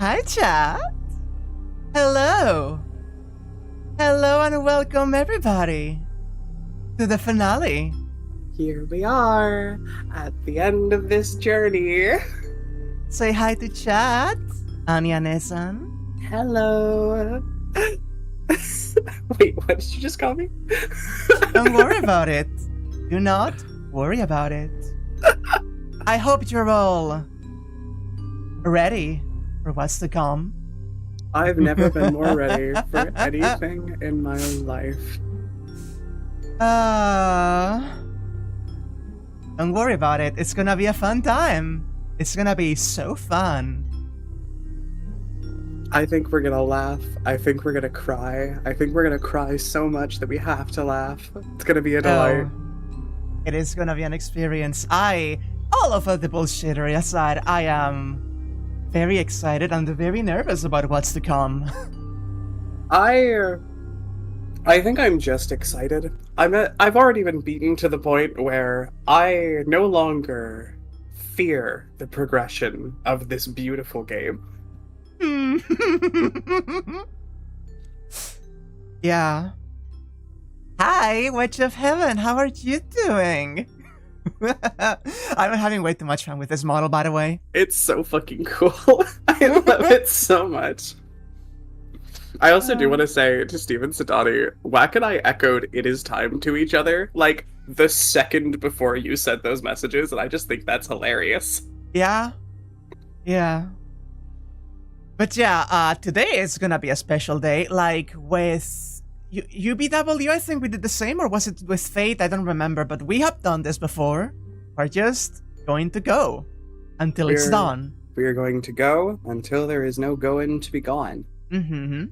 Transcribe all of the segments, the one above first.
Hi, chat. Hello. Hello and welcome everybody to the finale. Here we are at the end of this journey. Say hi to chat. Anya-san. Hello. Wait, what did you just call me? Don't worry about it. Do not worry about it. I hope you're all ready for what's to come. I've never been more ready for anything in my life. Don't worry about it. It's gonna be a fun time. It's gonna be so fun. I think we're gonna laugh. I think we're gonna cry. I think we're gonna cry so much that we have to laugh. It's gonna be a delight. It is gonna be an experience. All of the bullshittery aside, I am very excited and very nervous about what's to come. I think I'm just excited. I've already been beaten to the point where I no longer fear the progression of this beautiful game. Yeah. Hi, Witch of Heaven, how are you doing? I'm having way too much fun with this model, by the way. It's so fucking cool. I love it so much. I also do want to say to Steven Sadani, Wack and I echoed "It is time" to each other, like, the second before you said those messages, and I just think that's hilarious. Yeah. Yeah. But yeah, today is gonna be a special day, like with UBW, I think we did the same, or was it with Fate? I don't remember, but we have done this before. We're just going to go until it's done. We are going to go until there is no going to be gone. Mm-hmm.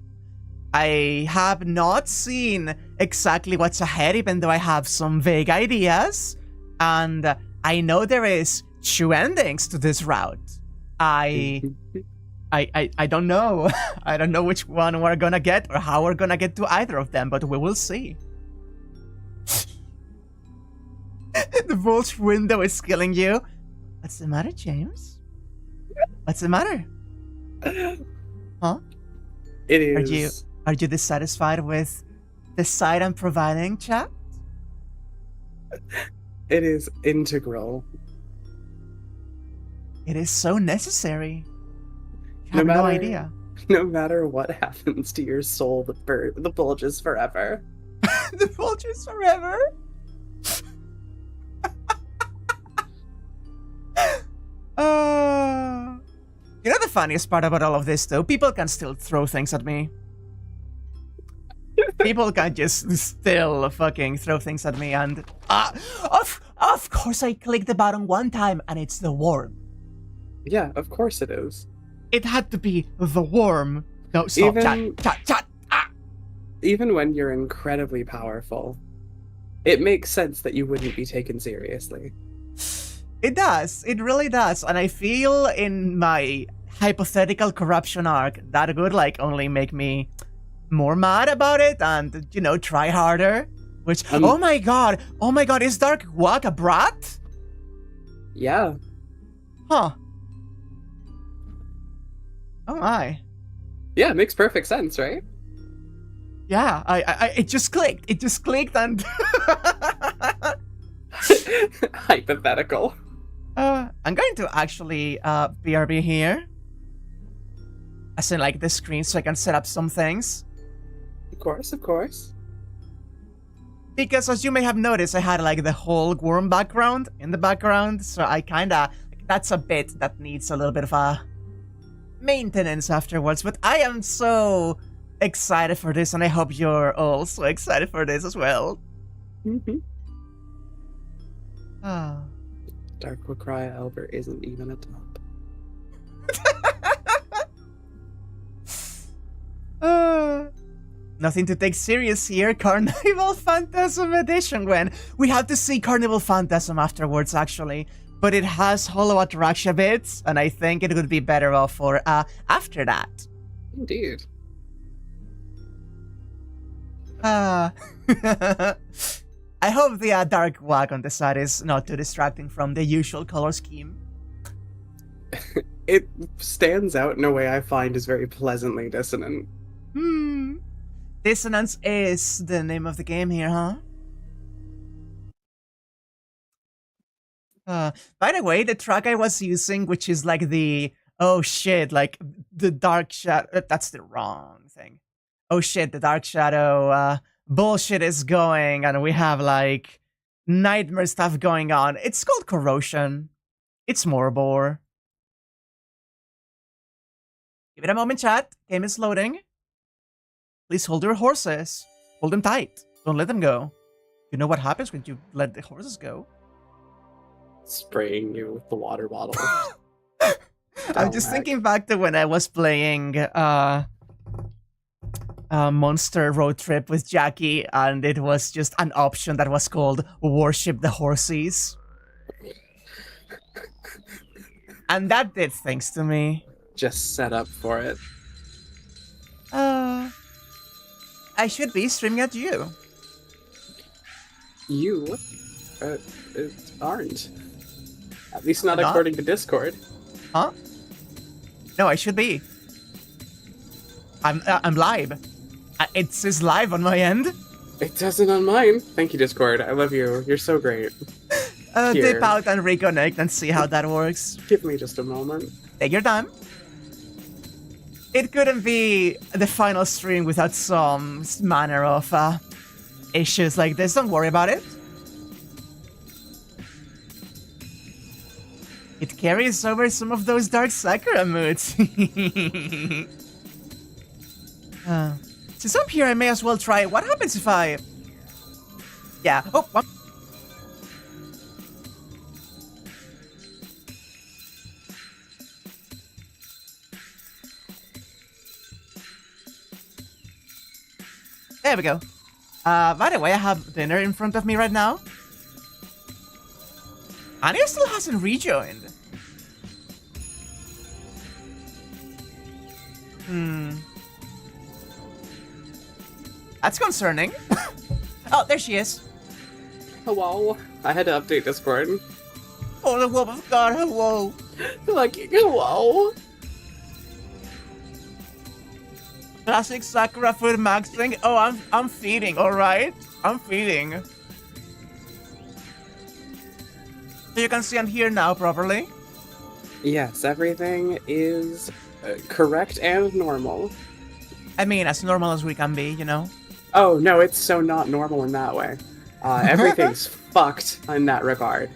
I have not seen exactly what's ahead, even though I have some vague ideas. And I know there is 2 endings to this route. I don't know. I don't know which one we're gonna get or how we're gonna get to either of them, but we will see. The Vulture window is killing you. What's the matter, James? What's the matter? Huh? It is. Are you dissatisfied with the side I'm providing, chat? It is integral. It is so necessary. I have no idea. No matter what happens to your soul, the bulge is forever. The bulge is forever? You know the funniest part about all of this, though? People can still throw things at me. People can just still fucking throw things at me, and of course I clicked the button one time, and it's the worm. Yeah, of course it is. It had to be the worm. No, stop, chat. Even when you're incredibly powerful, it makes sense that you wouldn't be taken seriously. It does. It really does. And I feel in my hypothetical corruption arc, that would, like, only make me more mad about it and, you know, try harder. Which, oh my god, is Dark Wack a brat? Yeah. Huh. Oh my. Yeah, it makes perfect sense, right? Yeah, it just clicked. It just clicked and... Hypothetical. I'm going to actually BRB here. As in, like, the screen so I can set up some things. Of course, of course. Because as you may have noticed, I had, like, the whole worm background in the background. So I kinda... That's a bit that needs a little bit of a... maintenance afterwards, but I am so excited for this, and I hope you're also excited for this as well. Mm-hmm. Ah. Dark Wakraya Elber isn't even a top. Nothing to take serious here. Carnival Phantasm Edition, Gwen. We have to see Carnival Phantasm afterwards, actually. But it has Hollow Attraction bits, and I think it would be better off for after that. Indeed. I hope the dark wag on the side is not too distracting from the usual color scheme. it stands out in a way I find is very pleasantly dissonant. Dissonance is the name of the game here, huh? By the way, the track I was using, which is like the oh shit, like the dark shadow. That's the wrong thing. Oh shit, the dark shadow bullshit is going, and we have like nightmare stuff going on. It's called Corrosion. It's Morbor. Give it a moment, chat. Game is loading. Please hold your horses. Hold them tight. Don't let them go. You know what happens when you let the horses go? Spraying you with the water bottle. I'm just thinking back to when I was playing Monster Road Trip with Jackie, and it was just an option that was called Worship the Horses. And that did things to me. Just set up for it. I should be streaming at you. You aren't. At least not according to Discord. Huh? No, I should be. I'm live. It says live on my end. It doesn't on mine. Thank you, Discord. I love you. You're so great. Dip out and reconnect and see how that works. Give me just a moment. Take your time. It couldn't be the final stream without some manner of issues like this. Don't worry about it. It carries over some of those dark Sakura moods. Since I'm here, I may as well try. What happens if I... Yeah. Oh, what? There we go. By the way, I have dinner in front of me right now. Anya still hasn't rejoined. That's concerning. Oh, there she is. Hello. I had to update Discord. Oh, the love of God, hello. Like, hello. Classic Sakura food maxing. Oh, I'm feeding, alright? I'm feeding. So you can see and hear now properly? Yes, everything is correct and normal. I mean, as normal as we can be, you know? Oh, no, it's so not normal in that way. Everything's fucked in that regard.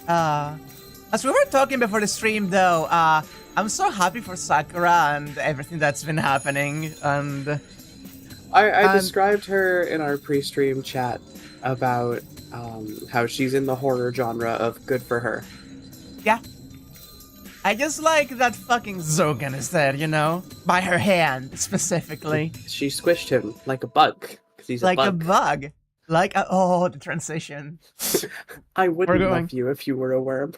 As we were talking before the stream, though, I'm so happy for Sakura and everything that's been happening, and... I described her in our pre-stream chat about how she's in the horror genre of good for her. Yeah. I just like that fucking Zogan is there, you know? By her hand, specifically. She squished him like a bug. 'Cause he's like a bug. Like a... Oh, the transition. I wouldn't love you if you were a worm.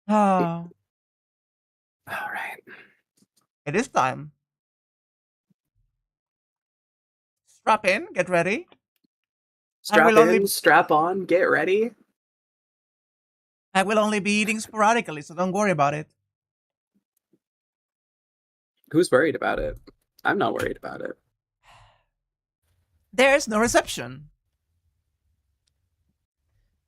Oh. Alright. It is time. Strap in, get ready. Strap on, get ready. I will only be eating sporadically, so don't worry about it. Who's worried about it? I'm not worried about it. There's no reception.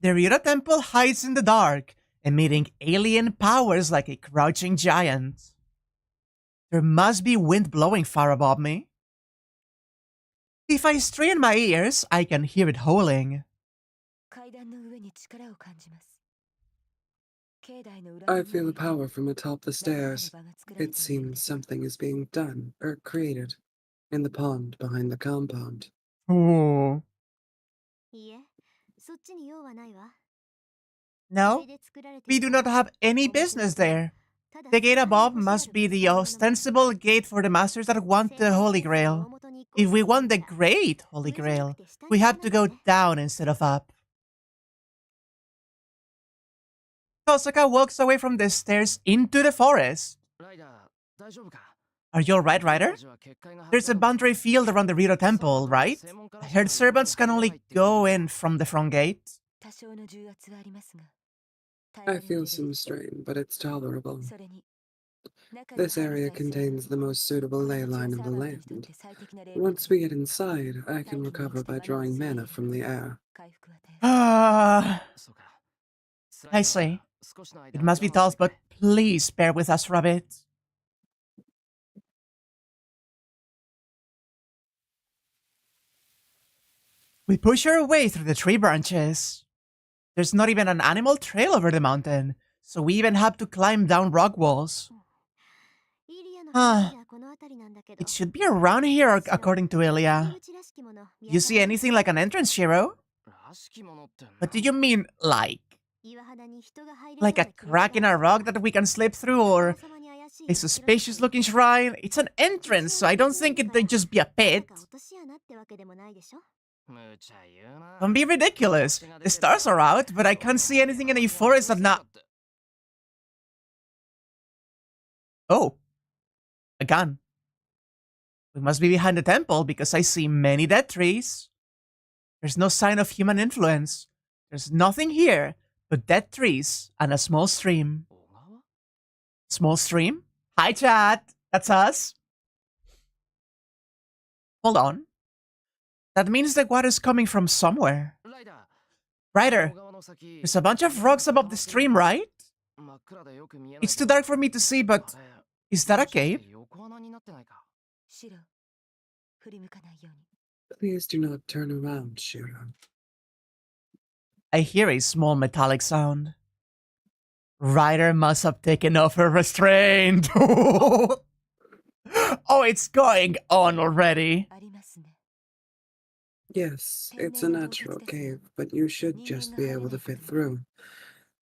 The Ryota Temple hides in the dark, emitting alien powers like a crouching giant. There must be wind blowing far above me. If I strain my ears, I can hear it howling. I feel a power from atop the stairs. It seems something is being done, or created, in the pond behind the compound. Ooh. No, we do not have any business there. The gate above must be the ostensible gate for the masters that want the Holy Grail. If we want the Great Holy Grail, we have to go down instead of up. Kosaka walks away from the stairs into the forest. Are you alright, Ryder? There's a boundary field around the Rito Temple, right? I heard servants can only go in from the front gate. I feel some strain, but it's tolerable. This area contains the most suitable ley line in the land. Once we get inside, I can recover by drawing mana from the air. I see. It must be tough, but please bear with us for a bit. We push our way through the tree branches. There's not even an animal trail over the mountain, so we even have to climb down rock walls. It should be around here, according to Ilya. You see anything like an entrance, Shirou? What do you mean, like? Like a crack in a rock that we can slip through, or a suspicious-looking shrine? It's an entrance, so I don't think it'd just be a pit. Don't be ridiculous. The stars are out, but I can't see anything in a forest that not... Oh. A gun. We must be behind the temple because I see many dead trees. There's no sign of human influence. There's nothing here but dead trees and a small stream. Small stream? Hi, chat. That's us. Hold on. That means the water's coming from somewhere. Ryder, there's a bunch of rocks above the stream, right? It's too dark for me to see, but is that a cave? Please do not turn around, Shirou. I hear a small metallic sound. Ryder must have taken off her restraint. Oh, it's going on already. Yes, it's a natural cave, but you should just be able to fit through.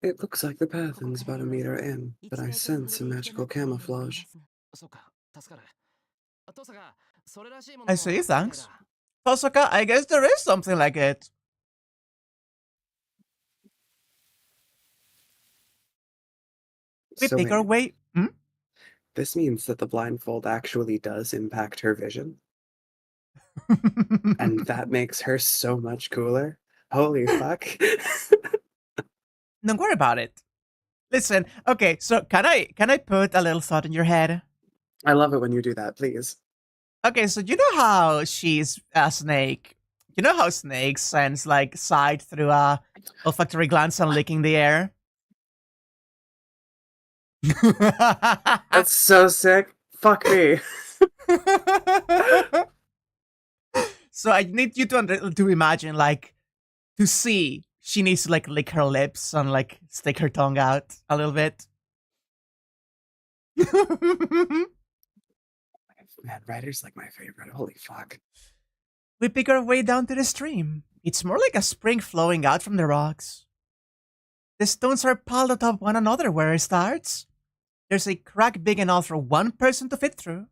It looks like the path is about a meter in, but I sense a magical camouflage. I see, thanks. Tosaka, I guess there is something like it. We So pick our way... this means that the blindfold actually does impact her vision? And that makes her so much cooler? Holy fuck. Don't worry about it. Listen, okay, so can I put a little thought in your head? I love it when you do that, please. Okay, so you know how she's a snake? You know how snakes sense like sight through a olfactory glands and licking the air? That's so sick. Fuck me. So I need you to imagine, like, to see. She needs to like lick her lips and like stick her tongue out a little bit. Man, Ryder's like my favorite. Holy fuck. We pick our way down to the stream. It's more like a spring flowing out from the rocks. The stones are piled atop one another where it starts. There's a crack big enough for one person to fit through.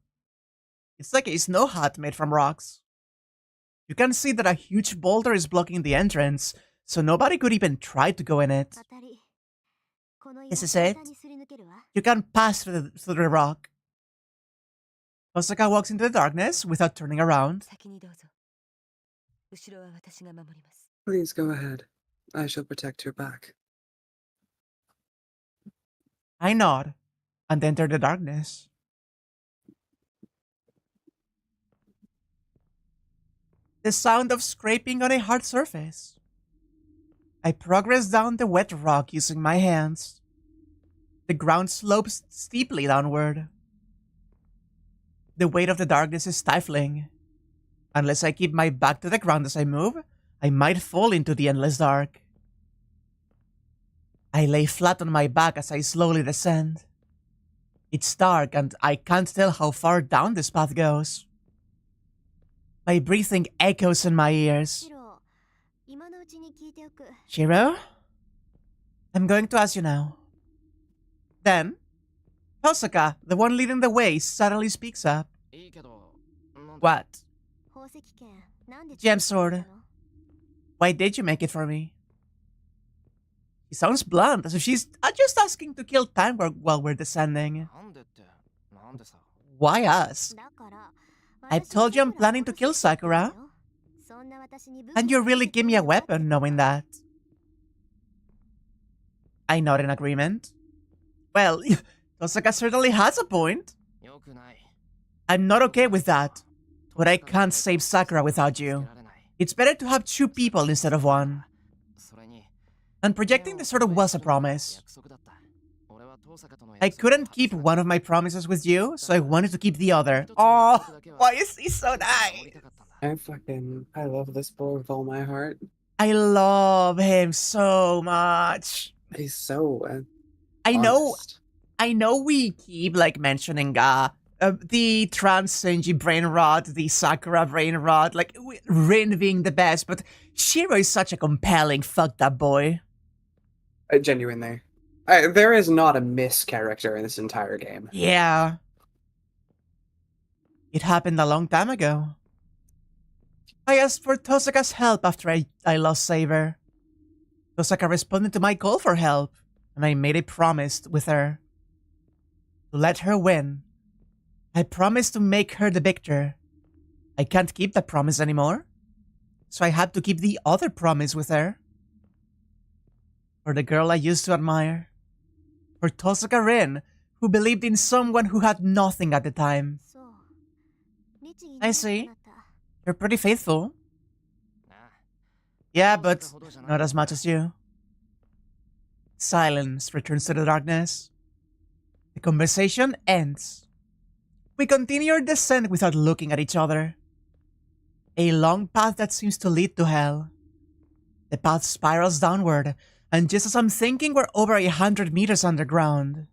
It's like a snow hut made from rocks. You can see that a huge boulder is blocking the entrance, so nobody could even try to go in it. This is it. You can pass through the rock. Osaka walks into the darkness without turning around. Please go ahead. I shall protect your back. I nod and enter the darkness. The sound of scraping on a hard surface. I progress down the wet rock using my hands. The ground slopes steeply downward. The weight of the darkness is stifling. Unless I keep my back to the ground as I move, I might fall into the endless dark. I lay flat on my back as I slowly descend. It's dark and I can't tell how far down this path goes. My breathing echoes in my ears. Shirou? I'm going to ask you now. Then, Tosaka, the one leading the way, suddenly speaks up. What? Gem sword. Why did you make it for me? She sounds blunt, as if she's just asking to kill time while we're descending. Why us? I've told you I'm planning to kill Sakura. And you really give me a weapon knowing that. I nod in agreement. Well, Tosaka certainly has a point. I'm not okay with that, but I can't save Sakura without you. It's better to have 2 people instead of 1. And projecting this sort of was a promise. I couldn't keep one of my promises with you, so I wanted to keep the other. Oh, why is he so nice? I love this boy with all my heart. I love him so much. He's so I know we keep like mentioning the trans Senji brain rot, the Sakura brain rot, like Rin being the best, but Shirou is such a compelling fucked up boy. Genuinely. There is not a miss character in this entire game. Yeah. It happened a long time ago. I asked for Tosaka's help after I lost Saber. Tosaka responded to my call for help, and I made a promise with her. To let her win. I promised to make her the victor. I can't keep that promise anymore, so I had to keep the other promise with her. For the girl I used to admire. For Tosaka Rin, who believed in someone who had nothing at the time. I see. You're pretty faithful. Yeah, but not as much as you. Silence returns to the darkness. The conversation ends. We continue our descent without looking at each other. A long path that seems to lead to hell. The path spirals downward, and just as I'm thinking we're over 100 meters underground,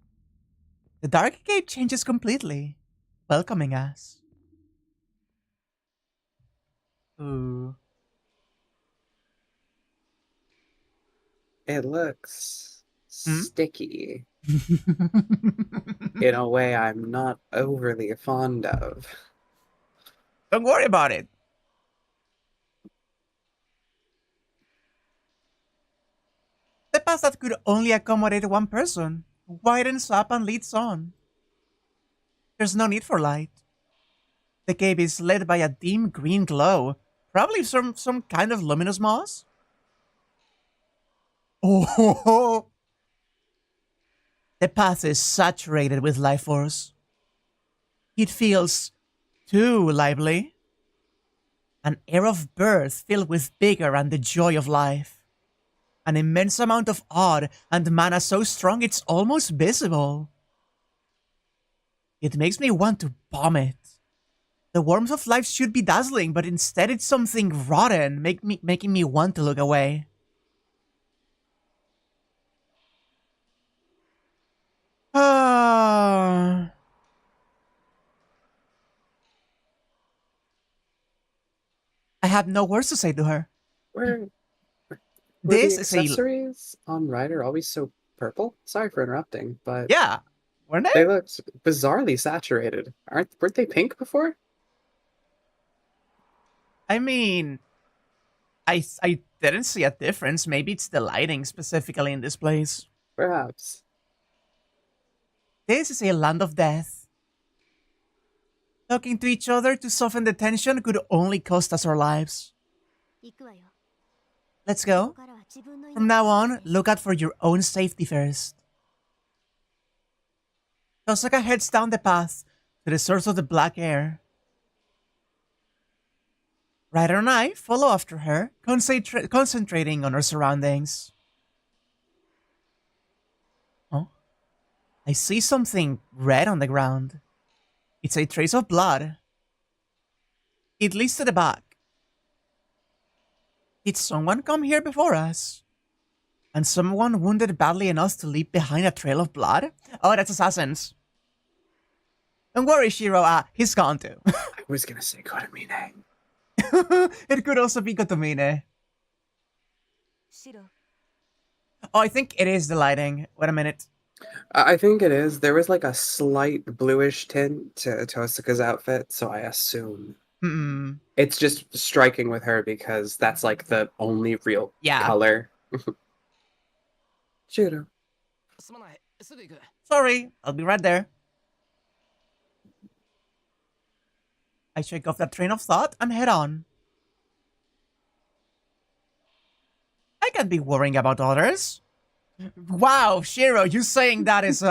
the dark gate changes completely, welcoming us. Ooh. It looks sticky. In a way I'm not overly fond of. Don't worry about it. The path that could only accommodate 1 person widens up and leads on. There's no need for light. The cave is lit by a dim green glow, probably some kind of luminous moss. Oh, the path is saturated with life force. It feels too lively. An air of birth filled with vigor and the joy of life. An immense amount of awe and mana so strong it's almost visible. It makes me want to vomit. The warmth of life should be dazzling, but instead it's something rotten, making me want to look away. I have no words to say to her. Were This the is a... accessories on Ryder always so purple? Sorry for interrupting, but Yeah, weren't they they? looked bizarrely saturated. Weren't they pink before? I mean, I didn't see a difference. Maybe it's the lighting specifically in this place. Perhaps. This is a land of death. Talking to each other to soften the tension could only cost us our lives. Let's go. From now on, look out for your own safety first. Tosaka heads down the path to the source of the black air. Ryder and I follow after her, concentrating on our surroundings. Oh, I see something red on the ground. It's a trace of blood. It leads to the back. Did someone come here before us? And someone wounded badly enough to leave behind a trail of blood? Oh, that's assassins. Don't worry, Shirou. He's gone too. I was gonna say Kotomine. It could also be Kotomine. Oh, I think it is the lighting. Wait a minute. I think it is. There was like a slight bluish tint to Tosaka's outfit, so I assume. It's just striking with her because that's like the only real color. Shirou. Sorry, I'll be right there. I shake off that train of thought and head on. can't be worrying about others. Wow, Shirou, you saying that is,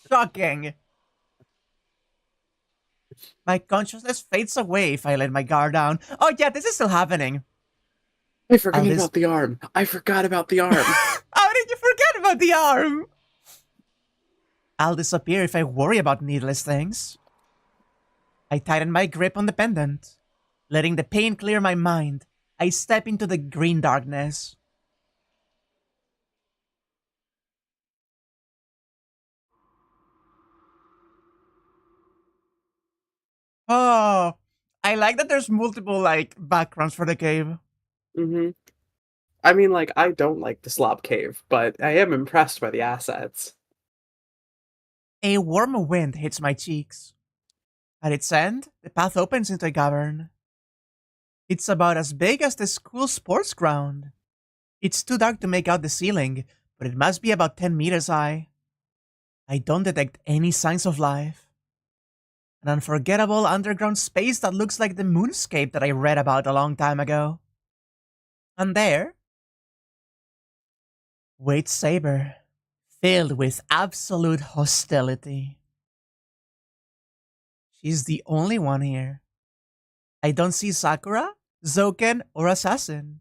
shocking. My consciousness fades away if I let my guard down. Oh yeah, this is still happening. I forgot about the arm. I forgot about the arm. How did you forget about the arm? I'll disappear if I worry about needless things. I tighten my grip on the pendant. Letting the pain clear my mind, I step into the green darkness. Oh, I like that there's multiple, like, backgrounds for the cave. Mm-hmm. I mean, like, I don't like the Slob Cave, but I am impressed by the assets. A warm wind hits my cheeks. At its end, the path opens into a cavern. It's about as big as the school sports ground. It's too dark to make out the ceiling, but it must be about 10 meters high. I don't detect any signs of life. An unforgettable underground space that looks like the moonscape that I read about a long time ago. And there waits Saber, filled with absolute hostility. She's the only one here. I don't see Sakura, Zoken, or Assassin.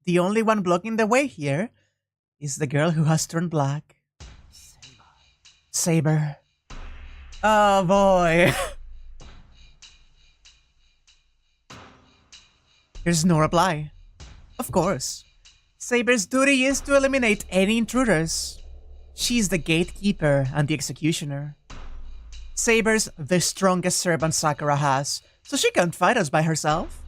The only one blocking the way here is the girl who has turned black. Saber. Oh boy. There's no reply. Of course. Saber's duty is to eliminate any intruders. She's the gatekeeper and the executioner. Saber's the strongest servant Sakura has, so she can't fight us by herself.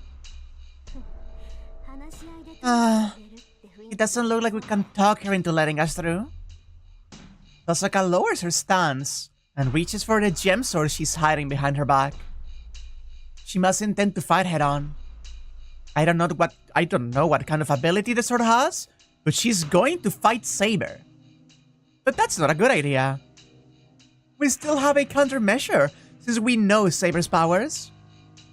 It doesn't look like we can talk her into letting us through. Tosaka lowers her stance and reaches for the gem sword she's hiding behind her back. She must intend to fight head-on. I don't know what kind of ability the sword has, but she's going to fight Saber. But that's not a good idea. We still have a countermeasure, since we know Saber's powers.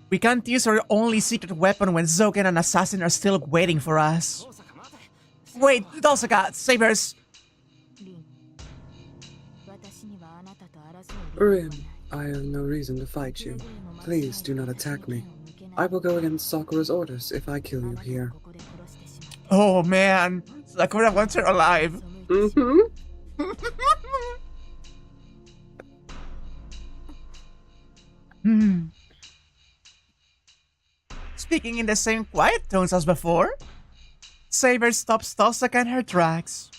We can't use our only secret weapon when Zoken and Assassin are still waiting for us. Wait, Tosaka, Saber's... Rin, I have no reason to fight you. Please do not attack me. I will go against Sakura's orders if I kill you here. Oh man, Sakura wants her alive. Mm-hmm. Speaking in the same quiet tones as before, Saber stops Tosaka in her tracks.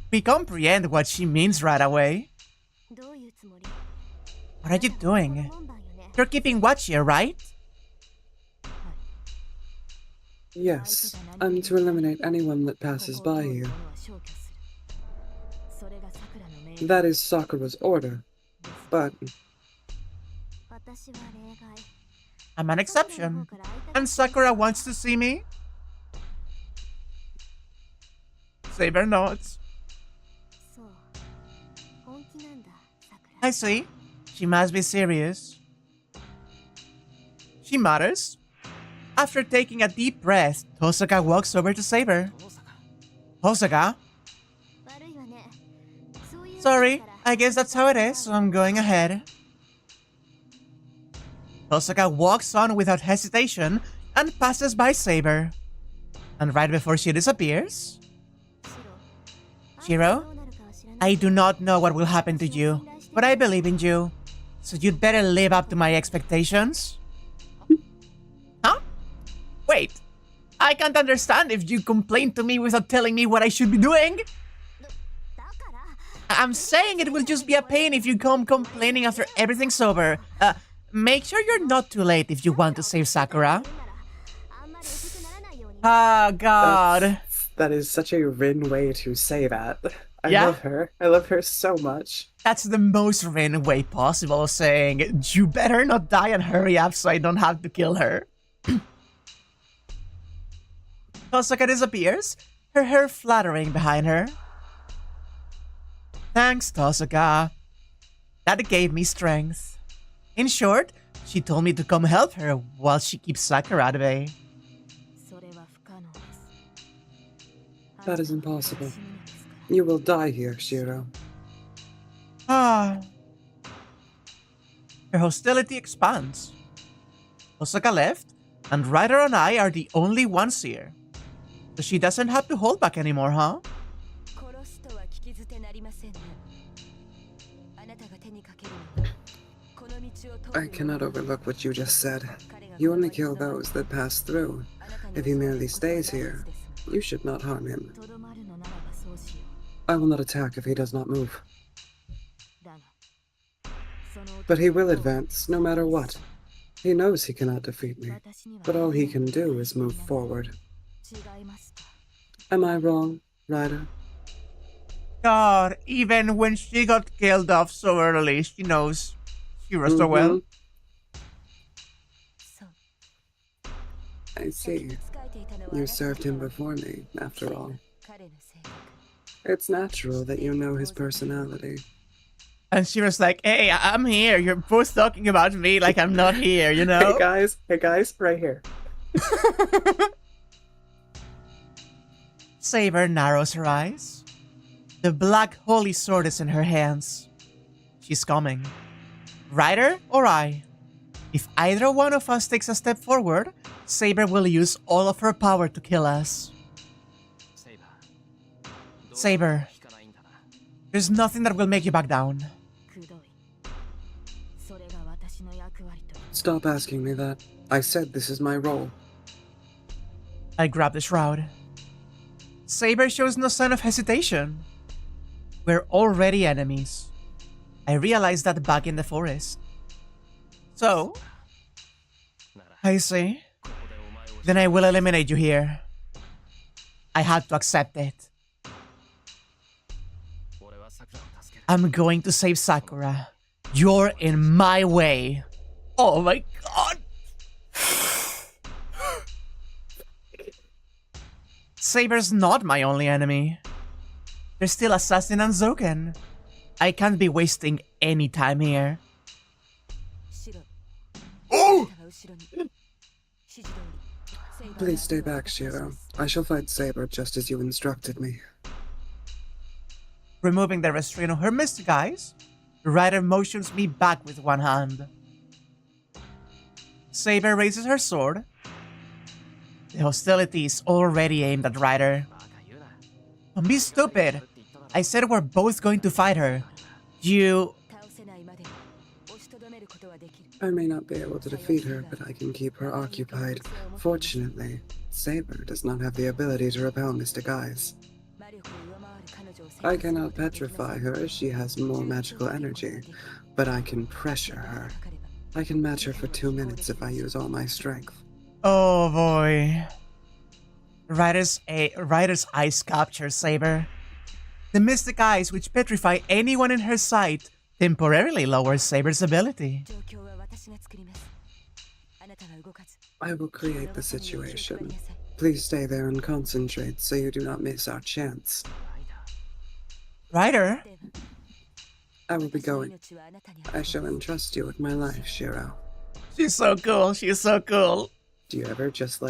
We comprehend what she means right away. What are you doing? You're keeping watch here, right? Yes, I'm to eliminate anyone that passes by here. That is Sakura's order, but... I'm an exception. And Sakura wants to see me? Saber nods. I see. She must be serious. She mutters. After taking a deep breath, Tosaka walks over to Saber. Tosaka? Sorry, I guess that's how it is, so I'm going ahead. Tosaka walks on without hesitation and passes by Saber. And right before she disappears... Shirou? I do not know what will happen to you, but I believe in you. So you'd better live up to my expectations. Huh? Wait, I can't understand if you complain to me without telling me what I should be doing. I'm saying it will just be a pain if you come complaining after everything's over. Make sure you're not too late if you want to save Sakura. Oh, God. That is such a Rin way to say that. I Yeah? love her. I love her so much. That's the most Rin way possible, saying, you better not die and hurry up so I don't have to kill her. Tosaka disappears, her hair fluttering behind her. Thanks, Tosaka. That gave me strength. In short, she told me to come help her while she keeps Sakura at bay. That is impossible. You will die here, Shirou. Ah. Her hostility expands. Osaka left, and Ryder and I are the only ones here. So she doesn't have to hold back anymore, huh? I cannot overlook what you just said. You only kill those that pass through. If he merely stays here, you should not harm him. I will not attack if he does not move. But he will advance, no matter what. He knows he cannot defeat me, but all he can do is move forward. Am I wrong, Ryder? God, even when she got killed off so early, she knows Shirou so well. I see. You served him before me, after all. It's natural that you know his personality. And she was like, hey, I'm here. You're both talking about me like I'm not here, you know? Hey guys, right here. Saber narrows her eyes. The black holy sword is in her hands. She's coming. Ryder or I? If either one of us takes a step forward, Saber will use all of her power to kill us. Saber, there's nothing that will make you back down. Stop asking me that. I said this is my role. I grab the shroud. Saber shows no sign of hesitation. We're already enemies. I realized that back in the forest. So, I see. Then I will eliminate you here. I had to accept it. I'm going to save Sakura. You're in my way. Oh my god. Saber's not my only enemy. There's still Assassin and Zoken. I can't be wasting any time here. Oh! Please stay back, Shirou. I shall fight Saber just as you instructed me. Removing the restraint on her mystic eyes, Ryder motions me back with one hand. Saber raises her sword. The hostility is already aimed at Ryder. Don't be stupid. I said we're both going to fight her. You... I may not be able to defeat her, but I can keep her occupied. Fortunately, Saber does not have the ability to repel mystic eyes. I cannot petrify her as she has more magical energy, but I can pressure her. I can match her for 2 minutes if I use all my strength. Oh boy. Ryder's eyes capture Saber. The mystic eyes, which petrify anyone in her sight, temporarily lowers Saber's ability. I will create the situation. Please stay there and concentrate so you do not miss our chance. Ryder? I will be going. I shall entrust you with my life, Shirou. She's so cool, she's so cool. Do you ever just,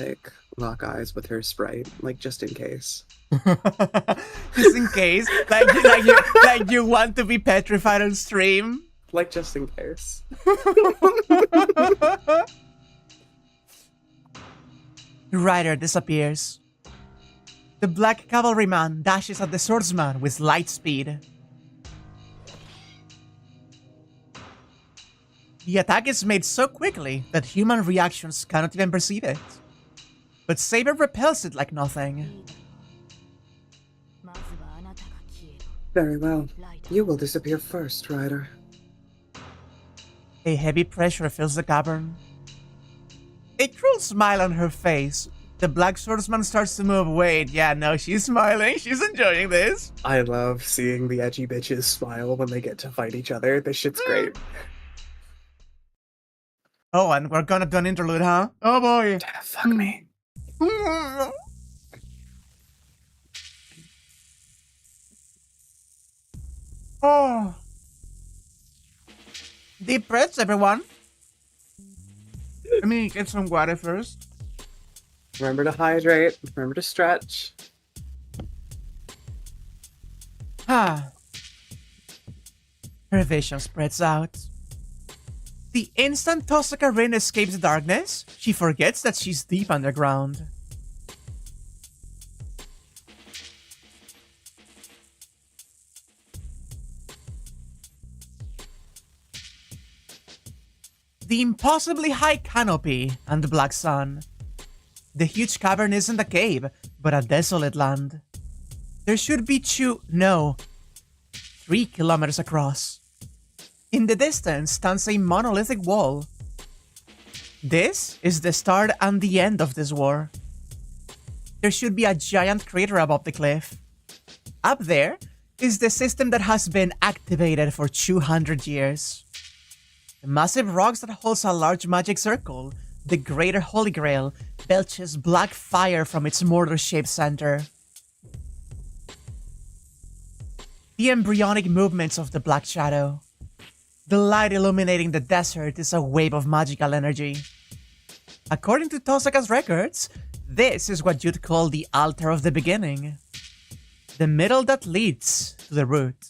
lock eyes with her sprite? Just in case? Just in case? Like you want to be petrified on stream? Just in case. Ryder disappears. The black cavalryman dashes at the swordsman with light speed. The attack is made so quickly that human reactions cannot even perceive it. But Saber repels it like nothing. Very well. You will disappear first, Ryder. A heavy pressure fills the cavern. A cruel smile on her face. The black swordsman starts to move. Wait, yeah, no, she's smiling. She's enjoying this. I love seeing the edgy bitches smile when they get to fight each other. This shit's great. Oh, and we're gonna do an interlude, huh? Oh boy. Fuck me. Oh. Deep breaths, everyone. Let me get some water first. Remember to hydrate. Remember to stretch. Her vision spreads out. The instant Tosaka Rin escapes the darkness, she forgets that she's deep underground. The impossibly high canopy and the black sun. The huge cavern isn't a cave, but a desolate land. There should be 3 kilometers across. In the distance stands a monolithic wall. This is the start and the end of this war. There should be a giant crater above the cliff. Up there is the system that has been activated for 200 years. The massive rocks that holds a large magic circle, the greater Holy Grail, belches black fire from its mortar-shaped center. The embryonic movements of the Black Shadow. The light illuminating the desert is a wave of magical energy. According to Tosaka's records, this is what you'd call the altar of the beginning. The middle that leads to the root.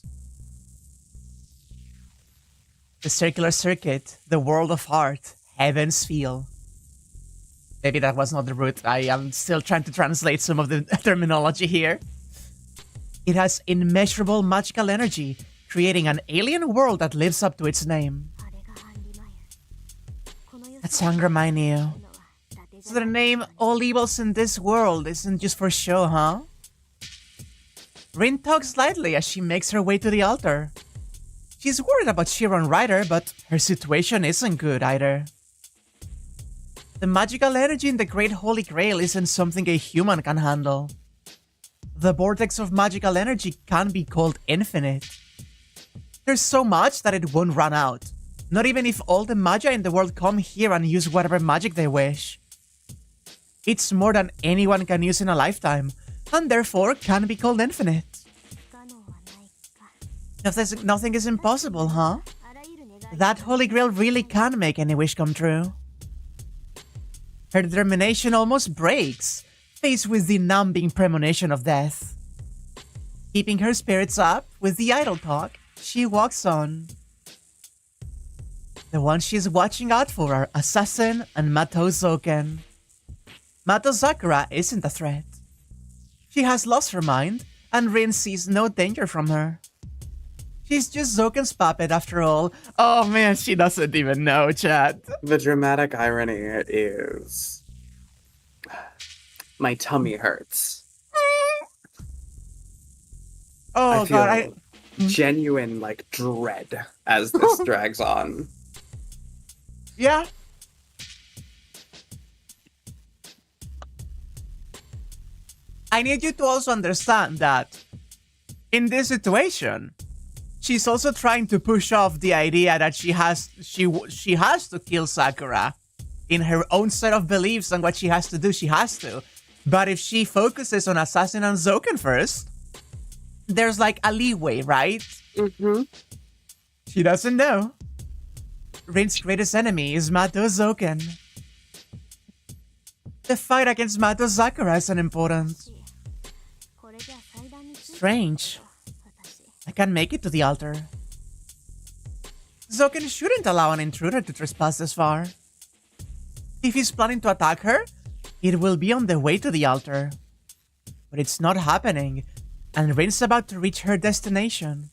The circular circuit, the world of art, heaven's feel. Maybe that was not the root. I am still trying to translate some of the terminology here. It has immeasurable magical energy, creating an alien world that lives up to its name. That's remind you. So the name All Evils in This World isn't just for show, huh? Rin tugs lightly as she makes her way to the altar. She's worried about Shirou and Ryder, but her situation isn't good either. The magical energy in the Great Holy Grail isn't something a human can handle. The vortex of magical energy can be called infinite. There's so much that it won't run out, not even if all the magi in the world come here and use whatever magic they wish. It's more than anyone can use in a lifetime, and therefore can be called infinite. Nothing is impossible, huh? That Holy Grail really can make any wish come true. Her determination almost breaks, faced with the numbing premonition of death. Keeping her spirits up with the idle talk, she walks on. The ones she's watching out for are Assassin and Matou Zoken. Matou Sakura isn't a threat. She has lost her mind, and Rin sees no danger from her. She's just Zoken's puppet after all. Oh man, she doesn't even know, chat. The dramatic irony is... my tummy hurts. Oh I feel god, genuine, like, dread as this drags on. Yeah. I need you to also understand that in this situation, she's also trying to push off the idea that she has to kill Sakura. In her own set of beliefs and what she has to do, she has to. But if she focuses on Assassin and Zoken first, there's like a leeway, right? Mm-hmm. She doesn't know. Rin's greatest enemy is Matou Zoken. The fight against Matou Sakura isn't important. Strange. I can't make it to the altar. Zoken shouldn't allow an intruder to trespass this far. If he's planning to attack her, it will be on the way to the altar. But it's not happening, and Rin's about to reach her destination.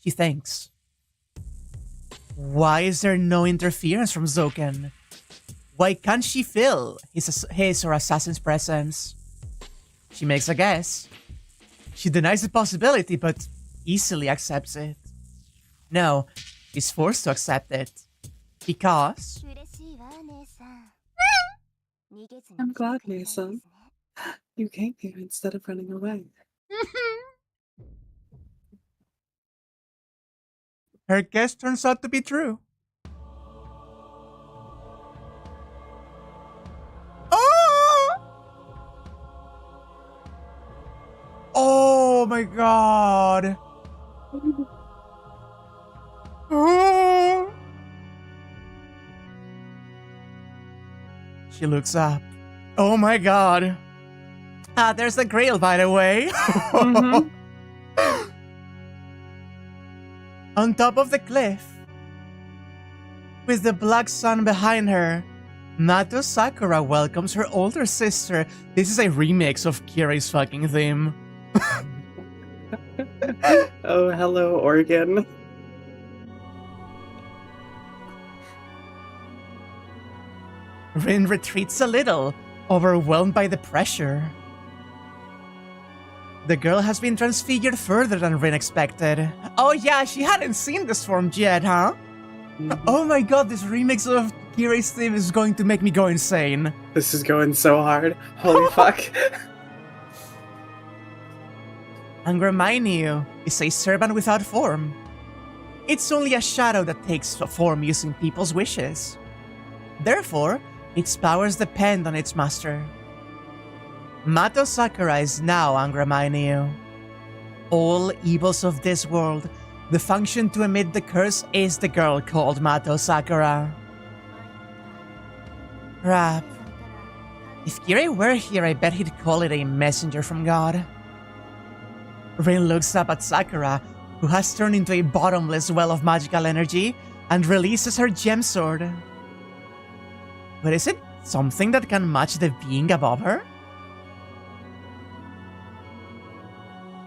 She thinks. Why is there no interference from Zoken? Why can't she feel his or Assassin's presence? She makes a guess. She denies the possibility, but easily accepts it. No, she's forced to accept it. Because... I'm glad, Mason. You came here instead of running away. her guess turns out to be true. Oh! Oh my god. Oh. She looks up. Oh my god. Ah, there's the Grail, by the way. Mm-hmm. On top of the cliff, with the black sun behind her, Matou Sakura welcomes her older sister. This is a remix of Kirai's fucking theme. Oh, hello, Oregon. Rin retreats a little, overwhelmed by the pressure. The girl has been transfigured further than Rin expected. Oh yeah, she hadn't seen this form yet, huh? Oh my god, this remix of Kirai's theme is going to make me go insane. This is going so hard. Holy fuck. Angraminyu is a servant without form. It's only a shadow that takes form using people's wishes. Therefore, its powers depend on its master. Matou Sakura is now Angraminyu. All evils of this world, the function to emit the curse is the girl called Matou Sakura. Rap. If Kirai were here, I bet he'd call it a messenger from God. Rin looks up at Sakura, who has turned into a bottomless well of magical energy, and releases her gem sword. But is it something that can match the being above her?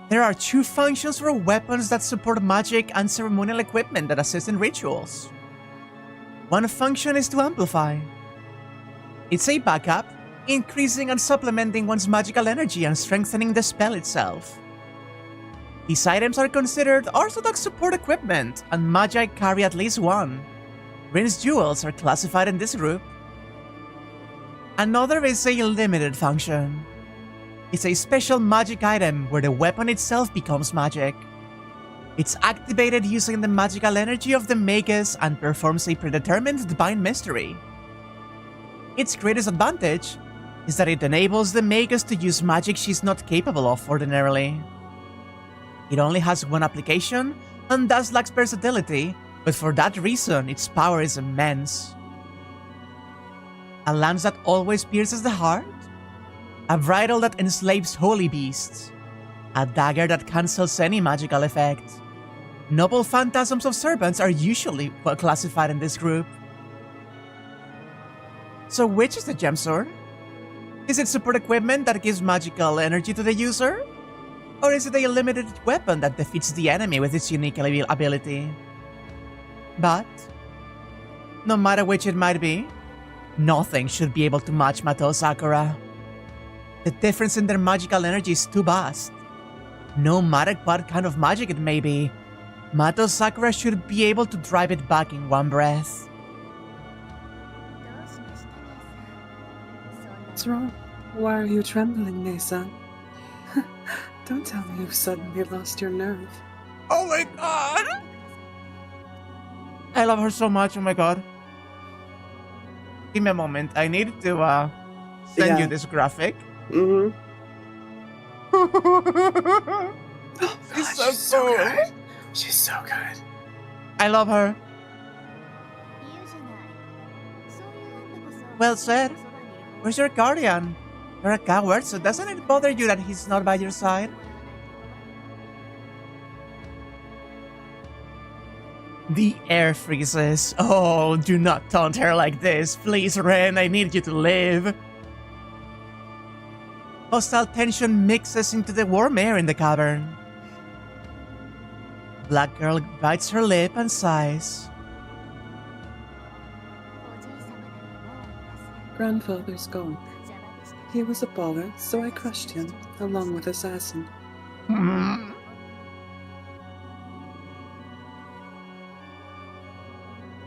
There are two functions for weapons that support magic and ceremonial equipment that assist in rituals. One function is to amplify. It's a backup, increasing and supplementing one's magical energy and strengthening the spell itself. These items are considered orthodox support equipment, and magi carry at least one. Rin's jewels are classified in this group. Another is a limited function. It's a special magic item where the weapon itself becomes magic. It's activated using the magical energy of the magus and performs a predetermined divine mystery. Its greatest advantage is that it enables the magus to use magic she's not capable of ordinarily. It only has one application and thus lacks versatility, but for that reason its power is immense. A lance that always pierces the heart, a bridle that enslaves holy beasts, a dagger that cancels any magical effect. Noble phantasms of serpents are usually classified in this group. So which is the gem sword? Is it support equipment that gives magical energy to the user? Or is it a limited weapon that defeats the enemy with its unique ability? But, no matter which it might be, nothing should be able to match Matou Sakura. The difference in their magical energy is too vast. No matter what kind of magic it may be, Matou Sakura should be able to drive it back in one breath. What's wrong? Why are you trembling, Nesa? Don't tell me you've suddenly lost your nerve. Oh my god! I love her so much, oh my god. Give me a moment, I need to send you this graphic. Mm-hmm. She's so cool. Good. She's so good. I love her. Well said. Where's your guardian? You're a coward, so doesn't it bother you that he's not by your side? The air freezes. Oh, do not taunt her like this. Please, Ren, I need you to live. Hostile tension mixes into the warm air in the cavern. Black girl bites her lip and sighs. Grandfather's gone. He was a baller, so I crushed him, along with Assassin.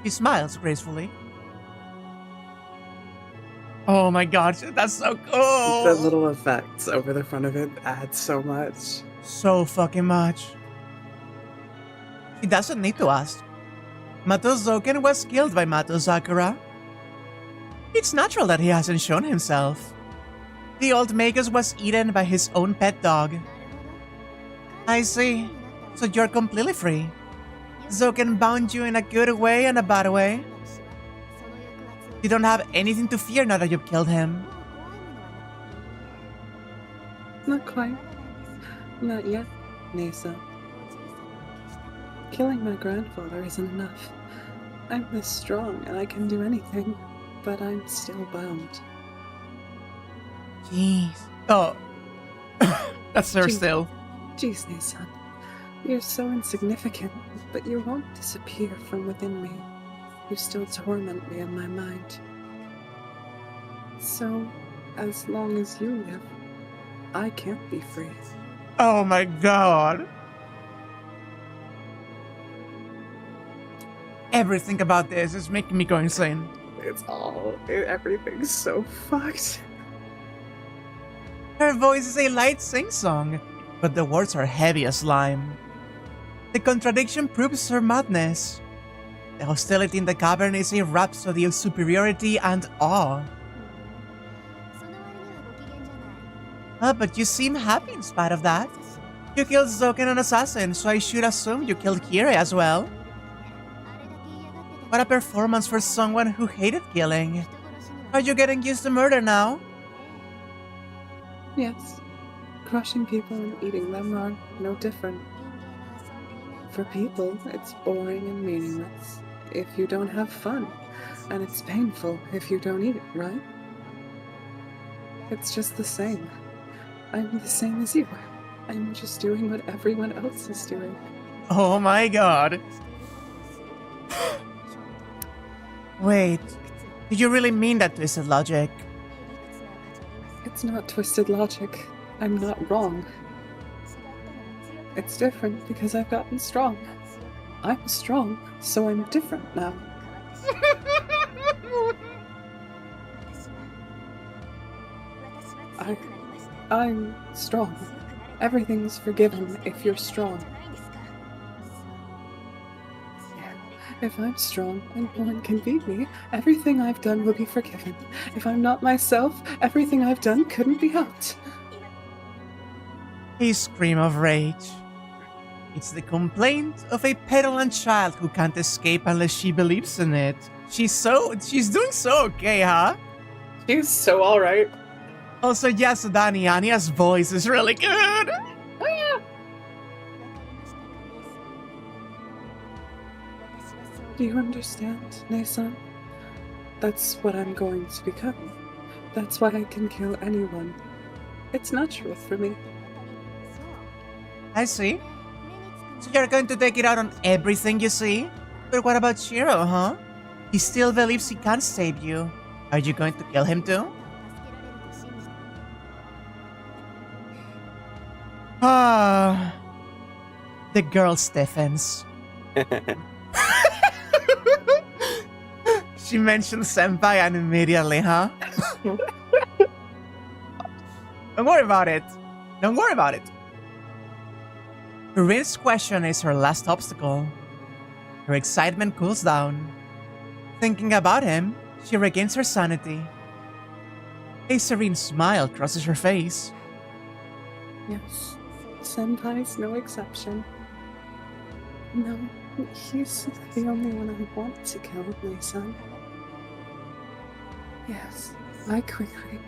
He smiles gracefully. Oh my god, that's so cool! The little effects over the front of it add so much. So fucking much. He doesn't need to ask. Matou Zoken was killed by Matou Sakura. It's natural that he hasn't shown himself. The old magus was eaten by his own pet dog. I see. So you're completely free. Zoken bound you in a good way and a bad way. You don't have anything to fear now that you've killed him. Not quite. Not yet, Nesa. Killing my grandfather isn't enough. I'm this strong and I can do anything, but I'm still bound. Jeez. Oh. That's her Jeez. still. Jeez, Nei-san. You're so insignificant, but you won't disappear from within me. You still torment me in my mind. So, as long as you live, I can't be free. Oh my god. Everything about this is making me go insane. Everything's so fucked. Her voice is a light sing-song, but the words are heavy as slime. The contradiction proves her madness. The hostility in the cavern is a rhapsody of superiority and awe. But you seem happy in spite of that. You killed Zoken, an assassin, so I should assume you killed Kirei as well. What a performance for someone who hated killing. Are you getting used to murder now? Yes. Crushing people and eating them are no different. For people, it's boring and meaningless if you don't have fun, and it's painful if you don't eat it, right? It's just the same. I'm the same as you. I'm just doing what everyone else is doing. Oh my god. Wait, did you really mean that twisted logic? It's not twisted logic. I'm not wrong. It's different because I've gotten strong. I'm strong, so I'm different now. I'm strong. Everything's forgiven if you're strong. If I'm strong and no one can beat me, everything I've done will be forgiven. If I'm not myself, everything I've done couldn't be helped. A scream of rage. It's the complaint of a petulant child who can't escape unless she believes in it. She's doing so okay, huh? She's so alright. Also, yes, Dani, Anya's voice is really good. Do you understand, Nei-san? That's what I'm going to become. That's why I can kill anyone. It's natural for me. I see. So you're going to take it out on everything you see? But what about Shirou, huh? He still believes he can't save you. Are you going to kill him too? Ah, the girl stiffens. She mentioned senpai and immediately, huh? Don't worry about it. Don't worry about it. Rin's question is her last obstacle. Her excitement cools down. Thinking about him, she regains her sanity. A serene smile crosses her face. Yes, Senpai's no exception. No, he's the only one I want to kill, Nei-san. Yes, I quickly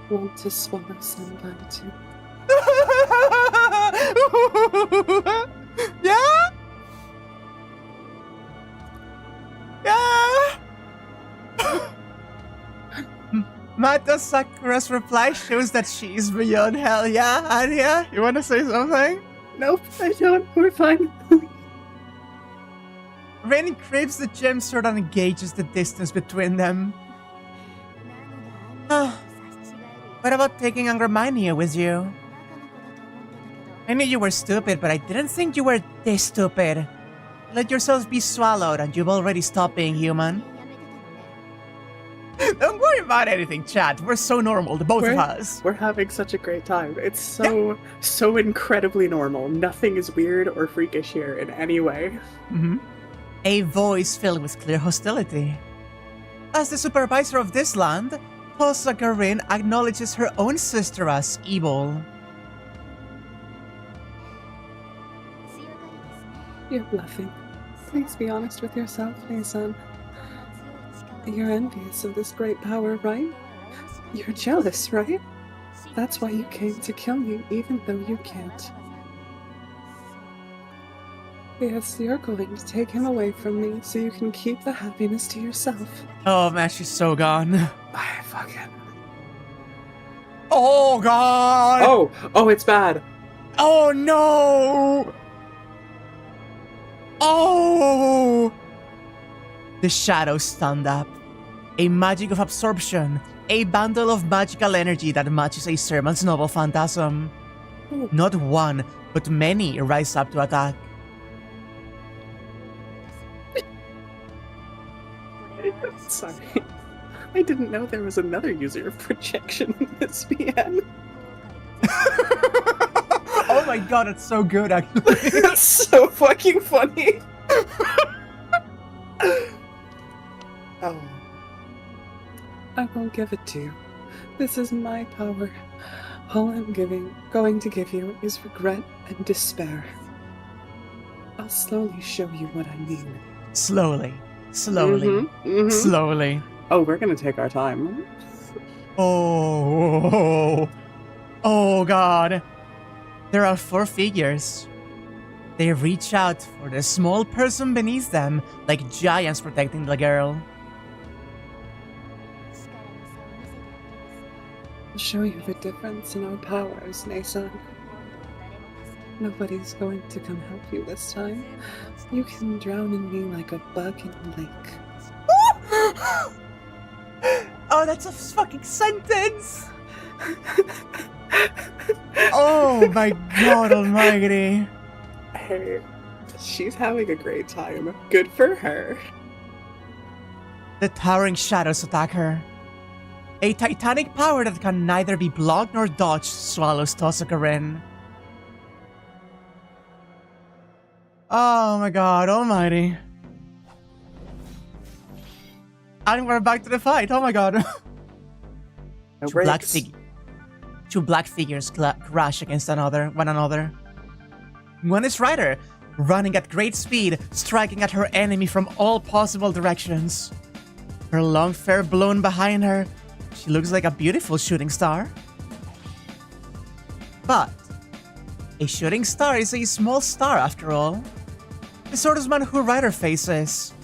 want to swallow Senpai too. Yeah? Yeah? Matou Sakura's reply shows that she is beyond hell. Yeah, Anya? You wanna say something? Nope, I don't. We're fine. Rin craves the gem sword and engages the distance between them. What about taking Angermania with you? I knew you were stupid, but I didn't think you were this stupid. Let yourselves be swallowed and you've already stopped being human. Don't worry about anything, chat. We're so normal, the both of us. We're having such a great time. It's so incredibly normal. Nothing is weird or freakish here in any way. Mm-hmm. A voice filled with clear hostility. As the supervisor of this land, Hosaka Rin acknowledges her own sister as evil. You're bluffing. Please be honest with yourself, Nei-san. You're envious of this great power, right? You're jealous, right? That's why you came to kill me, even though you can't. Yes, you're going to take him away from me so you can keep the happiness to yourself. Oh man, she's so gone. I fucking. Oh god! Oh, it's bad. Oh no! Oh! The shadows stand up. A magic of absorption. A bundle of magical energy that matches a servant's noble phantasm. Not one, but many rise up to attack. Sorry. I didn't know there was another user of projection in this VN. Oh my god, it's so good actually. It's so fucking funny. Oh. I won't give it to you. This is my power. All I'm going to give you is regret and despair. I'll slowly show you what I mean. Slowly. Slowly. Slowly. Oh, we're gonna take our time. Oh. Oh god. There are 4 figures. They reach out for the small person beneath them, like giants protecting the girl. I'll show you the difference in our powers, Nason. Nobody's going to come help you this time. You can drown in me like a bug in a lake. Oh, that's a fucking sentence! Oh my god almighty. Hey, she's having a great time. Good for her. The towering shadows attack her. A titanic power that can neither be blocked nor dodged swallows Tosakurin. Oh my god almighty. And we're back to the fight, oh my god. No Two black figures crash against one another. One is Ryder, running at great speed, striking at her enemy from all possible directions. Her long hair blown behind her, she looks like a beautiful shooting star. But a shooting star is a small star after all. The swordsman who Ryder faces.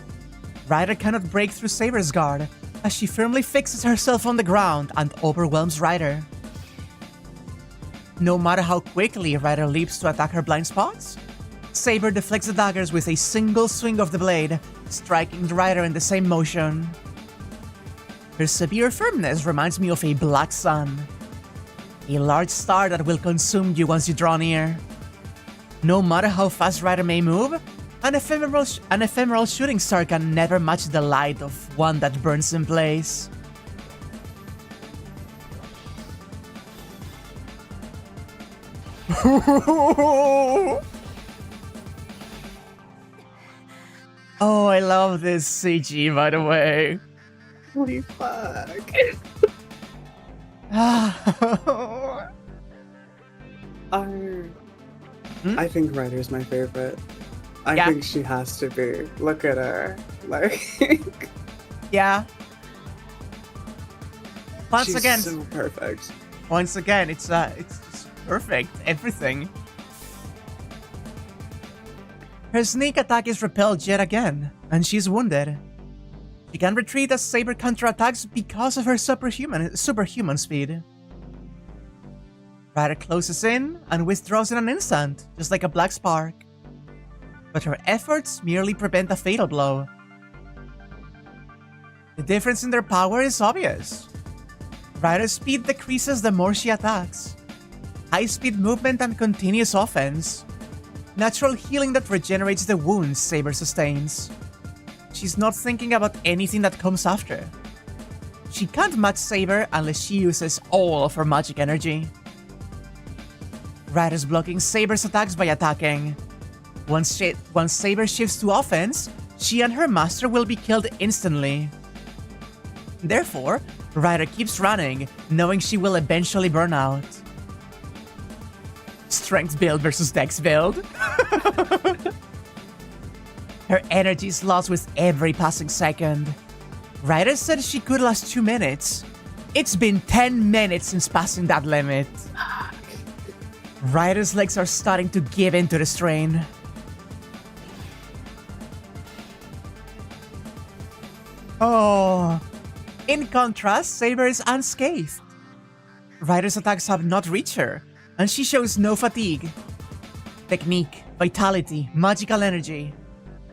Ryder cannot break through Saber's guard, as she firmly fixes herself on the ground and overwhelms Ryder. No matter how quickly Ryder leaps to attack her blind spots, Saber deflects the daggers with a single swing of the blade, striking Ryder in the same motion. Her severe firmness reminds me of a black sun, a large star that will consume you once you draw near. No matter how fast Ryder may move, an ephemeral shooting star can never match the light of one that burns in place. Oh, I love this CG, by the way. Holy fuck. I think Ryder's my favorite. I think she has to be. Look at her. Like, yeah. Once again, so perfect. Once again, it's just perfect. Everything. Her sneak attack is repelled yet again, and she's wounded. She can retreat as Saber counterattacks because of her superhuman speed. Ryder closes in and withdraws in an instant, just like a black spark. But her efforts merely prevent a fatal blow. The difference in their power is obvious. Ryder's speed decreases the more she attacks. High-speed movement and continuous offense. Natural healing that regenerates the wounds Saber sustains. She's not thinking about anything that comes after. She can't match Saber unless she uses all of her magic energy. Ryder's blocking Saber's attacks by attacking. Once Saber shifts to offense, she and her master will be killed instantly. Therefore, Ryder keeps running, knowing she will eventually burn out. Strength build versus dex build. Her energy is lost with every passing second. Ryder said she could last 2 minutes. It's been 10 minutes since passing that limit. Ryder's legs are starting to give in to the strain. Oh. In contrast, Saber is unscathed. Rider's attacks have not reached her, and she shows no fatigue. Technique, vitality, magical energy.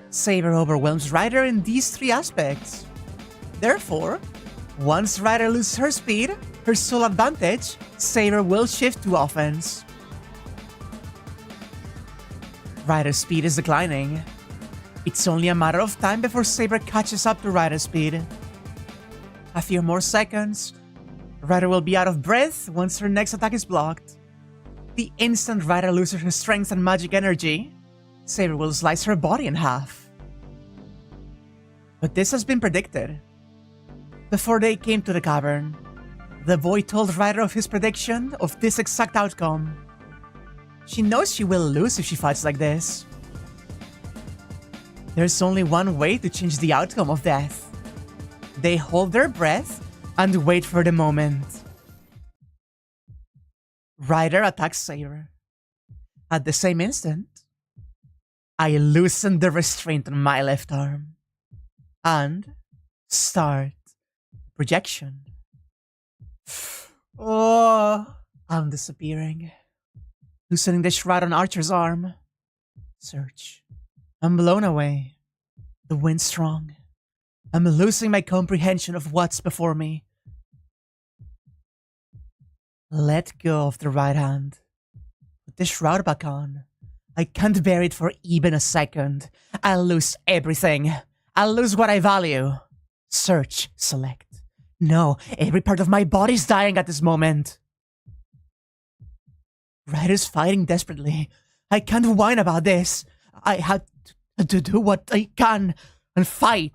Saber overwhelms Rider in these three aspects. Therefore, once Rider loses her speed, her sole advantage, Saber will shift to offense. Rider's speed is declining. It's only a matter of time before Saber catches up to Rider's speed. A few more seconds, Rider will be out of breath once her next attack is blocked. The instant Rider loses her strength and magic energy, Saber will slice her body in half. But this has been predicted. Before they came to the cavern, the boy told Rider of his prediction of this exact outcome. She knows she will lose if she fights like this. There's only one way to change the outcome of death. They hold their breath and wait for the moment. Rider attacks Saber. At the same instant, I loosen the restraint on my left arm and start projection. Oh, I'm disappearing. Loosening the shroud on Archer's arm. Search. I'm blown away. The wind's strong. I'm losing my comprehension of what's before me. Let go of the right hand. Put the shroud back on. I can't bear it for even a second. I'll lose everything. I'll lose what I value. Search. Select. No, every part of my body's dying at this moment. Ryder's fighting desperately. I can't whine about this. I had to do what I can and fight.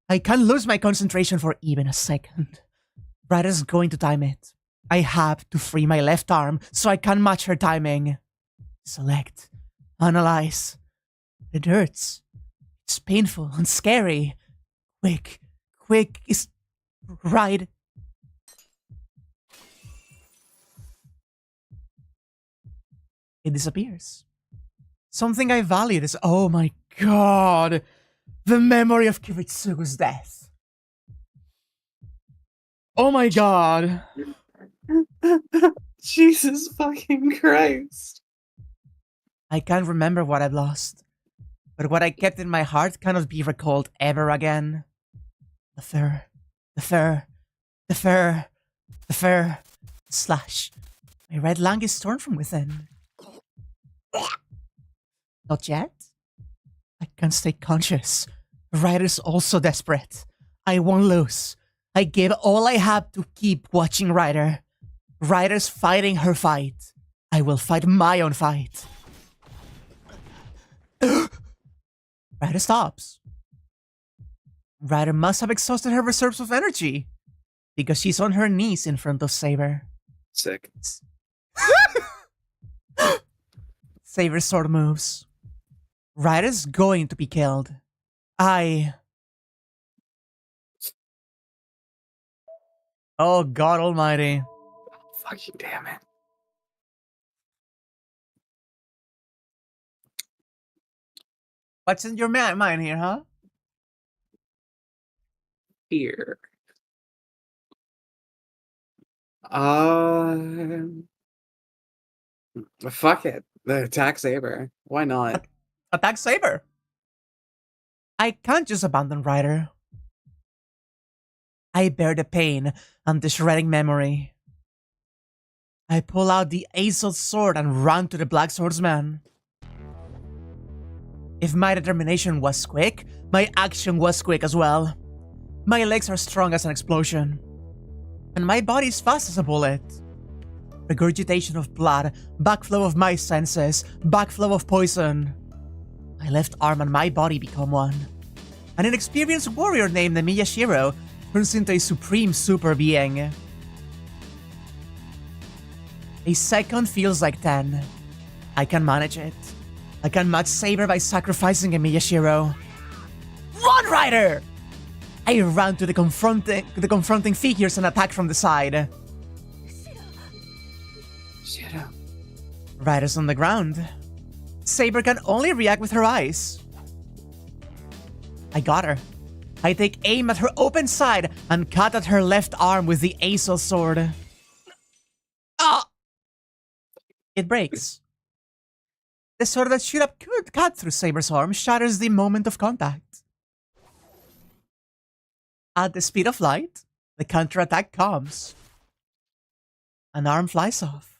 I can't lose my concentration for even a second. Ryder's going to time it. I have to free my left arm so I can match her timing. Select. Analyze. It hurts. It's painful and scary. Quick is right. It disappears. Something I valued is, oh my god, the memory of Kiritsugu's death. Oh my god. Jesus fucking Christ. I can't remember what I've lost, but what I kept in my heart cannot be recalled ever again. The fur. Slash. My red lung is torn from within. Not yet. I can't stay conscious. Ryder's also desperate. I won't lose. I gave all I have to keep watching Ryder. Ryder's fighting her fight. I will fight my own fight. Ryder stops. Ryder must have exhausted her reserves of energy because she's on her knees in front of Saber. Sick. Saber's sword moves. Ryder's going to be killed. Oh God Almighty. Fucking damn it. What's in your mind here, huh? Here. Fuck it. The attack Saber. Why not? Attack Saber. I can't just abandon Ryder. I bear the pain and the shredding memory. I pull out the Aesop sword and run to the Black Swordsman. If my determination was quick, my action was quick as well. My legs are strong as an explosion, and my body is fast as a bullet. Regurgitation of blood, backflow of my senses, backflow of poison. My left arm and my body become one. An inexperienced warrior named Shirou turns into a supreme super being. A second feels like 10. I can manage it. I can match Saber by sacrificing Shirou. Run, Ryder! I ran to the confronting figures and attack from the side. Shirou. Ryder's on the ground. Saber can only react with her eyes. I got her. I take aim at her open side and cut at her left arm with the Aesol sword. Ah! It breaks. The sword that should have could cut through Saber's arm shatters the moment of contact. At the speed of light, the counterattack comes. An arm flies off.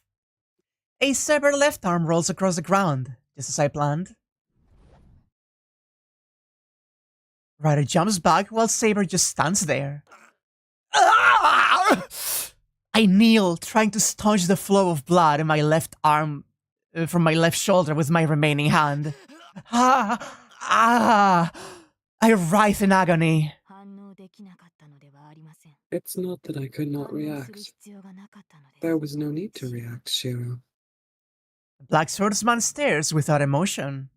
A severed left arm rolls across the ground, just as I planned. Ryder jumps back while Saber just stands there. I kneel, trying to staunch the flow of blood in my left arm from my left shoulder with my remaining hand. I writhe in agony. It's not that I could not react. There was no need to react, Shirou. The Black Swordsman stares without emotion.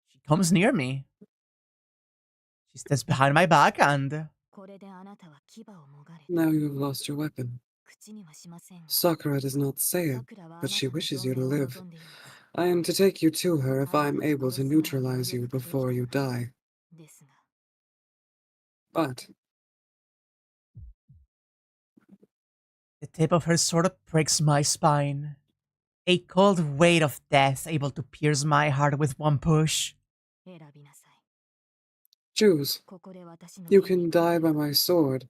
She comes near me. She steps behind my back and... Now you have lost your weapon. Sakura does not say it, but she wishes you to live. I am to take you to her if I am able to neutralize you before you die. But... the tip of her sword pricks my spine. A cold weight of death able to pierce my heart with one push. Choose. You can die by my sword,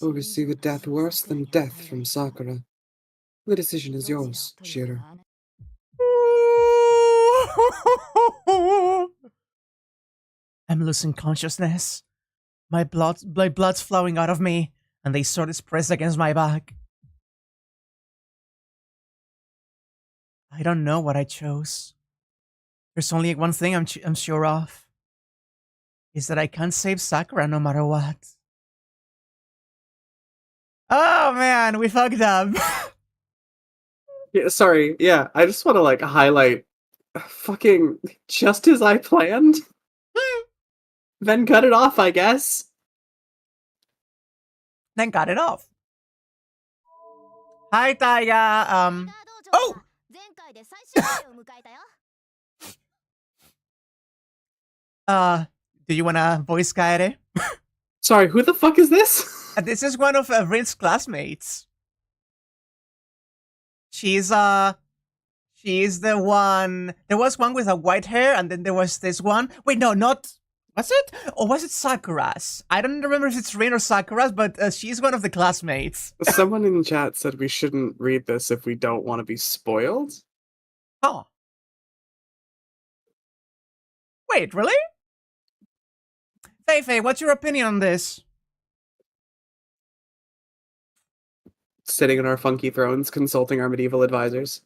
or receive a death worse than death from Sakura. The decision is yours, Shirou. I'm losing consciousness. My blood's flowing out of me, and the sword is pressed against my back. I don't know what I chose. There's only one thing I'm sure of. Is that I can't save Sakura no matter what. Oh man, we fucked up. Yeah, sorry, yeah, I just want to like highlight fucking just as I planned. Then cut it off, I guess. Then cut it off. Hi, Taiga. Oh! Do you wanna voice Kaede? Sorry, who the fuck is this? This is one of Rin's classmates. She's the one. There was one with a white hair, and then there was this one. Wait, no, not. Was it? Or was it Sakura's? I don't remember if it's Rin or Sakura's, but she's one of the classmates. Someone in chat said we shouldn't read this if we don't want to be spoiled. Huh. Wait, really? Feifei, what's your opinion on this? Sitting on our funky thrones, consulting our medieval advisors.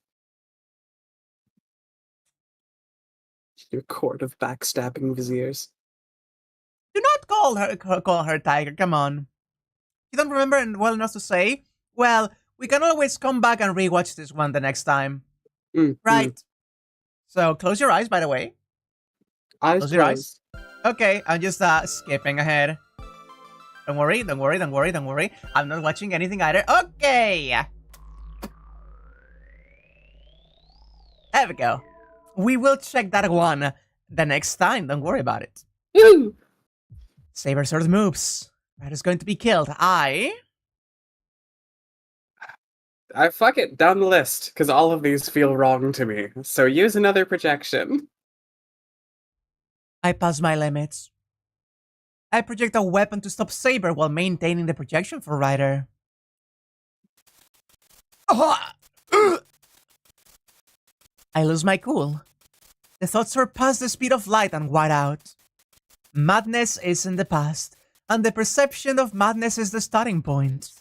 Your court of backstabbing viziers. Do not call her Tiger, come on. You don't remember well enough to say? Well, we can always come back and rewatch this one the next time. Right. So, close your eyes, by the way. Close your eyes. Okay, I'm just skipping ahead. Don't worry. I'm not watching anything either. Okay! There we go. We will check that one the next time. Don't worry about it. Woo! Saber Sword moves. Red is going to be killed. I fuck it, down the list, because all of these feel wrong to me. So use another projection. I pass my limits. I project a weapon to stop Saber while maintaining the projection for Ryder. I lose my cool. The thoughts surpass the speed of light and white out. Madness is in the past, and the perception of madness is the starting point.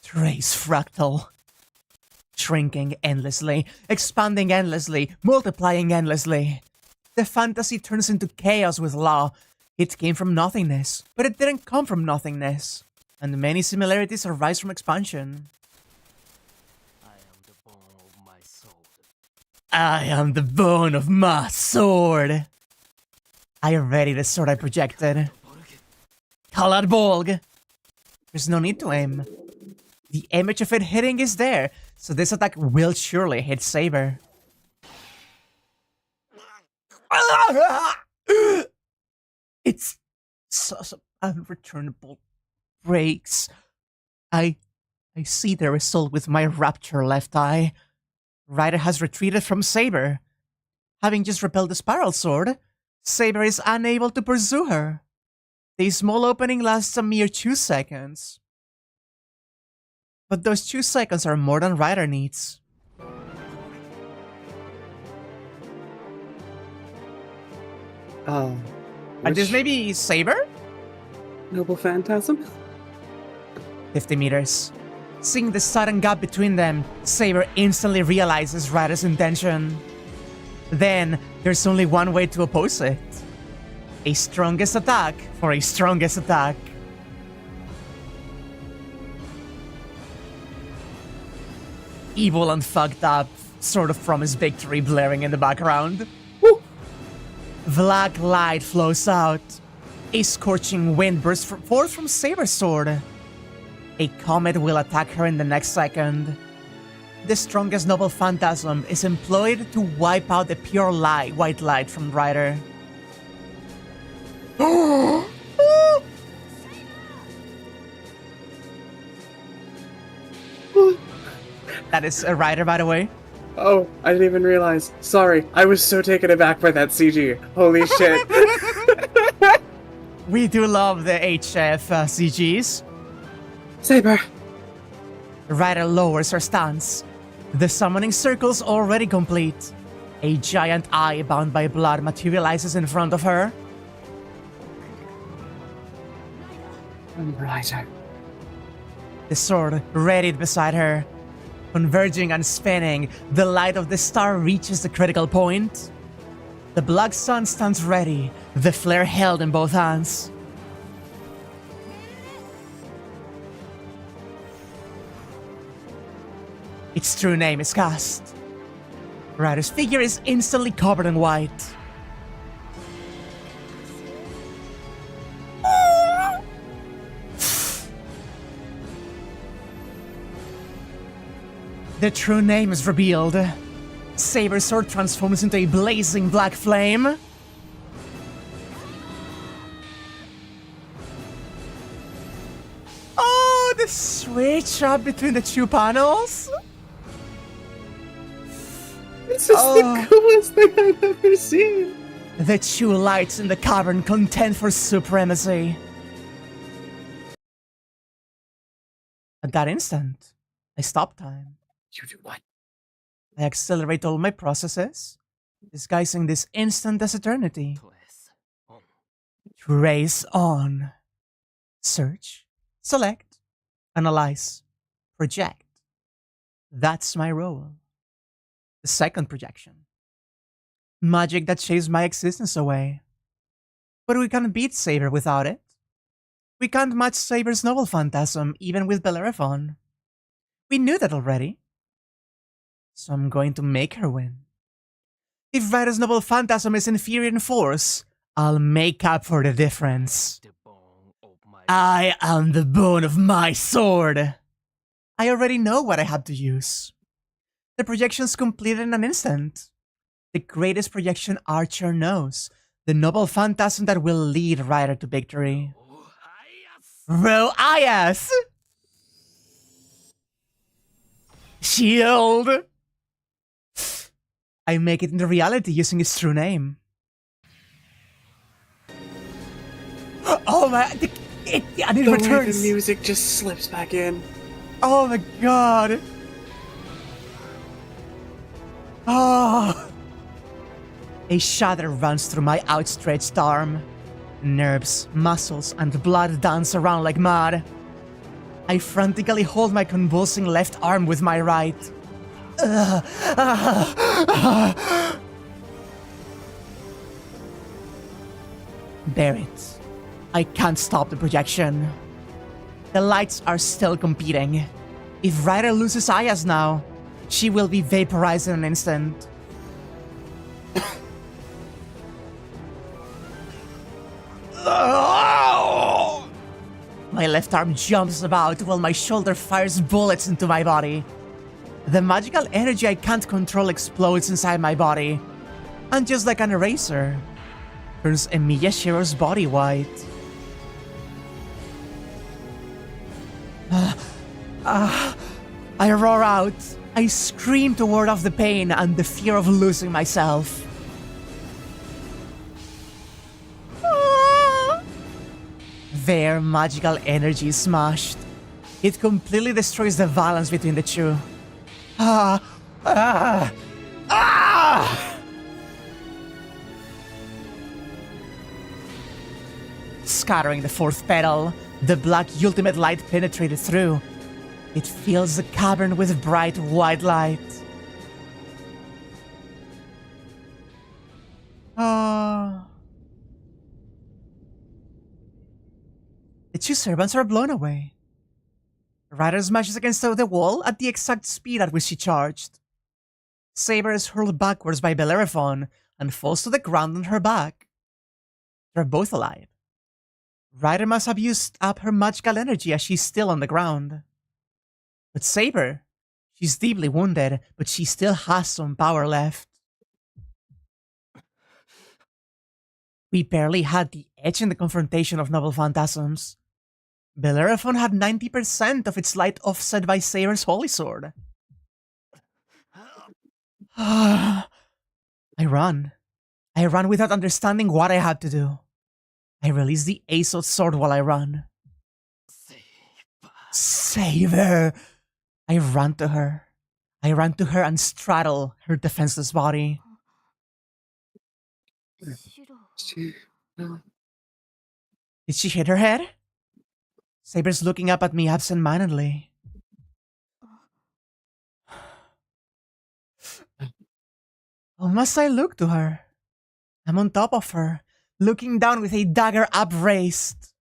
Trace fractal. Shrinking endlessly, expanding endlessly, multiplying endlessly. The fantasy turns into chaos with law. It came from nothingness, but it didn't come from nothingness. And many similarities arise from expansion. I am the bone of my sword. I ready the sword I projected. Call out Bolg. There's no need to aim. The image of it hitting is there, so this attack will surely hit Saber. It It's such unreturnable breaks. I see the result with my rapture left eye. Ryder has retreated from Saber. Having just repelled the spiral sword, Saber is unable to pursue her. The small opening lasts a mere 2 seconds. But those 2 seconds are more than Ryder needs. And this may be Saber? Noble Phantasm? 50 meters. Seeing the sudden gap between them, Saber instantly realizes Ryder's intention. Then, there's only one way to oppose it. A strongest attack for a strongest attack. Evil and fucked up, sort of promised victory blaring in the background. Woo! Black light flows out. A scorching wind bursts forth from Saber's sword. A comet will attack her in the next second. The strongest noble phantasm is employed to wipe out the pure light, white light from Ryder. That is a Ryder, by the way. Oh, I didn't even realize. Sorry, I was so taken aback by that CG. Holy shit. We do love the HF CGs. Saber! Ryder lowers her stance. The summoning circle's already complete. A giant eye bound by blood materializes in front of her. Ryder. The sword readied beside her. Converging and spinning, the light of the star reaches the critical point. The black sun stands ready, the flare held in both hands. Its true name is cast. Ryder's figure is instantly covered in white. The true name is revealed. Saber's sword transforms into a blazing black flame. Oh, the switch up between the two panels. This is the coolest thing I've ever seen. The two lights in the cavern contend for supremacy. At that instant, I stop time. You do what? I accelerate all my processes, disguising this instant as eternity. Trace on. Search, select, analyze, project. That's my role. The second projection. Magic that shaves my existence away. But we can't beat Saber without it. We can't match Saber's noble phantasm even with Bellerophon. We knew that already. So I'm going to make her win. If Ryder's noble phantasm is inferior in force, I'll make up for the difference. I am the bone of my sword. I already know what I have to use. The projection's completed in an instant. The greatest projection Archer knows. The noble phantasm that will lead Ryder to victory. Roayas! Shield! I make it into reality using its true name. Oh my... and it The way returns. the music just slips back in. Oh my god. Oh. A shudder runs through my outstretched arm. Nerves, muscles, and blood dance around like mad. I frantically hold my convulsing left arm with my right. Bear it. I can't stop the projection. The lights are still competing. If Ryder loses Ayas now, she will be vaporized in an instant. My left arm jumps about while my shoulder fires bullets into my body. The magical energy I can't control explodes inside my body. And just like an eraser, turns Emilia Shirou's body white. I roar out. I scream to ward off the pain and the fear of losing myself. Their magical energy is smashed. It completely destroys the balance between the two. Scattering the fourth petal, the black ultimate light penetrated through. It fills the cavern with bright white light. The two servants are blown away. Ryder smashes against the wall at the exact speed at which she charged. Saber is hurled backwards by Bellerophon and falls to the ground on her back. They're both alive. Ryder must have used up her magical energy as she's still on the ground. But Saber, she's deeply wounded, but she still has some power left. We barely had the edge in the confrontation of noble phantasms. Bellerophon had 90% of its light offset by Saber's holy sword. I run. I run without understanding what I have to do. I release the Aesop sword while I run. Saber! I run to her. I run to her and straddle her defenseless body. Did she hit her head? Saber's looking up at me absent-mindedly. How must I look to her? I'm on top of her, looking down with a dagger upraised.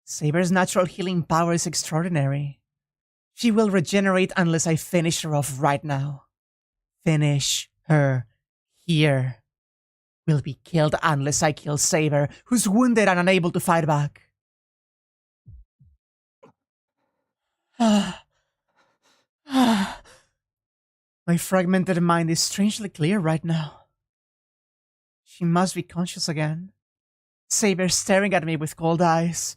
Saber's natural healing power is extraordinary. She will regenerate unless I finish her off right now. Finish her here. Will be killed unless I kill Saber, who's wounded and unable to fight back. My fragmented mind is strangely clear right now. She must be conscious again. Saber staring at me with cold eyes.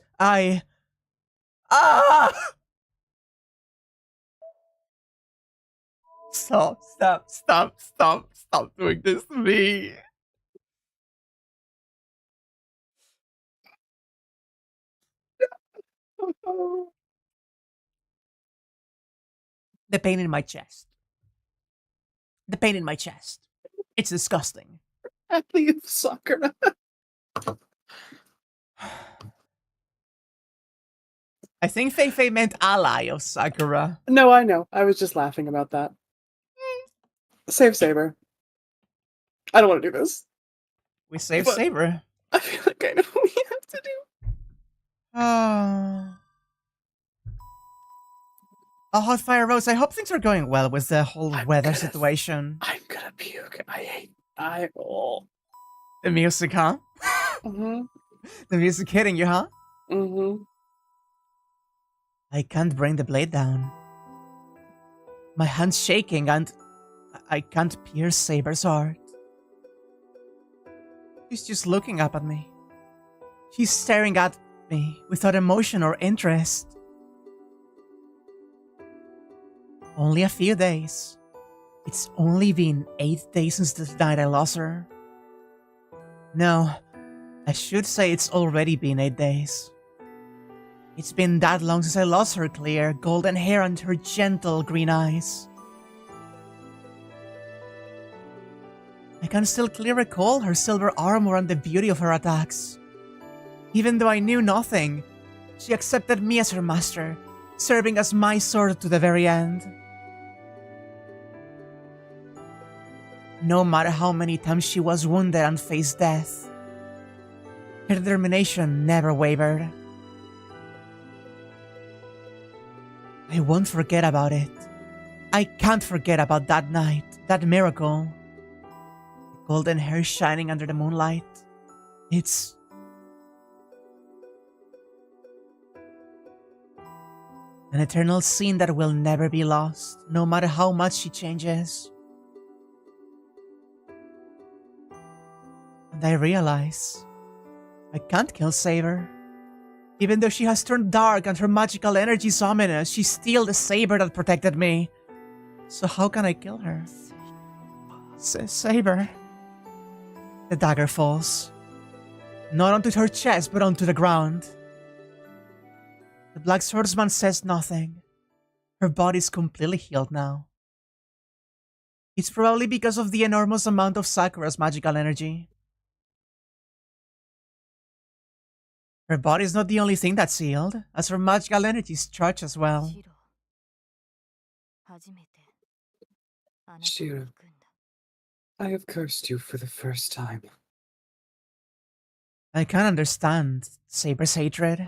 Stop doing this to me. The pain in my chest. The pain in my chest. It's disgusting. Save Sakura. I think Fei meant ally of Sakura. No, I know. I was just laughing about that. Save Saber. I don't want to do this. We save But Saber. I feel like I know what we have to do. Oh, Hotfire Rose, I hope things are going well with the whole weather situation. I'm gonna puke. The music, huh? Mm-hmm. The music hitting you, huh? Mm-hmm. I can't bring the blade down. My hand's shaking and I can't pierce Saber's heart. She's just looking up at me. She's staring at me without emotion or interest. Only a few days. It's only been 8 days since the night I lost her. No, I should say it's already been 8 days. It's been that long since I lost her clear, golden hair and her gentle green eyes. I can still clearly recall her silver armor and the beauty of her attacks. Even though I knew nothing, she accepted me as her master, serving as my sword to the very end. No matter how many times she was wounded and faced death, her determination never wavered. I won't forget about it. I can't forget about that night, that miracle. The golden hair shining under the moonlight. It's an eternal scene that will never be lost, no matter how much she changes. And I realize I can't kill Saber. Even though she has turned dark and her magical energy is ominous, she's still the Saber that protected me. So how can I kill her? Saber. The dagger falls. Not onto her chest, but onto the ground. The Black Swordsman says nothing. Her body's completely healed now. It's probably because of the enormous amount of Sakura's magical energy. Her body's not the only thing that's healed, as her magical energy is charged as well. Shirou, I have cursed you for the first time. I can't understand Saber's hatred.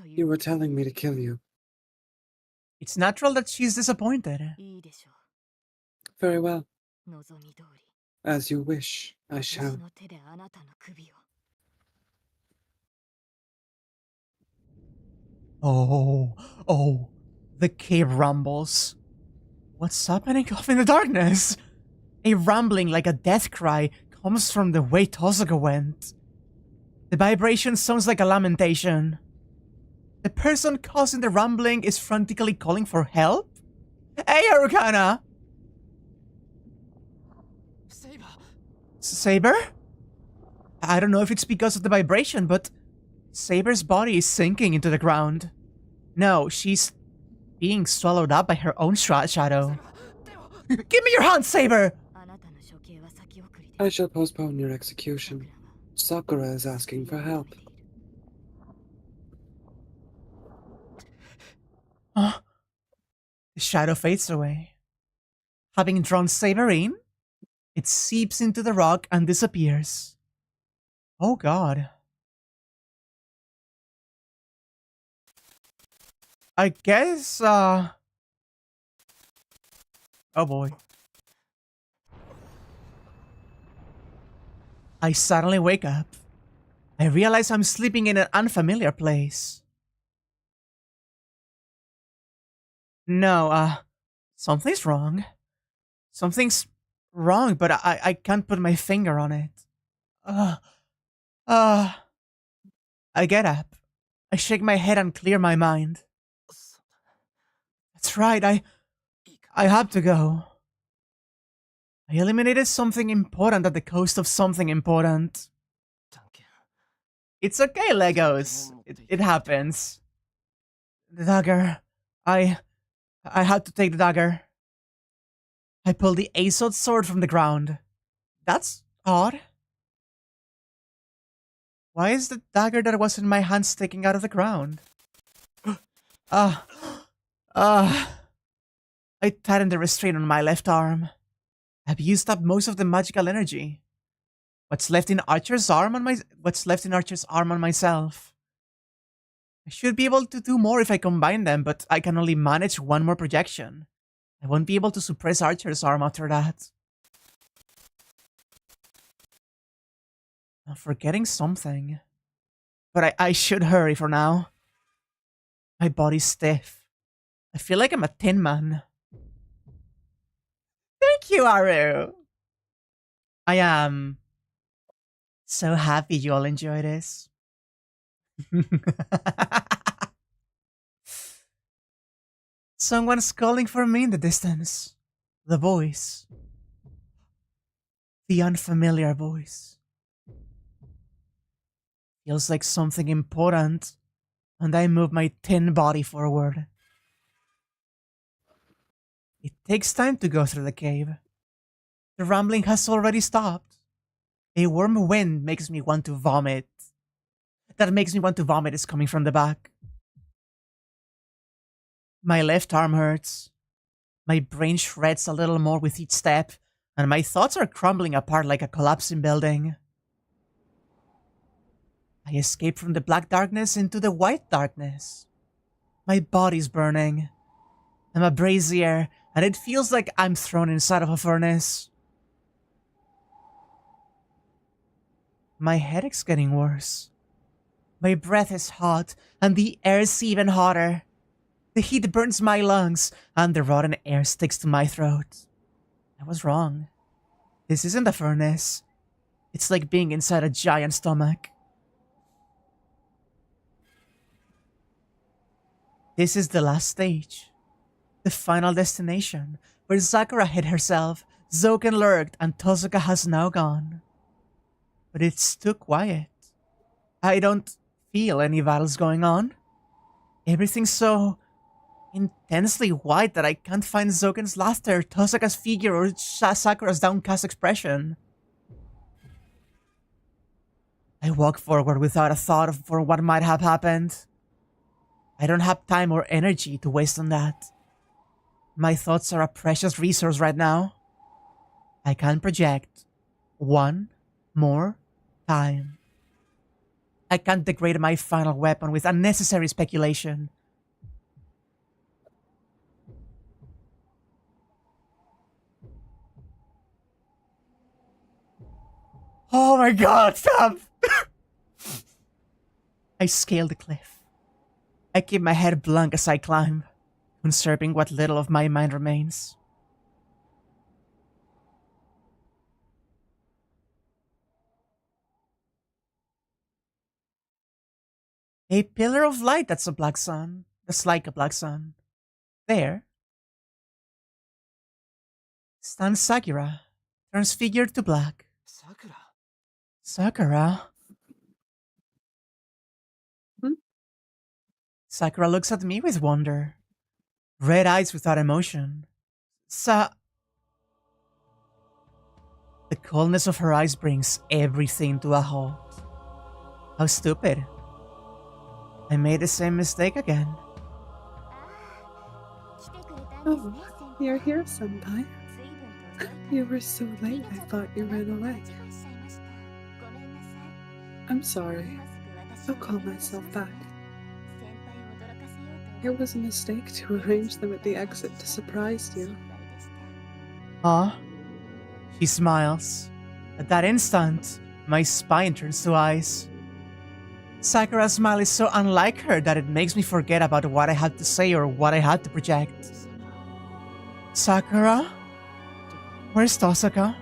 You were telling me to kill you. It's natural that she's disappointed. Very well. As you wish, I shall. Oh, the cave rumbles. What's happening off in the darkness? A rumbling like a death cry comes from the way Tozuka went. The vibration sounds like a lamentation. The person causing the rumbling is frantically calling for help? Hey, Harukana! Saber? I don't know if it's because of the vibration, but Saber's body is sinking into the ground. No, she's being swallowed up by her own shadow. Give me your hand, Saber! I shall postpone your execution. Sakura is asking for help. The shadow fades away. Having drawn Saber in, it seeps into the rock and disappears. Oh god. I guess, oh boy. I suddenly wake up. I realize I'm sleeping in an unfamiliar place. No, something's wrong. Something's wrong, but I can't put my finger on it. I get up. I shake my head and clear my mind. That's right, I have to go. I eliminated something important at the cost of something important. It's okay, Legos. It happens. The dagger. I had to take the dagger. I pulled the Aesod sword from the ground. That's odd. Why is the dagger that was in my hand sticking out of the ground? I tightened the restraint on my left arm. I've used up most of the magical energy. What's left in Archer's arm on myself? I should be able to do more if I combine them, but I can only manage one more projection. I won't be able to suppress Archer's arm after that. I'm forgetting something. But I should hurry for now. My body's stiff. I feel like I'm a tin man. Thank you, Aru! I am so happy you all enjoy this. Someone's calling for me in the distance. The voice. The unfamiliar voice. Feels like something important, and I move my tin body forward. It takes time to go through the cave. The rumbling has already stopped. A warm wind makes me want to vomit. That makes me want to vomit is coming from the back. My left arm hurts. My brain shreds a little more with each step, and my thoughts are crumbling apart like a collapsing building. I escape from the black darkness into the white darkness. My body's burning. I'm a brazier, and it feels like I'm thrown inside of a furnace. My headache's getting worse. My breath is hot, and the air's even hotter. The heat burns my lungs, and the rotten air sticks to my throat. I was wrong. This isn't a furnace. It's like being inside a giant stomach. This is the last stage. The final destination, where Sakura hid herself, Zoken lurked, and Tozuka has now gone. But it's too quiet. I don't feel any battles going on. Everything's so intensely white that I can't find Zoken's laughter, Tozuka's figure, or Sakura's downcast expression. I walk forward without a thought for what might have happened. I don't have time or energy to waste on that. My thoughts are a precious resource right now. I can't project one more time. I can't degrade my final weapon with unnecessary speculation. Oh my god, stop! I scale the cliff. I keep my head blank as I climb, conserving what little of my mind remains. A pillar of light that's like a black sun. There stands Sakura, transfigured to black. Sakura? Sakura looks at me with wonder. Red eyes without emotion. The coldness of her eyes brings everything to a halt. How stupid. I made the same mistake again. Oh, you're here, Senpai. You were so late, I thought you ran away. I'm sorry. I'll call myself back. It was a mistake to arrange them at the exit to surprise you. She smiles. At that instant, my spine turns to ice. Sakura's smile is so unlike her that it makes me forget about what I had to say or what I had to project. Sakura? Where's Tozuka?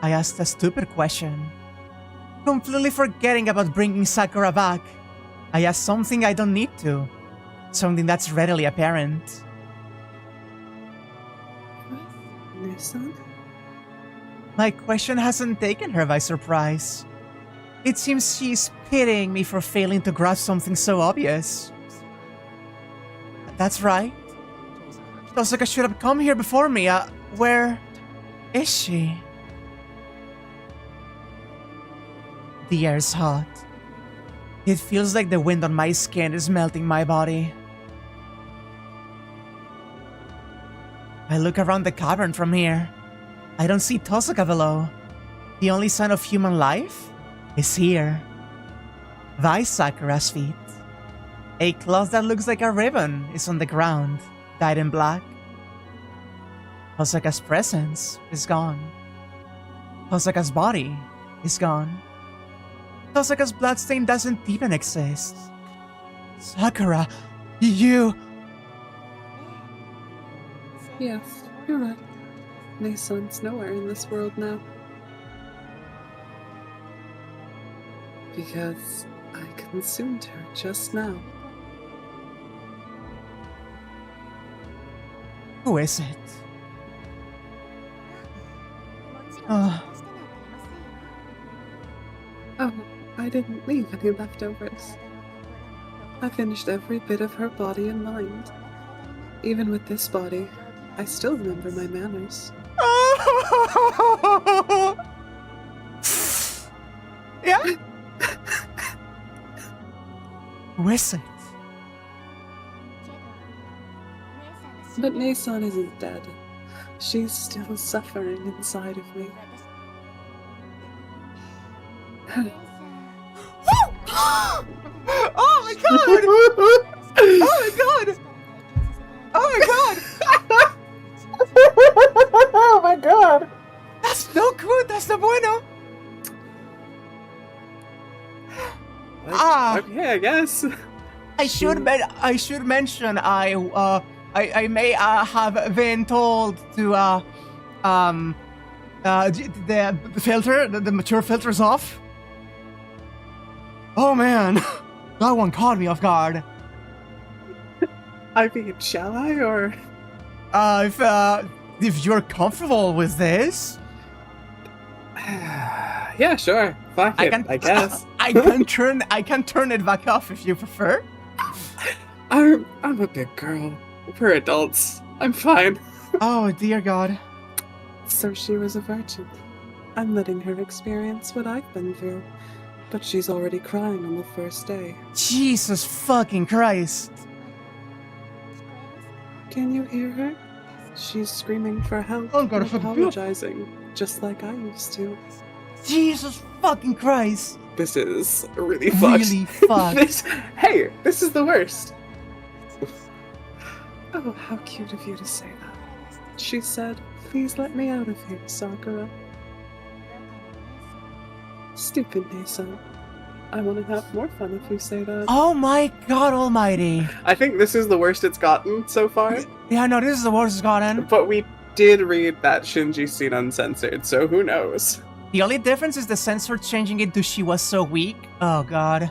I asked a stupid question. Completely forgetting about bringing Sakura back, I asked something I don't need to. Something that's readily apparent. Nisan? My question hasn't taken her by surprise. It seems she's pitying me for failing to grasp something so obvious. That's right. Tozuka should have come here before me. Where is she? The air's hot. It feels like the wind on my skin is melting my body. I look around the cavern from here. I don't see Tozuka below. The only sign of human life is here. By Sakura's feet. A cloth that looks like a ribbon is on the ground, dyed in black. Tozuka's presence is gone. Tozuka's body is gone. Tozuka's bloodstain doesn't even exist. Sakura, you... Yes, you're right. Nisan's nowhere in this world now. Because I consumed her just now. Who is it? Oh, I didn't leave any leftovers. I finished every bit of her body and mind. Even with this body, I still remember my manners. Yeah? Who is it? But Nisan isn't dead. She's still suffering inside of me. Oh my god! Oh my god! Oh my god! Oh my god! That's no good! That's no bueno! Okay, I guess. I should mention I may have been told to The filter, the mature filter's off. Oh man, that one caught me off guard. I mean, shall I, or? If you're comfortable with this, Yeah, sure. Fuck it, I guess. I can turn it back off if you prefer. I'm a big girl. We're adults. I'm fine. Oh dear God. So she was a virgin. I'm letting her experience what I've been through. But she's already crying on the first day. Jesus fucking Christ. Can you hear her? She's screaming for help Oh, God, and apologizing, just like I used to. Jesus fucking Christ. This is really fucked. Really fucked. Hey, this is the worst. Oh, how cute of you to say that. She said, please let me out of here, Sakura. Stupid Nisa. I want to have more fun if you say that. Oh my God almighty. I think this is the worst it's gotten so far. Yeah, no, this is the worst it's gotten. But we did read that Shinji's scene uncensored, so who knows? The only difference is the censor changing it to she was so weak. Oh God.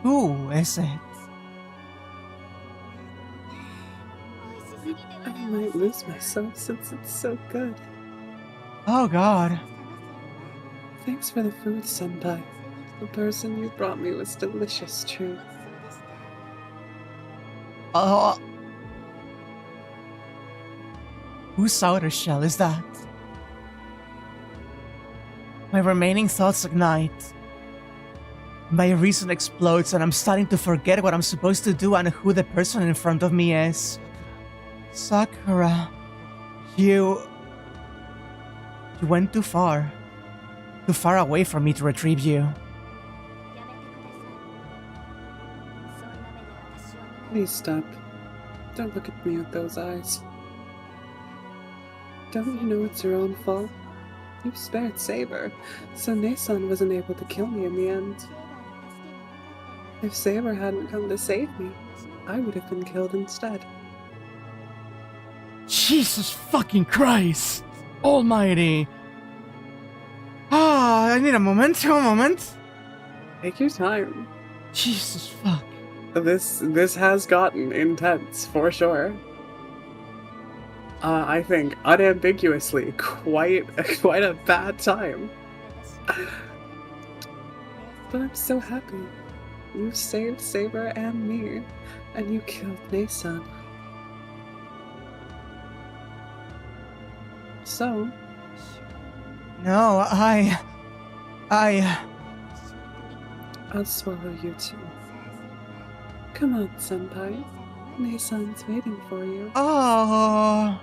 Who is it? I might lose myself since it's so good. Oh God. Thanks for the food, Senpai. The person you brought me was delicious, true. Whose outer shell is that? My remaining thoughts ignite. My reason explodes and I'm starting to forget what I'm supposed to do and who the person in front of me is. Sakura, you went too far. Too far away from me to retrieve you. Please stop. Don't look at me with those eyes. Don't you know it's your own fault? You spared Saber, so Nason wasn't able to kill me in the end. If Saber hadn't come to save me, I would have been killed instead. Jesus fucking Christ! Almighty! Ah, I need a moment. Take your time. Jesus fuck. This has gotten intense, for sure. I think unambiguously quite a bad time. But I'm so happy. You saved Saber and me, and you killed Nason. So, No, I'll swallow you too. Come on, Senpai. Nason's waiting for you. Oh.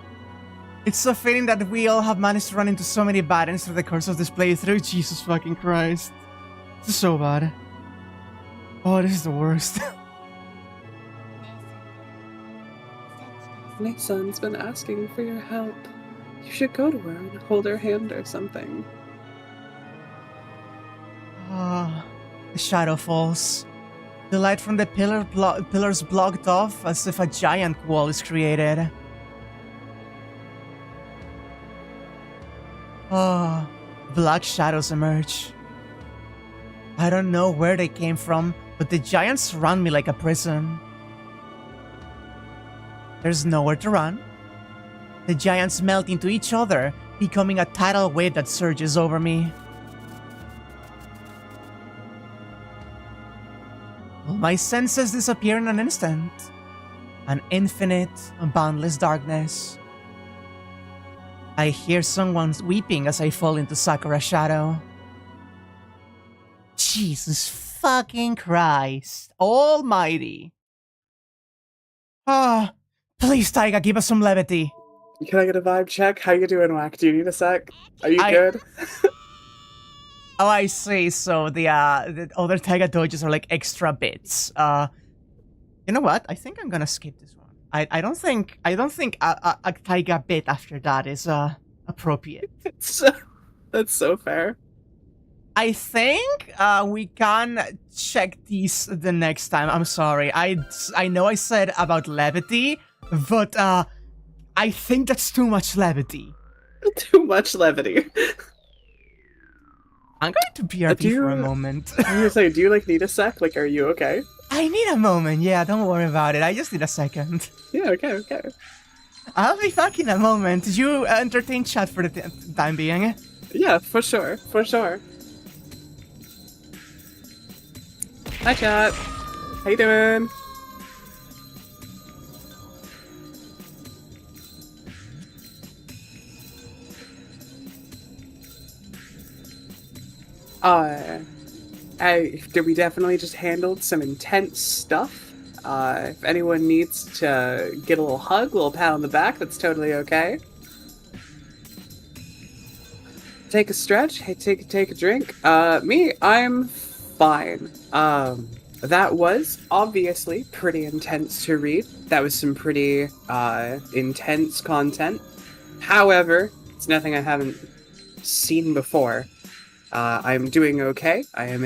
It's so fitting that we all have managed to run into so many bad ends through the course of this playthrough. Jesus fucking Christ. This is so bad. Oh, this is the worst. Nason's been asking for your help. You should go to her and hold her hand or something. Ah, the shadow falls. The light from the pillars blocked off as if a giant wall is created. Ah, black shadows emerge. I don't know where they came from, but the giants surround me like a prison. There's nowhere to run. The giants melt into each other, becoming a tidal wave that surges over me. All my senses disappear in an instant. An infinite, boundless darkness. I hear someone weeping as I fall into Sakura's shadow. Jesus fucking Christ almighty. Ah, please, Taiga, give us some levity. Can I get a vibe check? How you doing, Wack? Do you need a sec? Are you good? Oh, I see. So the other Taiga dodges are like extra bits. You know what? I think I'm gonna skip this one. I don't think a Taiga bit after that is appropriate. That's so fair. I think we can check these the next time. I'm sorry. I know I said about levity, but I think that's too much levity. Too much levity. I'm going to BRB for a moment. I was gonna say, do you like need a sec? Like, are you okay? I need a moment, yeah, don't worry about it. I just need a second. Yeah, okay. I'll be back in a moment. You entertain chat for the time being. Yeah, for sure. Hi, chat. How you doing? We definitely just handled some intense stuff. If anyone needs to get a little hug, a little pat on the back, that's totally okay. Take a stretch, hey, take a drink. Me, I'm fine. That was obviously pretty intense to read. That was some pretty, intense content. However, it's nothing I haven't seen before. I'm doing okay. I am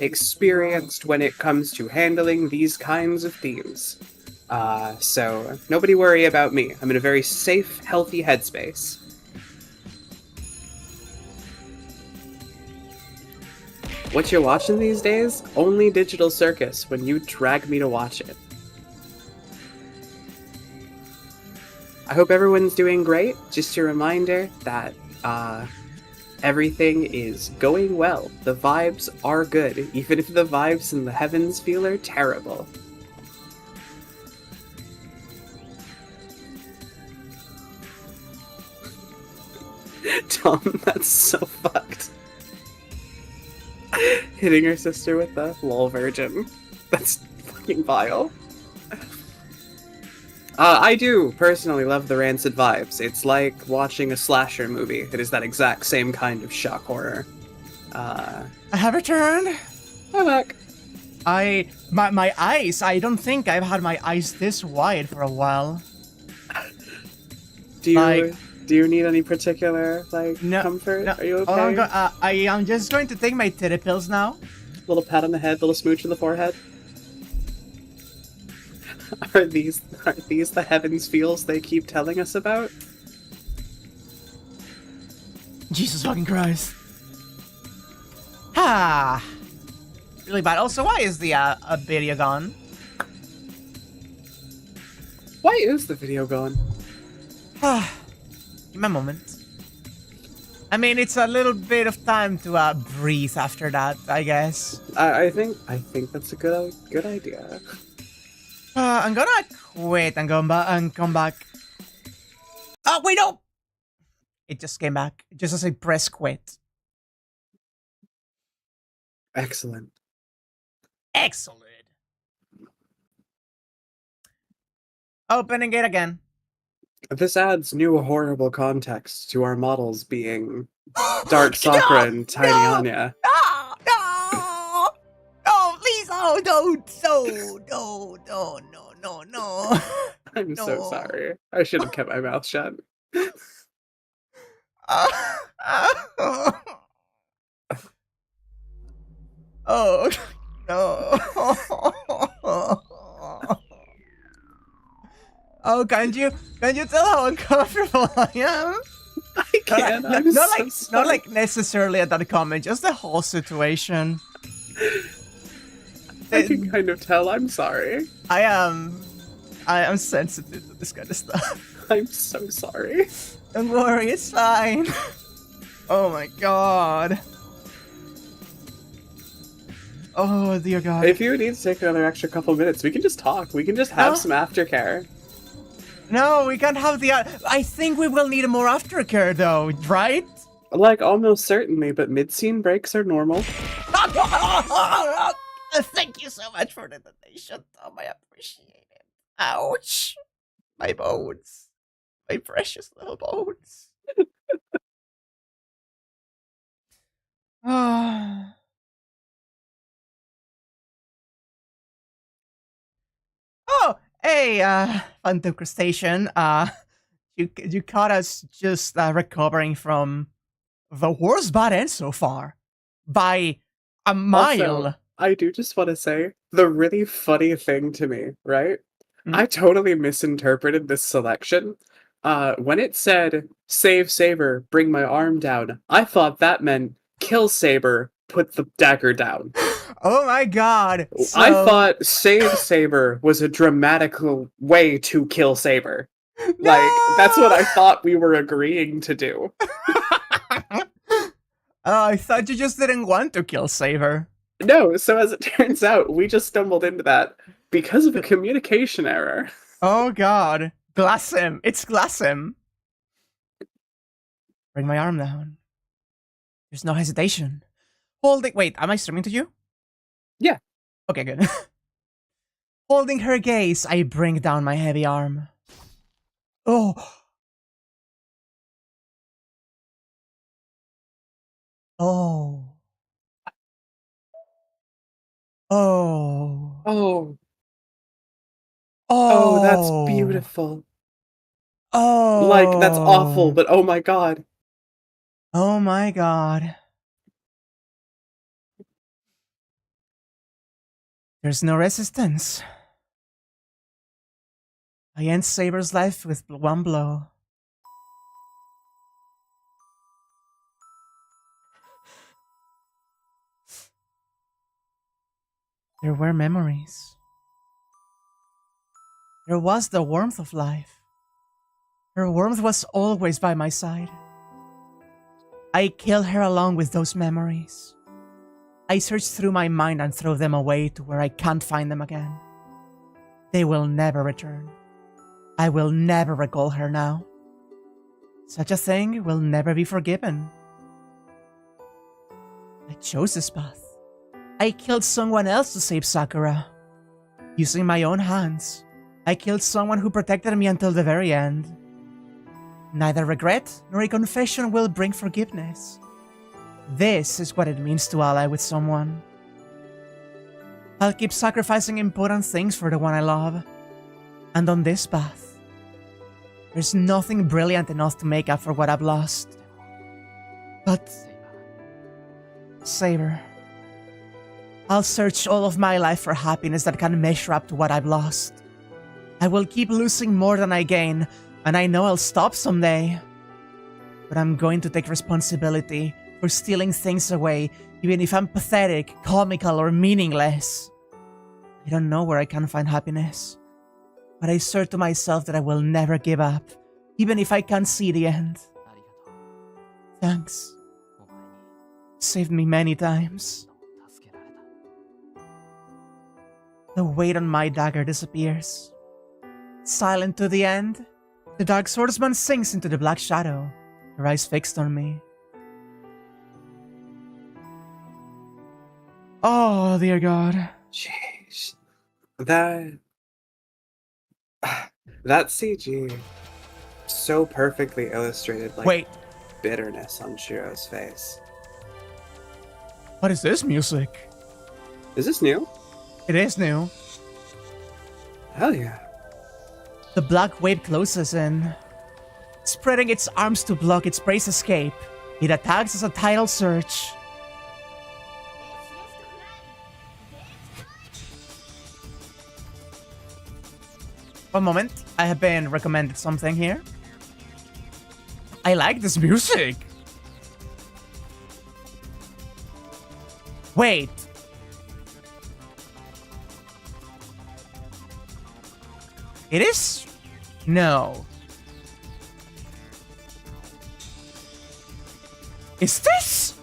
experienced when it comes to handling these kinds of themes. So nobody worry about me. I'm in a very safe, healthy headspace. What you're watching these days? Only Digital Circus when you drag me to watch it. I hope everyone's doing great. Just a reminder that everything is going well. The vibes are good, even if the vibes in the heavens feel are terrible. Tom, that's so fucked. Hitting her sister with the lol virgin. That's fucking vile. I do personally love the rancid vibes. It's like watching a slasher movie. It is that exact same kind of shock horror. I have returned. Hi, back. My eyes, I don't think I've had my eyes this wide for a while. Do you need any particular, comfort? No. Are you okay? I am just going to take my titty pills now. Little pat on the head, little smooch on the forehead. Are these the heavens feels they keep telling us about? Jesus fucking Christ. Really bad. Also, why is the video gone? Why is the video gone? Give me a moment. I mean, it's a little bit of time to breathe after that, I guess. I think that's a good idea. I'm gonna quit and come back. Oh wait, no! It just came back. Just as I press quit. Excellent. Opening it again. This adds new horrible context to our models being Dark Sakura and Tiny Anya. No, please, oh, no. I'm so sorry. I should have kept my mouth shut. Oh, no. Oh, can you tell how uncomfortable I am? I can. Not like necessarily at that comment, just the whole situation. I can kind of tell. I'm sorry. I am sensitive to this kind of stuff. I'm so sorry. Don't worry, it's fine. Oh my god. Oh dear god. If you need to take another extra couple minutes, we can just talk. We can just have some aftercare. No, we can't have the... I think we will need more aftercare though, right? Like, almost certainly, but mid-scene breaks are normal. Thank you so much for the donation, Tom. I appreciate it. Ouch. My bones. My precious little bones. Oh, hey, Final Confrontation. You caught us just recovering from the worst bad end so far by a mile. Also, I do just want to say the really funny thing to me, right? I totally misinterpreted this selection. When it said, Save Saber, bring my arm down, I thought that meant kill Saber, put the dagger down. Oh my god! I thought Save Saber was a dramatical way to kill Saber. No! Like, that's what I thought we were agreeing to do. Oh, I thought you just didn't want to kill Saber. No, so as it turns out, we just stumbled into that because of a communication error. Oh god. Glass him. It's glass him. Bring my arm down. There's no hesitation. Holding. Wait, am I streaming to you? Yeah. Okay, good. Holding her gaze, I bring down my heavy arm. Oh. Oh. Oh. Oh. Oh. Oh, that's beautiful. Oh. Like, that's awful, but oh my god. Oh my god. There's no resistance. I end Saber's life with one blow. There were memories. There was the warmth of life. Her warmth was always by my side. I kill her along with those memories. I search through my mind and throw them away to where I can't find them again. They will never return. I will never recall her now. Such a thing will never be forgiven. I chose this path. I killed someone else to save Sakura. Using my own hands, I killed someone who protected me until the very end. Neither regret nor a confession will bring forgiveness. This is what it means to ally with someone. I'll keep sacrificing important things for the one I love. And on this path, there's nothing brilliant enough to make up for what I've lost. But Saber, I'll search all of my life for happiness that can measure up to what I've lost. I will keep losing more than I gain, and I know I'll stop someday. But I'm going to take responsibility for stealing things away, even if I'm pathetic, comical, or meaningless. I don't know where I can find happiness, but I swear to myself that I will never give up, even if I can't see the end. Thanks. Saved me many times. The weight on my dagger disappears. Silent to the end, the dark swordsman sinks into the black shadow, her eyes fixed on me. Oh, dear God. Jeez. That CG so perfectly illustrated like bitterness on Shirou's face. What is this music? Is this new? It is new. Hell yeah. The black wave closes in, spreading its arms to block its prey's escape. It attacks as a tidal surge. One moment, I have been recommended something here. I like this music. Wait. It is? No. Is this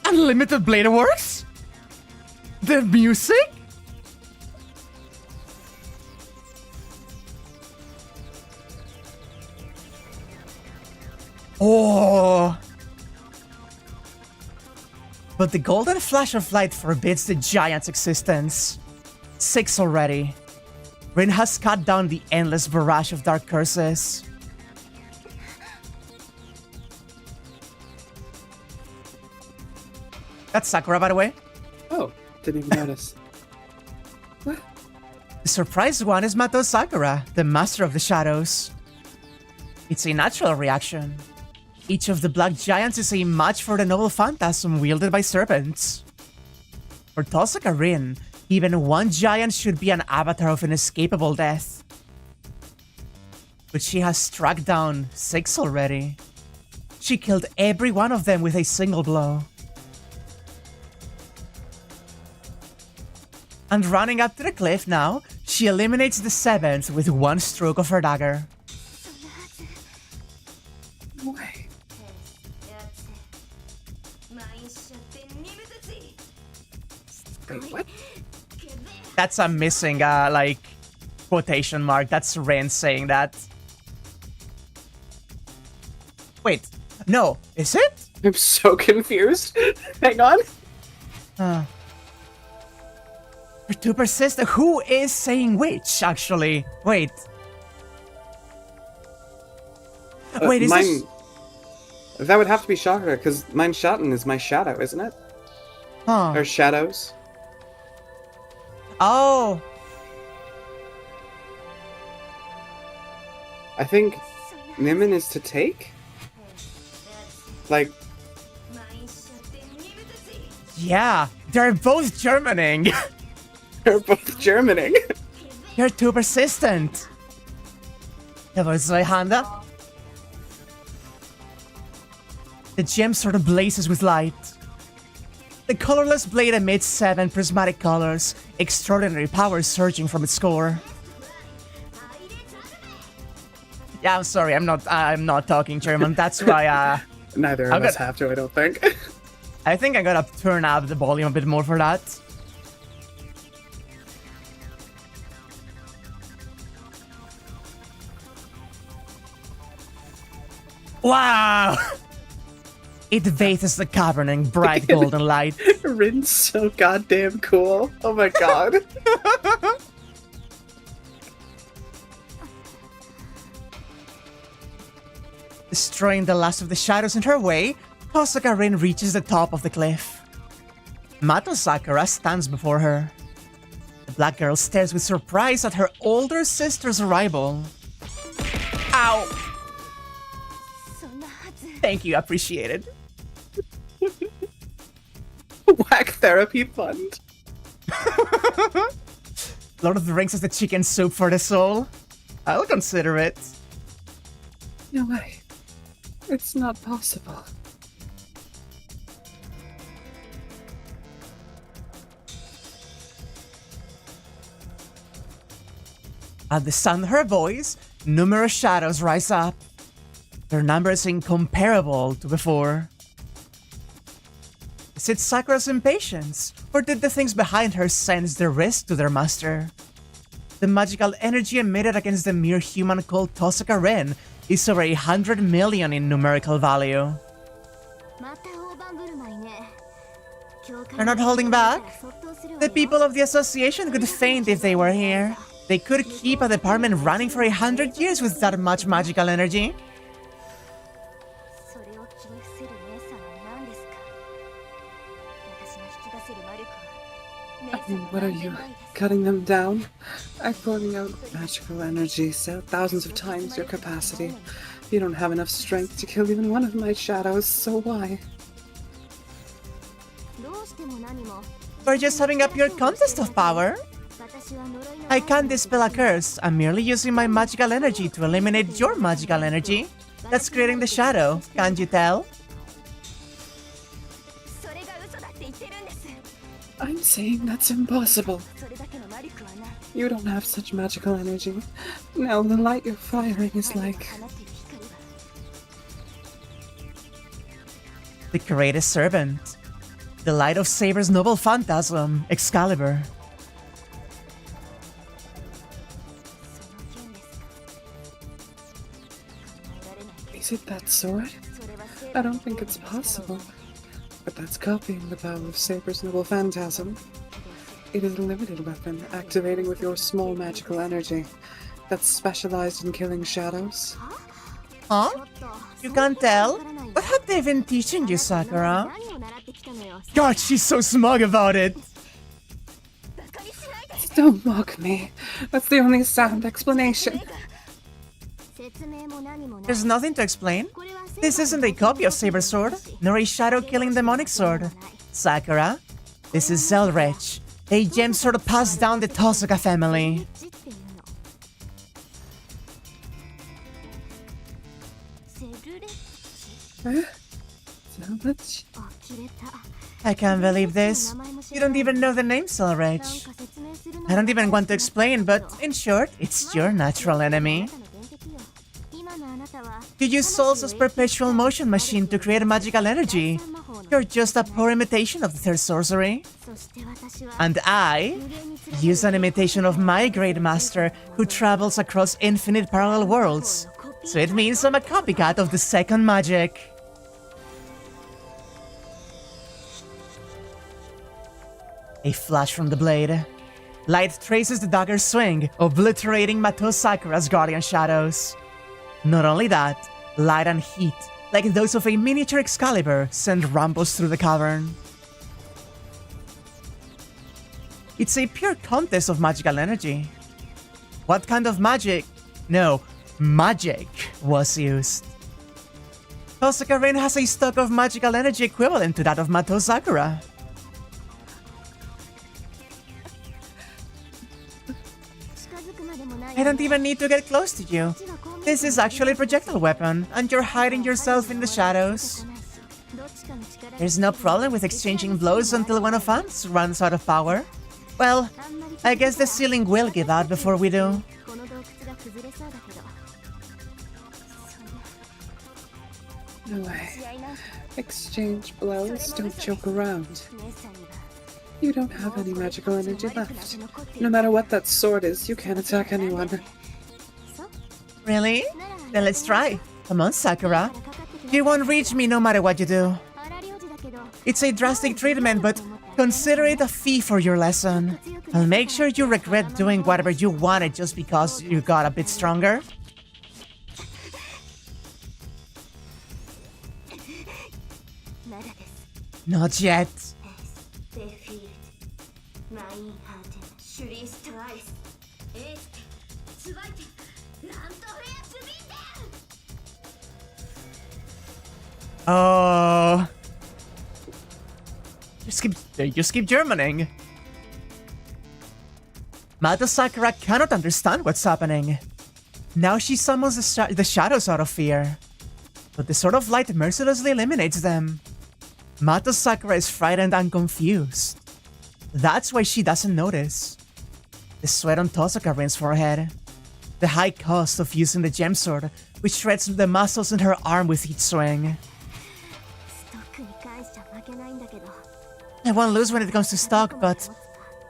Unlimited Blade Works? The music? Oh. But the golden flash of light forbids the giant's existence. 6 already. Rin has cut down the endless barrage of dark curses. That's Sakura, by the way. Oh, didn't even notice. What? The surprised one is Matou Sakura, the master of the shadows. It's a natural reaction. Each of the black giants is a match for the noble phantasm wielded by serpents. For Tosaka Rin, Even one giant should be an avatar of inescapable death. But she has struck down 6 already. She killed every one of them with a single blow. And running up to the cliff now, she eliminates the 7th with one stroke of her dagger. Wait. Wait, what? That's a missing, like, quotation mark. That's Ren saying that. Wait, no, is it? I'm so confused. Hang on. You're too persistent. Who is saying which, actually? Wait. Wait, is mine... this... That would have to be Sakura, because mine Shatten is my shadow, isn't it? Huh. Or shadows. Oh. I think Nimin is to take? Like... Yeah, they're both Germaning. They're both Germaning. You're too persistent. The gem sort of blazes with light. The colorless blade emits 7 prismatic colors, extraordinary power surging from its core. Yeah, I'm sorry, I'm not talking German. That's why Neither of us have to, I don't think. I think I gotta turn up the volume a bit more for that. Wow! It bathes the cavern in bright golden light. Rin's so goddamn cool. Oh my god. Destroying the last of the shadows in her way, Kosaka Rin reaches the top of the cliff. Matou Sakura stands before her. The black girl stares with surprise at her older sister's arrival. Ow! Thank you, appreciated. Whack therapy fund. Lord of the Rings is the chicken soup for the soul. I'll consider it. No way. It's not possible. At the sound of her voice, numerous shadows rise up. Their numbers incomparable to before. Is it Sakura's impatience, or did the things behind her sense the risk to their master? The magical energy emitted against the mere human called Tosaka Ren is over 100 million in numerical value. They're not holding back? The people of the association could faint if they were here. They could keep a department running for 100 years with that much magical energy. What are you, cutting them down? I'm pouring out magical energy, so thousands of times your capacity. You don't have enough strength to kill even one of my shadows, so why? We're just having a pure contest of power. I can't dispel a curse. I'm merely using my magical energy to eliminate your magical energy. That's creating the shadow, can't you tell? I'm saying that's impossible. You don't have such magical energy. No, the light you're firing is like... The greatest servant. The light of Saber's noble phantasm, Excalibur. Is it that sword? I don't think it's possible. But that's copying the power of Saber's noble phantasm. It is a limited weapon, activating with your small magical energy. That's specialized in killing shadows. Huh? You can't tell? What have they been teaching you, Sakura? God, she's so smug about it! Don't mock me. That's the only sound explanation. There's nothing to explain. This isn't a copy of Saber's sword, nor a shadow-killing demonic sword. Sakura, this is Zelrech, A gem sort of passed down the Tosaka family. So much. I can't believe this. You don't even know the name, Selrich. I don't even want to explain, but in short, it's your natural enemy. You use souls as perpetual motion machine to create magical energy. You're just a poor imitation of the third sorcery. And I use an imitation of my great master who travels across infinite parallel worlds. So it means I'm a copycat of the second magic. A flash from the blade. Light traces the dagger's swing, obliterating Matou Sakura's guardian shadows. Not only that, light and heat, like those of a miniature Excalibur, send rumbles through the cavern. It's a pure contest of magical energy. What kind of magic? No, magic was used. Tosaka Rain has a stock of magical energy equivalent to that of Matou Sakura. I don't even need to get close to you. This is actually a projectile weapon, and you're hiding yourself in the shadows. There's no problem with exchanging blows until one of us runs out of power. Well, I guess the ceiling will give out before we do. No way. Exchange blows, don't joke around. You don't have any magical energy left. No matter what that sword is, you can't attack anyone. Really? Then let's try. Come on, Sakura. You won't reach me no matter what you do. It's a drastic treatment, but consider it a fee for your lesson. I'll make sure you regret doing whatever you wanted just because you got a bit stronger. Not yet. Oh. Just keep Germaning. Matou Sakura cannot understand what's happening. Now she summons the shadows out of fear. But the sword of light mercilessly eliminates them. Matou Sakura is frightened and confused. That's why she doesn't notice. The sweat on Tosaka Rain's forehead. The high cost of using the gem sword, which shreds the muscles in her arm with each swing. I won't lose when it comes to stock, but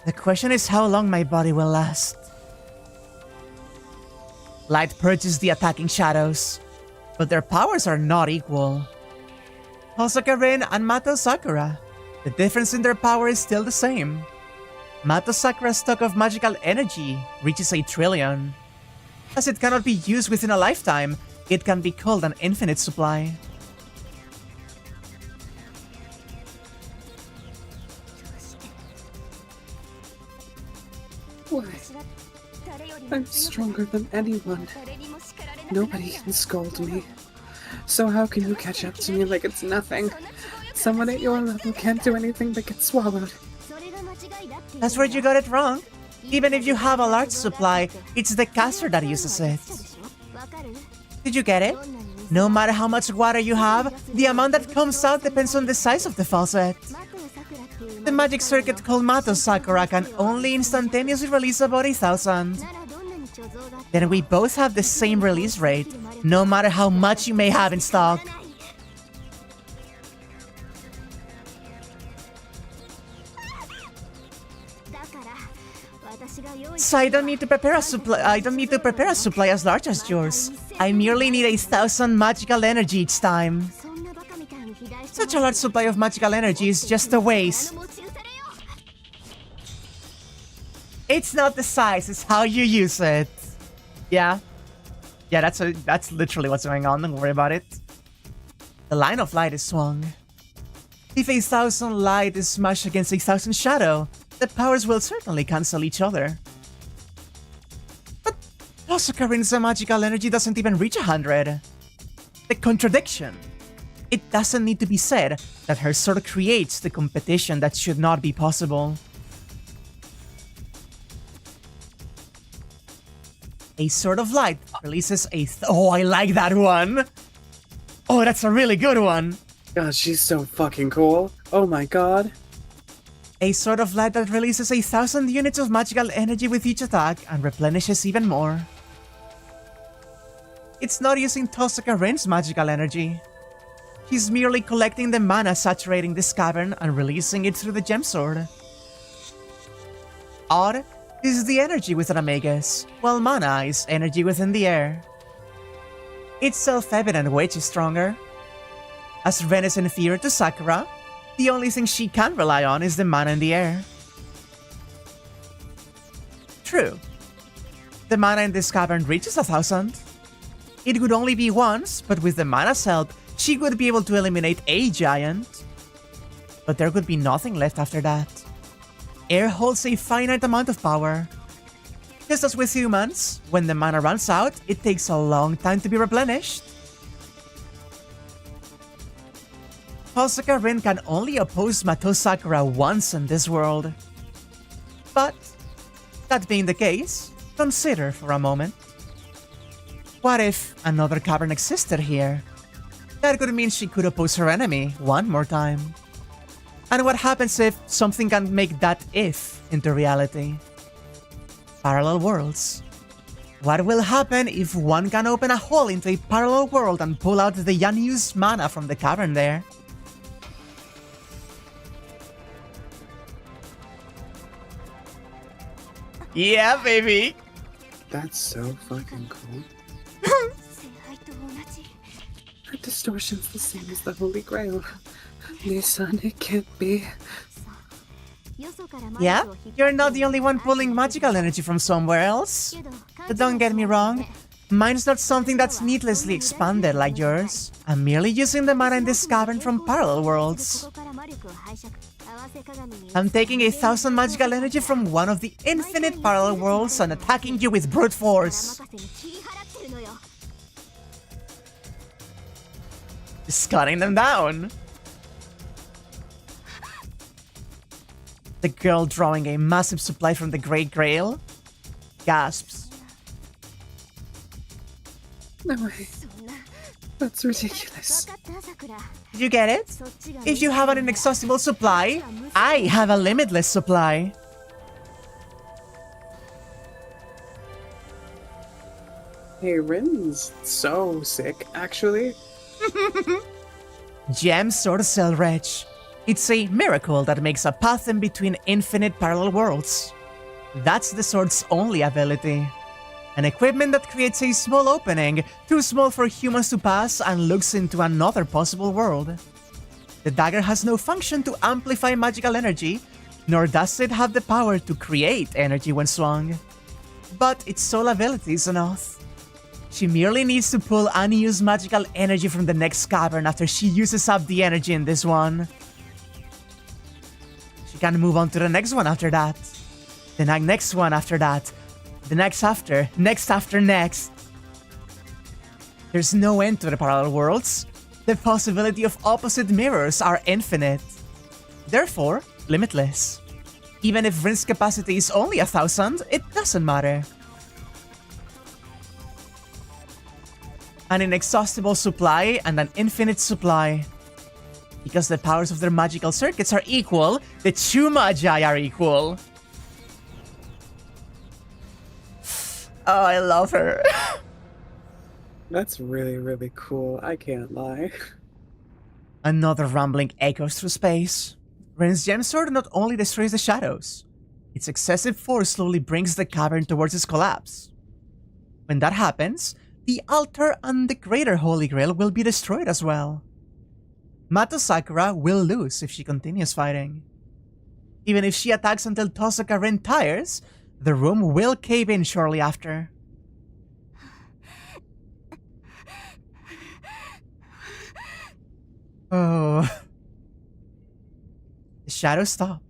the question is how long my body will last. Light purges the attacking shadows, but their powers are not equal. Tosaka Rain and Matou Sakura. The difference in their power is still the same. Matou Sakura's stock of magical energy reaches 1 trillion. As it cannot be used within a lifetime, it can be called an infinite supply. Why? I'm stronger than anyone. Nobody can scold me. So how can you catch up to me like it's nothing? Someone at your level can't do anything but get swallowed. That's where you got it wrong. Even if you have a large supply, it's the caster that uses it. Did you get it? No matter how much water you have, the amount that comes out depends on the size of the faucet. The magic circuit called Matou Sakura can only instantaneously release about 1,000. Then we both have the same release rate, no matter how much you may have in stock. So I don't need to prepare a supply as large as yours. I merely need 1,000 magical energy each time. Such a large supply of magical energy is just a waste. It's not the size, it's how you use it. Yeah. Yeah, that's literally what's going on, don't worry about it. The line of light is swung. If 1,000 light is smashed against 1,000 shadow, the powers will certainly cancel each other. But Tosaka Rain's magical energy doesn't even reach 100. The contradiction. It doesn't need to be said that her sword creates the competition that should not be possible. A sword of light releases a... Oh, I like that one! Oh, that's a really good one! God, she's so fucking cool. Oh my god. A sword of light that releases 1,000 units of magical energy with each attack and replenishes even more. It's not using Tosaka Rin's magical energy. She's merely collecting the mana saturating this cavern and releasing it through the gem sword. Odd is the energy within a magus, while mana is energy within the air. It's self-evident which is stronger. As Ren is inferior to Sakura, the only thing she can rely on is the mana in the air. True. The mana in this cavern reaches 1,000. It would only be once, but with the mana's help, she would be able to eliminate a giant. But there would be nothing left after that. Air holds a finite amount of power. Just as with humans, when the mana runs out, it takes a long time to be replenished. Tosaka Rin can only oppose Matou Sakura once in this world. But, that being the case, consider for a moment. What if another cavern existed here? That could mean she could oppose her enemy one more time. And what happens if something can make that if into reality? Parallel worlds. What will happen if one can open a hole into a parallel world and pull out the unused mana from the cavern there? Yeah, baby! That's so fucking cool. Her distortion's the same as the Holy Grail. Nissan, it can't be. Yeah, you're not the only one pulling magical energy from somewhere else. But don't get me wrong, mine's not something that's needlessly expanded like yours. I'm merely using the mana in this cavern from parallel worlds. I'm taking 1,000 magical energy from one of the infinite parallel worlds and attacking you with brute force. Just cutting them down. The girl drawing a massive supply from the Great Grail gasps. No way. That's ridiculous. Did you get it? If you have an inexhaustible supply, I have a limitless supply. Hey, Rin's so sick, actually. Gem Sword Cell Wretch. It's a miracle that makes a path in between infinite parallel worlds. That's the sword's only ability. An equipment that creates a small opening, too small for humans to pass, and looks into another possible world. The dagger has no function to amplify magical energy, nor does it have the power to create energy when swung. But its sole ability is enough. She merely needs to pull unused magical energy from the next cavern after she uses up the energy in this one. She can move on to the next one after that. The next one after that. The next after. Next after next. There's no end to the parallel worlds. The possibility of opposite mirrors are infinite. Therefore, limitless. Even if Rin's capacity is only 1,000, it doesn't matter. An inexhaustible supply and an infinite supply. Because the powers of their magical circuits are equal, the two magi are equal. Oh, I love her. That's really, really cool. I can't lie. Another rumbling echoes through space. Rin's gem sword not only destroys the shadows, its excessive force slowly brings the cavern towards its collapse. When that happens, the altar and the greater Holy Grail will be destroyed as well. Matou Sakura will lose if she continues fighting. Even if she attacks until Tosaka Rin tires, the room will cave in shortly after. Oh. The shadows stop.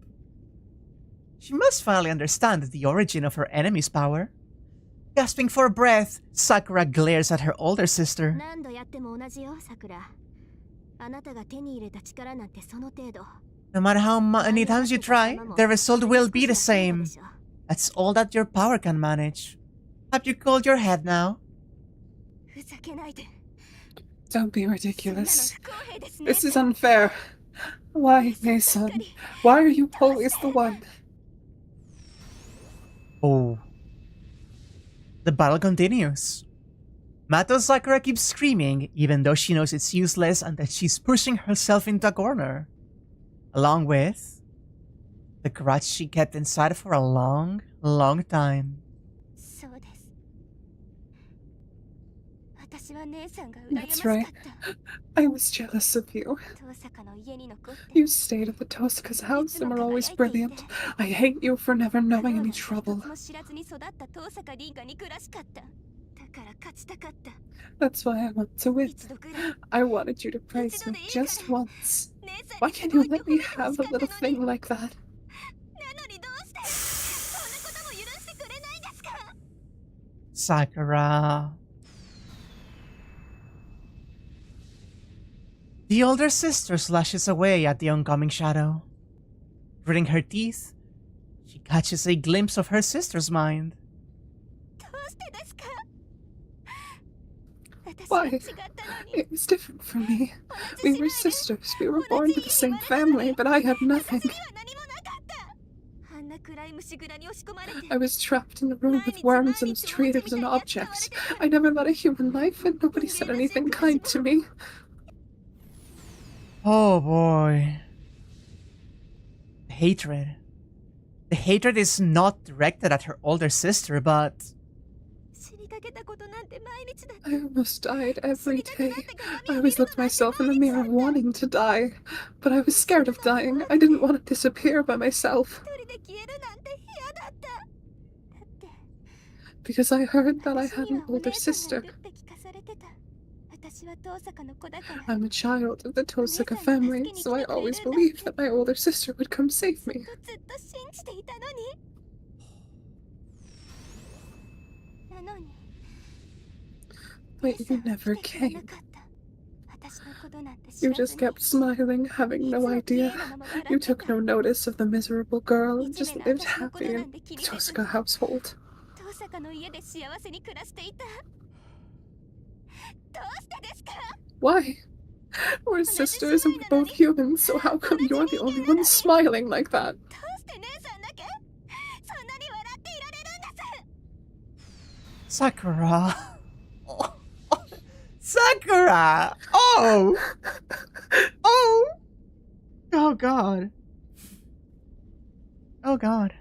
She must finally understand the origin of her enemy's power. Gasping for breath, Sakura glares at her older sister. No matter how many times you try, the result will be the same. That's all that your power can manage. Have you cooled your head now? Don't be ridiculous. This is unfair. Why, Mason? Why are you always the one? Oh. The battle continues. Matou Sakura keeps screaming, even though she knows it's useless and that she's pushing herself into a corner. Along with the grudge she kept inside for a long, long time. That's right. I was jealous of you. You stayed at the Tosaka's house and were always brilliant. I hate you for never knowing any trouble. That's why I want to win. I wanted you to praise me just once. Why can't you let me have a little thing like that? Sakura. The older sister slashes away at the oncoming shadow. Gritting her teeth, she catches a glimpse of her sister's mind. Why? It was different for me. We were sisters. We were born to the same family, but I had nothing. I was trapped in a room with worms and was treated as an object. I never led a human life, and nobody said anything kind to me. Oh boy. Hatred. The hatred is not directed at her older sister, but... I almost died every day. I always looked myself in the mirror wanting to die. But I was scared of dying. I didn't want to disappear by myself. Because I heard that I had an older sister. I'm a child of the Tosaka family, so I always believed that my older sister would come save me. But you never came. You just kept smiling, having no idea. You took no notice of the miserable girl and just lived happy in the Tosaka household. Why? We're sisters and we're both humans, so how come you're the only one smiling like that? Sakura. Sakura! Oh! Oh! Oh god. Oh god.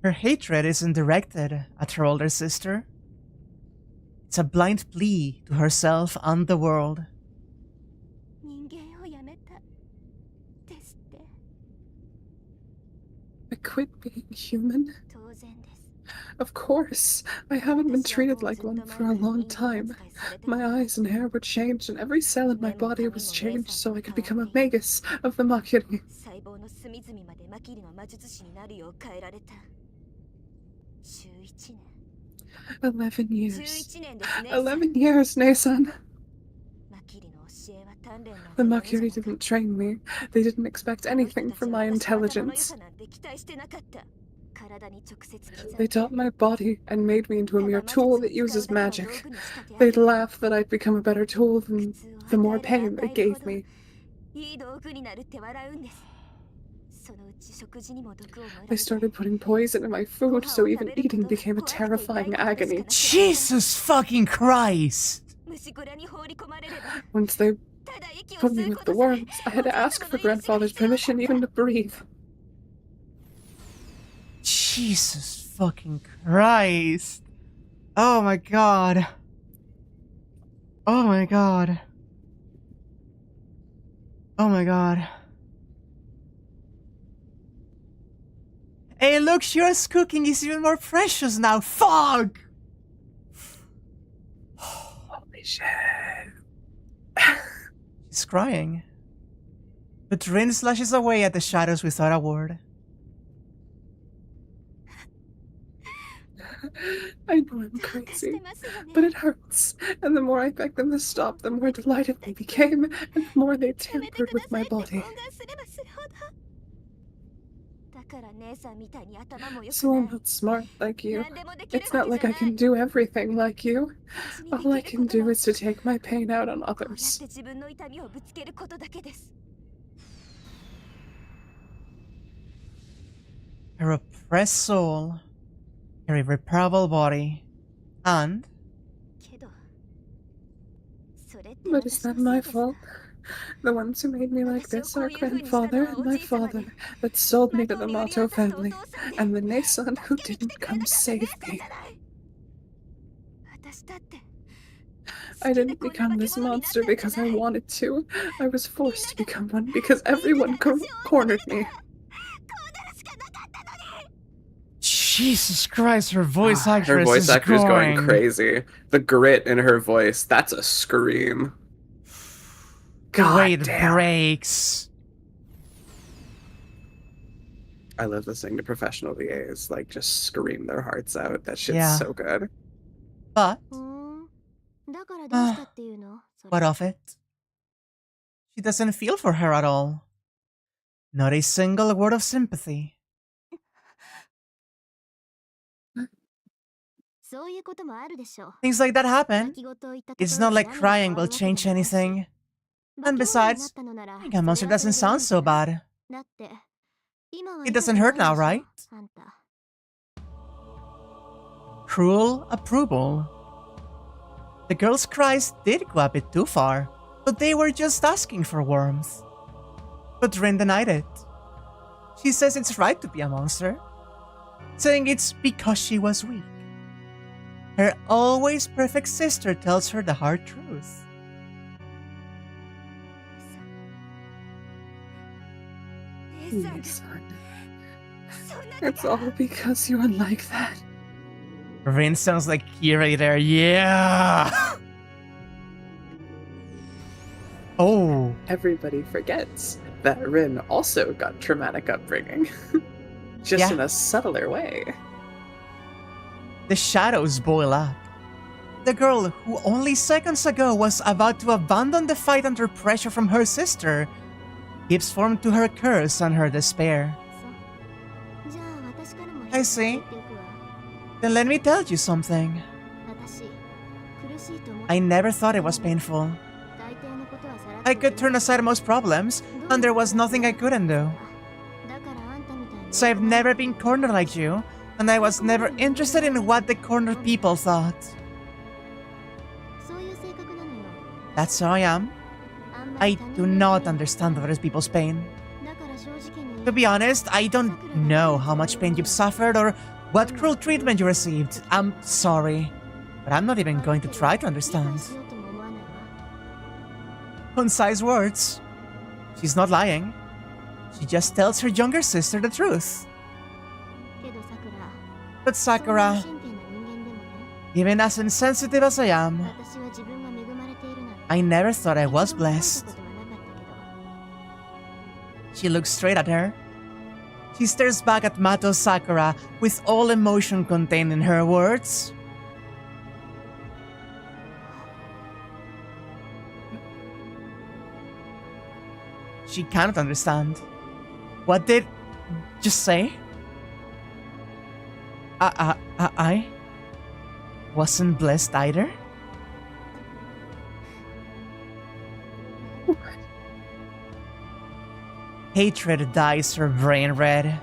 Her hatred isn't directed at her older sister. It's a blind plea to herself and the world. I quit being human. Of course. I haven't been treated like one for a long time. My eyes and hair were changed and every cell in my body was changed so I could become a magus of the Makiri. 11 years. 11 years, Nei-san. The Makiri didn't train me. They didn't expect anything from my intelligence. They taught my body and made me into a mere tool that uses magic. They'd laugh that I'd become a better tool than the more pain they gave me. They started putting poison in my food, so even eating became a terrifying agony. Jesus fucking Christ! Once they put me with the worms, I had to ask for grandfather's permission even to breathe. Jesus fucking Christ! Oh my god. Oh my god. Oh my god. Hey look, Shira's cooking is even more precious now, fuck! Holy shit. She's crying. But Rin slashes away at the shadows without a word. I know I'm crazy, but it hurts. And the more I begged them to stop, the more delighted they became, and the more they tampered with my body. So I'm not smart like you. It's not like I can do everything like you. All I can do is to take my pain out on others. Her oppressed soul, her irreparable body, and... But is that my fault? The ones who made me like this are grandfather and my father that sold me to the Matou family, and the Nason who didn't come save me. I didn't become this monster because I wanted to. I was forced to become one because everyone cornered me. Jesus Christ, her voice actress Her voice actor's going going crazy. The grit in her voice, that's a scream. The way it damn. breaks. I love listening to professional VAs like just scream their hearts out. That shit's Yeah. so good. But what of it? She doesn't feel for her at all. Not a single word of sympathy. Things like that happen. It's not like crying will change anything. And besides, being a monster doesn't sound so bad. It doesn't hurt now, right? Cruel approval. The girl's cries did go a bit too far, but they were just asking for warmth. But Rin denied it. She says it's right to be a monster, saying it's because she was weak. Her always perfect sister tells her the hard truth. My son. It's all because you are like that. Rin sounds like Kira there, yeah! Oh. Everybody forgets that Rin also got traumatic upbringing. Just in a subtler way. The shadows boil up. The girl who only seconds ago was about to abandon the fight under pressure from her sister gives form to her curse and her despair. I see. Then let me tell you something. I never thought it was painful. I could turn aside most problems, and there was nothing I couldn't do. So I've never been cornered like you, and I was never interested in what the cornered people thought. That's how I am. I do not understand other people's pain. To be honest, I don't know how much pain you've suffered or what cruel treatment you received. I'm sorry, but I'm not even going to try to understand. Concise words. She's not lying. She just tells her younger sister the truth. But Sakura, even as insensitive as I am, I never thought I was blessed. She looks straight at her. She stares back at Matou Sakura with all emotion contained in her words. She cannot understand. What did... just say? I wasn't blessed either? Hatred dyes her brain red.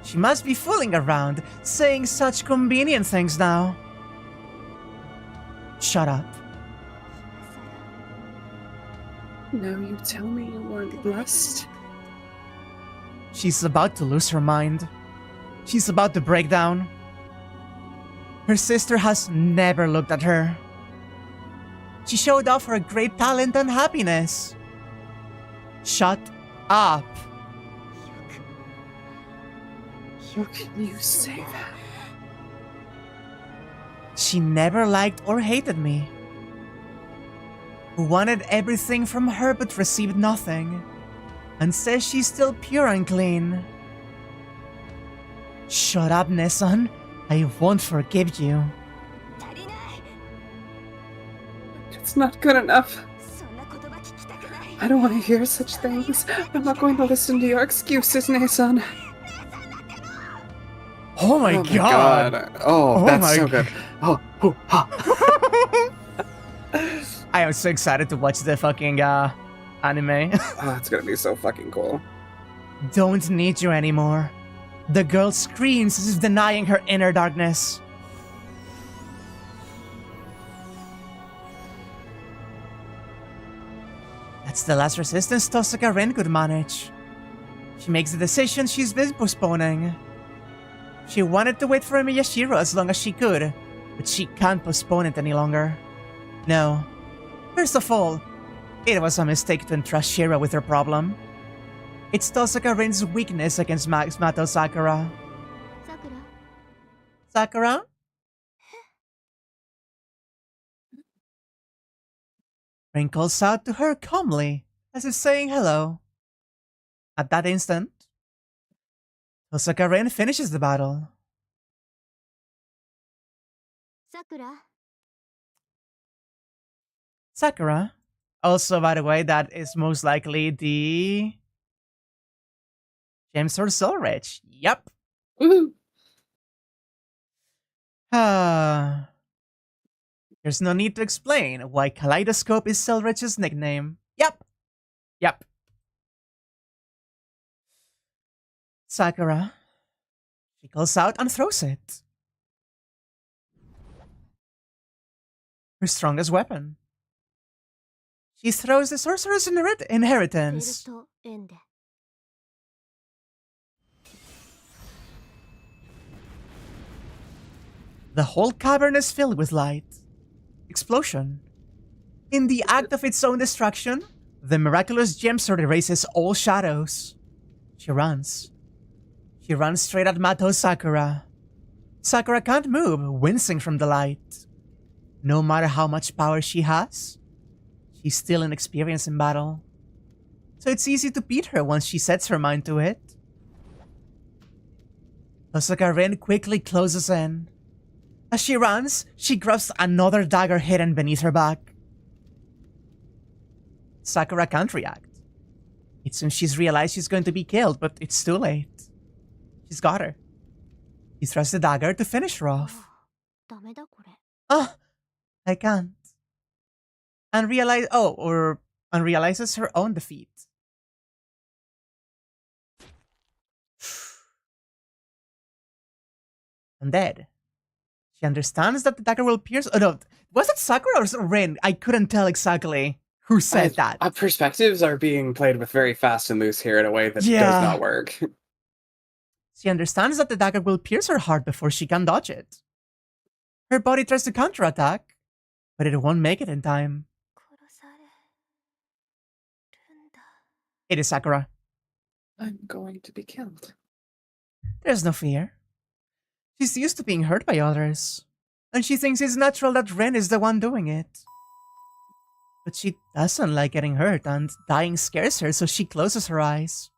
She must be fooling around, saying such convenient things now. Shut up. Now you tell me you weren't blessed? She's about to lose her mind. She's about to break down. Her sister has never looked at her. She showed off her great talent and happiness. Shut up. How can you say that? She never liked or hated me. Who wanted everything from her but received nothing, and says she's still pure and clean. Shut up, Nesan. I won't forgive you. It's not good enough. I don't want to hear such things. I'm not going to listen to your excuses, Nason. Oh my Oh god. Oh, Oh that's my so good. Oh, oh, ha. I am so excited to watch the fucking anime. Oh, it's gonna be so fucking cool. Don't need you anymore. The girl screams as if denying her inner darkness. That's the last resistance Tosaka Rin could manage. She makes the decision she's been postponing. She wanted to wait for Shirou as long as she could, but she can't postpone it any longer. No. First of all, it was a mistake to entrust Shirou with her problem. It's Tosaka Rin's weakness against Matou Sakura. Sakura? Rin calls out to her calmly, as if saying hello. At that instant, Tosaka Rin finishes the battle. Sakura. Also, by the way, that is most likely the Gemsword Soul Rich. Yep. Woohoo! There's no need to explain why Kaleidoscope is Soul Rich's nickname. Yep. Yep. Sakura. She calls out and throws it. Her strongest weapon. She throws the Sorcerer's Inheritance. The whole cavern is filled with light. Explosion. In the act of its own destruction, the miraculous gemsword erases all shadows. She runs. She runs straight at Matou Sakura. Sakura can't move, wincing from the light. No matter how much power she has, she's still inexperienced in battle. So it's easy to beat her once she sets her mind to it. Tosaka Rin quickly closes in. As she runs, she grabs another dagger hidden beneath her back. Sakura can't react. It seems she's realized she's going to be killed, but it's too late. She's got her. He thrusts the dagger to finish her off. Ah, I can't. And realizes her own defeat. Undead. She understands that the dagger will pierce. Oh no, was it Sakura or Rin? I couldn't tell exactly who said that. Perspectives are being played with very fast and loose here in a way that does not work. She understands that the dagger will pierce her heart before she can dodge it. Her body tries to counterattack, but it won't make it in time. It is Sakura. I'm going to be killed. There's no fear. She's used to being hurt by others, and she thinks it's natural that Ren is the one doing it. But she doesn't like getting hurt, and dying scares her, so she closes her eyes.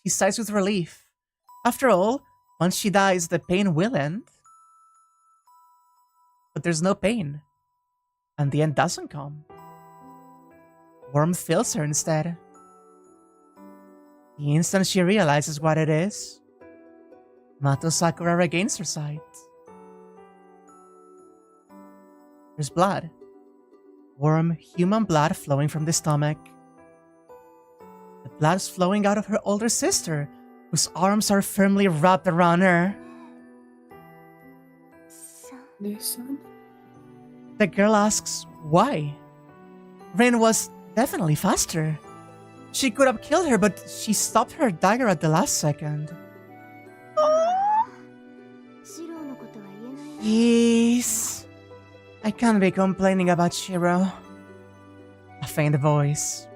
She sighs with relief. After all, once she dies, the pain will end. But there's no pain, and the end doesn't come. Warmth fills her instead. The instant she realizes what it is, Matou Sakura regains her sight. There's blood. Warm, human blood flowing from the stomach. The blood is flowing out of her older sister, whose arms are firmly wrapped around her. Nisan? The girl asks why. Rin was definitely faster. She could have killed her, but she stopped her dagger at the last second. Yes. I can't be complaining about Shirou. A faint voice.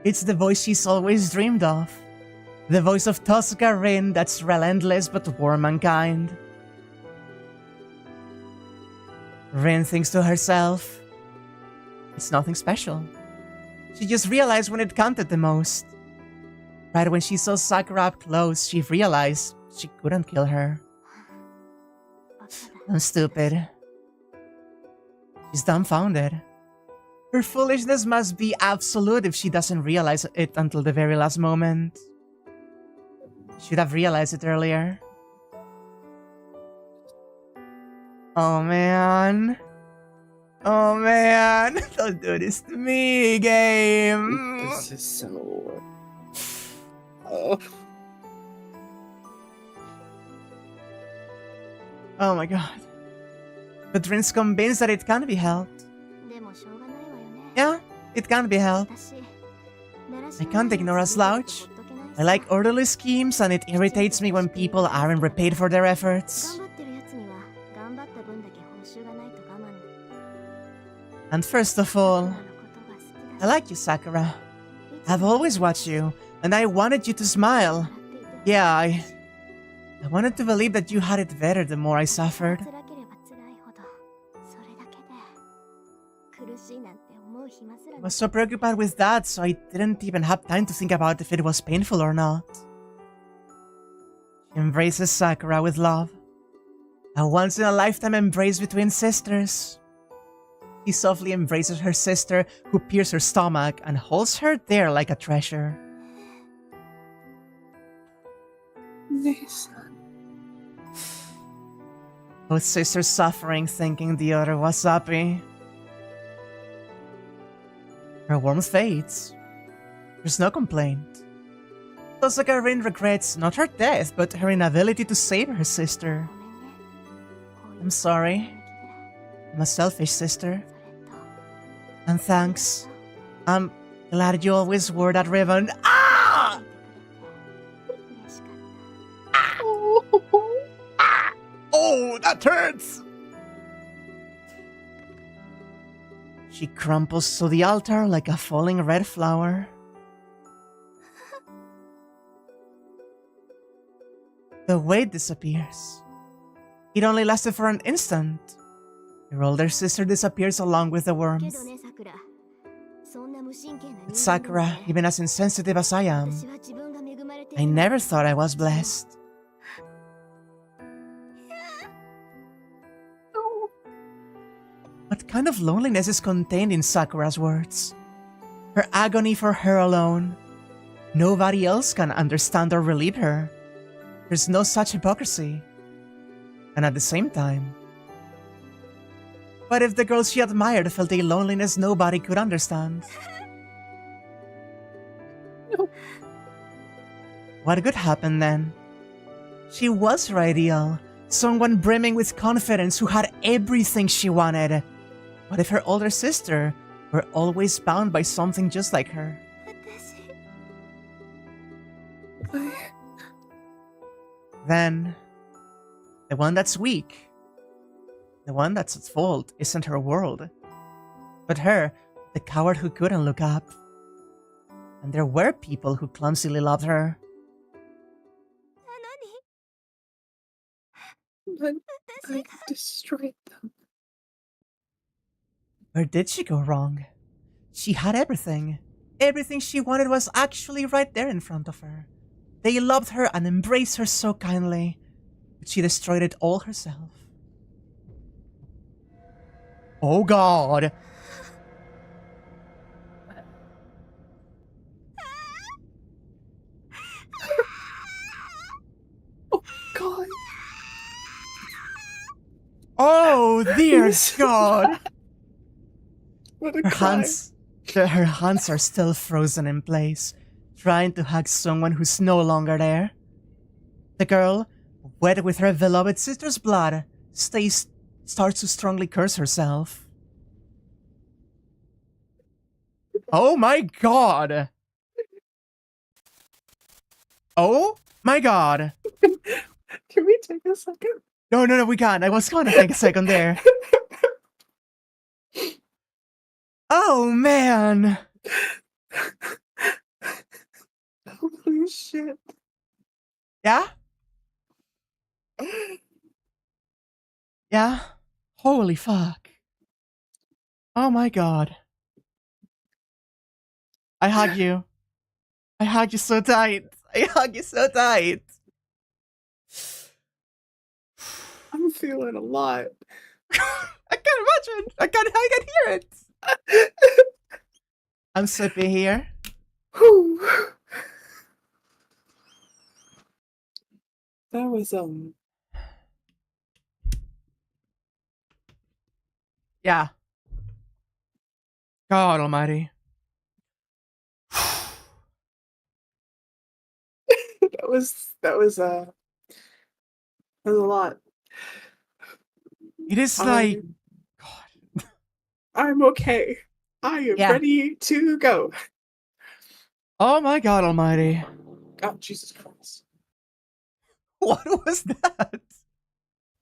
It's the voice she's always dreamed of. The voice of Tosaka Rin that's relentless but warm and kind. Rin thinks to herself, it's nothing special. She just realized when it counted the most. Right when she saw Sakura up close, she realized she couldn't kill her. I'm stupid. She's dumbfounded. Her foolishness must be absolute if she doesn't realize it until the very last moment. Should have realized it earlier. Oh man. Oh man. Don't do this to me, game. This is so... Oh. Oh my god. But Rin's convinced that it can be helped. Yeah, it can be helped. I can't ignore a slouch. I like orderly schemes, and it irritates me when people aren't repaid for their efforts. And first of all, I like you, Sakura. I've always watched you, and I wanted you to smile. Yeah, I wanted to believe that you had it better the more I suffered. I was so preoccupied with that, so I didn't even have time to think about if it was painful or not. She embraces Sakura with love. A once-in-a-lifetime embrace between sisters. He softly embraces her sister, who pierces her stomach and holds her there like a treasure. Both sisters suffering, thinking the other was happy. Her warmth fades. There's no complaint. Tosaka Rin regrets not her death, but her inability to save her sister. I'm sorry. I'm a selfish sister. And thanks. I'm glad you always wore that ribbon. Ah! Oh, that hurts! She crumples to the altar like a falling red flower. The weight disappears. It only lasted for an instant. Her older sister disappears along with the worms. But Sakura, even as insensitive as I am, I never thought I was blessed. What kind of loneliness is contained in Sakura's words? Her agony for her alone. Nobody else can understand or relieve her. There's no such hypocrisy. And at the same time, what if the girls she admired felt a loneliness nobody could understand? No. What could happen then? She was her ideal, someone brimming with confidence who had everything she wanted. What if her older sister were always bound by something just like her? Then, the one that's weak, the one that's at fault, isn't her world, but her, the coward who couldn't look up. And there were people who clumsily loved her. But I destroyed them. Where did she go wrong? She had everything. Everything she wanted was actually right there in front of her. They loved her and embraced her so kindly, but she destroyed it all herself. Oh god! Oh god! Oh dear god! What a Her cry. her hands are still frozen in place, trying to hug someone who's no longer there. The girl, wet with her beloved sister's blood, starts to strongly curse herself. Oh my god! Oh my god! Can we take a second? No, we can't. I was gonna take a second there. Oh man! Holy shit. Yeah? Yeah? Holy fuck. Oh my god. I hug you. I hug you so tight. I hug you so tight. I'm feeling a lot. I can't imagine. I can hear it. I'm Sippy here. Whew. That was Yeah. God almighty. That was a lot. It is I like... God. I'm okay. I am Yeah. ready to go. Oh my god almighty. Oh, Jesus Christ. What was that?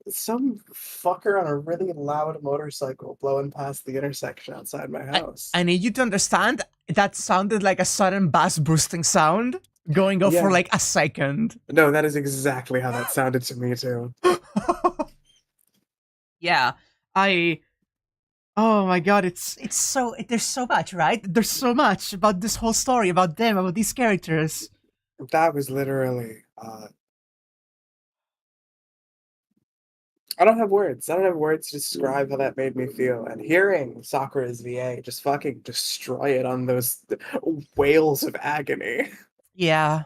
Some fucker on a really loud motorcycle blowing past the intersection outside my house. I need you to understand, that sounded like a sudden bass bursting sound going off for Yeah. like a second. No, that is exactly how that sounded to me too. Yeah, oh my god, it's so, there's so much, right? There's so much about this whole story, about them, about these characters. That was literally I don't have words. I don't have words to describe how that made me feel. And hearing Sakura's VA just fucking destroy it on those wails of agony. Yeah.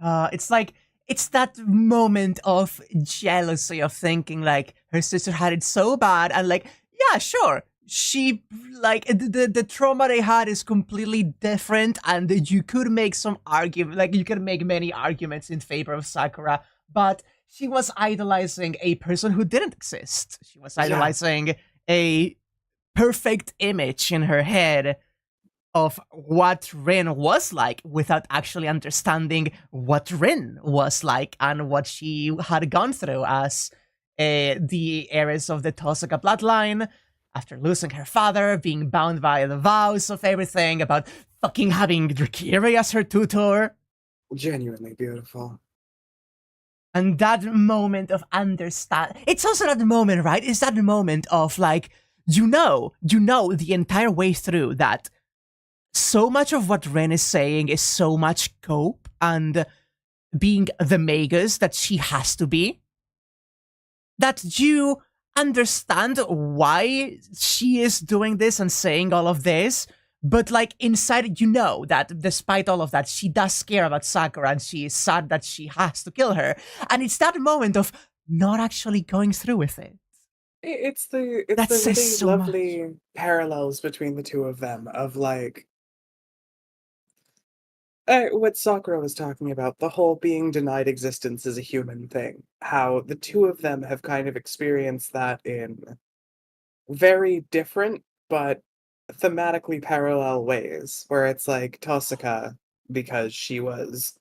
It's like, it's that moment of jealousy of thinking like her sister had it so bad, and like, yeah, sure, she, like, the trauma they had is completely different, and you could make some argument, like, you could make many arguments in favor of Sakura, but she was idolizing a person who didn't exist. She was idolizing a perfect image in her head of what Rin was like, without actually understanding what Rin was like and what she had gone through as the heiress of the Tosaka bloodline, after losing her father, being bound by the vows of everything, about fucking having Drakiri as her tutor. Genuinely beautiful. And that moment of understand, it's also that moment, right? It's that moment of like, you know the entire way through that so much of what Ren is saying is so much cope and being the magus that she has to be, that you understand why she is doing this and saying all of this, but like inside you know that despite all of that, she does care about Sakura and she is sad that she has to kill her. And it's that moment of not actually going through with it. It's the Says really so lovely much. parallels between the two of them of like what Sakura was talking about, the whole being denied existence as a human thing. How the two of them have kind of experienced that in very different but thematically parallel ways. Where it's like Tosaka, because she was,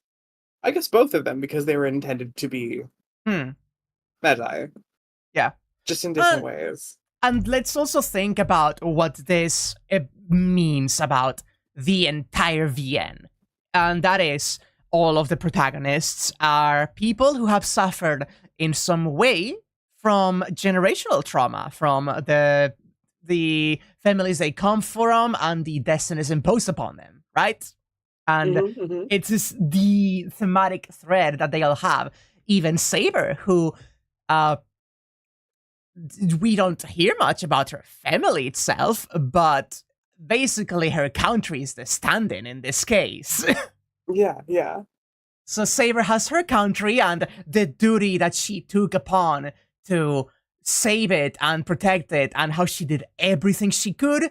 I guess both of them, because they were intended to be Magi. Yeah. Just in different ways. And let's also think about what this means about the entire VN. And that is, all of the protagonists are people who have suffered in some way from generational trauma, from the families they come from and the destinies imposed upon them, right? And it's just the thematic thread that they all have. Even Saber, who we don't hear much about her family itself, but basically her country is the stand-in in this case. Yeah. So Saber has her country and the duty that she took upon to save it and protect it, and how she did everything she could,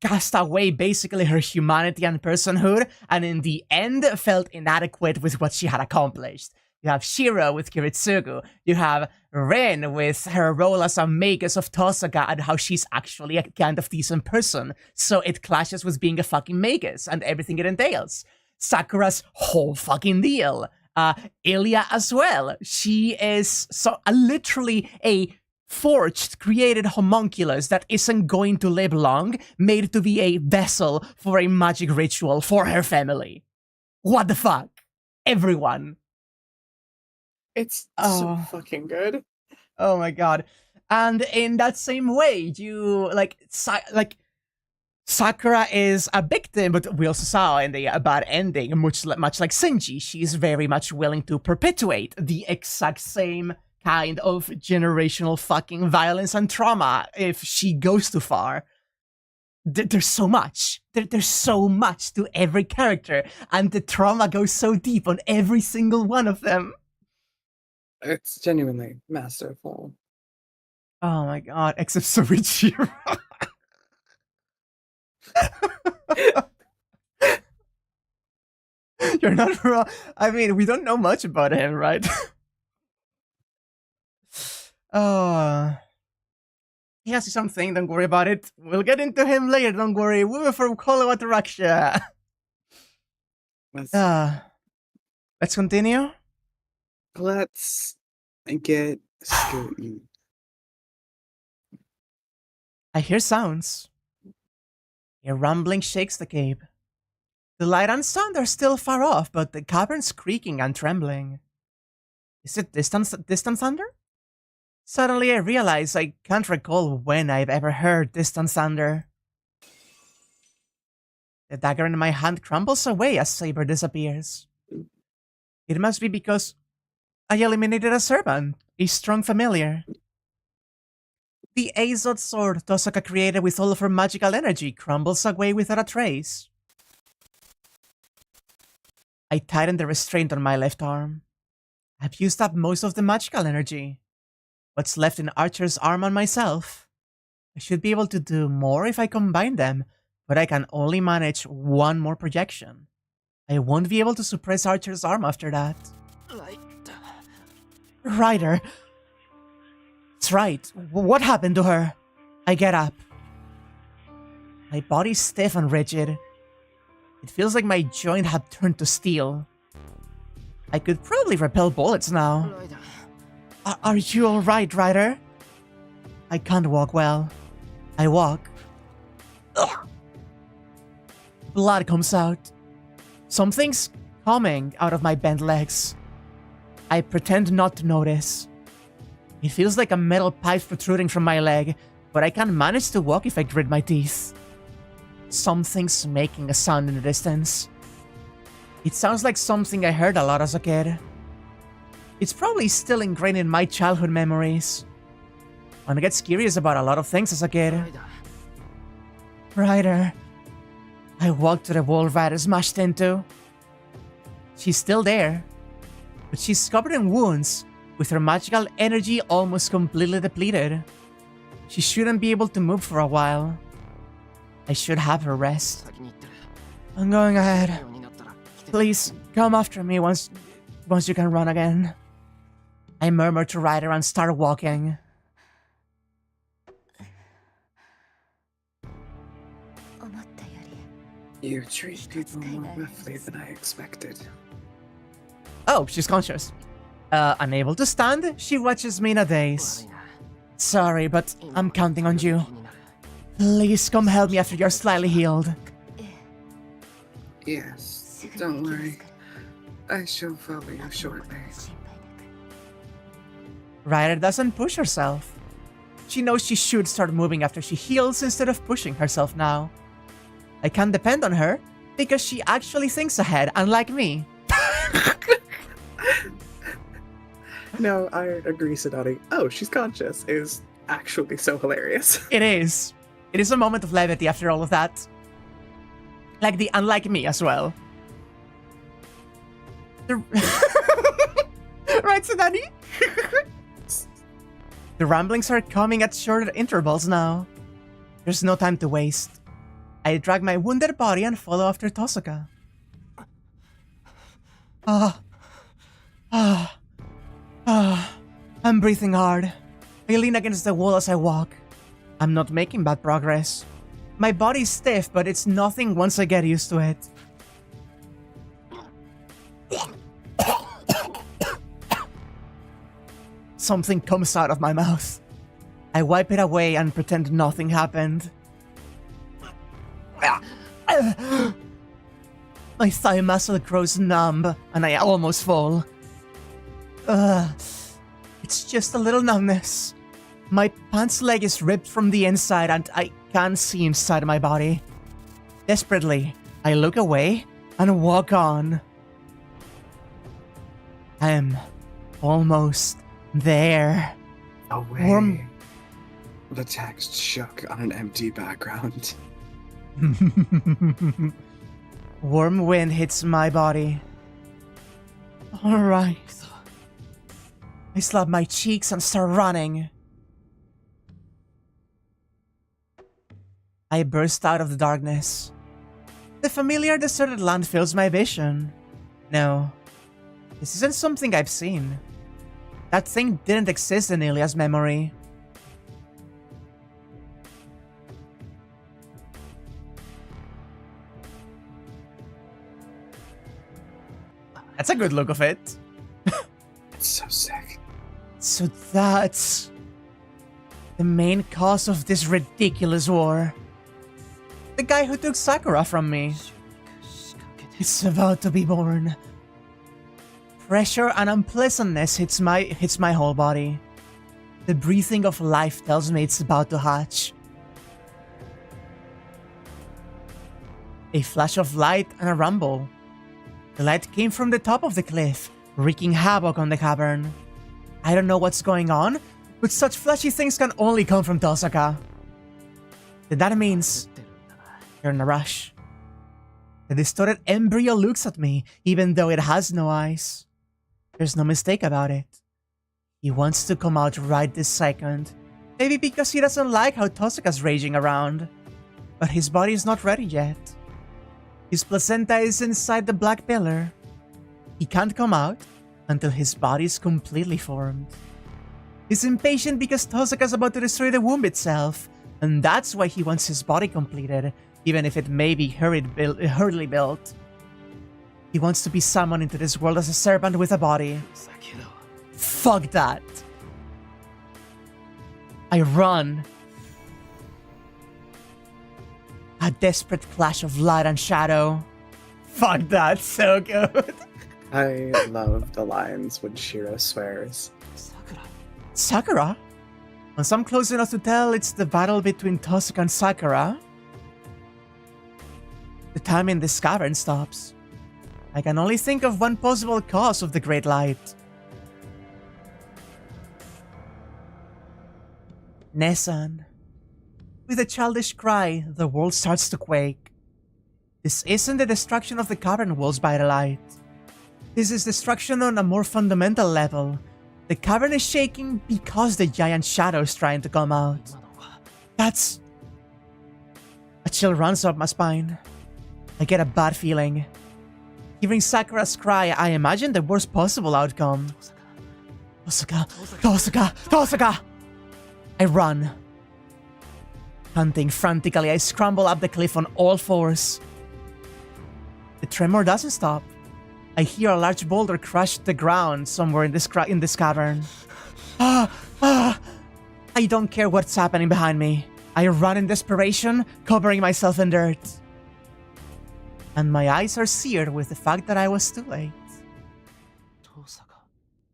cast away basically her humanity and personhood, and in the end felt inadequate with what she had accomplished. You have Shirou with Kiritsugu. You have Ren with her role as a magus of Tosaka and how she's actually a kind of decent person. So it clashes with being a fucking magus and everything it entails. Sakura's whole fucking deal. Ilya as well. She is literally a forged, created homunculus that isn't going to live long, made to be a vessel for a magic ritual for her family. What the fuck? Everyone. It's so fucking good. Oh my god. And in that same way, you, Sakura is a victim, but we also saw in the bad ending, much like Shinji, she's very much willing to perpetuate the exact same kind of generational fucking violence and trauma if she goes too far. There's so much. There's so much to every character, and the trauma goes so deep on every single one of them. It's genuinely masterful. Oh my god, except Soichiro. You're not wrong. I mean, we don't know much about him, right? He has something, don't worry about it. We'll get into him later, don't worry. We were from Kolawataraksha. Let's continue. Let's get scooting. I hear sounds. A rumbling shakes the cave. The light and sound are still far off, but the cavern's creaking and trembling. Is it distant thunder? Suddenly I realize I can't recall when I've ever heard distant thunder. The dagger in my hand crumbles away as Saber disappears. It must be because I eliminated a servant, a strong familiar. The Azot sword Tosaka created with all of her magical energy crumbles away without a trace. I tighten the restraint on my left arm. I've used up most of the magical energy. What's left in Archer's arm on myself? I should be able to do more if I combine them, but I can only manage one more projection. I won't be able to suppress Archer's arm after that. Ryder. That's right. What happened to her? I get up. My body's stiff and rigid. It feels like my joint had turned to steel. I could probably repel bullets now. Are you alright, Ryder? I can't walk well. I walk. Ugh. Blood comes out. Something's coming out of my bent legs. I pretend not to notice. It feels like a metal pipe protruding from my leg, but I can manage to walk if I grit my teeth. Something's making a sound in the distance. It sounds like something I heard a lot as a kid. It's probably still ingrained in my childhood memories. One gets curious about a lot of things as a kid. Ryder. I walked to the wall Ryder smashed into. She's still there, but she's covered in wounds, with her magical energy almost completely depleted. She shouldn't be able to move for a while. I should have her rest. I'm going ahead. Please, come after me once you can run again. I murmur to Ryder and start walking. You treat people more roughly than I expected. Oh, she's conscious. Unable to stand, she watches me in a daze. Sorry, but I'm counting on you. Please come help me after you're slightly healed. Yes, don't worry. I shall follow you shortly. Ryder doesn't push herself. She knows she should start moving after she heals instead of pushing herself now. I can depend on her because she actually thinks ahead, unlike me. No, I agree, Sadani. Oh, she's conscious is actually so hilarious. It is. It is a moment of levity after all of that. Like the unlike me as well. Right, Sadani? The ramblings are coming at shorter intervals now. There's no time to waste. I drag my wounded body and follow after Tosaka. I'm breathing hard. I lean against the wall as I walk. I'm not making bad progress. My body's stiff, but it's nothing once I get used to it. Something comes out of my mouth. I wipe it away and pretend nothing happened. My thigh muscle grows numb, and I almost fall. It's just a little numbness. My pants leg is ripped from the inside, and I can't see inside my body. Desperately, I look away and walk on. I'm almost there. Away. The text shook on an empty background. Warm wind hits my body. Alright. I slap my cheeks and start running. I burst out of the darkness. The familiar deserted land fills my vision. No, this isn't something I've seen. That thing didn't exist in Ilya's memory. That's a good look of it. It's so sick. So that's the main cause of this ridiculous war. The guy who took Sakura from me. It's about to be born. Pressure and unpleasantness hits my whole body. The breathing of life tells me it's about to hatch. A flash of light and a rumble. The light came from the top of the cliff, wreaking havoc on the cavern. I don't know what's going on, but such flashy things can only come from Tosaka. Then that means you're in a rush. The distorted embryo looks at me, even though it has no eyes. There's no mistake about it. He wants to come out right this second. Maybe because he doesn't like how Tosaka's raging around. But his body is not ready yet. His placenta is inside the black pillar. He can't come out until his body is completely formed. He's impatient because Tosaka's about to destroy the womb itself, and that's why he wants his body completed, even if it may be hurriedly built. He wants to be summoned into this world as a serpent with a body. Fuck that. I run. A desperate clash of light and shadow. Fuck that, so good. I love the lines when Shirou swears. Sakura? Once I'm close enough to tell it's the battle between Tosaka and Sakura, the time in this cavern stops. I can only think of one possible cause of the great light. Nessan. With a childish cry, the world starts to quake. This isn't the destruction of the cavern walls by the light. This is destruction on a more fundamental level. The cavern is shaking because the giant shadow is trying to come out. That's... A chill runs up my spine. I get a bad feeling. Hearing Sakura's cry, I imagine the worst possible outcome. Tosaka! Tosaka! Tosaka! I run. Hunting frantically, I scramble up the cliff on all fours. The tremor doesn't stop. I hear a large boulder crash to the ground somewhere in this cavern. I don't care what's happening behind me. I run in desperation, covering myself in dirt. And my eyes are seared with the fact that I was too late.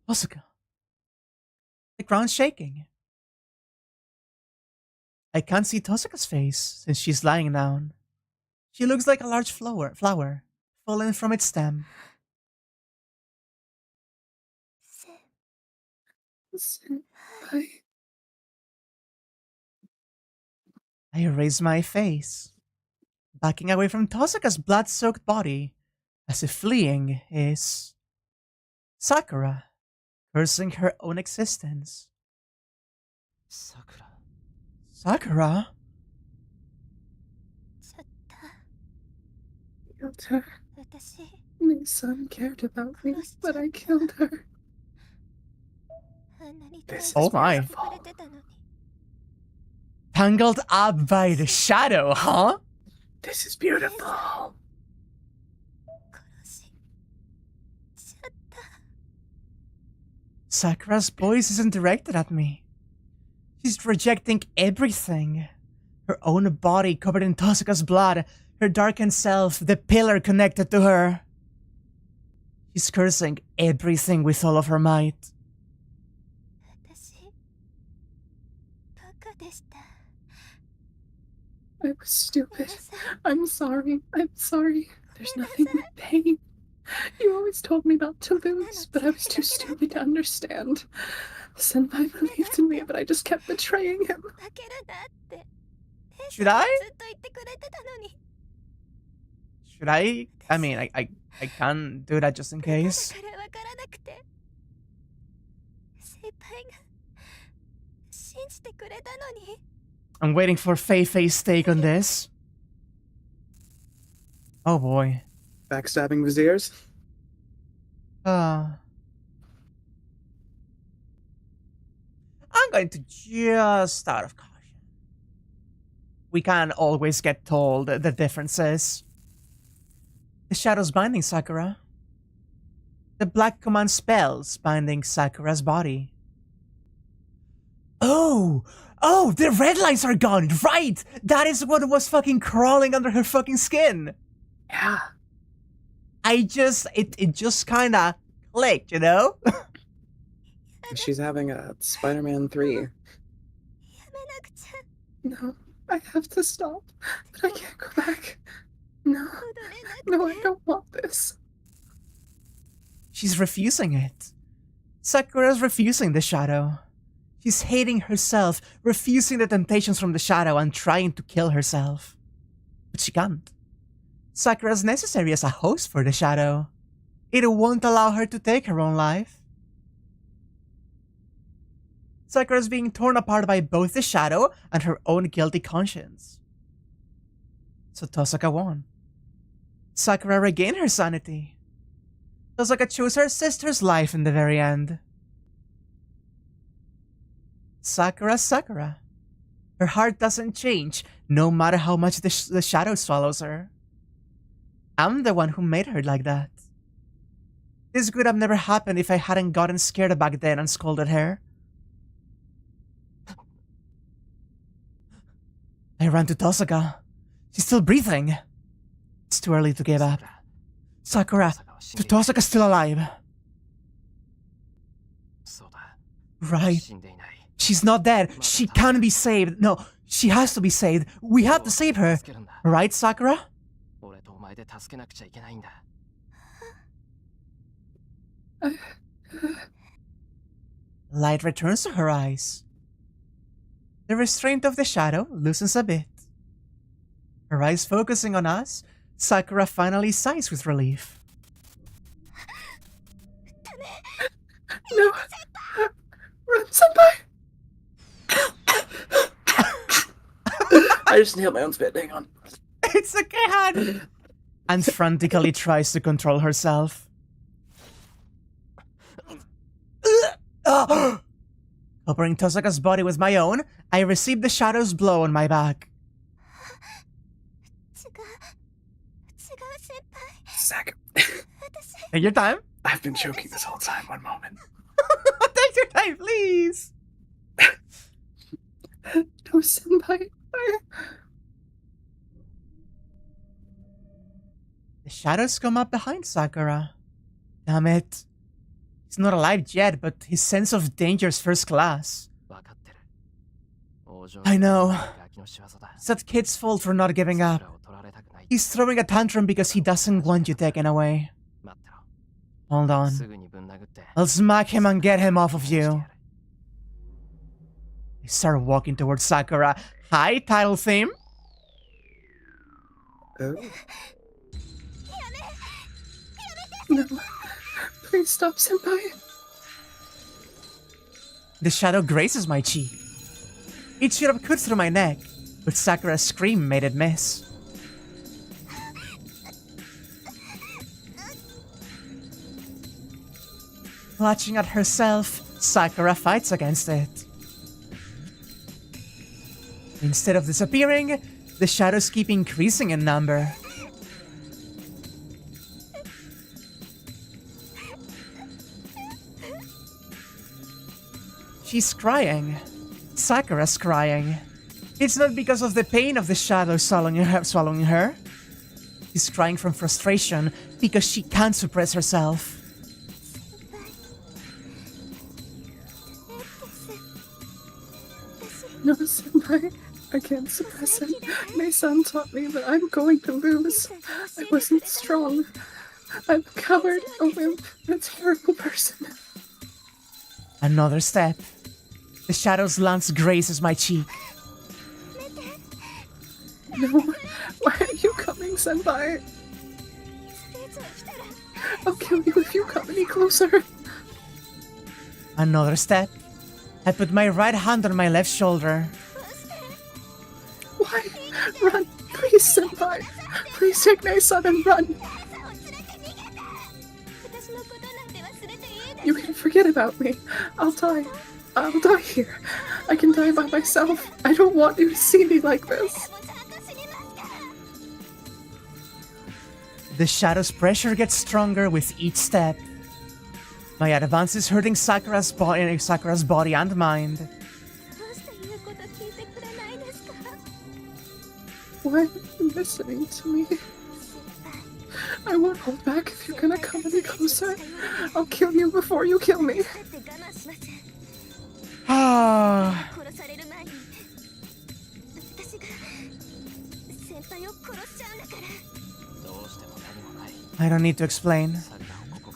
Tosaka. The ground's shaking. I can't see Tosaka's face since she's lying down. She looks like a large flower fallen from its stem. Senpai. I raise my face, backing away from Tosaka's blood-soaked body, as if fleeing is Sakura, cursing her own existence. Sakura? Killed her. My son cared about me, but I killed her. This Oh is my. beautiful. Tangled up by the shadow, huh? This is beautiful. Sakura's voice isn't directed at me. She's rejecting everything. Her own body covered in Tosaka's blood, her darkened self, the pillar connected to her. She's cursing everything with all of her might. I was stupid. I'm sorry. I'm sorry. There's nothing but pain. You always told me not to lose, but I was too stupid to understand. Senpai believed in me, but I just kept betraying him. Should I? Should I? I mean, I can do that just in case. I'm waiting for Fei-Fei's take on this. Oh boy. Backstabbing viziers? I'm going to just out of caution. We can't always get told the differences. The shadows binding Sakura. The black command spells binding Sakura's body. Oh, the red lines are gone, right! That is what was fucking crawling under her fucking skin. Yeah. It just kinda clicked, you know? She's having a Spider-Man 3. No, I have to stop, but I can't go back. No, I don't want this. She's refusing it. Sakura's refusing the shadow. She's hating herself, refusing the temptations from the shadow and trying to kill herself. But she can't. Sakura's necessary as a host for the shadow. It won't allow her to take her own life. Sakura's being torn apart by both the shadow and her own guilty conscience. So Tosaka won. Sakura regained her sanity. Tosaka chose her sister's life in the very end. Sakura. Her heart doesn't change, no matter how much the shadow swallows her. I'm the one who made her like that. This would have never happened if I hadn't gotten scared back then and scolded her. I ran to Tosaka. She's still breathing. It's too early to give up. Sakura, Tosaka's still alive. Right. She's not dead. She can be saved. No, she has to be saved. We have to save her. Right, Sakura? Light returns to her eyes. The restraint of the shadow loosens a bit. Her eyes focusing on us, Sakura finally sighs with relief. No! Run, senpai! I just inhaled my own spit, hang on. It's a cat! And frantically tries to control herself. Covering Tosaka's body with my own, I received the shadow's blow on my back. Sakura. Take your time. I've been choking this whole time, one moment. Take your time, please! No, senpai. The shadows come up behind Sakura. Damn it. He's not alive yet, but his sense of danger is first class. I know. It's that kid's fault for not giving up. He's throwing a tantrum because he doesn't want you taken away. Hold on. I'll smack him and get him off of you. I start walking towards Sakura. Hi, title theme. Oh. No. Please stop, senpai. The shadow grazes my cheek. It should have cut through my neck, but Sakura's scream made it miss. Clutching at herself, Sakura fights against it. Instead of disappearing, the shadows keep increasing in number. She's crying. Sakura's crying. It's not because of the pain of the shadow swallowing her. She's crying from frustration because she can't suppress herself. No, senpai. I can't suppress it. Mei-san taught me that I'm going to lose. I wasn't strong. I'm a coward, a wimp, a terrible person. Another step. The shadow's lance grazes my cheek. No, why are you coming, senpai? I'll kill you if you come any closer. Another step. I put my right hand on my left shoulder. Run! Please, senpai! Please take Nei-san and run! You can forget about me. I'll die. I'll die here. I can die by myself. I don't want you to see me like this. The shadow's pressure gets stronger with each step. My advance is hurting Sakura's body and mind. Why aren't you listening to me? I won't hold back if you're gonna come any closer. I'll kill you before you kill me. Ah. I don't need to explain.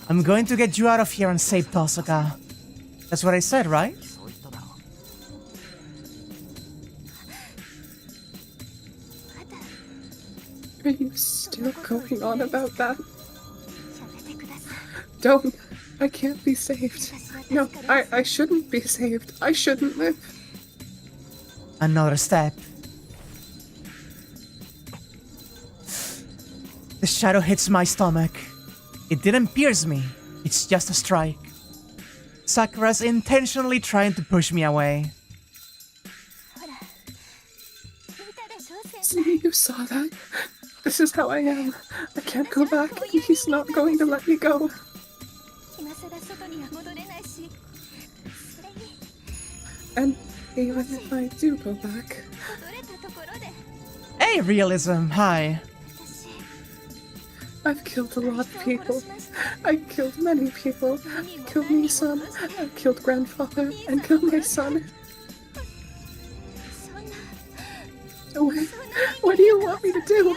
I'm going to get you out of here and save Tosaka. That's what I said, right? Are you still going on about that? Don't. I can't be saved. No, I shouldn't be saved. I shouldn't live. Another step. The shadow hits my stomach. It didn't pierce me. It's just a strike. Sakura's intentionally trying to push me away. See, you saw that? This is how I am. I can't go back. He's not going to let me go. And even if I do go back... Hey, realism, hi. I've killed a lot of people. I've killed many people. I've killed Nei-san. I've killed grandfather and killed my son. What do you want me to do?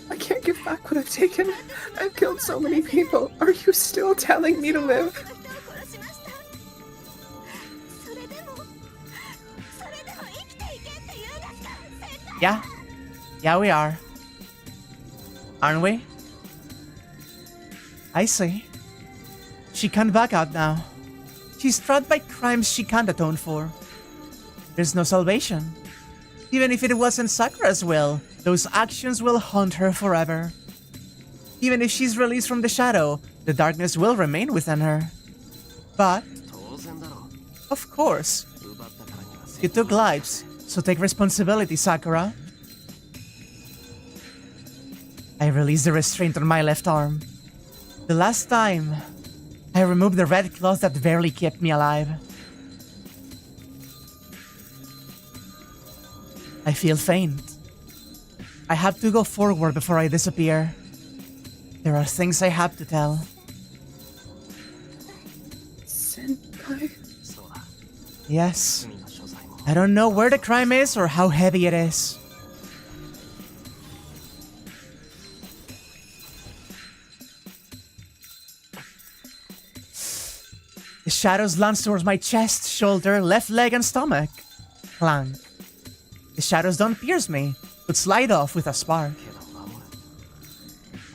I can't give back what I've taken. I've killed so many people. Are you still telling me to live? Yeah, we are. Aren't we? I see. She can't back out now. She's trapped by crimes she can't atone for. There's no salvation. Even if it wasn't Sakura's will, those actions will haunt her forever. Even if she's released from the shadow, the darkness will remain within her. But, of course, you took lives, so take responsibility, Sakura. I released the restraint on my left arm. The last time, I removed the red cloth that barely kept me alive. I feel faint. I have to go forward before I disappear. There are things I have to tell. Senpai? Yes. I don't know where the crime is or how heavy it is. The shadows lance towards my chest, shoulder, left leg, and stomach. Clang. The shadows don't pierce me, but slide off with a spark.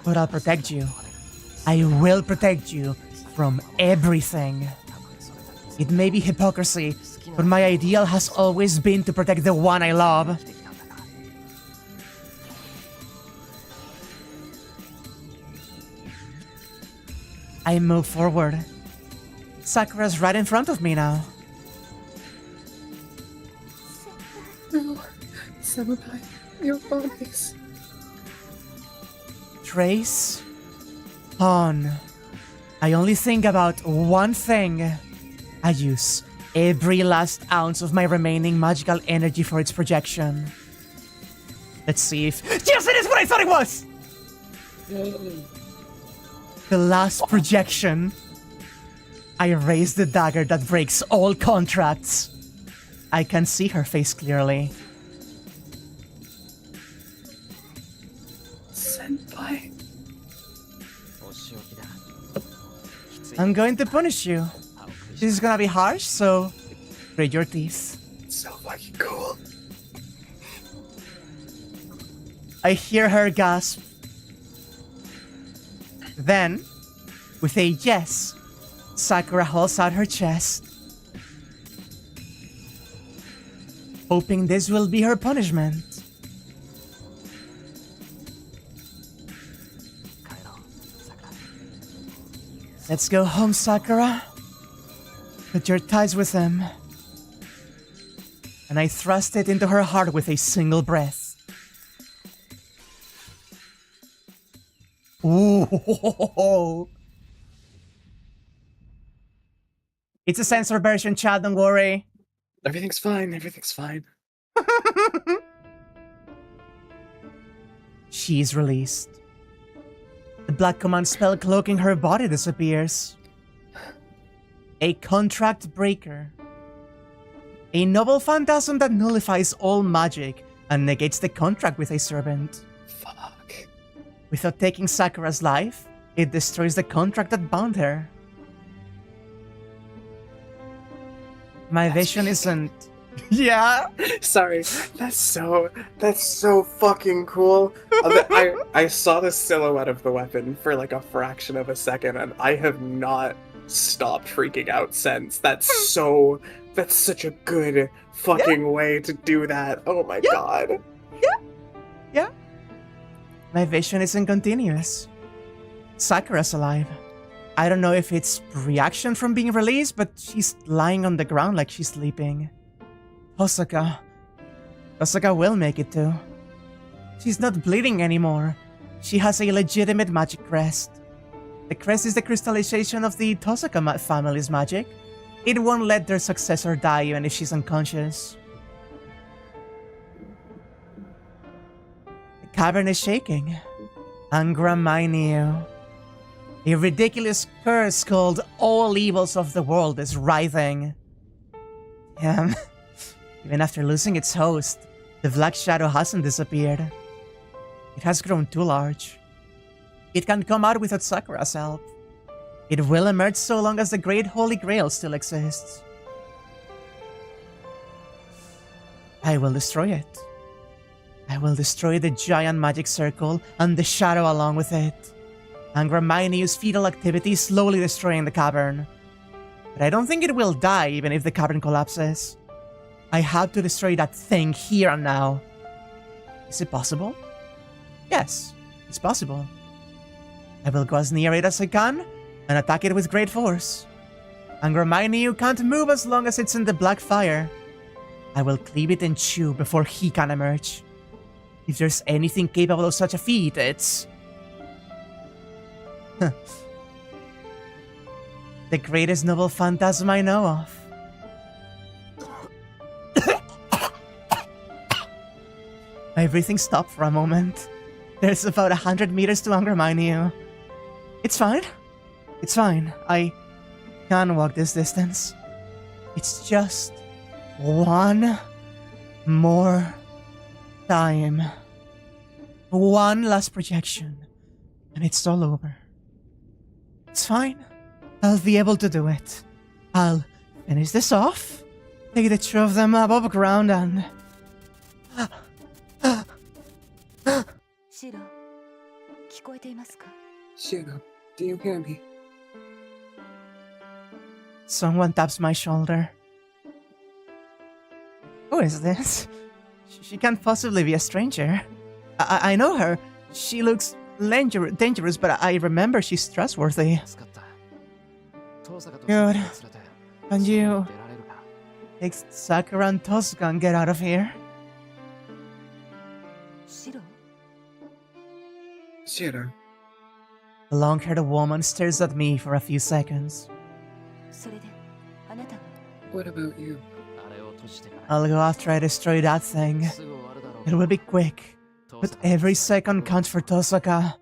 But I'll protect you. I will protect you from everything. It may be hypocrisy, but my ideal has always been to protect the one I love. I move forward. Sakura's right in front of me now. No, Senpai, your bodies. Trace? On. I only think about one thing. I use every last ounce of my remaining magical energy for its projection. Let's see if... Yes, it is what I thought it was! The last projection. I raise the dagger that breaks all contracts. I can see her face clearly. Senpai. I'm going to punish you. This is gonna be harsh, so grit your teeth. So fucking cool. I hear her gasp. Then, with a yes, Sakura holds out her chest. Hoping this will be her punishment. Let's go home, Sakura. Cut your ties with him. And I thrust it into her heart with a single breath. Ooh. It's a censor version, Chad, don't worry. Everything's fine, everything's fine. She's released. The black command spell cloaking her body disappears. A contract breaker. A noble phantasm that nullifies all magic and negates the contract with a servant. Fuck. Without taking Sakura's life, it destroys the contract that bound her. My vision isn't... Yeah? Sorry, that's so fucking cool. I saw the silhouette of the weapon for like a fraction of a second, and I have not stopped freaking out since. That's such a good fucking way to do that. Oh my god. Yeah. My vision isn't continuous. Sakura's alive. I don't know if it's reaction from being released, but she's lying on the ground like she's sleeping. Tosaka will make it too. She's not bleeding anymore. She has a legitimate magic crest. The crest is the crystallization of the Tosaka family's magic. It won't let their successor die even if she's unconscious. The cavern is shaking. Angraminio. A ridiculous curse called All Evils of the World is writhing. Damn. Even after losing its host, the Black Shadow hasn't disappeared. It has grown too large. It can come out without Sakura's help. It will emerge so long as the Great Holy Grail still exists. I will destroy it. I will destroy the giant magic circle and the shadow along with it. Angraminio's fetal activity is slowly destroying the cavern. But I don't think it will die even if the cavern collapses. I have to destroy that thing here and now. Is it possible? Yes, it's possible. I will go as near it as I can and attack it with great force. Angraminio can't move as long as it's in the black fire. I will cleave it in two before he can emerge. If there's anything capable of such a feat, it's... the greatest noble phantasm I know of. My breathing stopped for a moment. There's about 100 meters to Angraminio. It's fine. It's fine. I can walk this distance. It's just one more time. One last projection. And it's all over. It's fine. I'll be able to do it. I'll finish this off, take the two of them above ground and... Shirou, do you hear me? Someone taps my shoulder. Who is this? She can't possibly be a stranger. I know her. She looks dangerous, but I remember she's trustworthy. Good. Can you take Sakura and Tosaka and get out of here? Shirou. The long-haired woman stares at me for a few seconds. What about you? I'll go after I destroy that thing. It will be quick, but every second counts for Tosaka.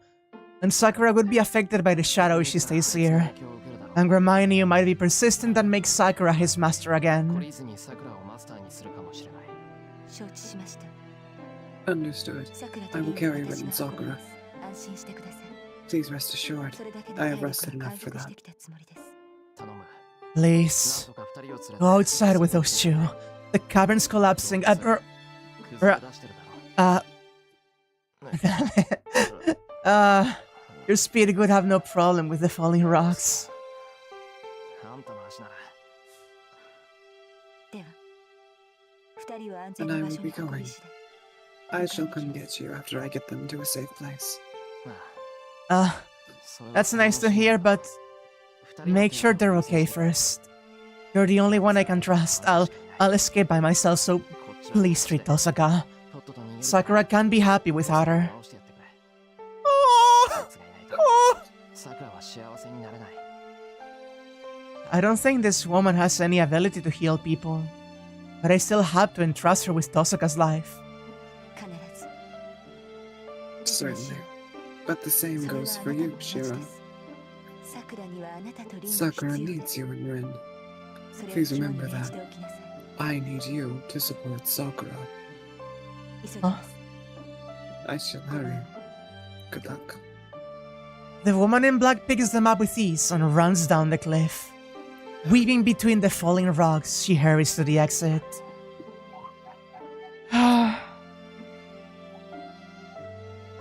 And Sakura would be affected by the shadow if she stays here. Angraminio might be persistent and make Sakura his master again. Understood. I will carry Rin and Sakura. Please rest assured, I have rested enough for that. Please, go outside with those two. The cavern's collapsing. Your speed would have no problem with the falling rocks. And I will be going. I shall come get you after I get them to a safe place. That's nice to hear, but Make sure they're okay first. You're the only one I can trust. I'll escape by myself, so please treat Tosaka. Sakura can't be happy without her. Oh! Oh! I don't think this woman has any ability to heal people, but I still have to entrust her with Tosaka's life. Certainly. But the same goes for you, Shirou. Sakura needs you in Rin. Please remember that. I need you to support Sakura. Huh? I shall hurry. Good luck. The woman in black picks them up with ease and runs down the cliff. Weaving between the falling rocks, she hurries to the exit.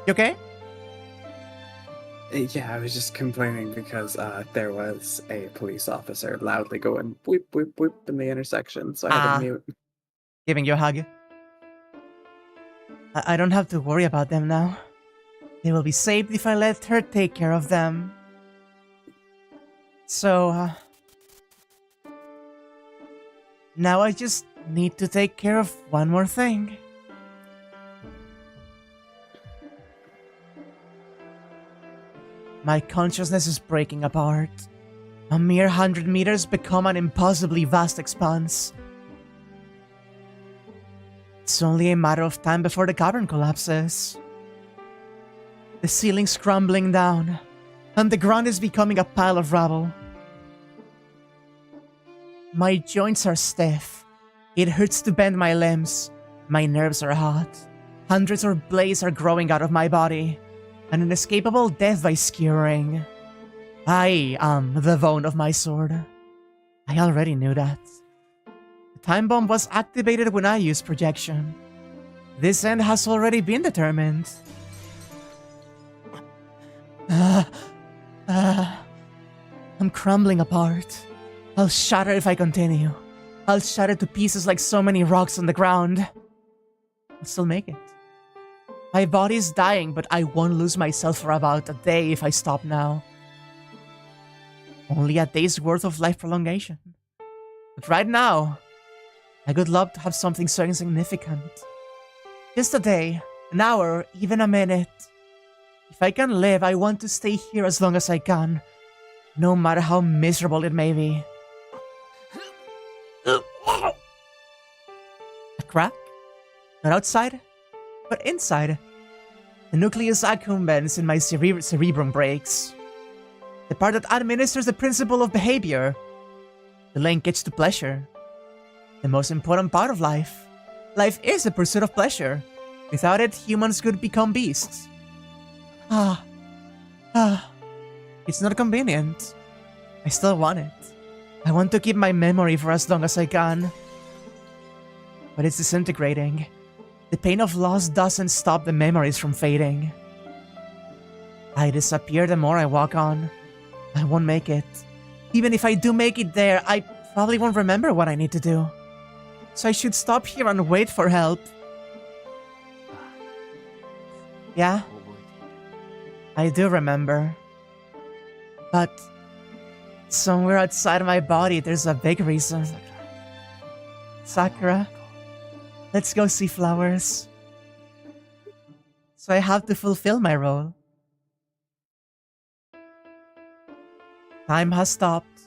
You okay? Yeah, I was just complaining because there was a police officer loudly going whip, whip, whip in the intersection, so I had to mute. Giving you a hug. I don't have to worry about them now. They will be saved if I let her take care of them. So, now I just need to take care of one more thing. My consciousness is breaking apart. A mere 100 meters become an impossibly vast expanse. It's only a matter of time before the cavern collapses. The ceiling's crumbling down, and the ground is becoming a pile of rubble. My joints are stiff. It hurts to bend my limbs. My nerves are hot. Hundreds of blades are growing out of my body. An inescapable death by skewering. I am the bone of my sword. I already knew that. The time bomb was activated when I used projection. This end has already been determined. I'm crumbling apart. I'll shatter if I continue. I'll shatter to pieces like so many rocks on the ground. I'll still make it. My body's dying, but I won't lose myself for about a day if I stop now. Only a day's worth of life prolongation. But right now, I would love to have something so insignificant. Just a day, an hour, even a minute. If I can live, I want to stay here as long as I can, no matter how miserable it may be. A crack? Not outside, but inside. The nucleus accumbens in my cerebrum breaks. The part that administers the principle of behavior. The linkage to pleasure. The most important part of life. Life is the pursuit of pleasure. Without it, humans could become beasts. It's not convenient. I still want it. I want to keep my memory for as long as I can. But it's disintegrating. The pain of loss doesn't stop the memories from fading. I disappear the more I walk on. I won't make it. Even if I do make it there, I probably won't remember what I need to do. So I should stop here and wait for help. Yeah? I do remember. But somewhere outside my body, there's a big reason. Sakura, let's go see flowers. So I have to fulfill my role. Time has stopped.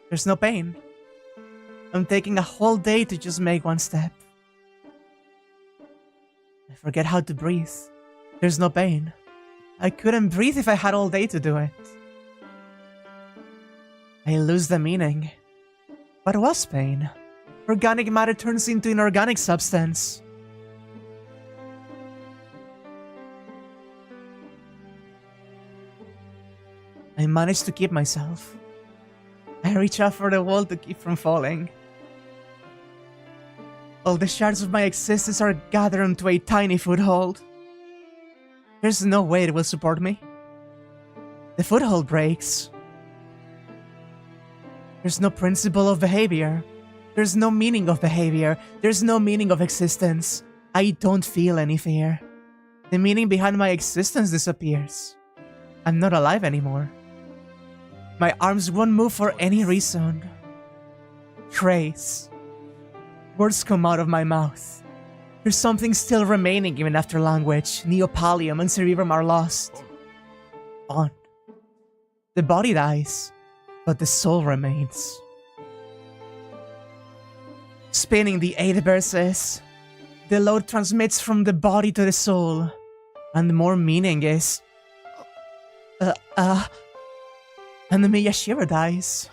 There's no pain. I'm taking a whole day to just make one step. I forget how to breathe. There's no pain. I couldn't breathe if I had all day to do it. I lose the meaning. What was pain? Organic matter turns into inorganic substance. I managed to keep myself. I reach out for the wall to keep from falling. All the shards of my existence are gathered into a tiny foothold. There's no way it will support me. The foothold breaks. There's no principle of behavior. There's no meaning of behavior. There's no meaning of existence. I don't feel any fear. The meaning behind my existence disappears. I'm not alive anymore. My arms won't move for any reason. Trace. Words come out of my mouth. There's something still remaining even after language, neopallium, and cerebrum are lost. On. The body dies, but the soul remains. Spinning the 8 verses, the load transmits from the body to the soul, and more meaning is... And the Miyashiro dies.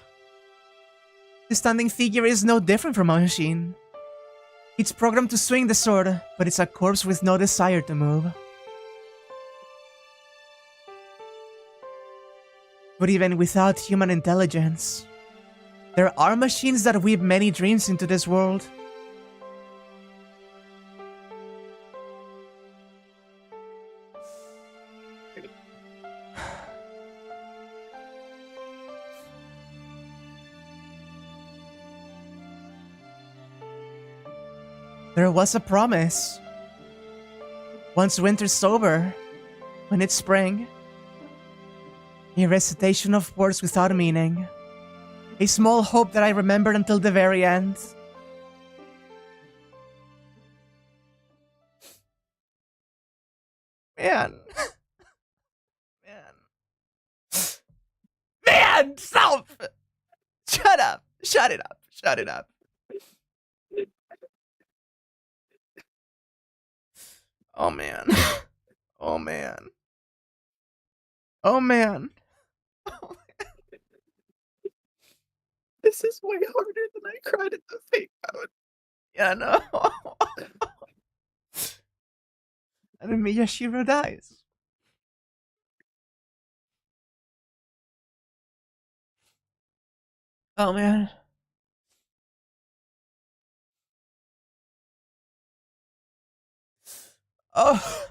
The standing figure is no different from a machine. It's programmed to swing the sword, but it's a corpse with no desire to move. But even without human intelligence, there are machines that weave many dreams into this world. There was a promise. Once winter's over, when it's spring, a recitation of words without meaning. A small hope that I remembered until the very end. Man. Man, stop! Shut up! Shut it up! Shut it up! Oh man. Oh man. Oh man. Oh, man. This is way harder than I cried at the fake out. Yeah, no. And then Miyashiro dies. Oh man. Oh.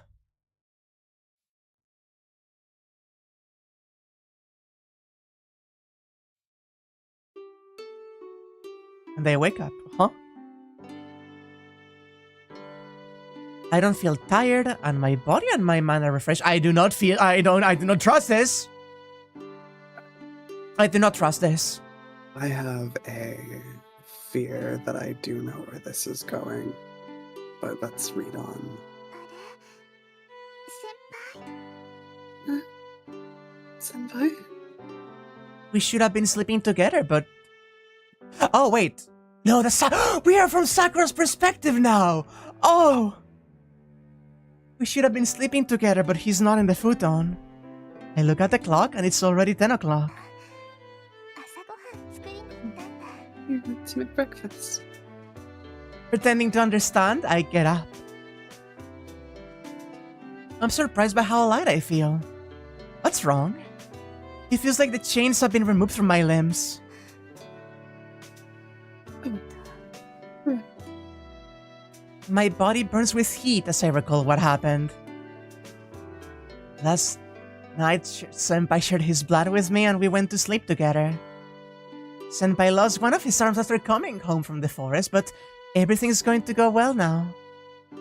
And they wake up, huh? I don't feel tired, and my body and my mind are refreshed. I do not trust this. I do not trust this. I have a fear that I do know where this is going, but let's read on. Senpai? We should have been sleeping together, but... Oh, wait. No, we are from Sakura's perspective now. Oh. We should have been sleeping together, but he's not in the futon. I look at the clock, and it's already 10 o'clock. You want to make breakfast. Pretending to understand, I get up. I'm surprised by how light I feel. What's wrong? It feels like the chains have been removed from my limbs. My body burns with heat as I recall what happened. Last night, Senpai shared his blood with me and we went to sleep together. Senpai lost one of his arms after coming home from the forest, but everything's going to go well now.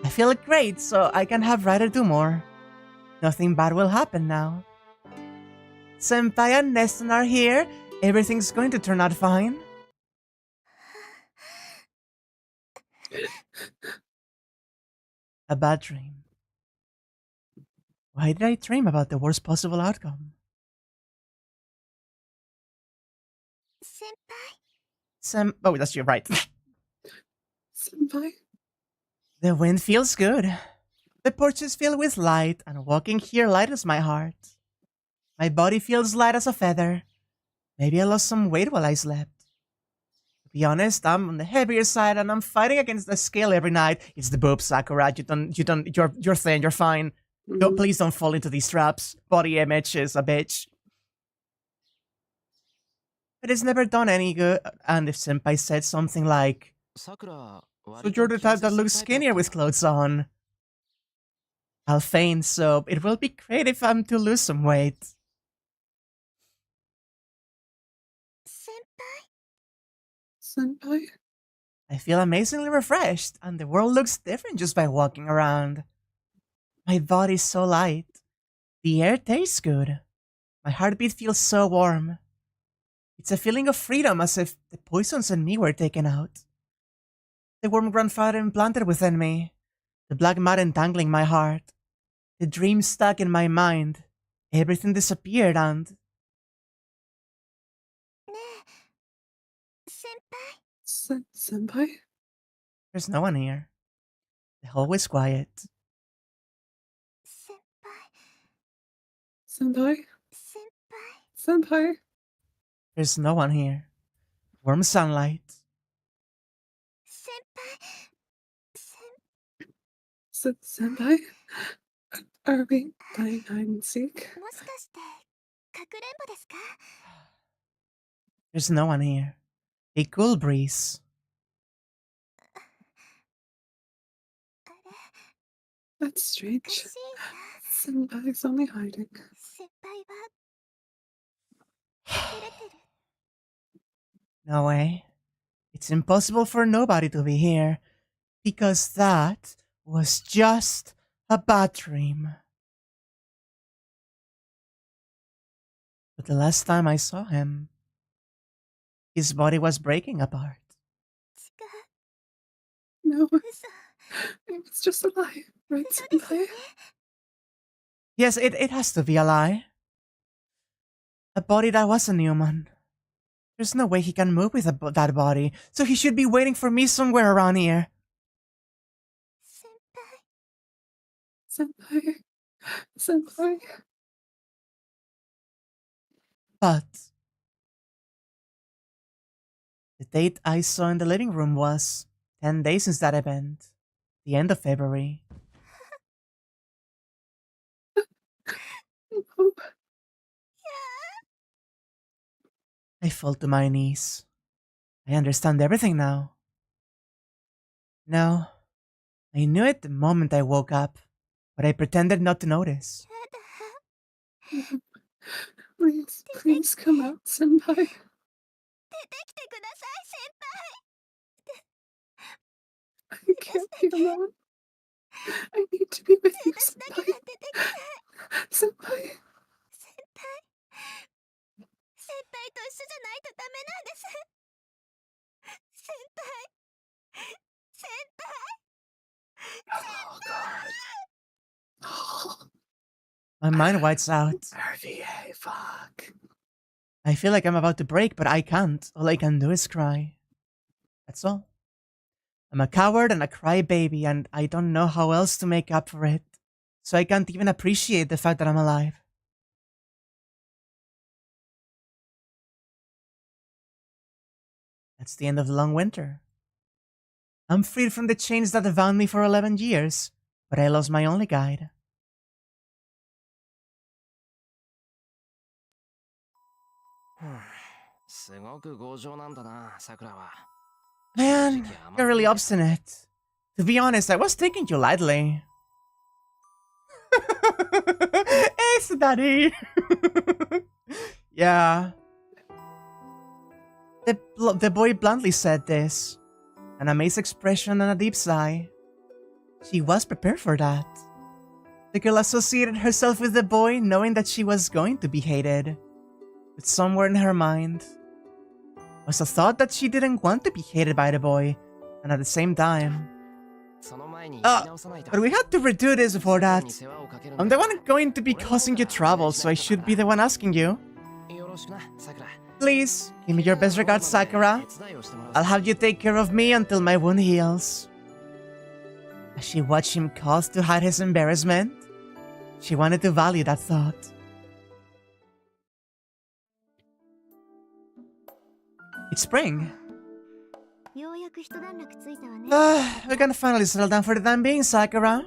I feel great, so I can have Ryder do more. Nothing bad will happen now. Senpai and Neston are here. Everything's going to turn out fine. A bad dream. Why did I dream about the worst possible outcome? Oh, that's you, right. Senpai? The wind feels good. The porch is filled with light, and walking here lightens my heart. My body feels light as a feather. Maybe I lost some weight while I slept. To be honest, I'm on the heavier side, and I'm fighting against the scale every night. It's the boobs, Sakura. You're thin, you're fine. Please don't fall into these traps. Body image is a bitch. But it's never done any good, and if Senpai said something like, "So you're the type that looks skinnier with clothes on," I'll faint, so it will be great if I'm to lose some weight. Senpai? I feel amazingly refreshed, and the world looks different just by walking around. My body's so light. The air tastes good. My heartbeat feels so warm. It's a feeling of freedom, as if the poisons in me were taken out. The worm grandfather implanted within me, the black mat entangling my heart, the dream stuck in my mind, everything disappeared and... Senpai? There's no one here. The hallway's quiet. Senpai? Senpai? There's no one here. Warm sunlight. Senpai? Are we playing hide and seek? There's no one here. A cool breeze. That's strange. Senpai's only hiding. No way. It's impossible for nobody to be here, because that was just a bad dream. But the last time I saw him, his body was breaking apart. No, it was just a lie, right, Senpai? Yes, it has to be a lie. A body that wasn't human. There's no way he can move with that body, so he should be waiting for me somewhere around here. Senpai. But the date I saw in the living room was 10 days since that event, the end of February. I fall to my knees. I understand everything now. No, I knew it the moment I woke up, but I pretended not to notice. Please come out, Senpai. I can't be alone. I need to be with you, Senpai. Senpai. Oh, God. Oh. My mind whites out. RVA, fuck. I feel like I'm about to break, but I can't. All I can do is cry. That's all. I'm a coward and a crybaby, and I don't know how else to make up for it. So I can't even appreciate the fact that I'm alive. That's the end of the long winter. I'm freed from the chains that have bound me for 11 years, but I lost my only guide. Man, you're really obstinate. To be honest, I was taking you lightly. It's daddy. Yeah. The boy bluntly said this. An amazed expression and a deep sigh. She was prepared for that. The girl associated herself with the boy knowing that she was going to be hated. But somewhere in her mind was a thought that she didn't want to be hated by the boy, and at the same time... but we had to redo this before that. I'm the one going to be causing you trouble, so I should be the one asking you. Please, give me your best regards, Sakura. I'll have you take care of me until my wound heals. As she watched him cough to hide his embarrassment, she wanted to value that thought. It's spring. We're gonna finally settle down for the time being, Sakura.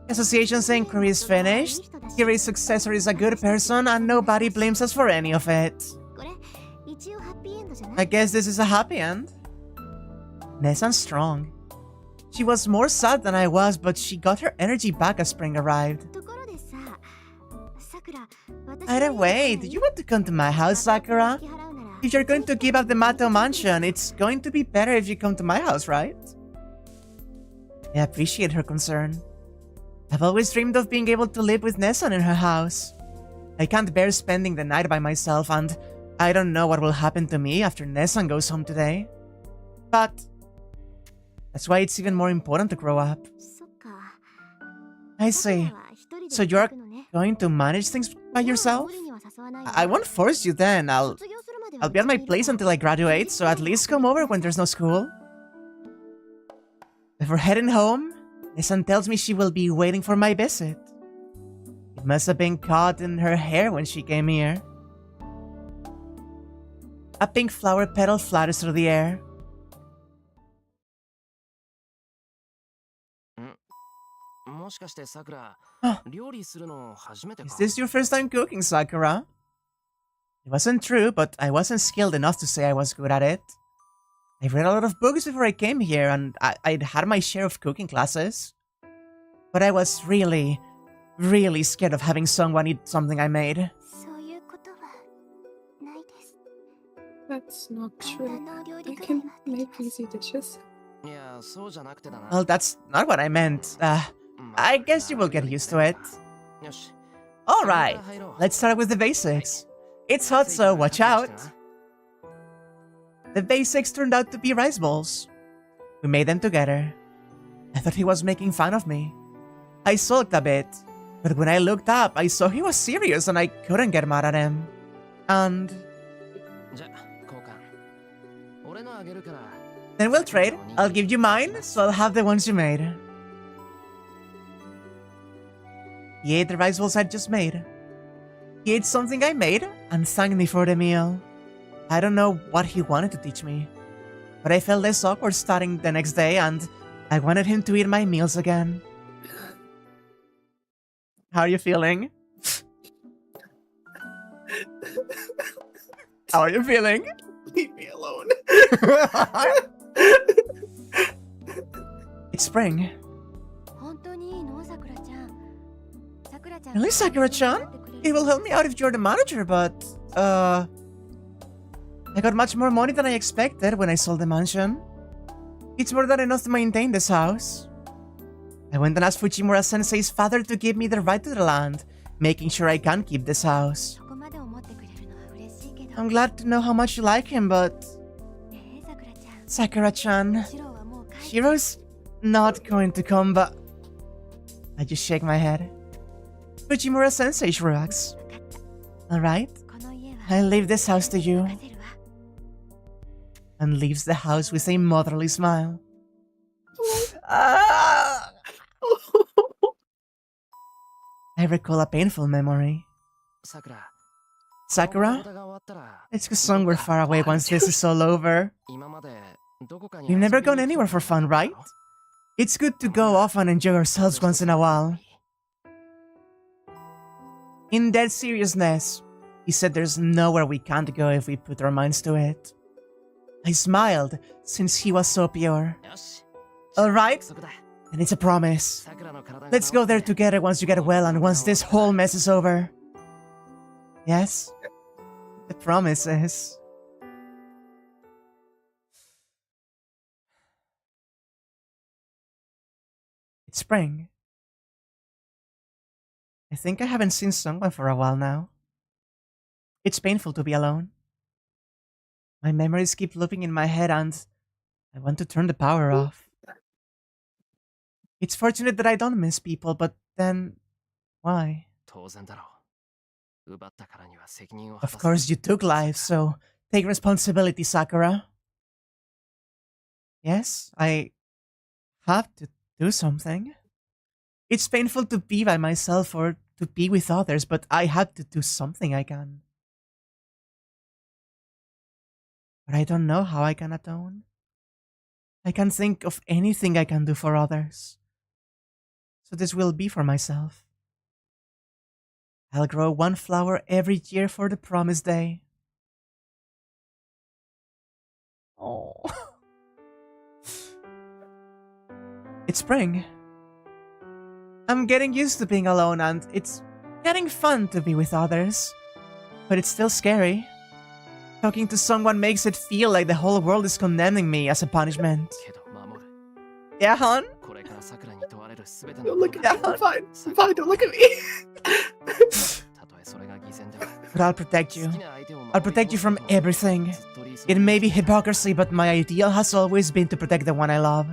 Association's inquiry is finished. Kiri's successor is a good person and nobody blames us for any of it. I guess this is a happy end. Nessan's strong. She was more sad than I was, but she got her energy back as spring arrived. Either way, do you want to come to my house, Sakura? If you're going to give up the Matou mansion, it's going to be better if you come to my house, right? I appreciate her concern. I've always dreamed of being able to live with Nessan in her house. I can't bear spending the night by myself, and I don't know what will happen to me after Nessan goes home today. But that's why it's even more important to grow up. I see. So you're going to manage things by yourself? I won't force you then. I'll be at my place until I graduate, so at least come over when there's no school. Before heading home, Nessan tells me she will be waiting for my visit. It must have been caught in her hair when she came here. A pink flower petal flutters through the air. Huh. Is this your first time cooking, Sakura? It wasn't true, but I wasn't skilled enough to say I was good at it. I read a lot of books before I came here, and I'd had my share of cooking classes. But I was really scared of having someone eat something I made. That's not true. I can make easy dishes. Well, that's not what I meant. I guess you will get used to it. Alright, let's start with the basics. It's hot, so watch out. The basics turned out to be rice balls. We made them together. I thought he was making fun of me. I sulked a bit, but when I looked up, I saw he was serious and I couldn't get mad at him. And then we'll trade. I'll give you mine, so I'll have the ones you made. He ate the rice balls I'd just made. He ate something I made and thanked me for the meal. I don't know what he wanted to teach me, but I felt less awkward starting the next day and I wanted him to eat my meals again. How are you feeling? How are you feeling? Leave me alone. It's spring. Really, Sakura-chan? It will help me out if you're the manager, but, I got much more money than I expected when I sold the mansion. It's more than enough to maintain this house. I went and asked Fujimura-sensei's father to give me the right to the land, making sure I can keep this house. I'm glad to know how much you like him, but... Sakura-chan... Shirou's not going to come, but... I just shake my head. Fujimura-sensei shrugs. Alright, I'll leave this house to you. And leaves the house with a motherly smile. I recall a painful memory. Sakura? Let's go somewhere far away once this is all over. We've never gone anywhere for fun, right? It's good to go off and enjoy ourselves once in a while. In dead seriousness, he said there's nowhere we can't go if we put our minds to it. I smiled, since he was so pure. Alright, and it's a promise. Let's go there together once you get well and once this whole mess is over. Yes? The promise is... It's spring. I think I haven't seen someone for a while now. It's painful to be alone. My memories keep looping in my head and I want to turn the power off. It's fortunate that I don't miss people, but then... why? Of course you took life, so take responsibility, Sakura. Yes, I have to do something. It's painful to be by myself or to be with others, but I have to do something I can. But I don't know how I can atone. I can't think of anything I can do for others. So this will be for myself. I'll grow one flower every year for the promised day. Oh. It's spring. I'm getting used to being alone and it's getting fun to be with others. But it's still scary. Talking to someone makes it feel like the whole world is condemning me as a punishment. Yeah, hon? Don't look at me. I'm fine. I'm fine. Don't look at me. But I'll protect you. I'll protect you from everything. It may be hypocrisy, but my ideal has always been to protect the one I love.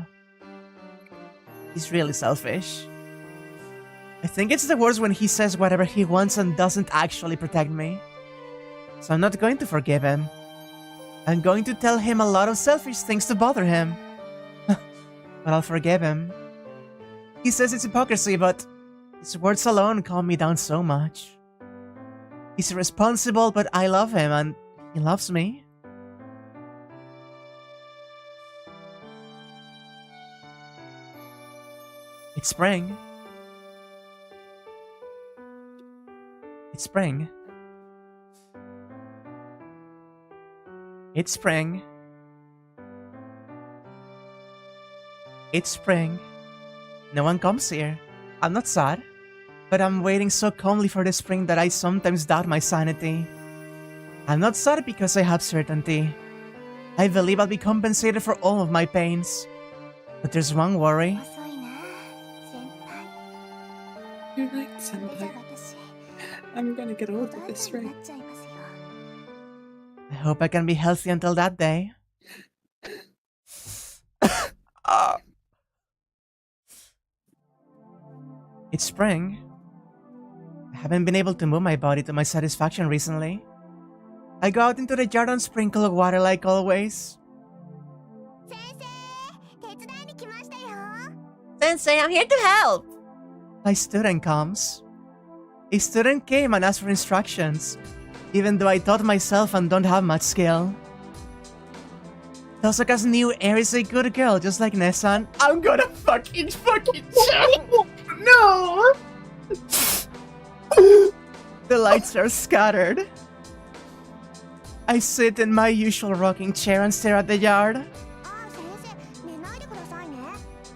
He's really selfish. I think it's the worst when he says whatever he wants and doesn't actually protect me. So I'm not going to forgive him. I'm going to tell him a lot of selfish things to bother him. But I'll forgive him. He says it's hypocrisy, but his words alone calm me down so much. He's irresponsible, but I love him and he loves me. It's spring. It's spring. It's spring. It's spring. No one comes here. I'm not sad, but I'm waiting so calmly for the spring that I sometimes doubt my sanity. I'm not sad because I have certainty. I believe I'll be compensated for all of my pains. But there's one worry. You're right, Senpai. I'm gonna get over this right. I hope I can be healthy until that day. It's spring. I haven't been able to move my body to my satisfaction recently. I go out into the yard and sprinkle water like always. Sensei, I'm here to help! My student comes. A student came and asked for instructions, even though I taught myself and don't have much skill. Tosoka's new heir is a good girl, just like Nessan. I'm gonna fucking No! The lights are scattered. I sit in my usual rocking chair and stare at the yard.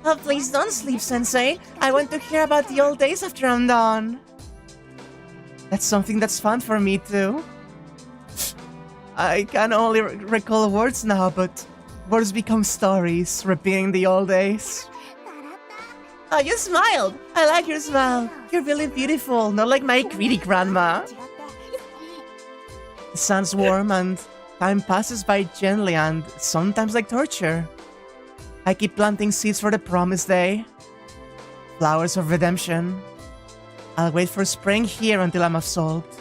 Oh, please don't sleep, Sensei. I want to hear about the old days after I'm done. That's something that's fun for me, too. I can only recall words now, but words become stories, repeating the old days. Oh, you smiled! I like your smile. You're really beautiful, not like my greedy grandma. The sun's warm and time passes by gently and sometimes like torture. I keep planting seeds for the promised day. Flowers of redemption. I'll wait for spring here until I'm absolved.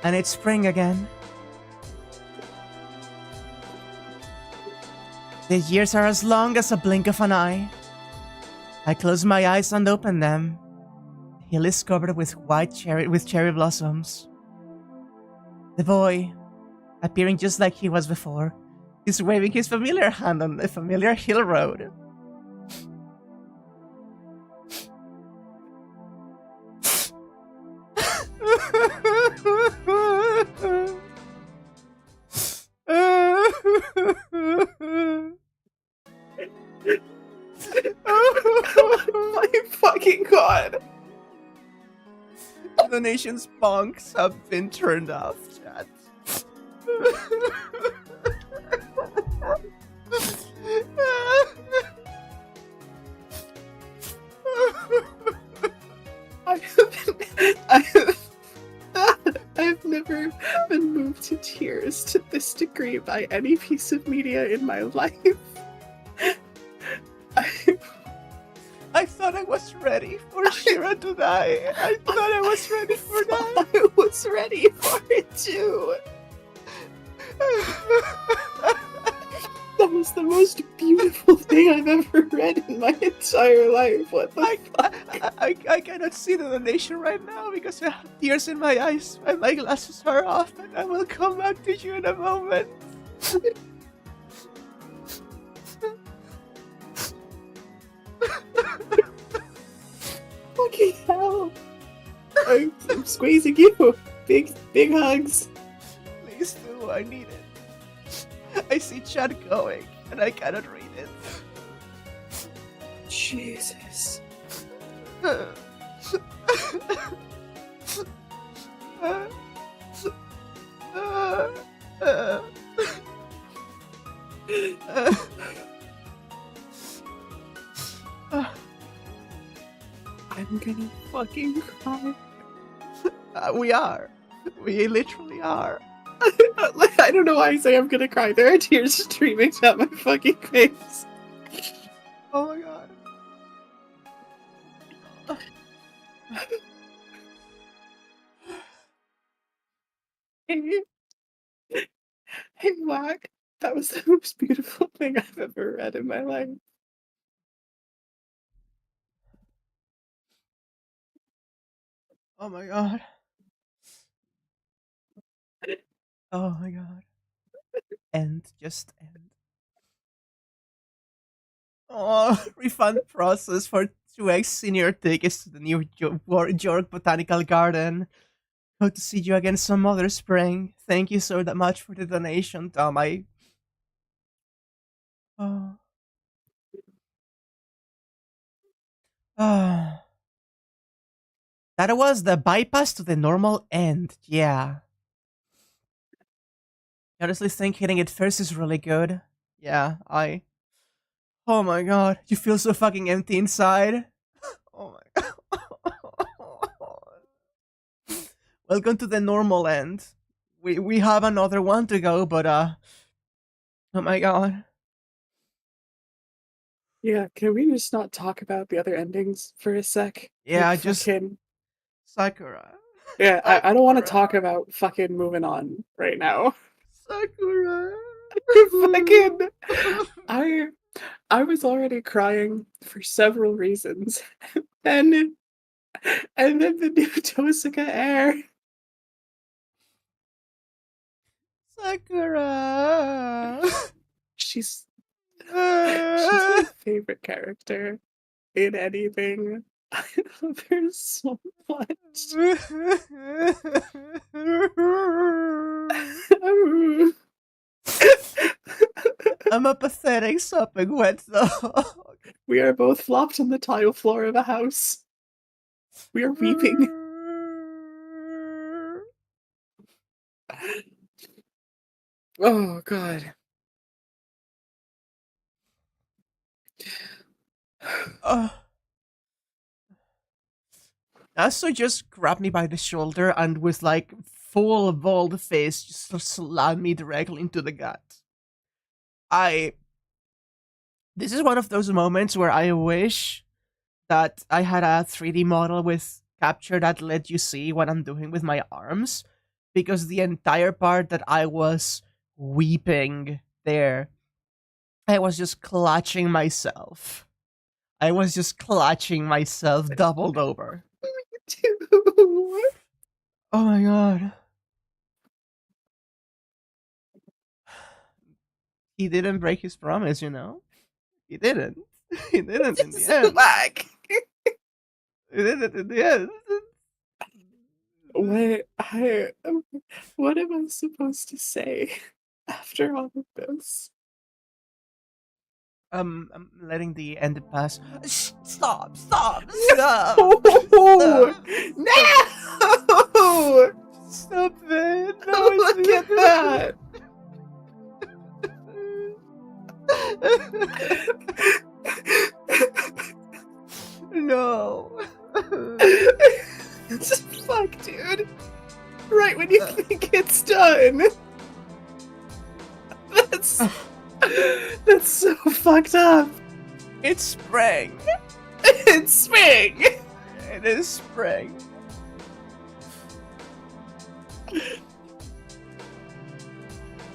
And it's spring again. The years are as long as a blink of an eye. I close my eyes and open them. The hill is covered with cherry blossoms. The boy, appearing just like he was before, is waving his familiar hand on the familiar hill road. My fucking god! The nation's bonks have been turned off, chat. I've never been moved to tears to this degree by any piece of media in my life. I thought I was ready for Shirou to die. I thought I was ready for that. I was ready for it too. That was the most beautiful thing I've ever read in my entire life. What the fuck? I cannot see the donation right now because I have tears in my eyes and my glasses are off, and I will come back to you in a moment. Fucking hell. I'm squeezing you. Big hugs. Please do, I need it. I see chat going, and I cannot read it. Jesus. I'm gonna fucking cry. We are. We literally are. I don't know why I say I'm gonna cry. There are tears streaming down my fucking face. Oh my god. Hey, hey, Wack. That was the most beautiful thing I've ever read in my life. Oh my god. Oh my god. End. Just end. Oh, refund process for 2x senior tickets to the New York Botanical Garden. Hope to see you again some other spring. Thank you so much for the donation, Tom. Oh. Ah. That was the bypass to the normal end. Yeah. I honestly think hitting it first is really good. Yeah, Oh my god. You feel so fucking empty inside. Oh my god. Welcome to the normal end. We have another one to go, but oh my god. Yeah, can we just not talk about the other endings for a sec? Yeah, Like, just fucking... Sakura. Yeah, I don't want to Sakura. talk about fucking moving on right now. Sakura. Fucking... I was already crying for several reasons. and then the new Tosaka heir. Sakura. She's my favorite character in anything. I love her so much. I'm a pathetic sopping wet dog. We are both flopped on the tile floor of a house. We are weeping. Oh god. Asu just grabbed me by the shoulder and with like full bald face just slammed me directly into the gut. This is one of those moments where I wish that I had a 3D model with capture that let you see what I'm doing with my arms, because the entire part that I was weeping there, I was just clutching myself. I was just clutching myself doubled over. Oh my god. He didn't break his promise, you know? He didn't. He didn't in the end. Back. He didn't in the end. What am I supposed to say after all of this? I'm letting the end pass. Stop! Stop! No! No! Stop it! No, Look at that! No. Fuck, dude. Right when you think it's done. That's so fucked up. It's spring. It's spring. It is spring.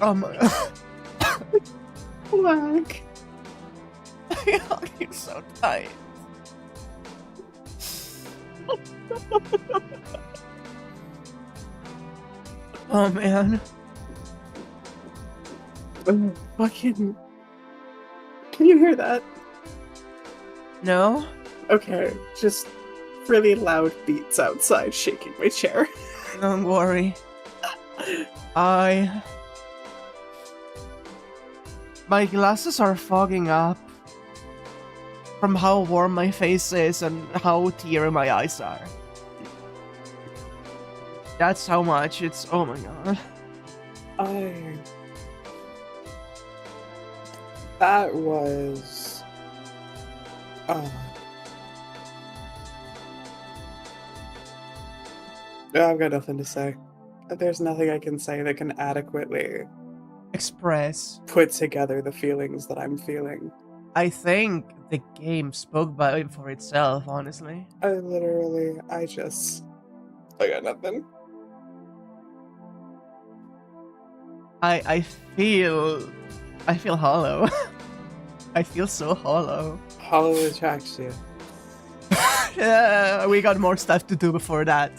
Oh my god. Whack. You're so tight. Oh man. Fucking. Can you hear that? No? Okay, just really loud beats outside shaking my chair. Don't worry. My glasses are fogging up from how warm my face is and how teary my eyes are. That's how much it's. Oh my god. That was. I've got nothing to say. There's nothing I can say that can adequately express. Put together the feelings that I'm feeling. I think the game spoke for itself, honestly. I got nothing. I feel hollow. I feel so hollow. Hollow attracts you. Yeah, we got more stuff to do before that.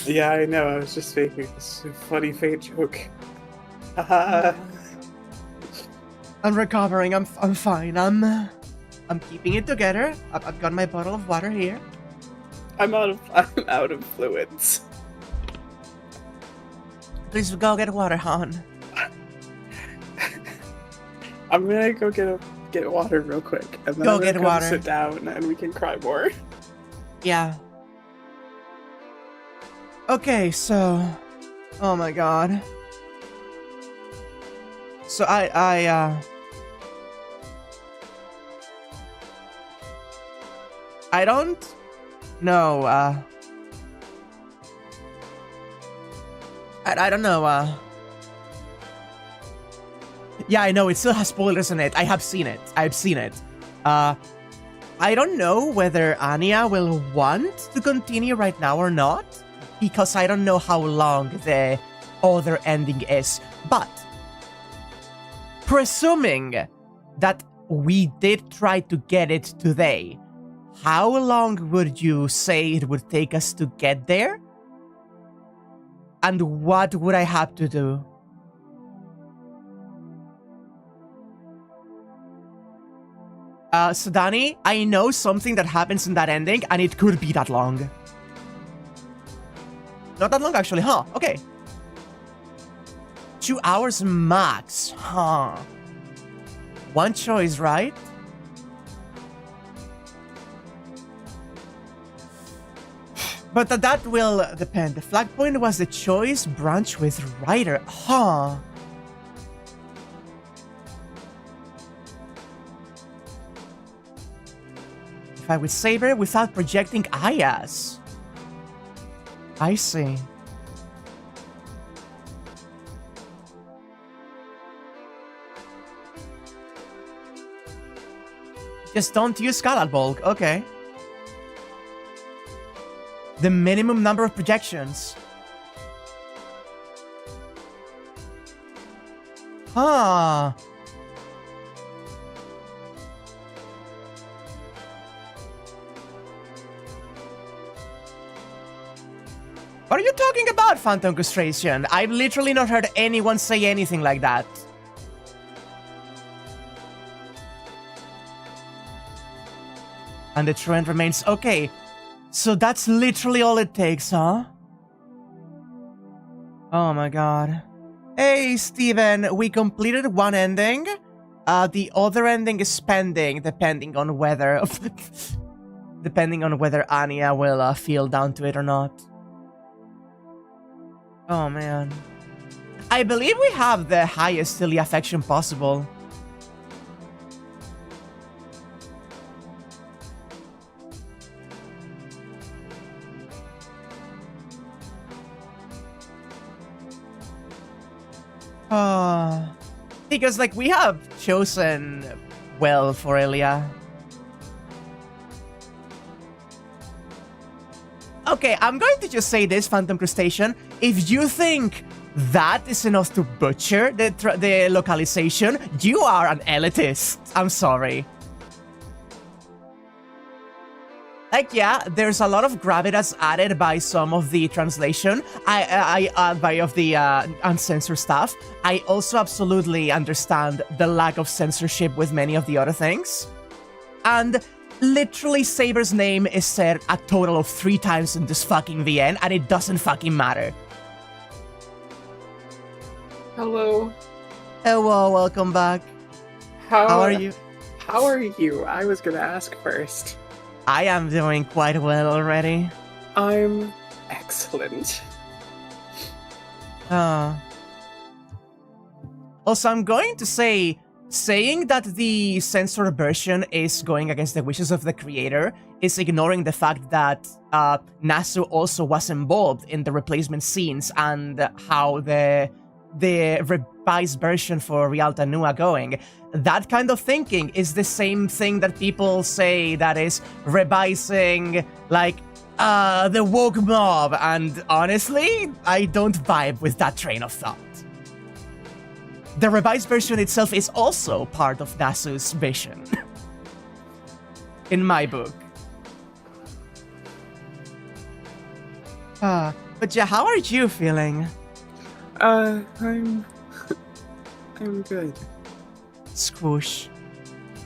Yeah, I know. I was just making this funny fate joke. Haha. I'm recovering. I'm fine. I'm keeping it together. I've got my bottle of water here. I'm out of fluids. Please go get water, Han. I'm gonna go get water real quick, and then Go I'm gonna get water. sit down, and we can cry more. Yeah. Okay, so, oh my god. So I don't know. I don't know. Yeah, I know, it still has spoilers in it. I have seen it. I've seen it. I don't know whether Anya will want to continue right now or not, because I don't know how long the other ending is. But, presuming that we did try to get it today, how long would you say it would take us to get there? And what would I have to do? So Danny, I know something that happens in that ending, and it could be that long. Not that long, actually, huh? Okay. 2 hours max, huh? One choice, right? But that will depend. The flag point was the choice branch with Rider, huh? Fight with Saber without projecting Aya's. I see. Just don't use Scarlet Bulk, okay. The minimum number of projections. Huh. What are you talking about, Phantom Castration? I've literally not heard anyone say anything like that. And the trend remains okay. So that's literally all it takes, huh? Oh my god. Hey, Steven, we completed one ending. The other ending is pending, depending on whether Anya will feel down to it or not. Oh man. I believe we have the highest silly affection possible. Because like we have chosen well for Elia. Okay, I'm going to just say this, Phantom Crustacean. If you think that is enough to butcher the localization, you are an elitist. I'm sorry. Like, yeah, there's a lot of gravitas added by some of the translation. By the uncensored stuff. I also absolutely understand the lack of censorship with many of the other things. And literally, Saber's name is said a total of 3 times in this fucking VN, and it doesn't fucking matter. Hello. Hello, welcome back. How are you? How are you? I was gonna ask first. I am doing quite well already. I'm excellent. Also, I'm going to say saying that the censored version is going against the wishes of the creator is ignoring the fact that Nasu also was involved in the replacement scenes and how the revised version for Rialta Nua going. That kind of thinking is the same thing that people say that is revising, like, the woke mob, and honestly, I don't vibe with that train of thought. The revised version itself is also part of Nasu's vision. In my book. But yeah, how are you feeling? I'm good. Squoosh.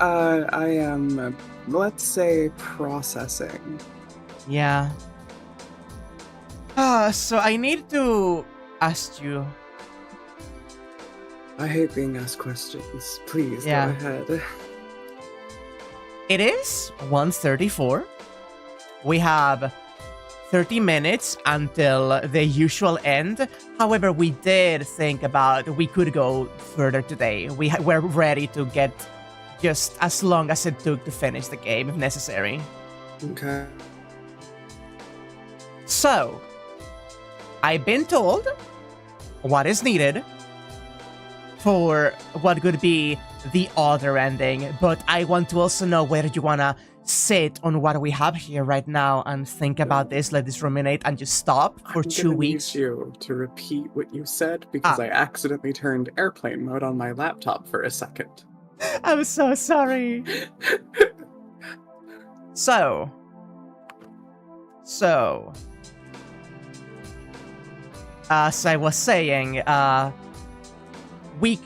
I am, let's say, processing. Yeah. So I need to ask you. I hate being asked questions. Please, Yeah. go ahead. It is 1:34. We have 30 minutes until the usual end. However, we did think about we could go further today. We're ready to get just as long as it took to finish the game if necessary. Okay. So, I've been told what is needed for what could be the other ending, but I want to also know where you wanna sit on what we have here right now and think about this, let this ruminate, and just stop for 2 weeks. Need you to repeat what you said because I accidentally turned airplane mode on my laptop for a second. I'm so sorry. So, as I was saying, we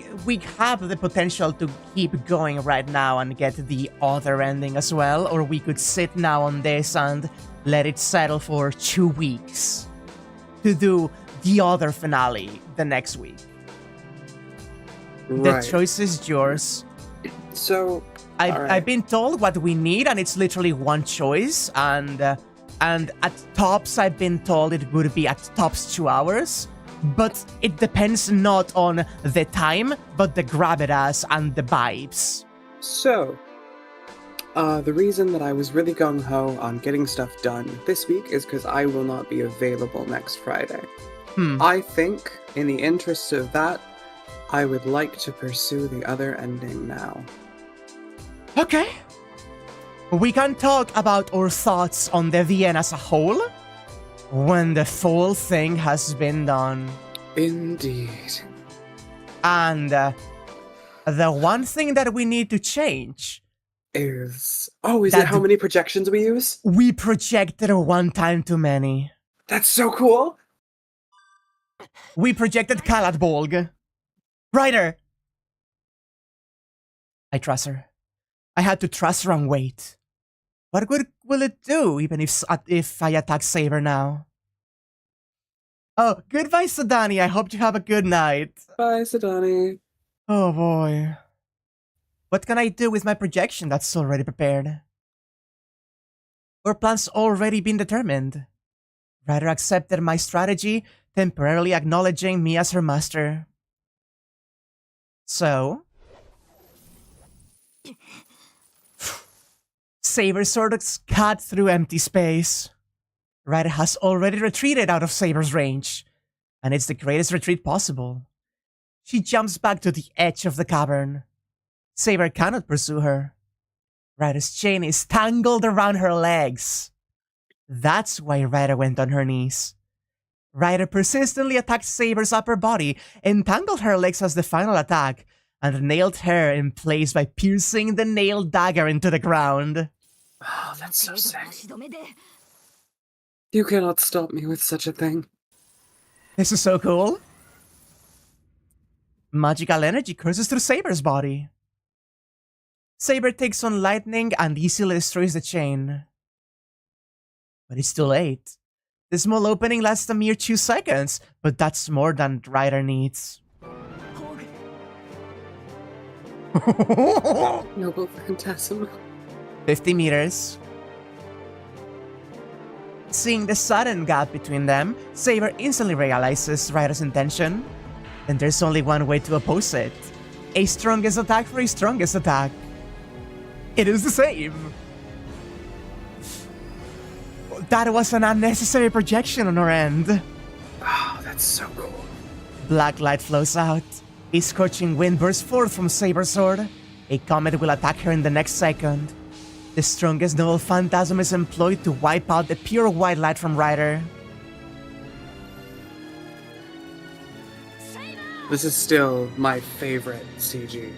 have the potential to keep going right now and get the other ending as well, or we could sit now on this and let it settle for 2 weeks to do the other finale the next week. Right. The choice is yours. So, I've been told what we need, and it's literally one choice, and at tops I've been told it would be at tops 2 hours. But it depends not on the time, but the gravitas and the vibes. So, the reason that I was really gung-ho on getting stuff done this week is because I will not be available next Friday. I think, in the interest of that, I would like to pursue the other ending now. Okay. We can talk about our thoughts on the VN as a whole when the full thing has been done. Indeed. And the one thing that we need to change Is it how many projections we use? we projected one time too many. That's so cool! We projected Kaladbolg. Ryder! I trust her. I had to trust her and wait. What good will it do, even if I attack Saber now? Oh, goodbye, Sadani. I hope you have a good night. Bye, Sadani. Oh boy. What can I do with my projection that's already prepared? Our plan's already been determined. Ryder accepted my strategy, temporarily acknowledging me as her master. So, Saber's sword cut through empty space. Ryder has already retreated out of Saber's range, and it's the greatest retreat possible. She jumps back to the edge of the cavern. Saber cannot pursue her. Ryder's chain is tangled around her legs. That's why Ryder went on her knees. Ryder persistently attacked Saber's upper body, entangled her legs as the final attack, and nailed her in place by piercing the nailed dagger into the ground. Oh, that's so sick. You cannot stop me with such a thing. This is so cool. Magical energy courses through Saber's body. Saber takes on lightning and easily destroys the chain. But it's too late. The small opening lasts a mere 2 seconds, but that's more than Ryder needs. Noble Phantasm. 50 meters. Seeing the sudden gap between them, Saber instantly realizes Ryder's intention. And there's only one way to oppose it. A strongest attack for a strongest attack. It is the same. That was an unnecessary projection on our end. Oh, that's so cool. Black light flows out. A scorching wind bursts forth from Saber's sword. A comet will attack her in the next second. The strongest noble phantasm is employed to wipe out the pure white light from Ryder. This is still my favorite CG,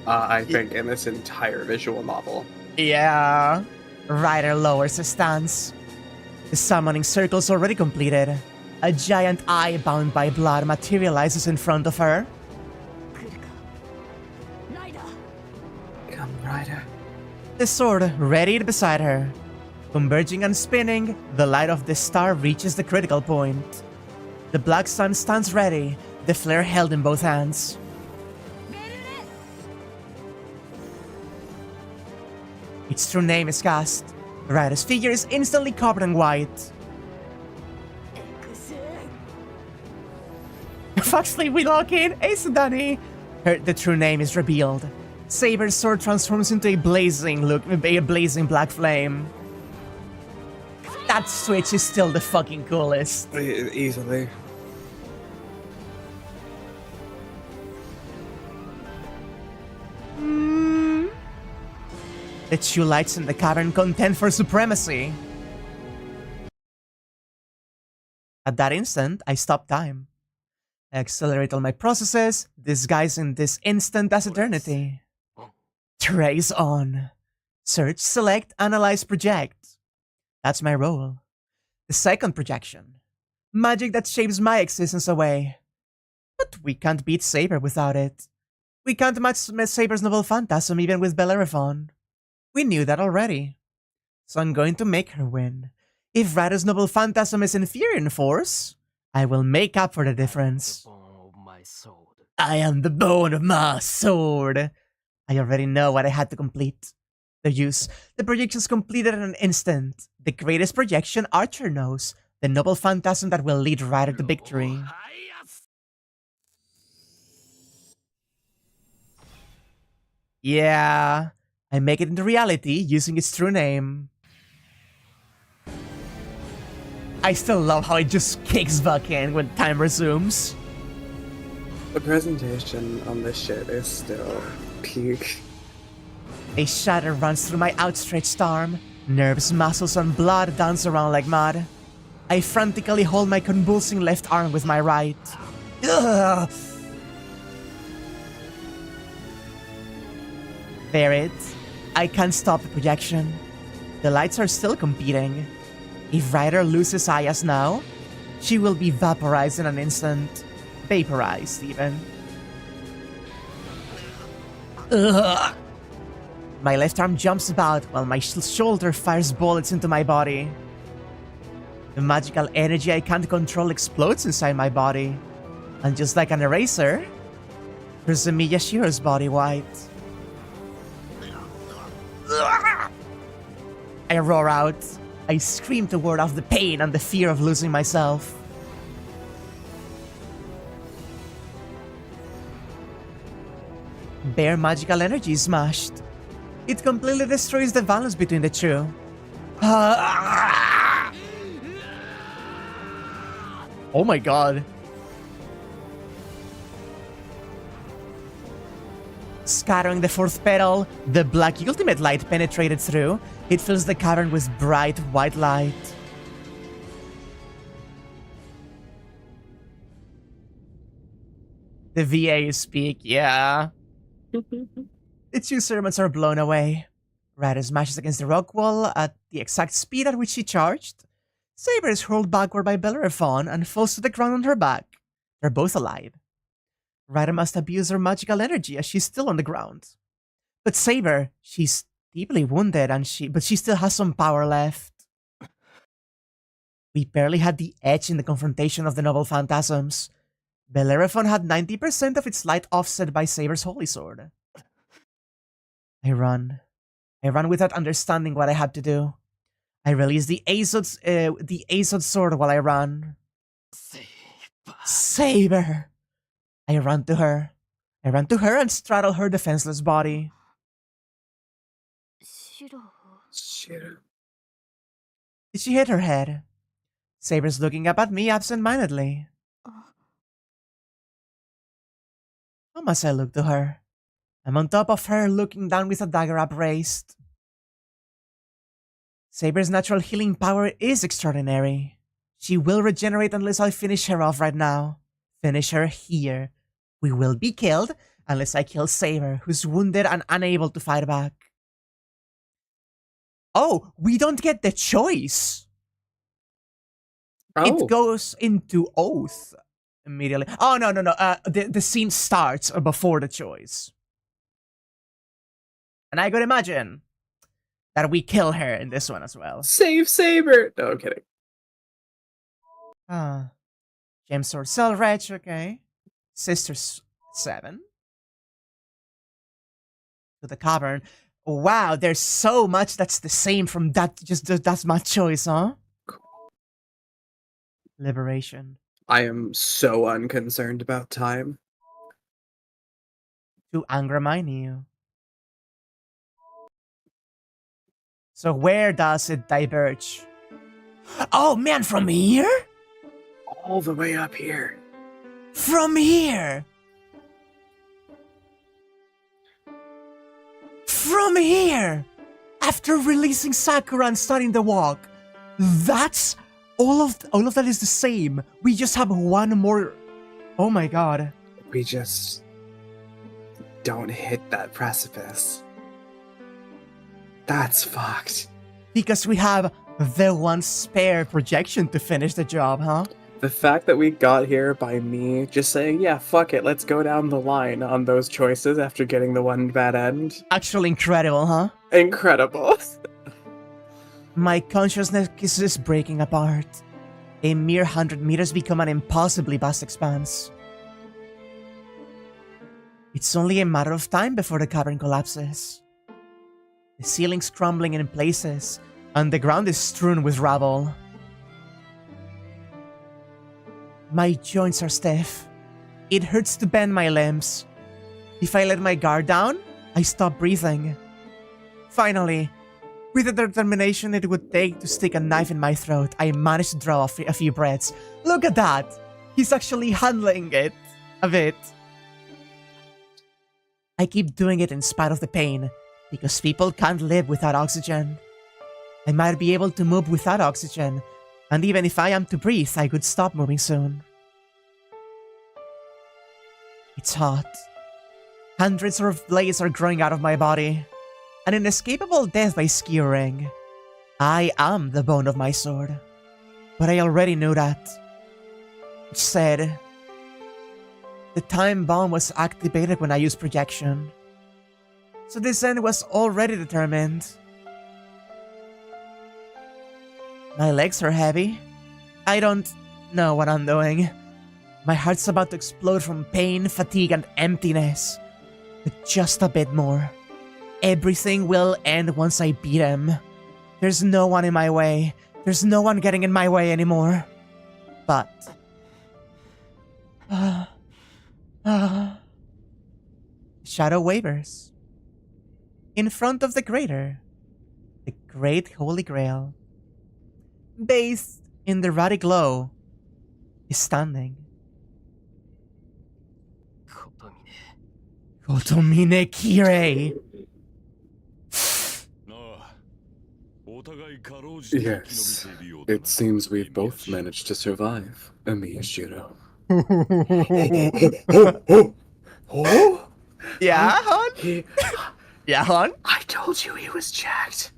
I think, in this entire visual novel. Yeah. Ryder lowers his stance. The summoning circle's already completed. A giant eye bound by blood materializes in front of her. Come, Ryder. The sword readied beside her. Converging and spinning, the light of the star reaches the critical point. The black sun stands ready, the flare held in both hands. Its true name is cast. Ryder's figure is instantly covered in white. Foxley, we lock in. Ace Dunny. The true name is revealed. Saber's sword transforms into a blazing black flame. That switch is still the fucking coolest. Easily. The two lights in the cavern contend for supremacy. At that instant, I stop time. I accelerate all my processes, disguising this instant as eternity. Trace on. Search, select, analyze, project. That's my role. The second projection. Magic that shapes my existence away. But we can't beat Saber without it. We can't match Saber's noble phantasm even with Bellerophon. We knew that already. So I'm going to make her win. If Ryder's noble phantasm is inferior in force, I will make up for the difference. I am the bone of my sword. I already know what I had to complete. The projection's completed in an instant. The greatest projection Archer knows. The noble phantasm that will lead Ryder to victory. Yeah, I make it into reality using its true name. I still love how it just kicks back in when time resumes. The presentation on this shit is still peak. A shudder runs through my outstretched arm. Nerves, muscles, and blood dance around like mud. I frantically hold my convulsing left arm with my right. Ugh. There it. I can't stop the projection. The lights are still competing. If Ryder loses Ayas now, she will be vaporized in an instant. Vaporized, even. Ugh. My left arm jumps about while my shoulder fires bullets into my body. The magical energy I can't control explodes inside my body. And just like an eraser, turns Miyashiro's body white. I roar out. I scream to ward off the pain and the fear of losing myself. Bare magical energy is smashed. It completely destroys the balance between the two. Oh my god. Scattering the fourth petal, the black ultimate light penetrated through. It fills the cavern with bright white light. The VA is peak, yeah. The two servants are blown away. Ryder smashes against the rock wall at the exact speed at which she charged. Saber is hurled backward by Bellerophon and falls to the ground on her back. They're both alive. Ryder must abuse her magical energy as she's still on the ground. But Saber, she's deeply wounded but she still has some power left. We barely had the edge in the confrontation of the noble phantasms. Bellerophon had 90% of its light offset by Saber's holy sword. I run. I run without understanding what I had to do. I release the Azod sword while I run. Saber! I run to her. I ran to her and straddled her defenseless body. Shirou. Did she hit her head? Saber's looking up at me absent-mindedly. How must I look to her? I'm on top of her, looking down with a dagger upraised. Saber's natural healing power is extraordinary. She will regenerate unless I finish her off right now. Finish her here. We will be killed unless I kill Saber, who's wounded and unable to fight back. Oh, we don't get the choice. Oh. It goes into Oath immediately. Oh, no. The scene starts before the choice. And I could imagine that we kill her in this one as well. Save Saber! No, I'm kidding. Gemsword Cell Reg, okay. Sisters 7. To the cavern. Wow, there's so much that's the same from that's my choice, huh? Liberation. I am so unconcerned about time. To Angramine. So where does it diverge? Oh man, from here? All the way up here. From here! From here! After releasing Sakura and starting the walk. That's... All of that is the same. We just have one more... Oh my god. We just don't hit that precipice. That's fucked. Because we have the one spare projection to finish the job, huh? The fact that we got here by me just saying, yeah, fuck it, let's go down the line on those choices after getting the one bad end. Actually incredible, huh? Incredible. My consciousness is just breaking apart. A mere 100 meters become an impossibly vast expanse. It's only a matter of time before the cavern collapses. The ceiling's crumbling in places, and the ground is strewn with rubble. My joints are stiff. It hurts to bend my limbs. If I let my guard down, I stop breathing. Finally, with the determination it would take to stick a knife in my throat, I managed to draw a few breaths. Look at that! He's actually handling it a bit. I keep doing it in spite of the pain, because people can't live without oxygen. I might be able to move without oxygen, and even if I am to breathe, I could stop moving soon. It's hot. Hundreds of blades are growing out of my body. An inescapable death by skewering. I am the bone of my sword. But I already knew that. It said, the time bomb was activated when I used projection. So this end was already determined. My legs are heavy. I don't know what I'm doing. My heart's about to explode from pain, fatigue, and emptiness. But just a bit more. Everything will end once I beat him. There's no one in my way. There's no one getting in my way anymore. But... Shadow wavers. In front of the crater. The Great Holy Grail. Bathed in the ruddy glow. Is standing. Kotomine Kirei. Yes, it seems we've both managed to survive, Amiya Shirou. Yeah, hon? Yeah, hon? I told you he was jacked.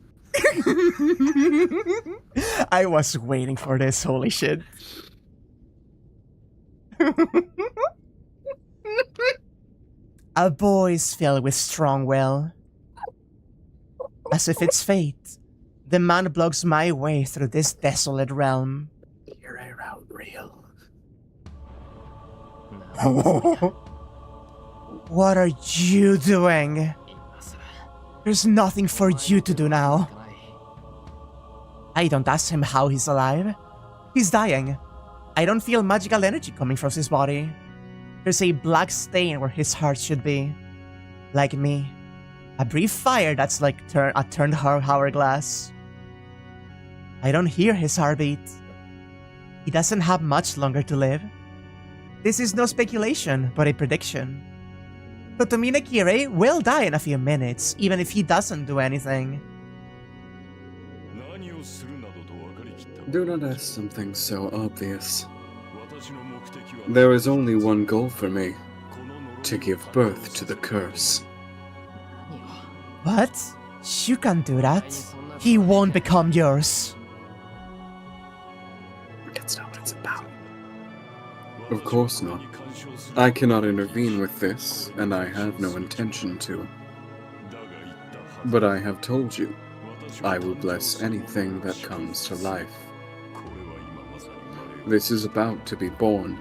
I was waiting for this, holy shit. A voice filled with strong will. As if it's fate, the man blocks my way through this desolate realm. You're out real. What are you doing? There's nothing for you to do now. I don't ask him how he's alive. He's dying. I don't feel magical energy coming from his body. There's a black stain where his heart should be. Like me. A brief fire that's like a turned hourglass. I don't hear his heartbeat. He doesn't have much longer to live. This is no speculation, but a prediction. Totomine Kirei will die in a few minutes, even if he doesn't do anything. Do not ask something so obvious. There is only one goal for me. To give birth to the curse. What? You can't do that. He won't become yours. That's not what it's about. Of course not. I cannot intervene with this, and I have no intention to. But I have told you, I will bless anything that comes to life. This is about to be born,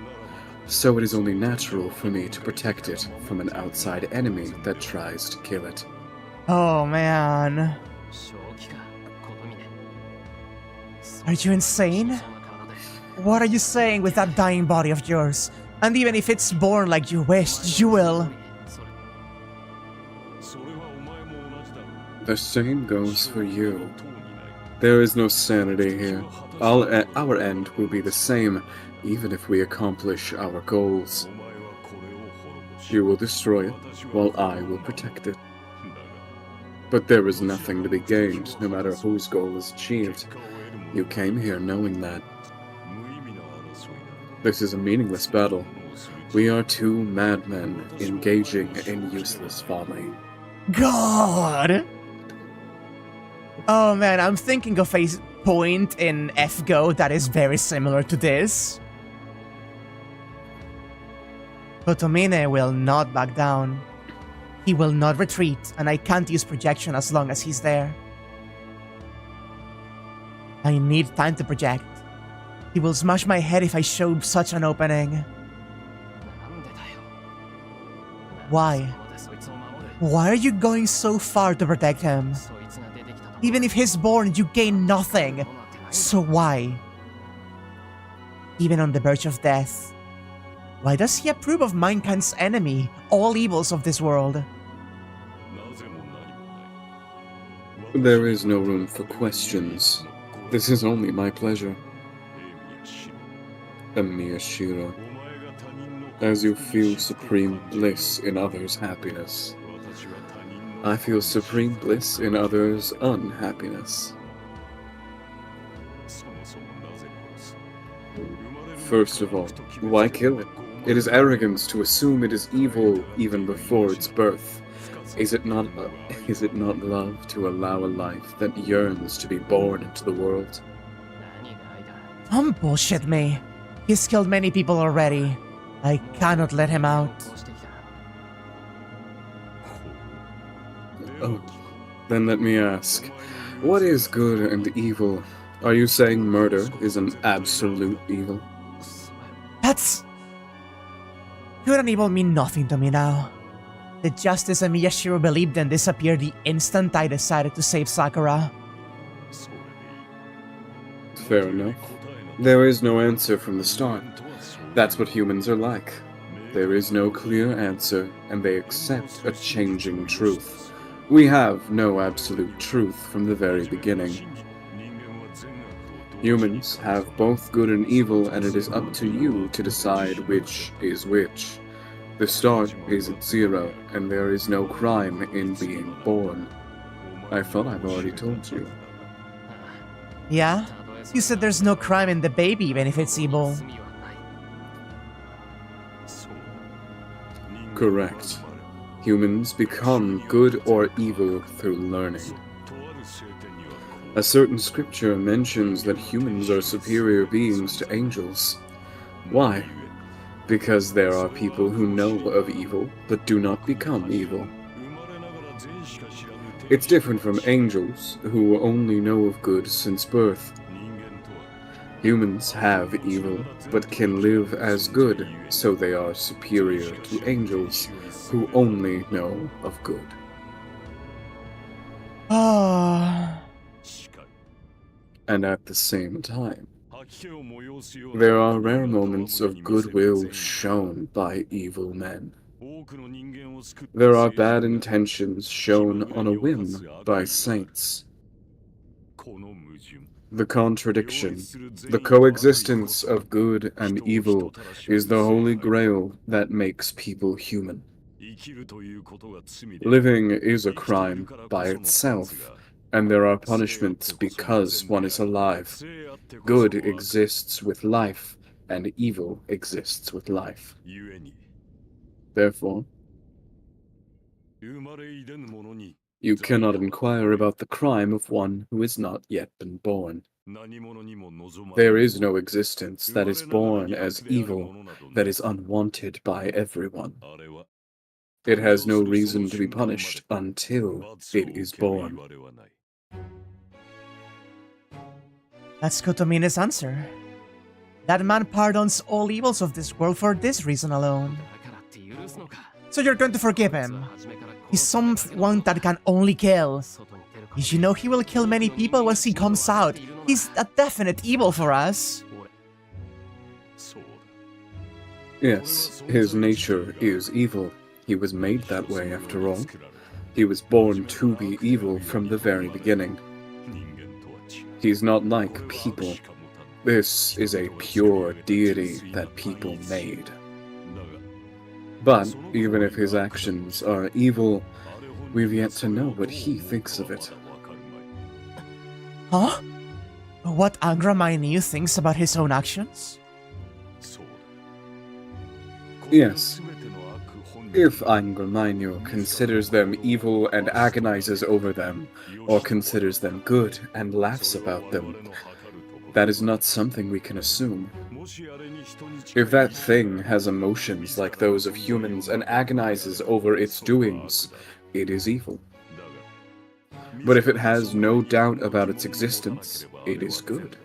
so it is only natural for me to protect it from an outside enemy that tries to kill it. Oh man. Are you insane? What are you saying with that dying body of yours? And even if it's born like you wished, you will. The same goes for you. There is no sanity here. Our end will be the same, even if we accomplish our goals. You will destroy it, while I will protect it. But there is nothing to be gained, no matter whose goal is achieved. You came here knowing that. This is a meaningless battle. We are two madmen engaging in useless folly. God! Oh man, I'm thinking of a point in FGO that is very similar to this. Totomine will not back down. He will not retreat, and I can't use projection as long as he's there. I need time to project. He will smash my head if I show such an opening. Why? Why are you going so far to protect him? Even if he's born, you gain nothing. So why? Even on the verge of death. Why does he approve of mankind's enemy, all evils of this world? There is no room for questions. This is only my pleasure. Emiya Shirou. As you feel supreme bliss in others' happiness, I feel supreme bliss in others' unhappiness. First of all, why kill it? It is arrogance to assume it is evil even before its birth. Is it not love to allow a life that yearns to be born into the world? Don't bullshit me. He's killed many people already. I cannot let him out. Oh, then let me ask, what is good and evil? Are you saying murder is an absolute evil? That's... Good and evil mean nothing to me now. The justice Emiya Shirou believed in disappeared the instant I decided to save Sakura. Fair enough. There is no answer from the start. That's what humans are like. There is no clear answer, and they accept a changing truth. We have no absolute truth from the very beginning. Humans have both good and evil, and it is up to you to decide which is which. The start is at 0, and there is no crime in being born. I thought I've already told you. Yeah? You said there's no crime in the baby even if it's evil. Correct. Humans become good or evil through learning. A certain scripture mentions that humans are superior beings to angels. Why? Because there are people who know of evil, but do not become evil. It's different from angels, who only know of good since birth. Humans have evil, but can live as good, so they are superior to angels, who only know of good. Ah. And at the same time, There are rare moments of goodwill shown by evil men. There are bad intentions shown on a whim by saints. The contradiction, the coexistence of good and evil is the holy grail that makes people human. Living is a crime by itself, and there are punishments because one is alive. Good exists with life, and evil exists with life. Therefore, you cannot inquire about the crime of one who has not yet been born. There is no existence that is born as evil, that is unwanted by everyone. It has no reason to be punished until it is born. That's Kotomine's answer. That man pardons all evils of this world for this reason alone. So you're going to forgive him. He's someone that can only kill. Did you know he will kill many people once he comes out? He's a definite evil for us. Yes, his nature is evil. He was made that way after all. He was born to be evil from the very beginning. He's not like people. This is a pure deity that people made. But even if his actions are evil, we've yet to know what he thinks of it. Huh? What Angra thinks about his own actions? Yes. If Angra considers them evil and agonizes over them, or considers them good and laughs about them, that is not something we can assume. If that thing has emotions like those of humans and agonizes over its doings, it is evil. But if it has no doubt about its existence, it is good.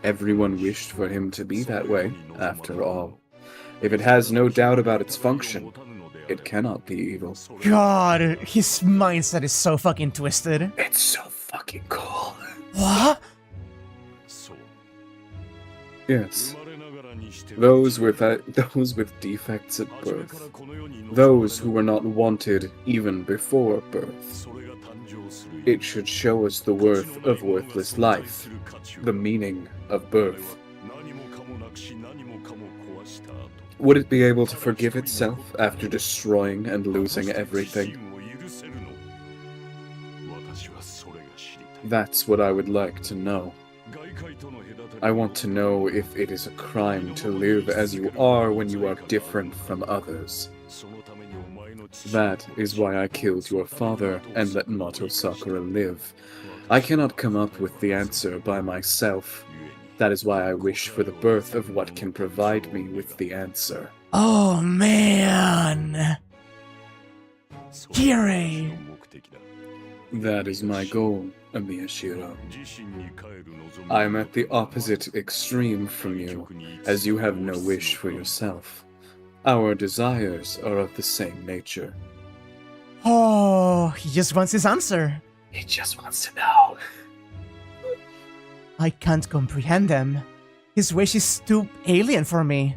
Everyone wished for him to be that way, after all. If it has no doubt about its function, it cannot be evil. God, his mindset is so fucking twisted. It's so fucking cool. What? Yes. Those with defects at birth. Those who were not wanted even before birth. It should show us the worth of worthless life, the meaning of birth. Would it be able to forgive itself after destroying and losing everything? That's what I would like to know. I want to know if it is a crime to live as you are when you are different from others. That is why I killed your father and let Matou Sakura live. I cannot come up with the answer by myself. That is why I wish for the birth of what can provide me with the answer. Oh man! Kirei! That is my goal, Amiya Shirou. I am at the opposite extreme from you, as you have no wish for yourself. Our desires are of the same nature. Oh, he just wants his answer. He just wants to know. I can't comprehend him. His wish is too alien for me.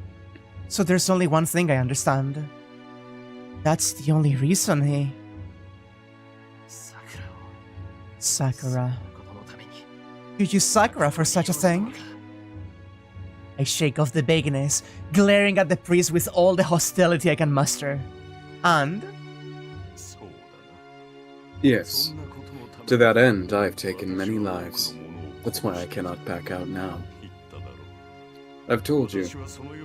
So there's only one thing I understand. That's the only reason he... Sakura. You use Sakura for such a thing? I shake off the vagueness, glaring at the priest with all the hostility I can muster. And... Yes. To that end, I've taken many lives. That's why I cannot back out now. I've told you,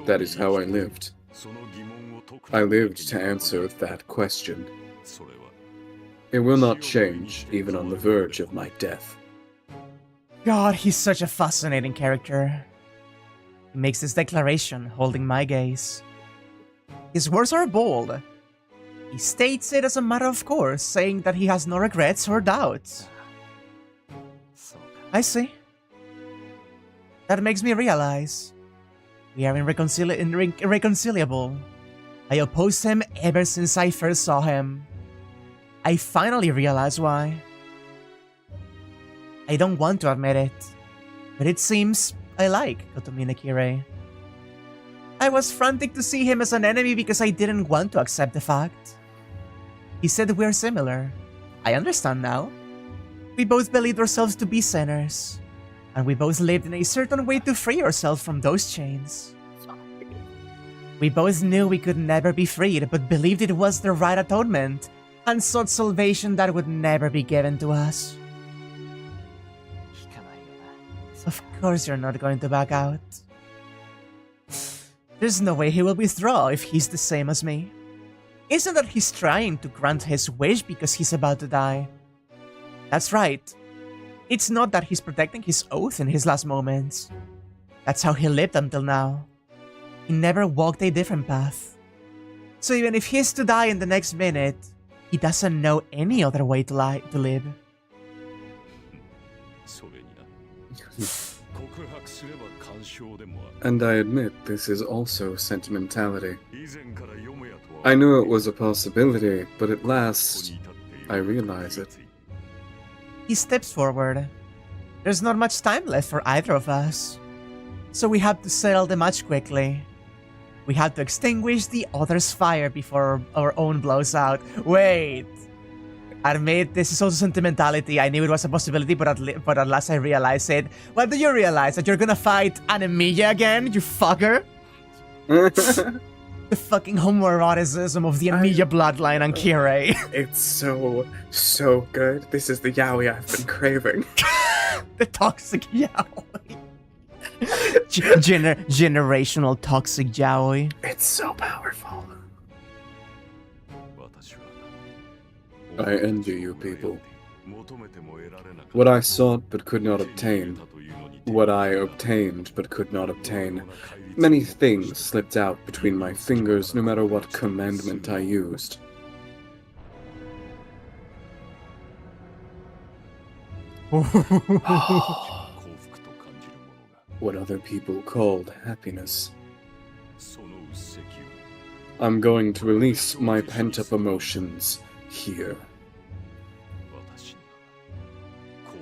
that is how I lived. I lived to answer that question. It will not change, even on the verge of my death. God, he's such a fascinating character. He makes this declaration, holding my gaze. His words are bold. He states it as a matter of course, saying that he has no regrets or doubts. I see. That makes me realize we are irreconcilable. I opposed him ever since I first saw him. I finally realize why. I don't want to admit it, but it seems I like Kotomine Kirei. I was frantic to see him as an enemy because I didn't want to accept the fact. He said we're similar. I understand now. We both believed ourselves to be sinners, and we both lived in a certain way to free ourselves from those chains. We both knew we could never be freed, but believed it was the right atonement, and sought salvation that would never be given to us. Of course you're not going to back out. There's no way he will withdraw if he's the same as me. Isn't that he's trying to grant his wish because he's about to die? That's right. It's not that he's protecting his oath in his last moments. That's how he lived until now. He never walked a different path. So even if he's to die in the next minute, he doesn't know any other way to live. And I admit this is also sentimentality. I knew it was a possibility, but at last, I realize it. He steps forward. There's not much time left for either of us. So we have to settle the match quickly. We have to extinguish the other's fire before our own blows out. Wait! Admit, this is also sentimentality. I knew it was a possibility, but at last I realized it. What do you realize? That you're gonna fight Anemiya again, you fucker? The fucking homoeroticism of the Emiya bloodline on Kirei. It's so good. This is the yaoi I've been craving. The toxic yaoi. Generational toxic yaoi. It's so powerful. I envy you people. What I sought but could not obtain. What I obtained but could not obtain. Many things slipped out between my fingers no matter what commandment I used. What other people called happiness. I'm going to release my pent-up emotions here.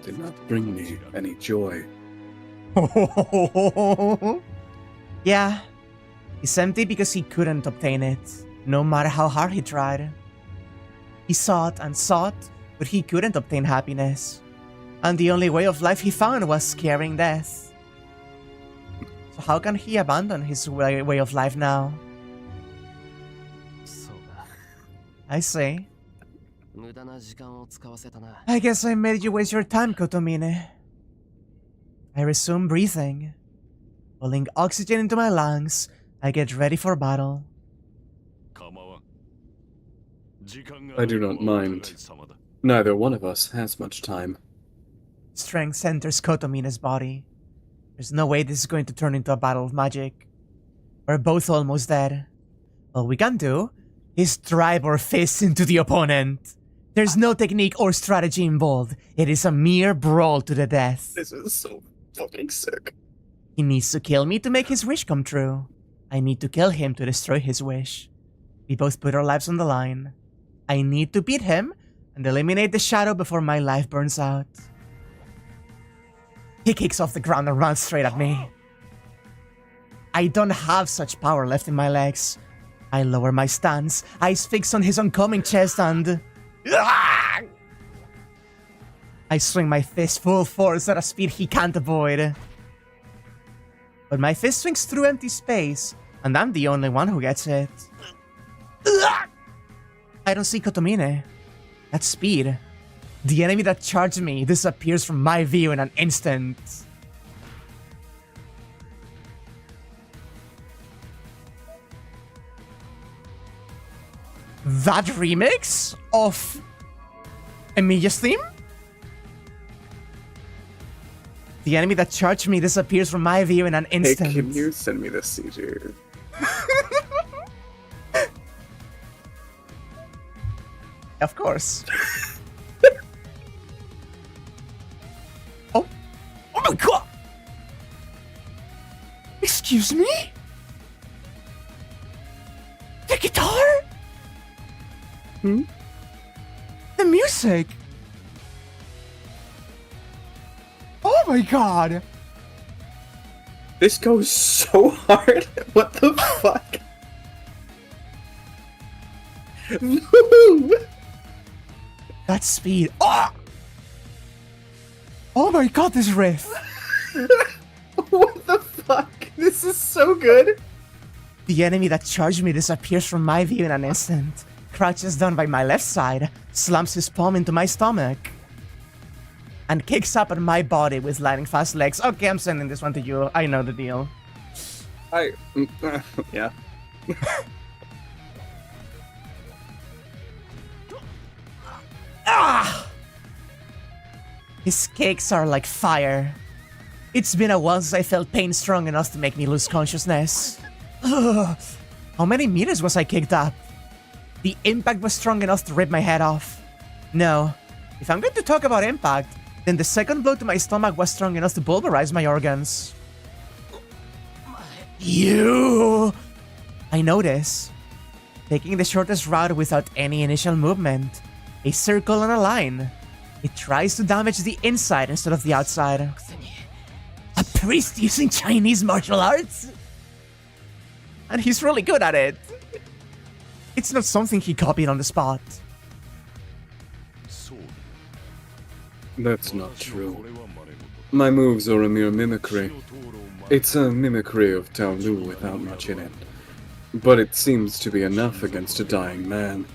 Did not bring me any joy. Yeah, he's empty because he couldn't obtain it, no matter how hard he tried. He sought and sought, but he couldn't obtain happiness. And the only way of life he found was scaring death. So how can he abandon his way of life now? I see. I guess I made you waste your time, Kotomine. I resume breathing. Pulling oxygen into my lungs, I get ready for battle. I do not mind. Neither one of us has much time. Strength enters Kotomine's body. There's no way this is going to turn into a battle of magic. We're both almost dead. All we can do is drive our fists into the opponent. There's no technique or strategy involved. It is a mere brawl to the death. This is so fucking sick. He needs to kill me to make his wish come true. I need to kill him to destroy his wish. We both put our lives on the line. I need to beat him and eliminate the shadow before my life burns out. He kicks off the ground and runs straight at me. I don't have such power left in my legs. I lower my stance, eyes fixed on his oncoming chest, and... I swing my fist full force at a speed he can't avoid. But my fist swings through empty space, and I'm the only one who gets hit. I don't see Kotomine. At speed, the enemy that charged me disappears from my view in an instant. That remix of Emiya's theme? The enemy that charged me disappears from my view in an instant. Hey, can you send me this CG? Of course. Oh my god! Excuse me? The guitar? The music? Oh my god! This goes so hard. What the fuck? That speed. Oh! Oh my god, this riff! What the fuck? This is so good. The enemy that charged me disappears from my view in an instant, crouches down by my left side, slams his palm into my stomach, and kicks up at my body with lightning fast legs. Okay, I'm sending this one to you. I know the deal. Yeah. Ah! His kicks are like fire. It's been a while since I felt pain strong enough to make me lose consciousness. Ugh. How many meters was I kicked up? The impact was strong enough to rip my head off. No. If I'm going to talk about impact, then the second blow to my stomach was strong enough to pulverize my organs. You! I know this. Taking the shortest route without any initial movement. A circle and a line. It tries to damage the inside instead of the outside. A priest using Chinese martial arts? And he's really good at it. It's not something he copied on the spot. That's not true. My moves are a mere mimicry. It's a mimicry of Tao Lu without much in it. But it seems to be enough against a dying man.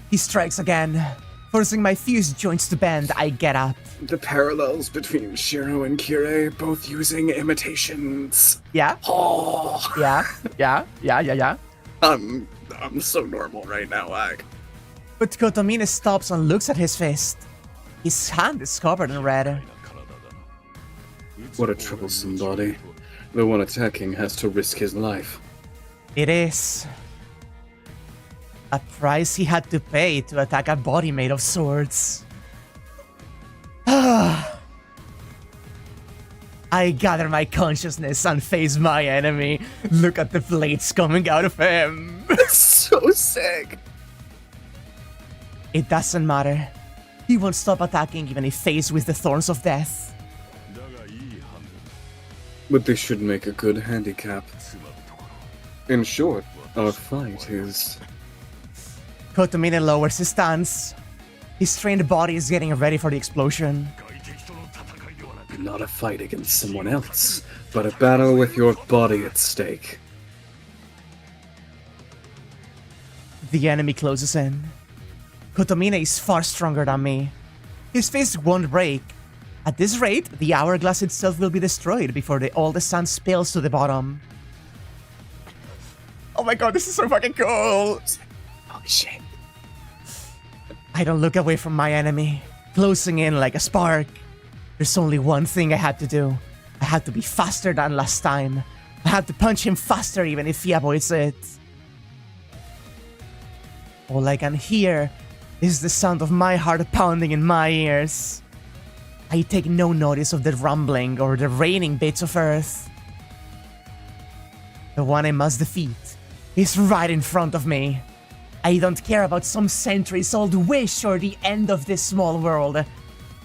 He strikes again. Forcing my fused joints to bend, I get up. The parallels between Shirou and Kirei, both using imitations. Yeah? Oh. Yeah. I'm so normal right now, Ag. But Kotomine stops and looks at his fist. His hand is covered in red. What a troublesome body. The one attacking has to risk his life. It is. A price he had to pay to attack a body made of swords. I gather my consciousness and face my enemy. Look at the blades coming out of him. So sick. It doesn't matter. He won't stop attacking even if faced with the thorns of death. But this should make a good handicap. In short, our fight is... Kotomine lowers his stance. His strained body is getting ready for the explosion. Not a fight against someone else, but a battle with your body at stake. The enemy closes in. Kotomine is far stronger than me. His fist won't break. At this rate, the hourglass itself will be destroyed before all the sand spills to the bottom. Oh my god, this is so fucking cool! Oh shit. I don't look away from my enemy, closing in like a spark. There's only one thing I had to do. I had to be faster than last time. I had to punch him faster even if he avoids it. All I can hear is the sound of my heart pounding in my ears. I take no notice of the rumbling or the raining bits of earth. The one I must defeat is right in front of me. I don't care about some centuries-old wish or the end of this small world.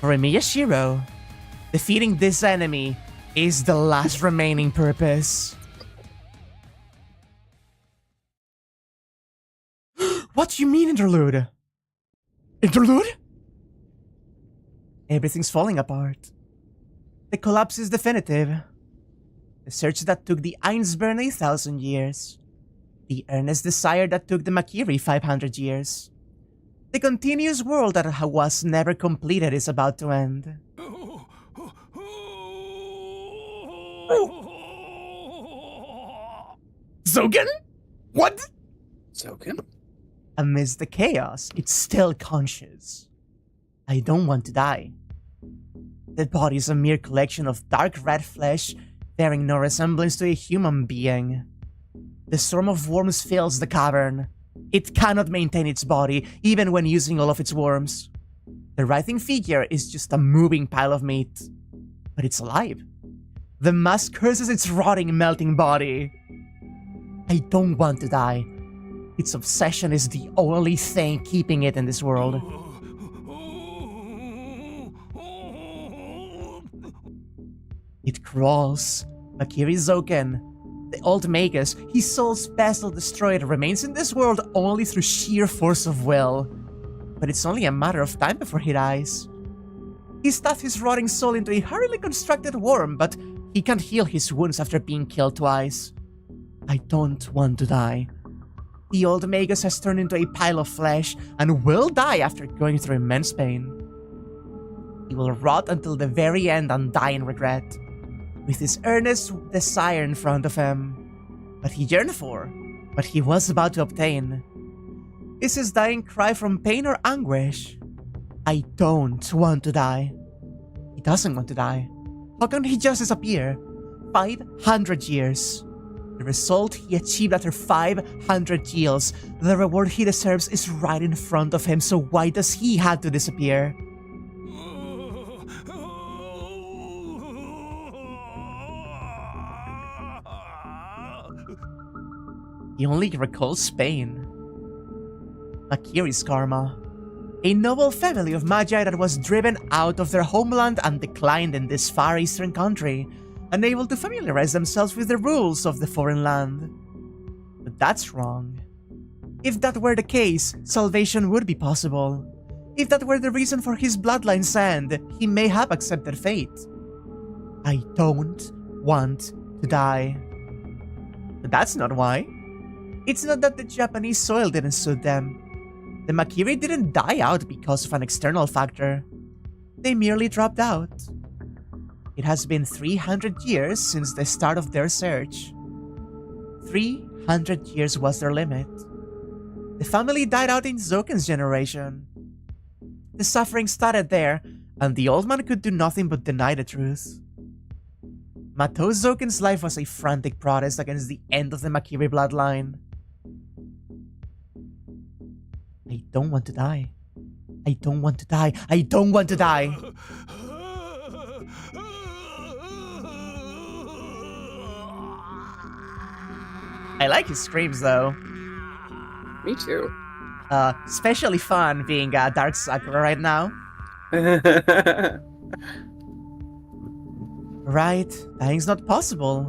For me, Shirou, defeating this enemy is the last remaining purpose. What do you mean, interlude? Interlude? Everything's falling apart. The collapse is definitive. The search that took the Einsburn 1,000 years. The earnest desire that took the Makiri 500 years. The continuous world that was never completed is about to end. Zogen? What? Zogen? Amidst the chaos, it's still conscious. I don't want to die. The body is a mere collection of dark red flesh, bearing no resemblance to a human being. The storm of worms fills the cavern. It cannot maintain its body, even when using all of its worms. The writhing figure is just a moving pile of meat. But it's alive. The mask curses its rotting, melting body. I don't want to die. Its obsession is the only thing keeping it in this world. It crawls. Makiri Zoken, the old magus, his soul's vessel destroyed, remains in this world only through sheer force of will. But it's only a matter of time before he dies. He stuffed his rotting soul into a hurriedly constructed worm, but he can't heal his wounds after being killed twice. I don't want to die. The old magus has turned into a pile of flesh and will die after going through immense pain. He will rot until the very end and die in regret, with his earnest desire in front of him. What he yearned for, what he was about to obtain. Is his dying cry from pain or anguish? I don't want to die. He doesn't want to die. How can he just disappear? 500 years. The result he achieved after 500 years. The reward he deserves is right in front of him, so why does he have to disappear? He only recalls pain. Makiri's karma. A noble family of magi that was driven out of their homeland and declined in this far eastern country, unable to familiarize themselves with the rules of the foreign land. But that's wrong. If that were the case, salvation would be possible. If that were the reason for his bloodline's end, he may have accepted fate. I don't want to die. But that's not why. It's not that the Japanese soil didn't suit them. The Makiri didn't die out because of an external factor. They merely dropped out. It has been 300 years since the start of their search. 300 years was their limit. The family died out in Zoken's generation. The suffering started there, and the old man could do nothing but deny the truth. Matou Zoken's life was a frantic protest against the end of the Makiri bloodline. I don't want to die. I don't want to die. I don't want to die. I like his screams though. Me too. Especially fun being Dark Sakura right now. Right, dying's not possible.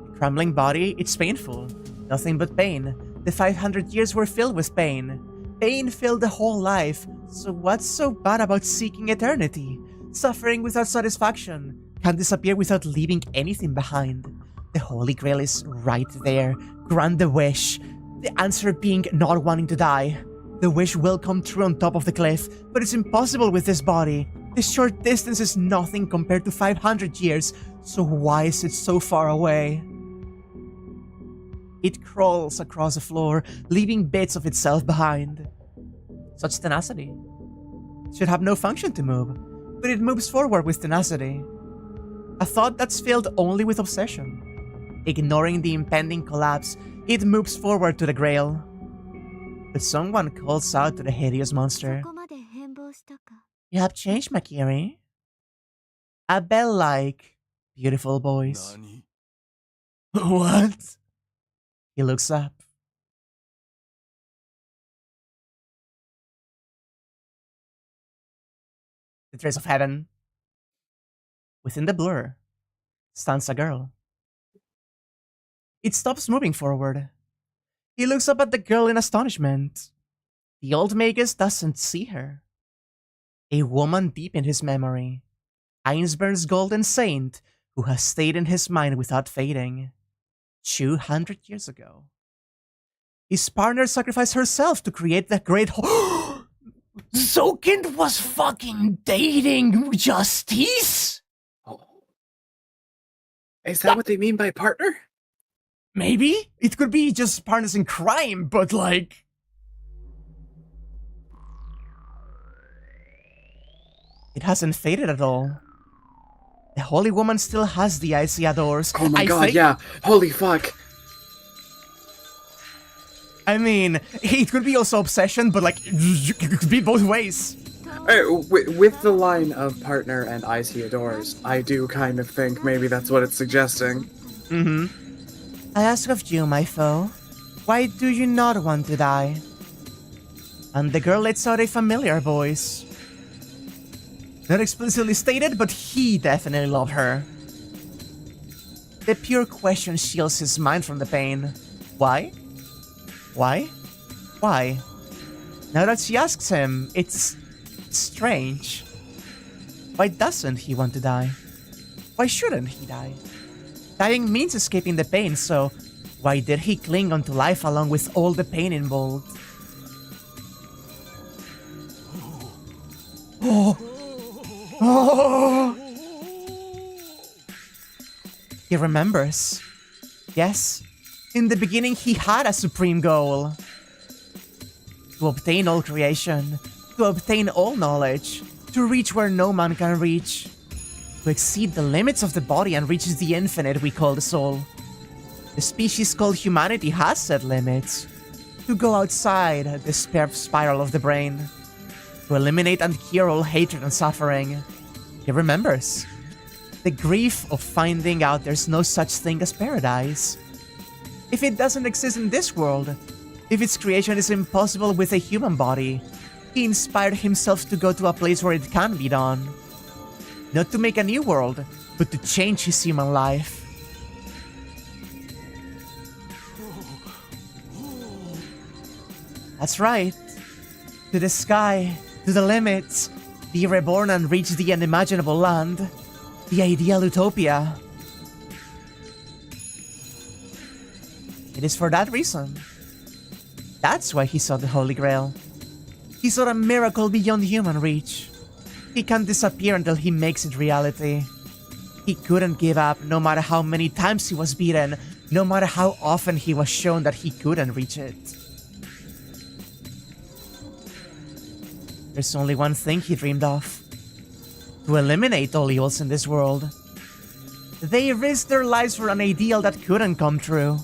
The crumbling body, it's painful. Nothing but pain. The 500 years were filled with pain. Pain filled the whole life, so what's so bad about seeking eternity? Suffering without satisfaction can disappear without leaving anything behind. The Holy Grail is right there. Grant the wish. The answer being not wanting to die. The wish will come true on top of the cliff, but it's impossible with this body. This short distance is nothing compared to 500 years, so why is it so far away? It crawls across the floor, leaving bits of itself behind. Such tenacity. It should have no function to move, but it moves forward with tenacity. A thought that's filled only with obsession. Ignoring the impending collapse, it moves forward to the Grail. But someone calls out to the hideous monster. You have changed, Makiri. A bell-like, beautiful voice. What? He looks up. The trace of heaven. Within the blur stands a girl. It stops moving forward. He looks up at the girl in astonishment. The old magus doesn't see her. A woman deep in his memory. Ainsberg's golden saint who has stayed in his mind without fading. 200 years ago. His partner sacrificed herself to create that great Zoken was fucking dating Justice? Oh. Is that what they mean by partner? Maybe? It could be just partners in crime, but like... It hasn't faded at all. The holy woman still has the eyes he adores. Oh my god, yeah. Holy fuck. I mean, it could be also obsession, but like, it could be both ways. With the line of partner and eyes he adores, I do kind of think maybe that's what it's suggesting. Mm-hmm. I ask of you, my foe, why do you not want to die? And the girl lets out a familiar voice. Not explicitly stated, but he definitely loved her. The pure question shields his mind from the pain. Why? Why? Why? Now that she asks him, it's strange. Why doesn't he want to die? Why shouldn't he die? Dying means escaping the pain, so why did he cling onto life along with all the pain involved? Oh. Oh. He remembers. Yes, in the beginning he had a supreme goal. To obtain all creation, to obtain all knowledge, to reach where no man can reach, to exceed the limits of the body and reach the infinite we call the soul. The species called humanity has set limits, to go outside the spiral of the brain, to eliminate and cure all hatred and suffering. He remembers. The grief of finding out there's no such thing as paradise. If it doesn't exist in this world, if its creation is impossible with a human body, he inspired himself to go to a place where it can be done. Not to make a new world, but to change his human life. That's right. To the sky, to the limits, be reborn and reach the unimaginable land, the ideal utopia. It is for that reason. That's why he sought the Holy Grail. He sought a miracle beyond human reach. He can't disappear until he makes it reality. He couldn't give up no matter how many times he was beaten, no matter how often he was shown that he couldn't reach it. There's only one thing he dreamed of. To eliminate all evils in this world. They risked their lives for an ideal that couldn't come true.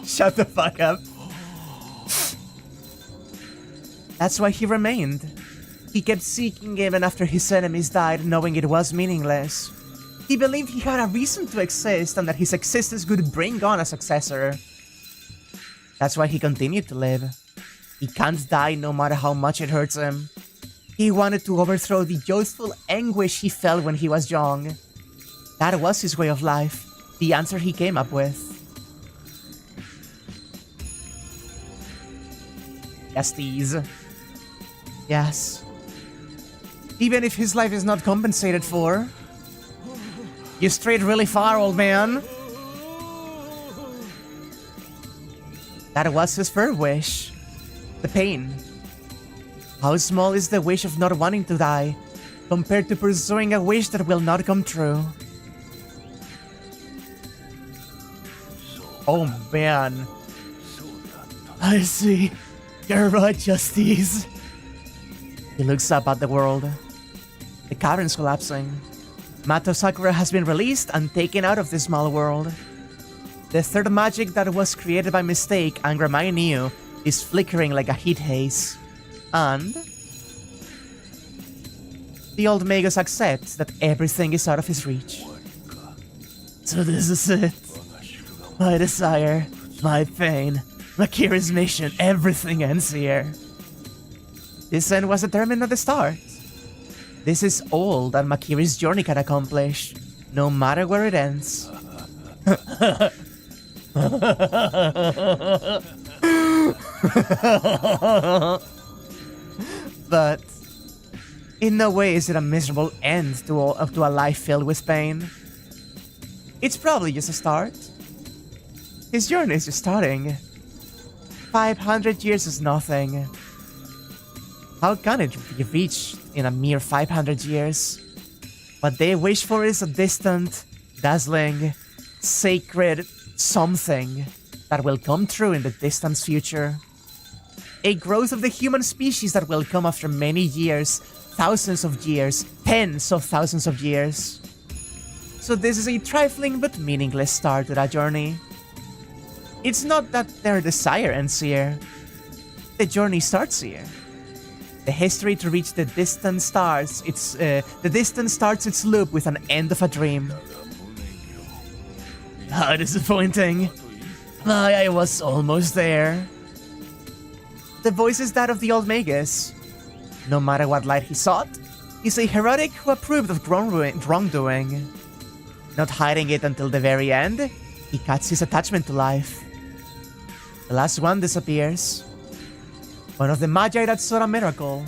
Shut the fuck up. That's why he remained. He kept seeking even after his enemies died, knowing it was meaningless. He believed he had a reason to exist and that his existence could bring on a successor. That's why he continued to live. He can't die no matter how much it hurts him. He wanted to overthrow the youthful anguish he felt when he was young. That was his way of life, the answer he came up with. Yes, these. Yes. Even if his life is not compensated for. You strayed really far, old man. That was his first wish. The pain. How small is the wish of not wanting to die, compared to pursuing a wish that will not come true? Oh man. I see. You're right, Justice. He looks up at the world. The cavern's collapsing. Matou Sakura has been released and taken out of this small world. The third magic that was created by mistake, Angramai Neo, is flickering like a heat haze. And the old magus accepts that everything is out of his reach. So this is it. My desire, my pain, Makiri's mission, everything ends here. This end was determined at the start. This is all that Makiri's journey can accomplish, no matter where it ends. But in no way is it a miserable end to a life filled with pain. It's probably just a start. His journey is just starting. 500 years is nothing. How can it be reached in a mere 500 years? What they wish for is a distant, dazzling, sacred something that will come true in the distant future. A growth of the human species that will come after many years, thousands of years, tens of thousands of years. So this is a trifling but meaningless start to that journey. It's not that their desire ends here. The journey starts here. The history to reach the distant stars, the distance starts its loop with an end of a dream. How disappointing. I was almost there. The voice is that of the old magus. No matter what light he sought, he's a heretic who approved of wrongdoing. Not hiding it until the very end, he cuts his attachment to life. The last one disappears. One of the Magi that saw a miracle,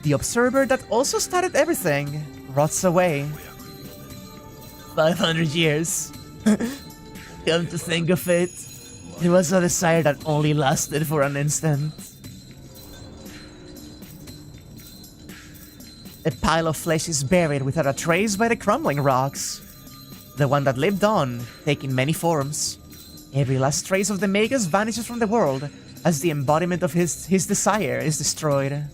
the observer that also started everything, rots away. 500 years. Come to think of it, it was a desire that only lasted for an instant. A pile of flesh is buried without a trace by the crumbling rocks. The one that lived on, taking many forms. Every last trace of the magus vanishes from the world as the embodiment of his desire is destroyed.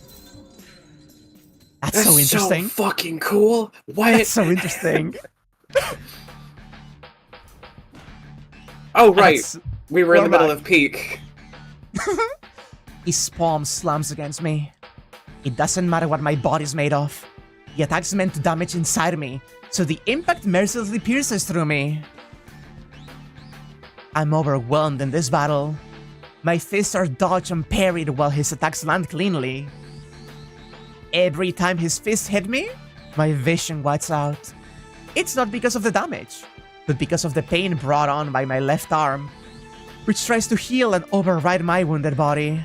That's so interesting. So fucking cool. What? That's so interesting. Oh, right. We were in the middle of peak. His palm slams against me. It doesn't matter what my body's made of. The attack's meant to damage inside me, so the impact mercilessly pierces through me. I'm overwhelmed in this battle. My fists are dodged and parried while his attacks land cleanly. Every time his fists hit me, my vision whites out. It's not because of the damage, but because of the pain brought on by my left arm, which tries to heal and override my wounded body.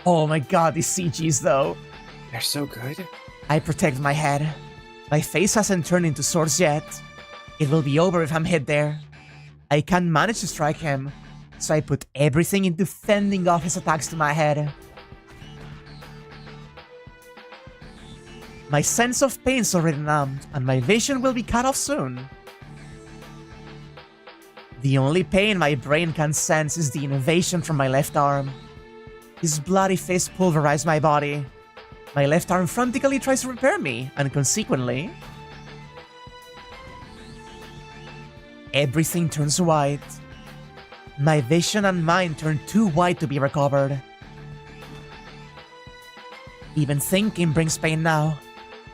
Oh my god, these CGs though. They're so good. I protect my head. My face hasn't turned into swords yet. It will be over if I'm hit there. I can't manage to strike him, so I put everything into fending off his attacks to my head. My sense of pain's already numbed, and my vision will be cut off soon. The only pain my brain can sense is the invasion from my left arm. His bloody fist pulverized my body. My left arm frantically tries to repair me, and consequently, everything turns white. My vision and mind turn too white to be recovered. Even thinking brings pain now.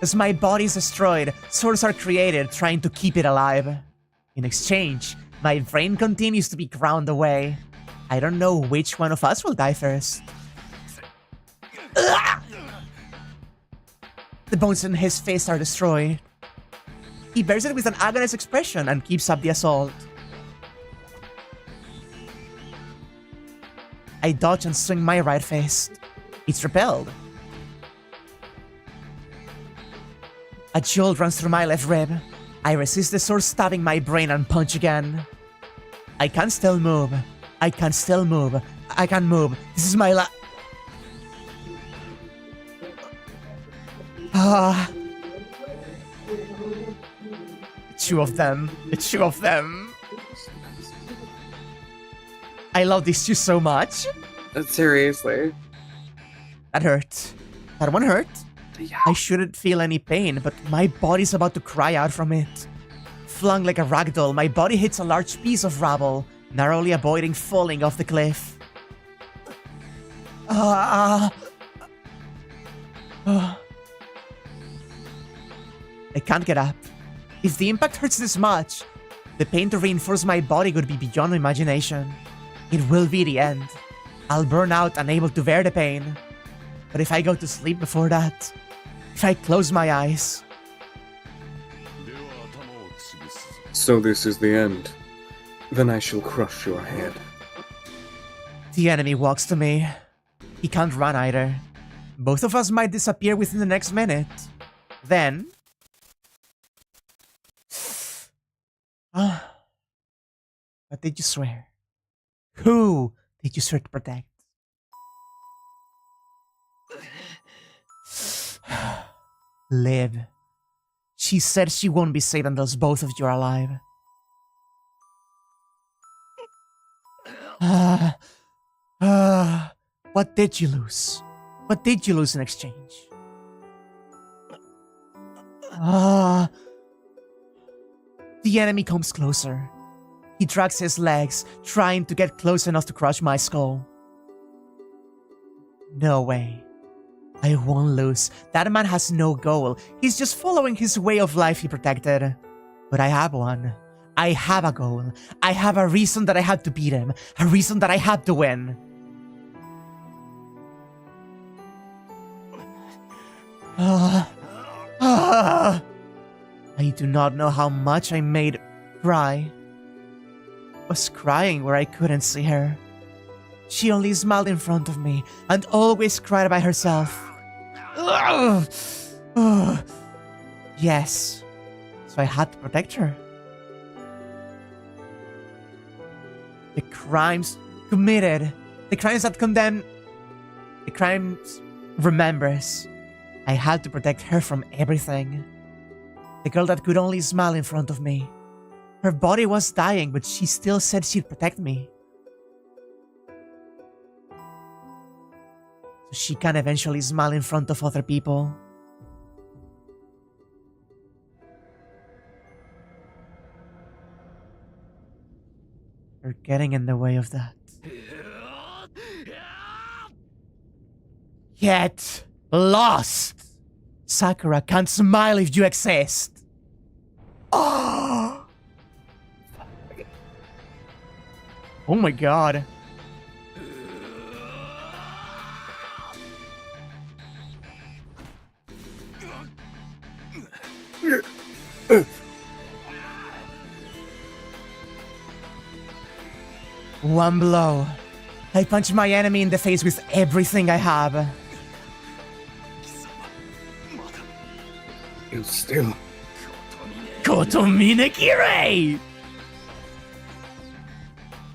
As my body is destroyed, swords are created trying to keep it alive. In exchange, my brain continues to be ground away. I don't know which one of us will die first. Ugh! The bones in his face are destroyed. He bears it with an agonized expression and keeps up the assault. I dodge and swing my right fist. It's repelled. A jolt runs through my left rib. I resist the sword stabbing my brain and punch again. I can still move. I can still move. I can move. This is my Two of them. The two of them. I love these two so much. Seriously. That hurt. That one hurt. Yeah. I shouldn't feel any pain, but my body's about to cry out from it. Flung like a ragdoll, my body hits a large piece of rubble, narrowly avoiding falling off the cliff. I can't get up. If the impact hurts this much, the pain to reinforce my body would be beyond imagination. It will be the end. I'll burn out, unable to bear the pain. But if I go to sleep before that, if I close my eyes... So this is the end. Then I shall crush your head. The enemy walks to me. He can't run either. Both of us might disappear within the next minute. Then... What did you swear? Who did you swear to protect? Live. She said she won't be saved until both of you are alive. What did you lose? What did you lose in exchange? The enemy comes closer. He drags his legs, trying to get close enough to crush my skull. No way. I won't lose. That man has no goal. He's just following his way of life he protected. But I have one. I have a goal. I have a reason that I had to beat him. A reason that I had to win. I do not know how much I made cry. Was crying where I couldn't see her. She only smiled in front of me and always cried by herself. Ugh. Ugh. Yes, so I had to protect her. The crimes committed, the crimes that condemn, the crimes remembers. I had to protect her from everything. The girl that could only smile in front of me. Her body was dying, but she still said she'd protect me. So she can eventually smile in front of other people. You're getting in the way of that. Yet lost. Sakura can't smile if you exist. Oh! Oh my god. One blow. I punch my enemy in the face with everything I have. You still. Kotomine Kirei!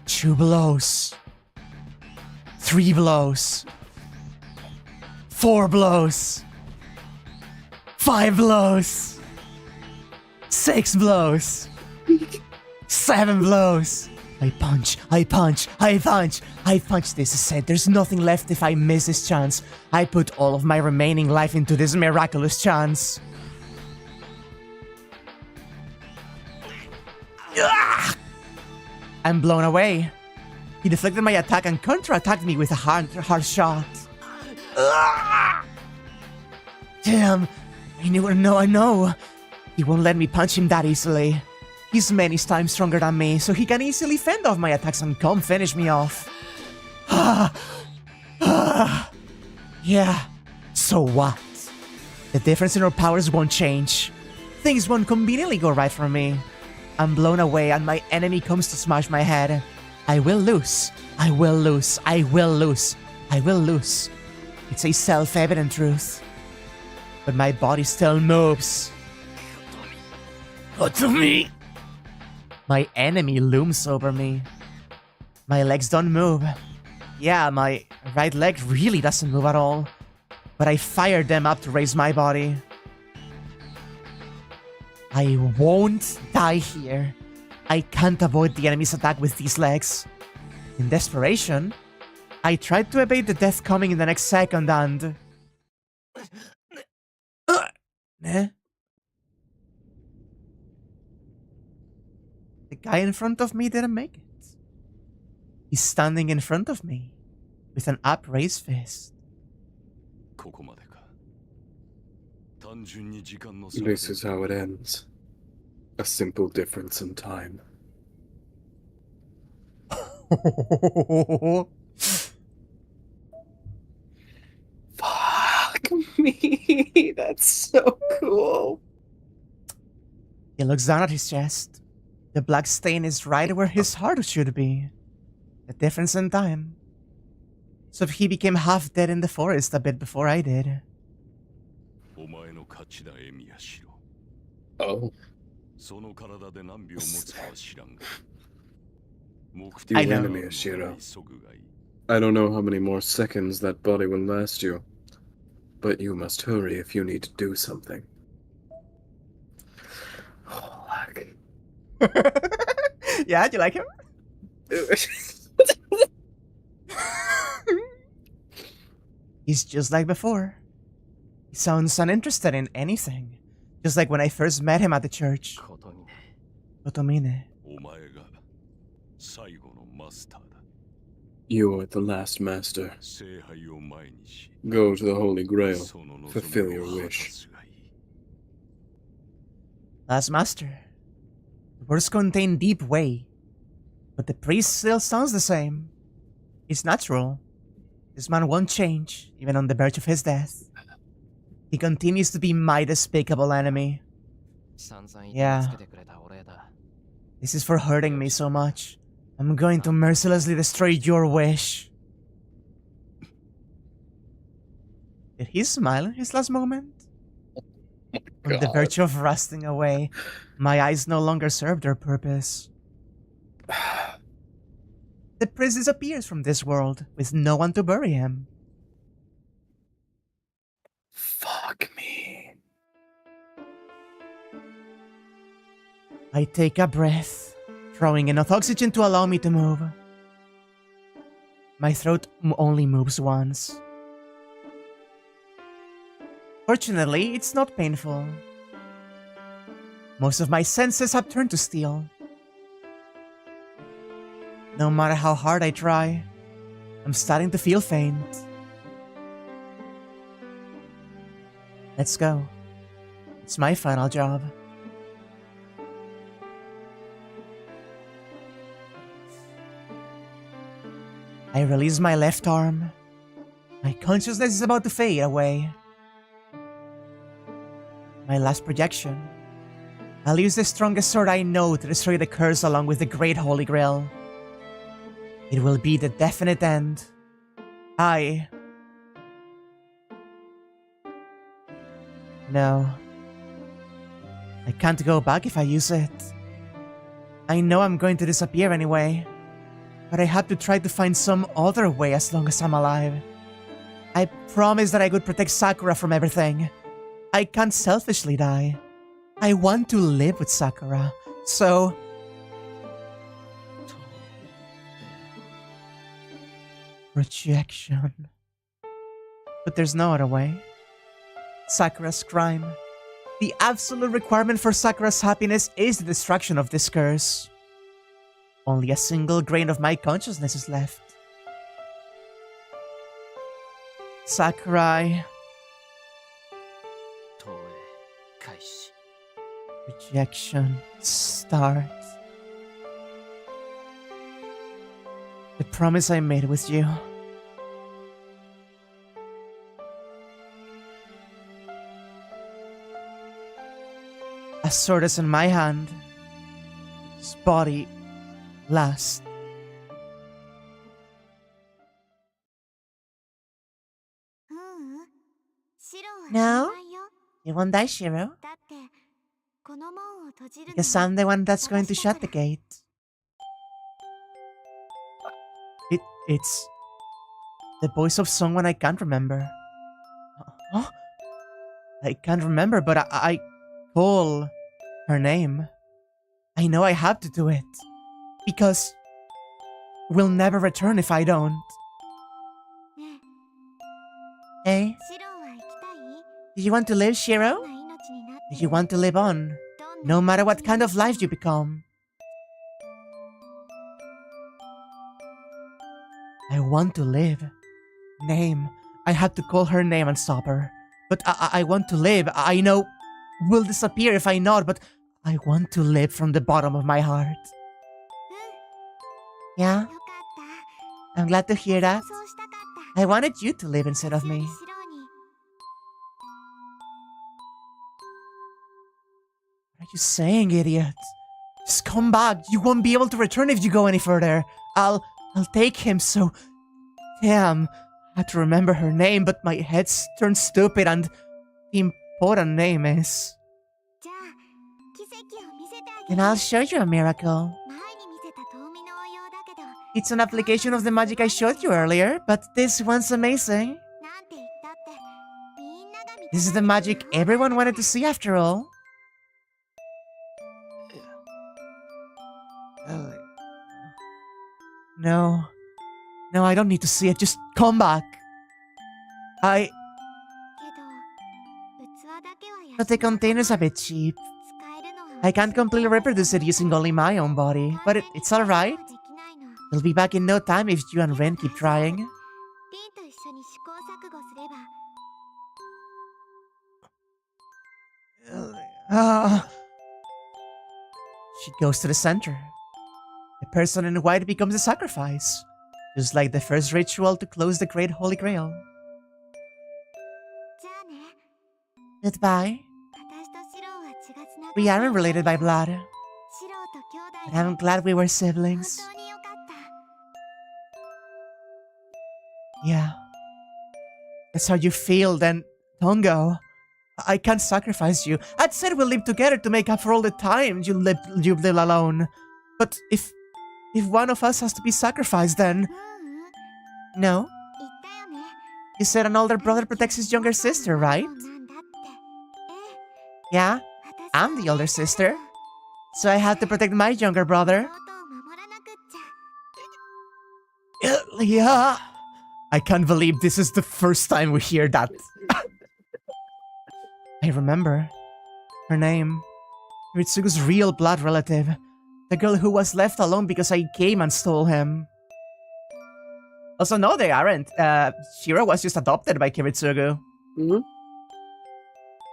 2 blows. 3 blows. 4 blows. 5 blows. 6 blows. 7 blows. I punch, I punch, I punch. I punch. This is said. There's nothing left if I miss this chance. I put all of my remaining life into this miraculous chance. Ah! I'm blown away. He deflected my attack and counter-attacked me with a hard shot. Ah! Damn. I know. He won't let me punch him that easily. He's many times stronger than me, so he can easily fend off my attacks and come finish me off. Yeah, so what? The difference in our powers won't change. Things won't conveniently go right for me. I'm blown away and my enemy comes to smash my head. I will lose. I will lose. I will lose. I will lose. It's a self-evident truth. But my body still moves. What to me? My enemy looms over me. My legs don't move. Yeah, my right leg really doesn't move at all. But I fired them up to raise my body. I won't die here. I can't avoid the enemy's attack with these legs. In desperation, I tried to evade the death coming in the next second and... The guy in front of me didn't make it. He's standing in front of me with an upraised fist. This is how it ends. A simple difference in time. Fuck me. That's so cool. He looks down at his chest. The black stain is right where his heart should be. The difference in time. So he became half dead in the forest a bit before I did. Oh. I You know. enemy, Shirou. I don't know how many more seconds that body will last you, but you must hurry if you need to do something. Oh, Yeah, do you like him? He's just like before. He sounds uninterested in anything. Just like when I first met him at the church. Kotomine. You are the last master. Go to the Holy Grail. Fulfill your wish. Last master. The words contain deep way. But the priest still sounds the same. It's natural. This man won't change, even on the verge of his death. He continues to be my despicable enemy. Yeah. This is for hurting me so much. I'm going to mercilessly destroy your wish. Did he smile in his last moment? On the verge of rusting away, my eyes no longer serve their purpose. The prince disappears from this world with no one to bury him. Fuck me. I take a breath, drawing enough oxygen to allow me to move. My throat only moves once. Fortunately, it's not painful. Most of my senses have turned to steel. No matter how hard I try, I'm starting to feel faint. Let's go. It's my final job. I release my left arm. My consciousness is about to fade away. My last projection. I'll use the strongest sword I know to destroy the curse along with the Great Holy Grail. It will be the definite end. No. I can't go back if I use it. I know I'm going to disappear anyway, but I have to try to find some other way as long as I'm alive. I promised that I would protect Sakura from everything. I can't selfishly die. I want to live with Sakura, so... Rejection. But there's no other way. Sakura's crime. The absolute requirement for Sakura's happiness is the destruction of this curse. Only a single grain of my consciousness is left. Sakurai. Rejection starts. The promise I made with you. A sword is in my hand. His body last. No? You won't die, Shirou? Because I'm the one that's going to shut the gate. It's the voice of someone I can't remember. Huh? I can't remember, but I call her name. I know I have to do it. Because we'll never return if I don't. Hey? Do you want to live, Shirou? Do you want to live on? No matter what kind of life you become. I want to live. Name. I have to call her name and stop her. But I want to live. I know we'll disappear if I not, but I want to live from the bottom of my heart. Yeah? I'm glad to hear that. I wanted you to live instead of me. What are you saying, idiot? Just come back. You won't be able to return if you go any further. I'll take him, so... Damn. I had to remember her name, but my head's turned stupid and... The important name is... And I'll show you a miracle. It's an application of the magic I showed you earlier, but this one's amazing. This is the magic everyone wanted to see after all. No. No, I don't need to see it. Just come back. But the container's a bit cheap. I can't completely reproduce it using only my own body, but it's alright. You'll be back in no time if you and Ren keep trying. She goes to the center. The person in white becomes a sacrifice, just like the first ritual to close the Great Holy Grail. Goodbye. We aren't related by blood, but I'm glad we were siblings. Yeah. That's how you feel, then don't go. I can't sacrifice you. I'd said we'll live together to make up for all the time you live alone. But if one of us has to be sacrificed, then... No? You said an older brother protects his younger sister, right? Yeah? I'm the older sister. So I have to protect my younger brother. Yeah. I can't believe this is the first time we hear that. I remember. Her name. Ritsugu's real blood relative. The girl who was left alone because I came and stole him. Also, no, they aren't. Shirou was just adopted by Kiritsugu. Mm-hmm.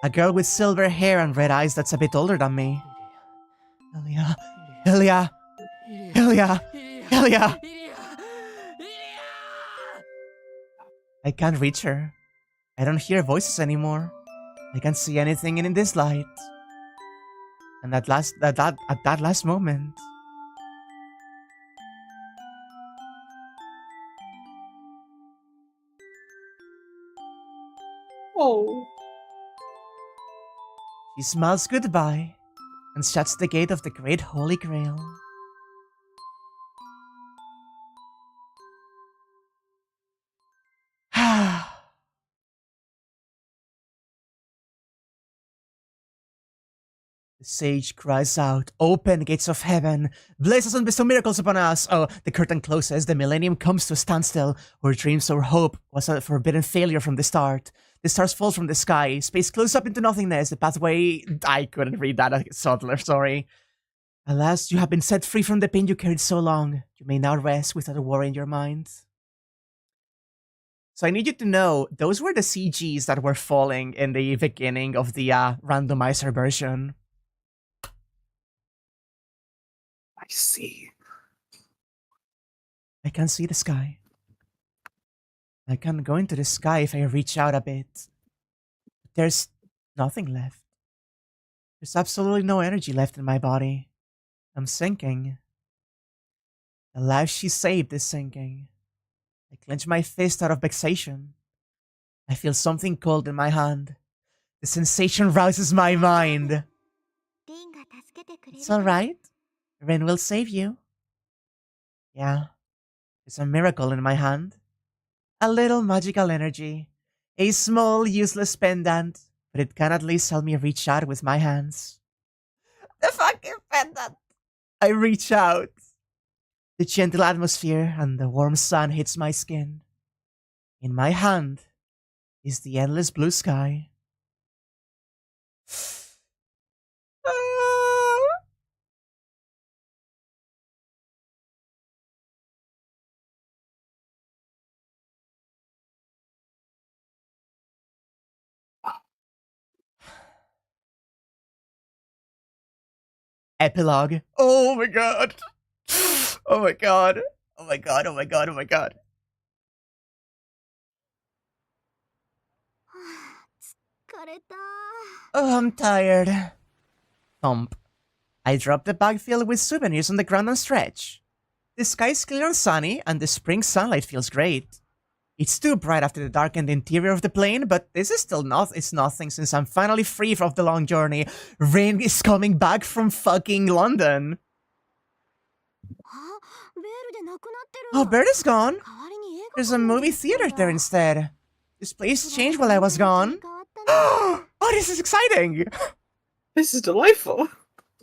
A girl with silver hair and red eyes that's a bit older than me. Ilya. I can't reach her. I don't hear voices anymore. I can't see anything in this light. And at that last moment... Oh. She smiles goodbye and shuts the gate of the great holy Grail. The sage cries out, "Open, gates of heaven! Bless us and bestow miracles upon us!" Oh, the curtain closes, the millennium comes to a standstill. Our dreams, our hope was a forbidden failure from the start. The stars fall from the sky, space closes up into nothingness, the pathway... I couldn't read that, Sodler, sorry. Alas, you have been set free from the pain you carried so long. You may now rest without a worry in your mind. So I need you to know, those were the CGs that were falling in the beginning of the randomizer version. I see. I can see the sky. I can go into the sky if I reach out a bit. But there's nothing left. There's absolutely no energy left in my body. I'm sinking. The life she saved is sinking. I clench my fist out of vexation. I feel something cold in my hand. The sensation rouses my mind. It's alright. Rin will save you. Yeah. There's a miracle in my hand. A little magical energy. A small, useless pendant. But it can at least help me reach out with my hands. The fucking pendant! I reach out. The gentle atmosphere and the warm sun hits my skin. In my hand is the endless blue sky. Epilogue. Oh my god. Oh my god. Oh my god. Oh my god. Oh my god. Oh, I'm tired. Thump. I drop the bag filled with souvenirs on the ground and stretch. The sky's clear and sunny, and the spring sunlight feels great. It's too bright after the darkened interior of the plane, but this is still it's nothing since I'm finally free from the long journey. Rain is coming back from fucking London. Oh, Bird is gone. There's a movie theater there instead. This place changed while I was gone. Oh, this is exciting. This is delightful.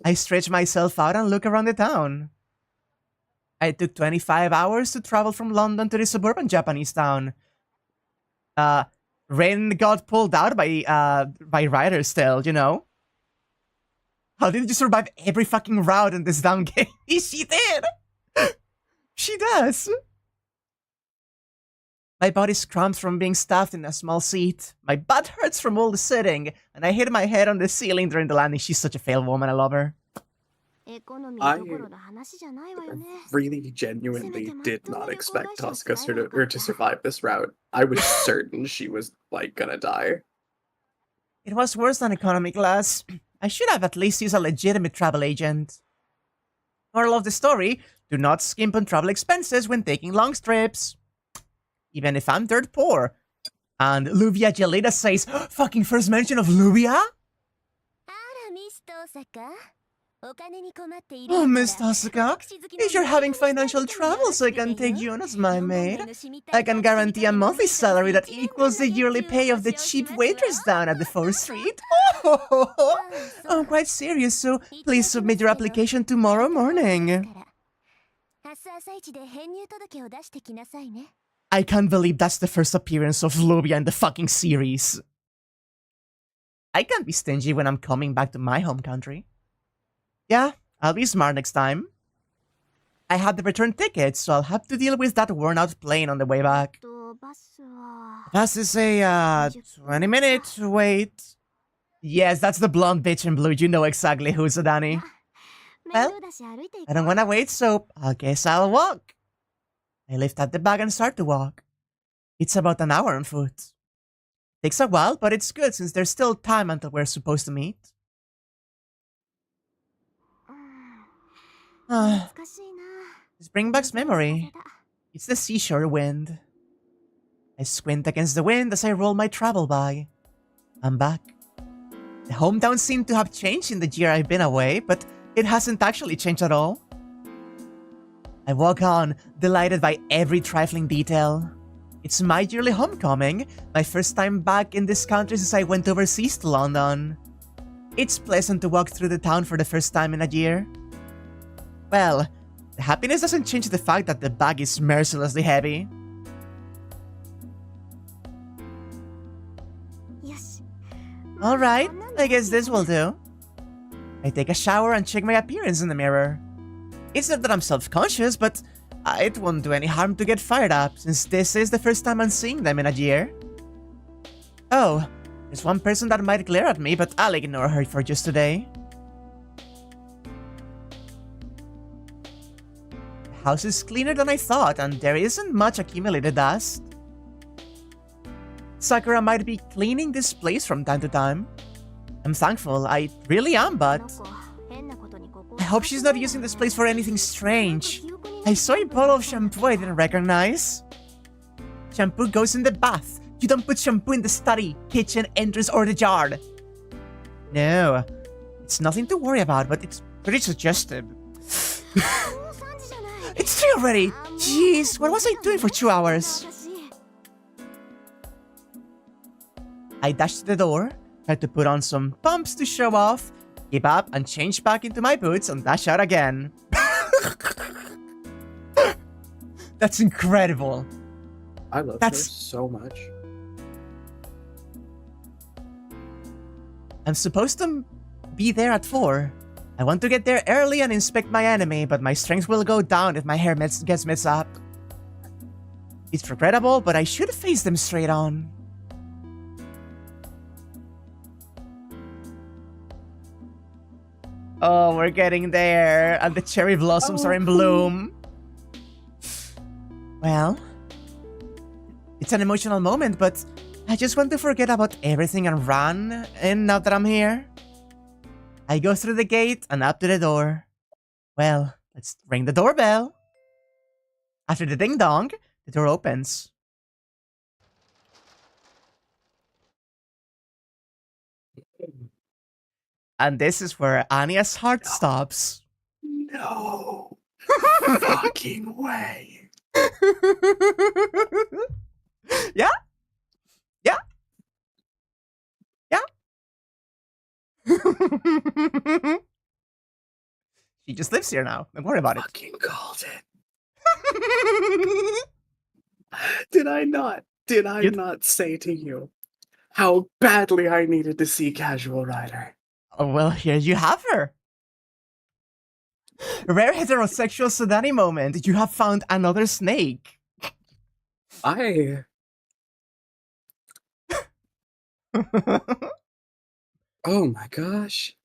I stretch myself out and look around the town. I took 25 hours to travel from London to the suburban Japanese town. Ren got pulled out by riders still, you know? How did you survive every fucking route in this damn game? She did! She does! My body's cramped from being stuffed in a small seat. My butt hurts from all the sitting, and I hit my head on the ceiling during the landing. She's such a fail woman, I love her. I really genuinely did not expect Tosca to survive this route. I was certain she was, like, gonna die. It was worse than economy class. I should have at least used a legitimate travel agent. Moral of the story, do not skimp on travel expenses when taking long trips. Even if I'm dirt poor. And Luvia Gelida says, fucking first mention of Luvia? Oh, Miss Tosaka, if you're having financial troubles, I can take you on as my maid. I can guarantee a monthly salary that equals the yearly pay of the cheap waitress down at the 4th Street. Oh, I'm quite serious, so please submit your application tomorrow morning. I can't believe that's the first appearance of Luvia in the fucking series. I can't be stingy when I'm coming back to my home country. Yeah, I'll be smart next time. I had the return ticket, so I'll have to deal with that worn-out plane on the way back. Bus is a, 20-minute wait. Yes, that's the blonde bitch in blue. You know exactly who, Sadani. Well, I don't want to wait, so I guess I'll walk. I lift up the bag and start to walk. It's about an hour on foot. Takes a while, but it's good since there's still time until we're supposed to meet. This brings back memory. It's the seashore wind. I squint against the wind as I roll my travel bag. I'm back. The hometown seemed to have changed in the year I've been away, but it hasn't actually changed at all. I walk on, delighted by every trifling detail. It's my yearly homecoming, my first time back in this country since I went overseas to London. It's pleasant to walk through the town for the first time in a year. Well, the happiness doesn't change the fact that the bag is mercilessly heavy. Alright, I guess this will do. I take a shower and check my appearance in the mirror. It's not that I'm self-conscious, but it won't do any harm to get fired up, since this is the first time I'm seeing them in a year. Oh, there's one person that might glare at me, but I'll ignore her for just today. The house is cleaner than I thought, and there isn't much accumulated dust. Sakura might be cleaning this place from time to time. I'm thankful, I really am, but I hope she's not using this place for anything strange. I saw a bottle of shampoo I didn't recognize. Shampoo goes in the bath. You don't put shampoo in the study, kitchen, entrance, or the yard. No, it's nothing to worry about, but it's pretty suggestive. It's 3 already! Jeez, what was I doing for 2 hours? I dash to the door, try to put on some pumps to show off, keep up and change back into my boots and dash out again. That's incredible. I love her so much. I'm supposed to be there at 4. I want to get there early and inspect my enemy, but my strength will go down if my hair gets messed up. It's regrettable, but I should face them straight on. Oh, we're getting there, and the cherry blossoms are in bloom. Well, it's an emotional moment, but I just want to forget about everything and run, and now that I'm here. I go through the gate and up to the door. Well, let's ring the doorbell. After the ding-dong, the door opens. And this is where Anya's heart stops. No fucking way. Yeah? Yeah? Yeah? She just lives here now. Don't worry about it. Fucking called it. Did I not say to you how badly I needed to see Casual Rider? Oh, well, here you have her. Rare heterosexual Sudani moment. You have found another snake. Oh my gosh.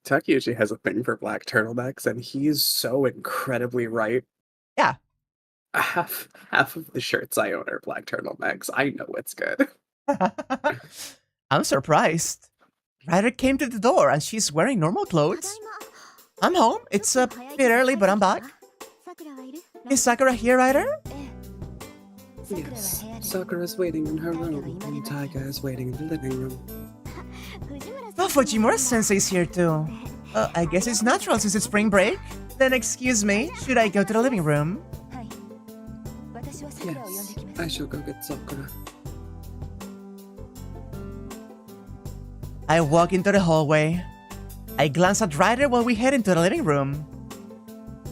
Takeuchi has a thing for black turtlenecks, and he's so incredibly right. Yeah. Half of the shirts I own are black turtlenecks. I know it's good. I'm surprised. Ryder came to the door and she's wearing normal clothes. I'm home. It's a bit early, but I'm back. Is Sakura here, Ryder? Yes, Sakura's waiting in her room, and Taiga is waiting in the living room. Oh, Fujimura-sensei's here too. I guess it's natural since it's spring break. Then excuse me, should I go to the living room? Yes, I shall go get Sakura. I walk into the hallway. I glance at Ryder while we head into the living room.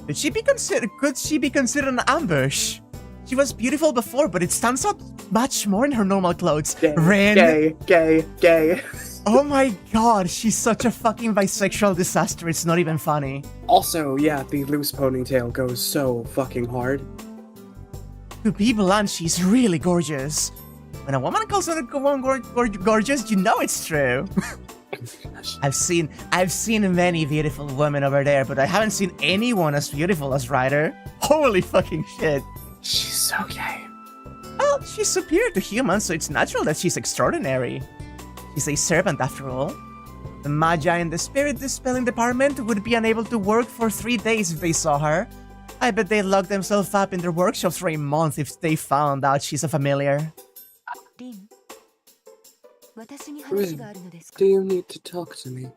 Could she be considered an ambush? She was beautiful before, but it stands out much more in her normal clothes. Ren. Gay. Oh my god, she's such a fucking bisexual disaster, it's not even funny. Also, yeah, the loose ponytail goes so fucking hard. To be blunt, she's really gorgeous. When a woman calls another woman gorgeous, you know it's true. I've seen many beautiful women over there, but I haven't seen anyone as beautiful as Ryder. Holy fucking shit. She's so gay. Well, she's superior to humans, so it's natural that she's extraordinary. She's a servant after all. The Magi in the spirit dispelling department would be unable to work for 3 days if they saw her. I bet they'd lock themselves up in their workshops for a month if they found out she's a familiar. Rin, do you need to talk to me?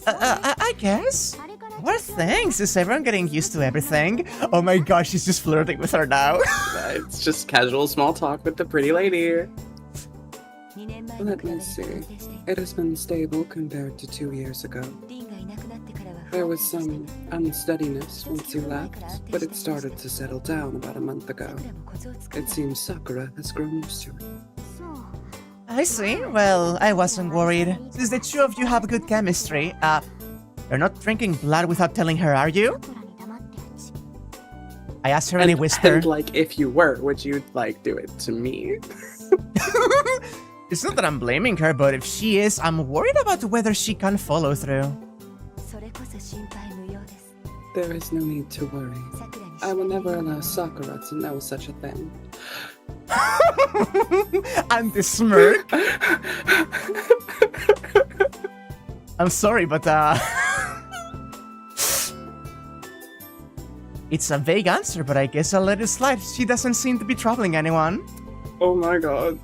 I guess. Well, thanks. Is everyone getting used to everything? Oh my gosh, she's just flirting with her now. It's just casual small talk with the pretty lady. Let me see. It has been stable compared to 2 years ago. There was some unsteadiness once you left, but it started to settle down about a month ago. It seems Sakura has grown used to it. I see. Well, I wasn't worried. Since the two of you have good chemistry, you're not drinking blood without telling her, are you? I asked her in a whisper. And, like, if you were, would you, like, do it to me? It's not that I'm blaming her, but if she is, I'm worried about whether she can follow through. There is no need to worry. I will never allow Sakura to know such a thing. And the smirk. I'm sorry, but it's a vague answer, but I guess I'll let it slide. She doesn't seem to be troubling anyone. Oh my god.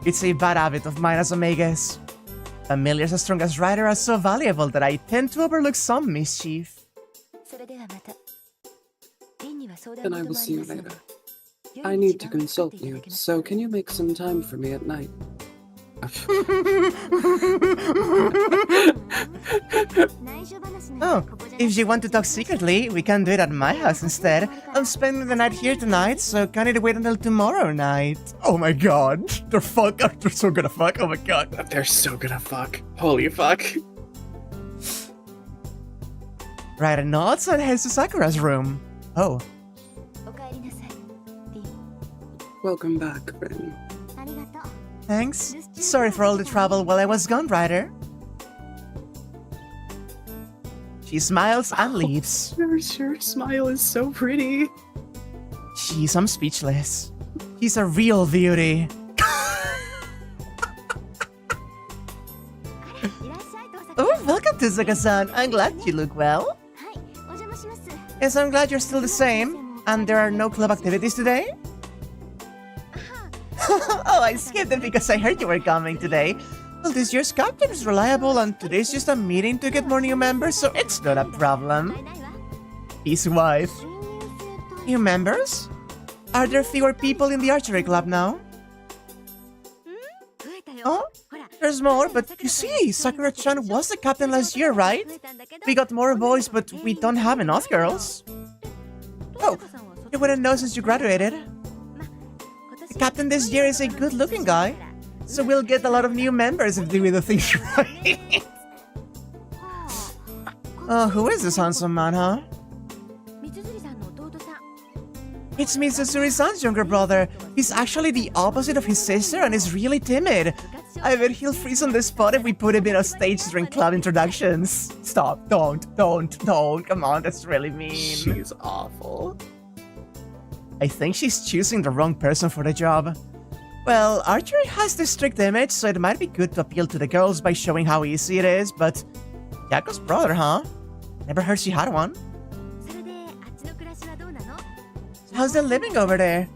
It's a bad habit of mine as a magus. Familiars as strong as Ryder are so valuable that I tend to overlook some mischief. Then I will see you later. I need to consult you, so can you make some time for me at night? Oh, if you want to talk secretly, we can do it at my house instead. I'm spending the night here tonight, so can it wait until tomorrow night? Oh my god, they're so gonna fuck, oh my god. They're so gonna fuck. Holy fuck. Ryder nods and heads to Sakura's room. Oh. Welcome back, Rin. Thanks. Sorry for all the trouble while I was gone, Ryder. She smiles and leaves. Her smile is so pretty. Jeez, I'm speechless. She's a real beauty. Oh, welcome to Zaka-san. I'm glad you look well. Yes, I'm glad you're still the same. And there are no club activities today? Oh, I skipped it because I heard you were coming today. Well, this year's captain is reliable and today's just a meeting to get more new members, so it's not a problem. His wife. New members? Are there fewer people in the archery club now? Oh, there's more, but you see, Sakura-chan was the captain last year, right? We got more boys, but we don't have enough girls. Oh, you wouldn't know since you graduated. The captain this year is a good-looking guy, so we'll get a lot of new members if we do the things right. Oh, who is this handsome man, huh? It's Mitsuzuri-san's younger brother. He's actually the opposite of his sister and is really timid. I bet he'll freeze on the spot if we put him in a stage during club introductions. Stop, don't, come on, that's really mean. She's awful. I think she's choosing the wrong person for the job. Well, archery has this strict image, so it might be good to appeal to the girls by showing how easy it is, but Yako's brother, huh? Never heard she had one. How's the living over there?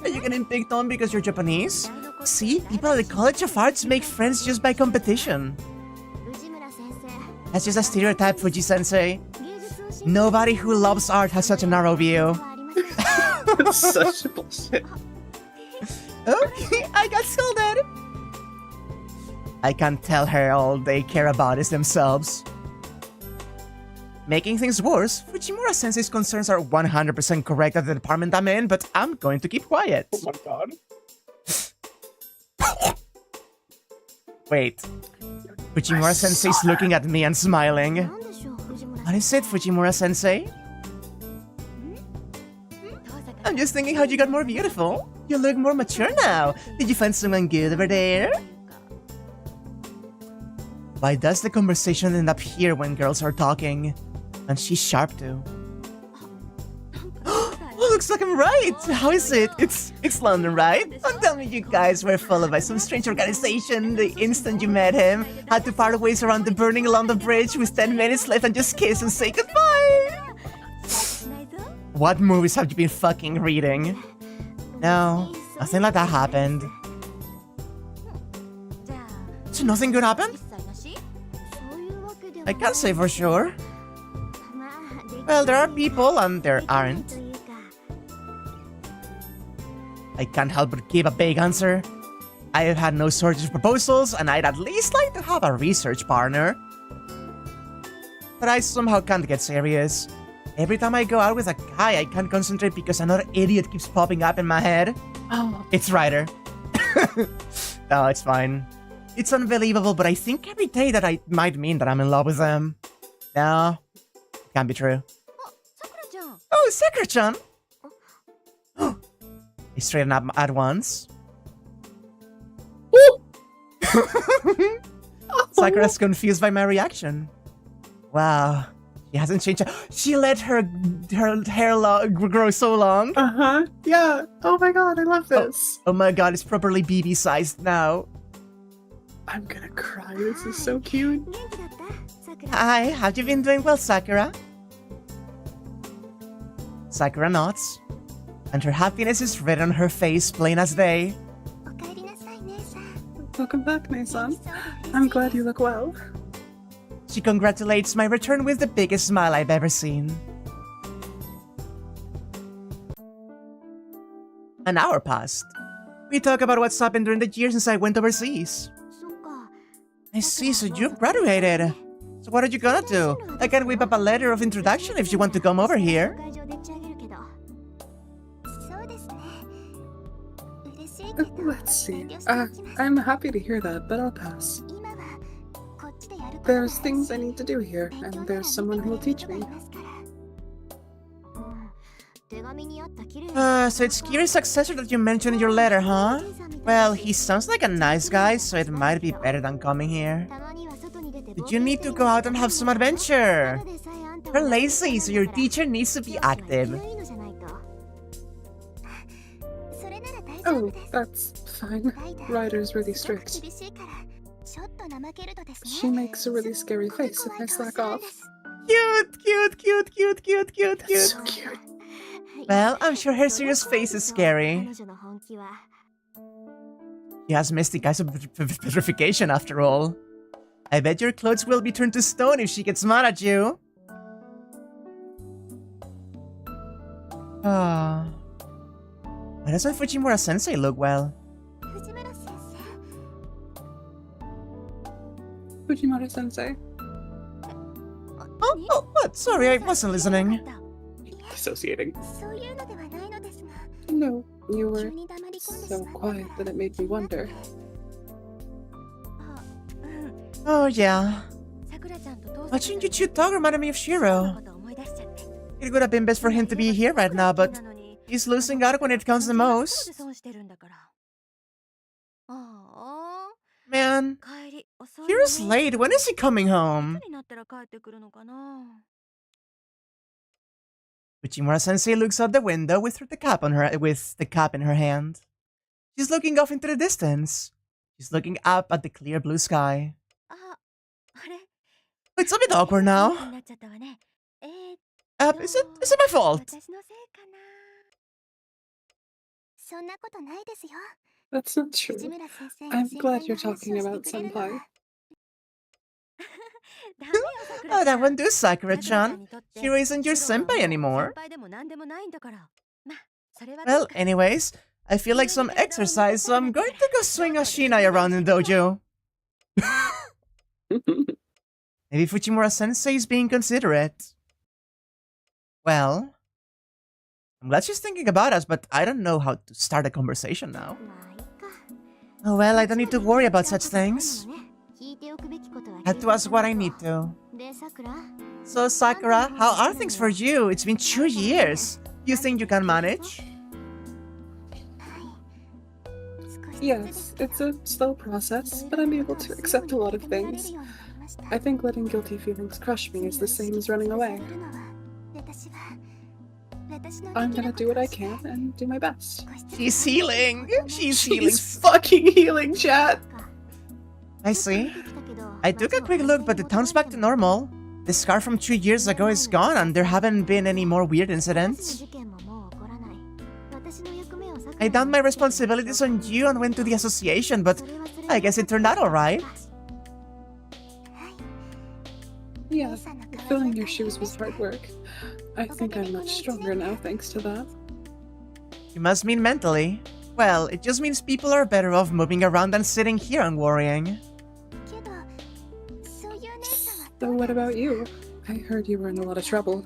Are you getting picked on because you're Japanese? See, people at the College of Arts make friends just by competition. That's just a stereotype, Fuji-sensei. Nobody who loves art has such a narrow view. That's such bullshit. Okay, I got scolded. I can't tell her all they care about is themselves. Making things worse, Fujimura-sensei's concerns are 100% correct at the department I'm in, but I'm going to keep quiet. Oh my god. Wait. Fujimura-sensei's looking at me and smiling. What is it, Fujimura-sensei? I'm just thinking how you got more beautiful. You look more mature now. Did you find someone good over there? Why does the conversation end up here when girls are talking? And she's sharp too. Oh, looks like I'm right! How is it? It's London, right? Don't tell me you guys were followed by some strange organization the instant you met him. Had to part ways around the burning London Bridge with 10 minutes left and just kiss and say goodbye! What movies have you been fucking reading? No, nothing like that happened. So nothing good happened? I can't say for sure. Well, there are people and there aren't. I can't help but give a vague answer. I have had no shortage of proposals, and I'd at least like to have a research partner. But I somehow can't get serious. Every time I go out with a guy, I can't concentrate because another idiot keeps popping up in my head. Oh. It's Ryder. No, it's fine. It's unbelievable, but I think every day that I might mean that I'm in love with them. No, can't be true. Oh, Sakura-chan! I straighten up at once. Sakura's confused by my reaction. Wow, she hasn't changed. She let her hair grow so long. Uh-huh, yeah. Oh my god, I love this. Oh my god, it's properly BB-sized now. I'm gonna cry, this is so cute. Hi, have you been doing well, Sakura? Sakura nods, and her happiness is written on her face, plain as day. Welcome back, Mason. I'm glad you look well. She congratulates my return with the biggest smile I've ever seen. An hour passed. We talk about what's happened during the year since I went overseas. I see, so you've graduated. So what are you gonna do? I can whip up a letter of introduction if you want to come over here. Let's see. I'm happy to hear that, but I'll pass. There's things I need to do here, and there's someone who will teach me. So it's Kiri's successor that you mentioned in your letter, huh? Well, he sounds like a nice guy, so it might be better than coming here. But you need to go out and have some adventure. You're lazy, so your teacher needs to be active. Oh, that's fine. Ryder's really strict. She makes a really scary face if I slack off. Cute, cute, cute, cute, cute, cute, That's cute. so cute. Well, I'm sure her serious face is scary. She has mystic eyes of petrification after all. I bet your clothes will be turned to stone if she gets mad at you. Ah. Why doesn't Fujimura-sensei look well? Fujimura-sensei. Oh, what? Sorry, I wasn't listening. Dissociating. No, you were so quiet that it made me wonder. Oh, yeah. Watching you two talk reminded me of Shirou. It would have been best for him to be here right now, but he's losing out when it counts the most. Man, Shirou's late. When is he coming home? Fujimura-sensei looks out the window with the cap in her hand. She's looking off into the distance. She's looking up at the clear blue sky. It's a bit awkward now. Is it my fault? That's not true. I'm glad you're talking about Senpai. Oh, that won't do, Sakura-chan. Shirou isn't your senpai anymore. Well, anyways, I feel like some exercise, so I'm going to go swing a shinai around in the dojo. Maybe Fujimura-sensei is being considerate. Well, I'm glad she's thinking about us, but I don't know how to start a conversation now. Oh well, I don't need to worry about such things. I have to ask what I need to. So, Sakura, how are things for you? It's been 2 years. You think you can manage? Yes, it's a slow process, but I'm able to accept a lot of things. I think letting guilty feelings crush me is the same as running away. I'm gonna do what I can and do my best. She's healing! She's healing! She's fucking healing, chat! I see. I took a quick look, but the town's back to normal. The scar from 2 years ago is gone, and there haven't been any more weird incidents. I dumped my responsibilities on you and went to the association, but I guess it turned out alright. Yeah, filling your shoes was hard work. I think I'm much stronger now thanks to that. You must mean mentally. Well, it just means people are better off moving around than sitting here and worrying. So what about you? I heard you were in a lot of trouble.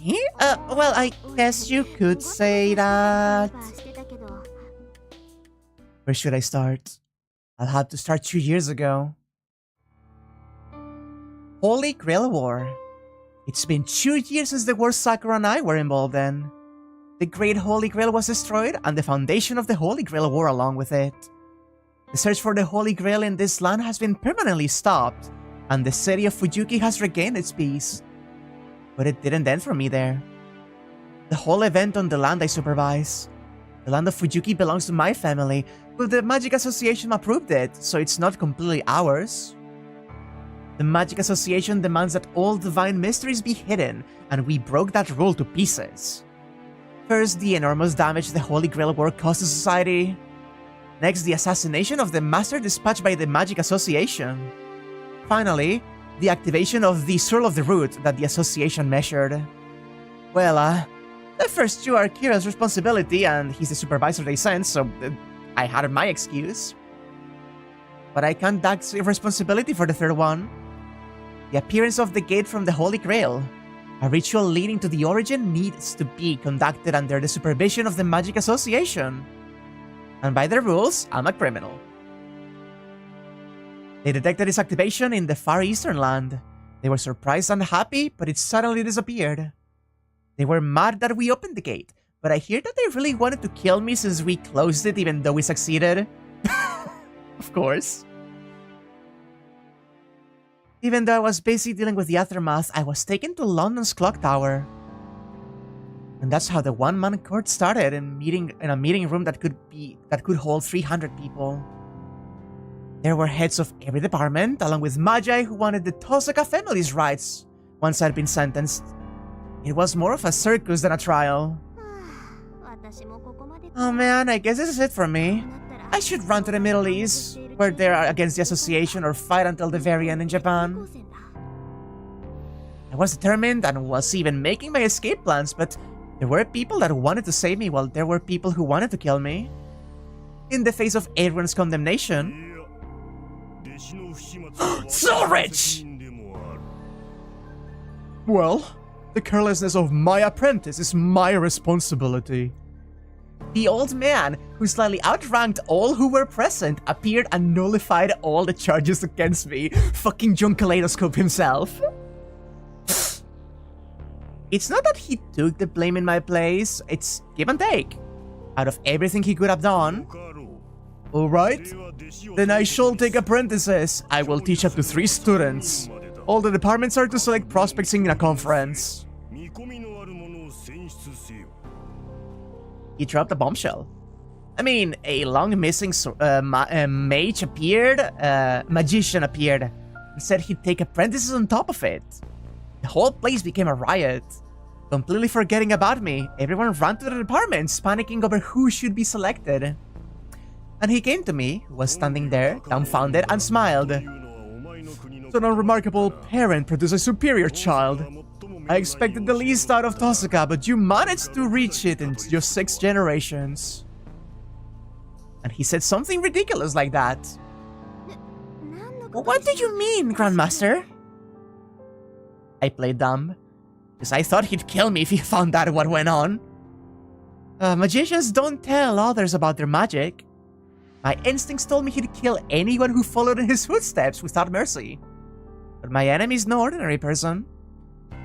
Me? Well, I guess you could say that. Where should I start? I'll have to start 2 years ago. Holy Grail War. It's been 2 years since the war Sakura and I were involved in. The Great Holy Grail was destroyed, and the foundation of the Holy Grail War along with it. The search for the Holy Grail in this land has been permanently stopped, and the city of Fujuki has regained its peace. But it didn't end for me there. The whole event on the land I supervise. The land of Fujuki belongs to my family, but the Magic Association approved it, so it's not completely ours. The Magic Association demands that all divine mysteries be hidden, and we broke that rule to pieces. First, the enormous damage the Holy Grail War caused to society. Next, the assassination of the Master dispatched by the Magic Association. Finally, the activation of the Swirl of the Root that the Association measured. Well, the first two are Kira's responsibility, and he's the supervisor they sent, so I had my excuse. But I can't take responsibility for the third one. The appearance of the gate from the Holy Grail. A ritual leading to the origin needs to be conducted under the supervision of the Magic Association. And by their rules, I'm a criminal. They detected its activation in the far eastern land. They were surprised and happy, but it suddenly disappeared. They were mad that we opened the gate, but I hear that they really wanted to kill me since we closed it even though we succeeded. Of course. Even though I was busy dealing with the aftermath, I was taken to London's clock tower. And that's how the one-man court started in a meeting room that could hold 300 people. There were heads of every department, along with Magi who wanted the Tosaka family's rights once I'd been sentenced. It was more of a circus than a trial. Oh man, I guess this is it for me. I should run to the Middle East, where they are against the association, or fight until the very end in Japan. I was determined and was even making my escape plans, but there were people that wanted to save me while there were people who wanted to kill me. In the face of everyone's condemnation. So rich! Well, the carelessness of my apprentice is my responsibility. The old man, who slightly outranked all who were present, appeared and nullified all the charges against me. Fucking John Kaleidoscope himself. It's not that he took the blame in my place, it's give and take. Out of everything he could have done. Alright, then I shall take apprentices. I will teach up to 3 students. All the departments are to select prospects in a conference. He dropped a bombshell. I mean, a long missing magician appeared and said he'd take apprentices on top of it. The whole place became a riot. Completely forgetting about me, everyone ran to the departments, panicking over who should be selected. And he came to me, who was standing there, dumbfounded, and smiled. So an unremarkable parent produced a superior child. I expected the least out of Tosaka, but you managed to reach it in just 6 generations. And he said something ridiculous like that. What do you mean, Grandmaster? I played dumb, because I thought he'd kill me if he found out what went on. Magicians don't tell others about their magic. My instincts told me he'd kill anyone who followed in his footsteps without mercy. But my enemy's no ordinary person.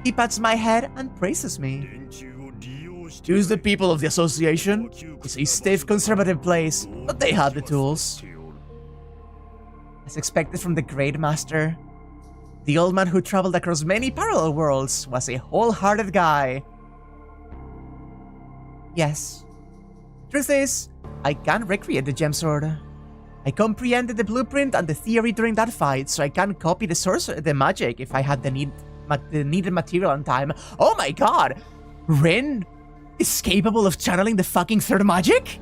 He pats my head and praises me. Choose the people of the association. It's a stiff, conservative place, but they have the tools. As expected from the Great Master, the old man who traveled across many parallel worlds was a wholehearted guy. Yes. Truth is, I can recreate the gem sword. I comprehended the blueprint and the theory during that fight, so I can copy the magic if I had the needed material on time. Oh my god! Rin is capable of channeling the fucking third magic?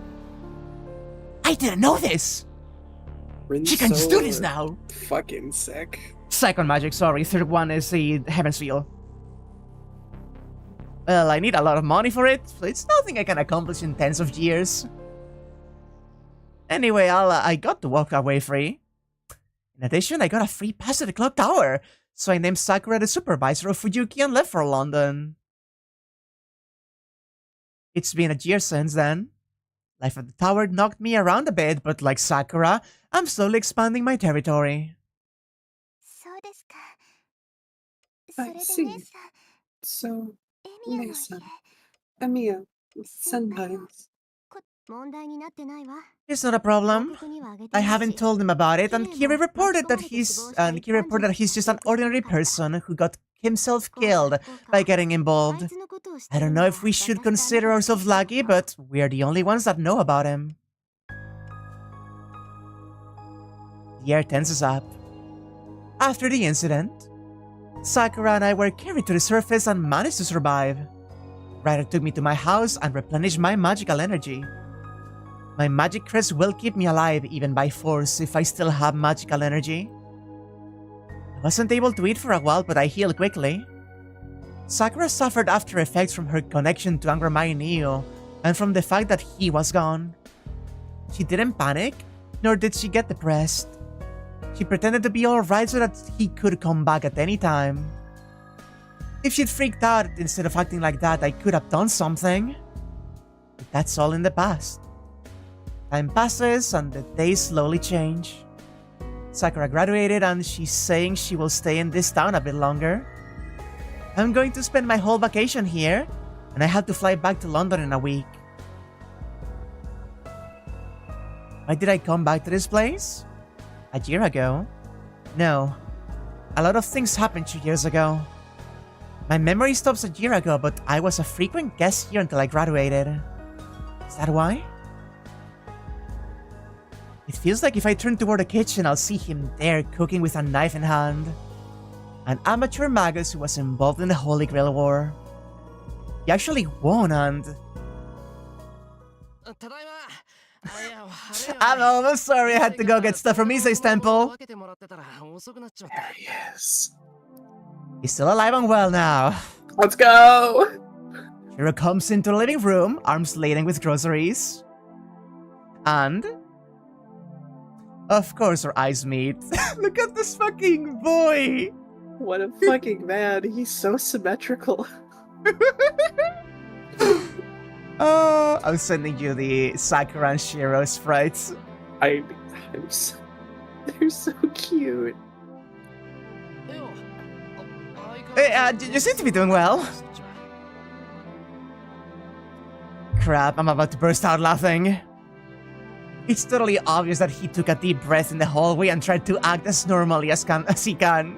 I didn't know this! Rin's She can just so do this now! Fucking sick. Second magic, sorry. Third one is the Heaven's Seal. Well, I need a lot of money for it, so it's nothing I can accomplish in tens of years. Anyway, I got to walk away free. In addition, I got a free pass to the clock tower, so I named Sakura the supervisor of Fuyuki and left for London. It's been a year since then. Life at the tower knocked me around a bit, but like Sakura, I'm slowly expanding my territory. I see. So, Lisa, Emiya, Senpais. It's not a problem. I haven't told him about it, and Kiri reported that he's just an ordinary person who got himself killed by getting involved. I don't know if we should consider ourselves lucky, but we're the only ones that know about him. The air tenses up. After the incident, Sakura and I were carried to the surface and managed to survive. Ryder took me to my house and replenished my magical energy. My magic crest will keep me alive even by force if I still have magical energy. I wasn't able to eat for a while, but I healed quickly. Sakura suffered after effects from her connection to Angramai Neo and from the fact that he was gone. She didn't panic, nor did she get depressed. She pretended to be alright so that he could come back at any time. If she'd freaked out instead of acting like that, I could have done something. But that's all in the past. Time passes and the days slowly change. Sakura graduated and she's saying she will stay in this town a bit longer. I'm going to spend my whole vacation here, and I have to fly back to London in a week. Why did I come back to this place? A year ago? No. A lot of things happened 2 years ago. My memory stops a year ago, but I was a frequent guest here until I graduated. Is that why? It feels like if I turn toward the kitchen, I'll see him there cooking with a knife in hand. An amateur magus who was involved in the Holy Grail War. He actually won and... I'm sorry, I had to go get stuff from Isai's temple. There he is. He's still alive and well now. Let's go! Shirou comes into the living room, arms laden with groceries. And... of course our eyes meet. Look at this fucking boy! What a fucking man. He's so symmetrical. Oh, I'm sending you the Sakura and Shirou sprites. They're so cute. Hey, you seem to be doing well. Crap, I'm about to burst out laughing. It's totally obvious that he took a deep breath in the hallway and tried to act as normally as he can.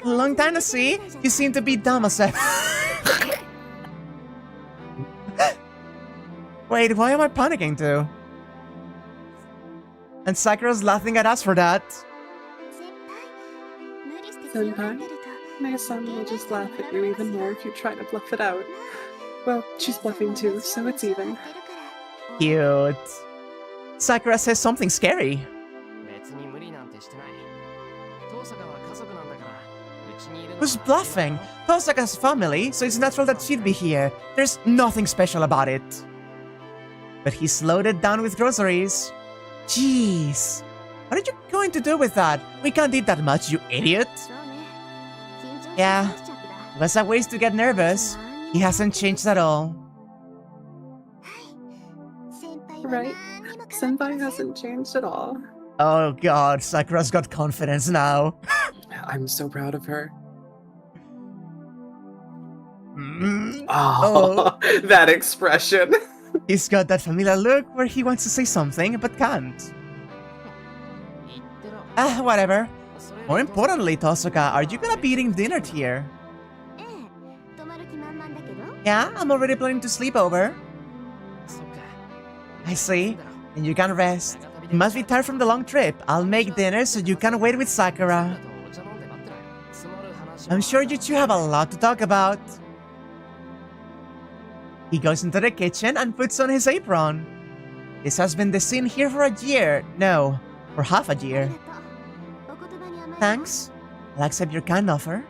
Long time to see. You seem to be dumb as Wait, why am I panicking too? And Sakura's laughing at us for that. Senpai, my son will just laugh at you even more if you try to bluff it out. Well, she's bluffing too, so it's even. Cute. Sakura says something scary. Who's bluffing? Tosaka's family, so it's natural that she'd be here. There's nothing special about it. But he slowed it down with groceries. Jeez. What are you going to do with that? We can't eat that much, you idiot. Yeah. It was a waste to get nervous. He hasn't changed at all. Right? Senpai hasn't changed at all. Oh god, Sakura's got confidence now. I'm so proud of her. Oh, that expression. He's got that familiar look where he wants to say something but can't. Whatever. More importantly, Tosaka, are you gonna be eating dinner here? Yeah, I'm already planning to sleep over. I see. And you can rest. You must be tired from the long trip. I'll make dinner so you can wait with Sakura. I'm sure you two have a lot to talk about. He goes into the kitchen and puts on his apron. This has been the scene here for a year. No, for half a year. Thanks. I'll accept your kind offer.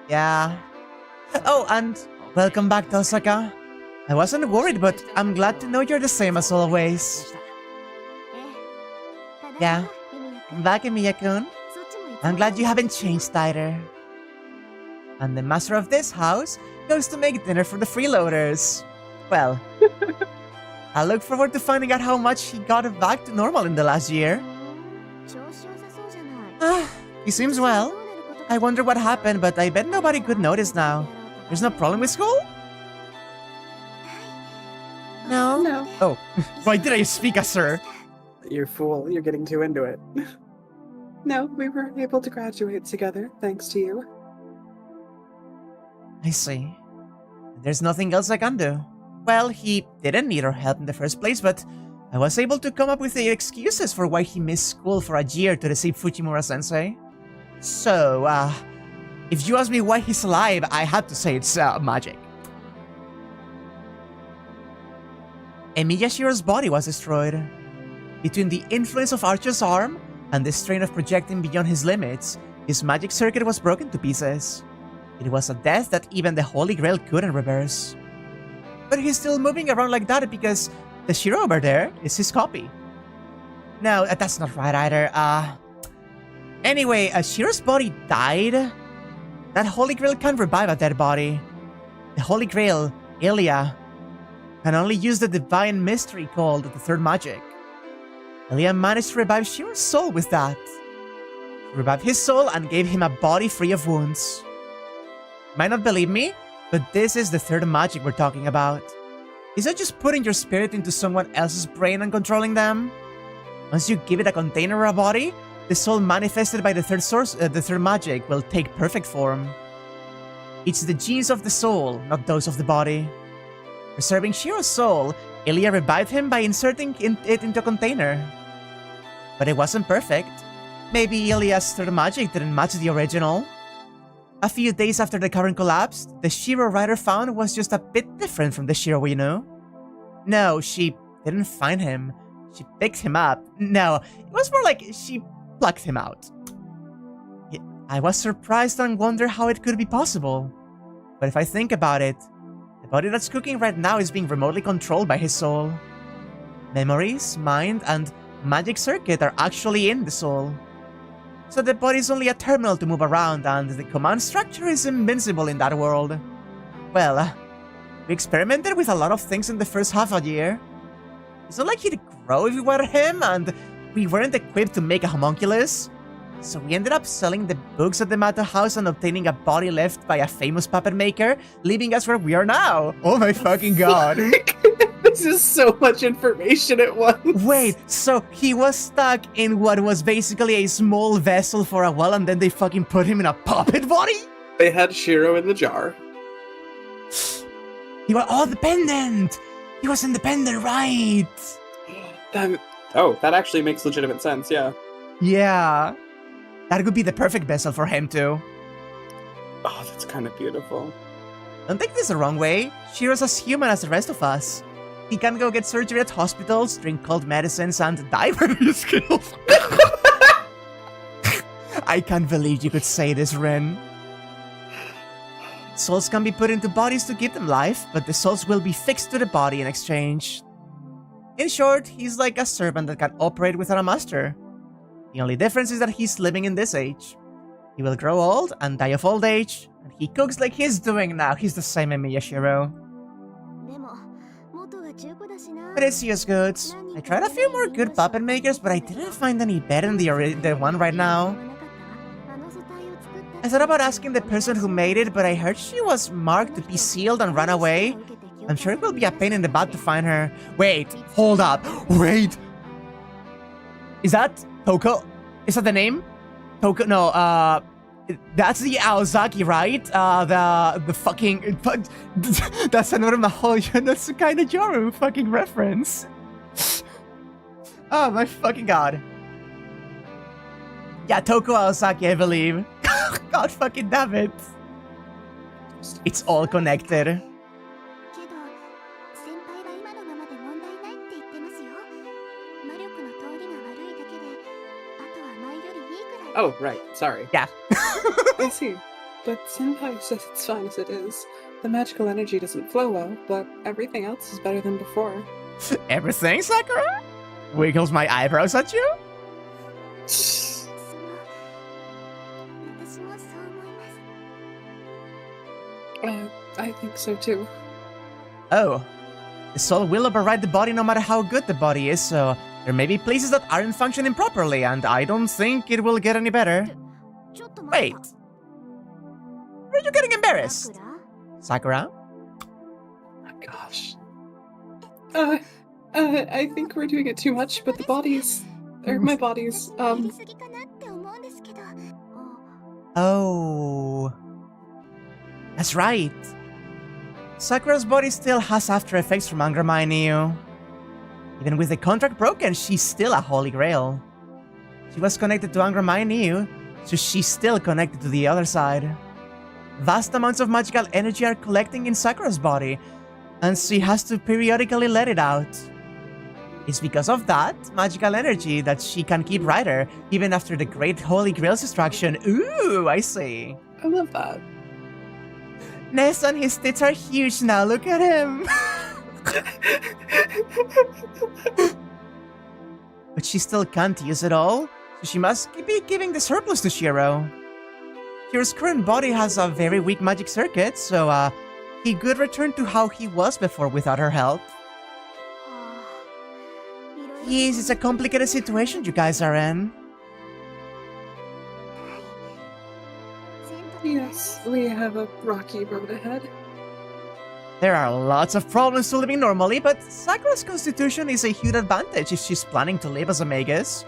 Yeah. Oh, and welcome back, Tosaka. I wasn't worried, but I'm glad to know you're the same as always. Yeah. Back, Emiya-kun. I'm glad you haven't changed either. And the master of this house goes to make dinner for the freeloaders. Well, I look forward to finding out how much he got back to normal in the last year. He seems well. I wonder what happened, but I bet nobody could notice now. There's no problem with school? No? No. Oh, why did I speak as sir? You fool, you're getting too into it. No, we were able to graduate together, thanks to you. I see. There's nothing else I can do. Well, he didn't need our help in the first place, but I was able to come up with the excuses for why he missed school for a year to deceive Fujimura-sensei. So, if you ask me why he's alive, I had to say it's magic. Emiya-Shiro's body was destroyed. Between the influence of Archer's arm and the strain of projecting beyond his limits, his magic circuit was broken to pieces. It was a death that even the Holy Grail couldn't reverse. But he's still moving around like that because the Shirou over there is his copy. No, that's not right either. Anyway, Shirou's body died. That Holy Grail can't revive a dead body. The Holy Grail, Elia, can only use the divine mystery called the third magic. Elia managed to revive Shirou's soul with that. He revived his soul and gave him a body free of wounds. You might not believe me, but this is the third magic we're talking about. It's not just putting your spirit into someone else's brain and controlling them. Once you give it a container or a body, the soul manifested by the third magic will take perfect form. It's the genes of the soul, not those of the body. Preserving Shirou's soul, Elia revived him by inserting it into a container. But it wasn't perfect. Maybe Elia's third magic didn't match the original. A few days after the cavern collapsed, the Shirou Rider found was just a bit different from the Shirou we knew. No, she didn't find him. She picked him up. No, it was more like she plucked him out. I was surprised and wondered how it could be possible. But if I think about it, the body that's cooking right now is being remotely controlled by his soul. Memories, mind, and magic circuit are actually in the soul. So the body is only a terminal to move around, and the command structure is invincible in that world. Well, we experimented with a lot of things in the first half a year. It's not like he'd grow if we wanted him, and we weren't equipped to make a homunculus. So we ended up selling the books at the Matou house and obtaining a body left by a famous puppet maker, leaving us where we are now. Oh my fucking god. This is so much information at once. Wait, so he was stuck in what was basically a small vessel for a while and then they fucking put him in a puppet body? They had Shirou in the jar. He was all dependent. He was independent, right? That actually makes legitimate sense, yeah. Yeah. That could be the perfect vessel for him too. Oh, that's kind of beautiful. Don't take this the wrong way. Shirou's as human as the rest of us. He can go get surgery at hospitals, drink cold medicines, and die when he's killed. I can't believe you could say this, Ren. Souls can be put into bodies to give them life, but the souls will be fixed to the body in exchange. In short, he's like a servant that can operate without a master. The only difference is that he's living in this age. He will grow old and die of old age, and he cooks like he's doing now. He's the same as Shirou. But it's just good. I tried a few more good puppet makers, but I didn't find any better than the one right now. I thought about asking the person who made it, but I heard she was marked to be sealed and run away. I'm sure it will be a pain in the butt to find her. Wait, hold up, wait! Is that Toko? Is that the name? Toko? No, that's the Aozaki, right? The fucking... That's another Mahou, that's the kind of Joru fucking reference. Oh my fucking god. Yeah, Toko Aozaki, I believe. God fucking damn it. It's all connected. Oh, right. Sorry. Yeah. I see. But Senpai says it's fine as it is. The magical energy doesn't flow well, but everything else is better than before. Everything, Sakura? Wiggles my eyebrows at you? I think so too. Oh. The soul will override the body no matter how good the body is, so there may be places that aren't functioning properly, and I don't think it will get any better. Wait. Are you getting embarrassed? Sakura? Oh, gosh. I think we're doing it too much, but the bodies... my bodies, Oh. That's right. Sakura's body still has after effects from Angermai Neo. Even with the contract broken, she's still a Holy Grail. She was connected to Angermai Neo, so she's still connected to the other side. Vast amounts of magical energy are collecting in Sakura's body, and she has to periodically let it out. It's because of that magical energy that she can keep Rider, even after the Great Holy Grail's destruction. Ooh, I see. I love that. Ness and his tits are huge now, look at him! But she still can't use it all, so she must be giving the surplus to Shirou. Shirou's current body has a very weak magic circuit, so he could return to how he was before without her help. Yes, it's a complicated situation you guys are in. Yes, we have a rocky road ahead. There are lots of problems to living normally, but Sakura's constitution is a huge advantage if she's planning to live as a magus.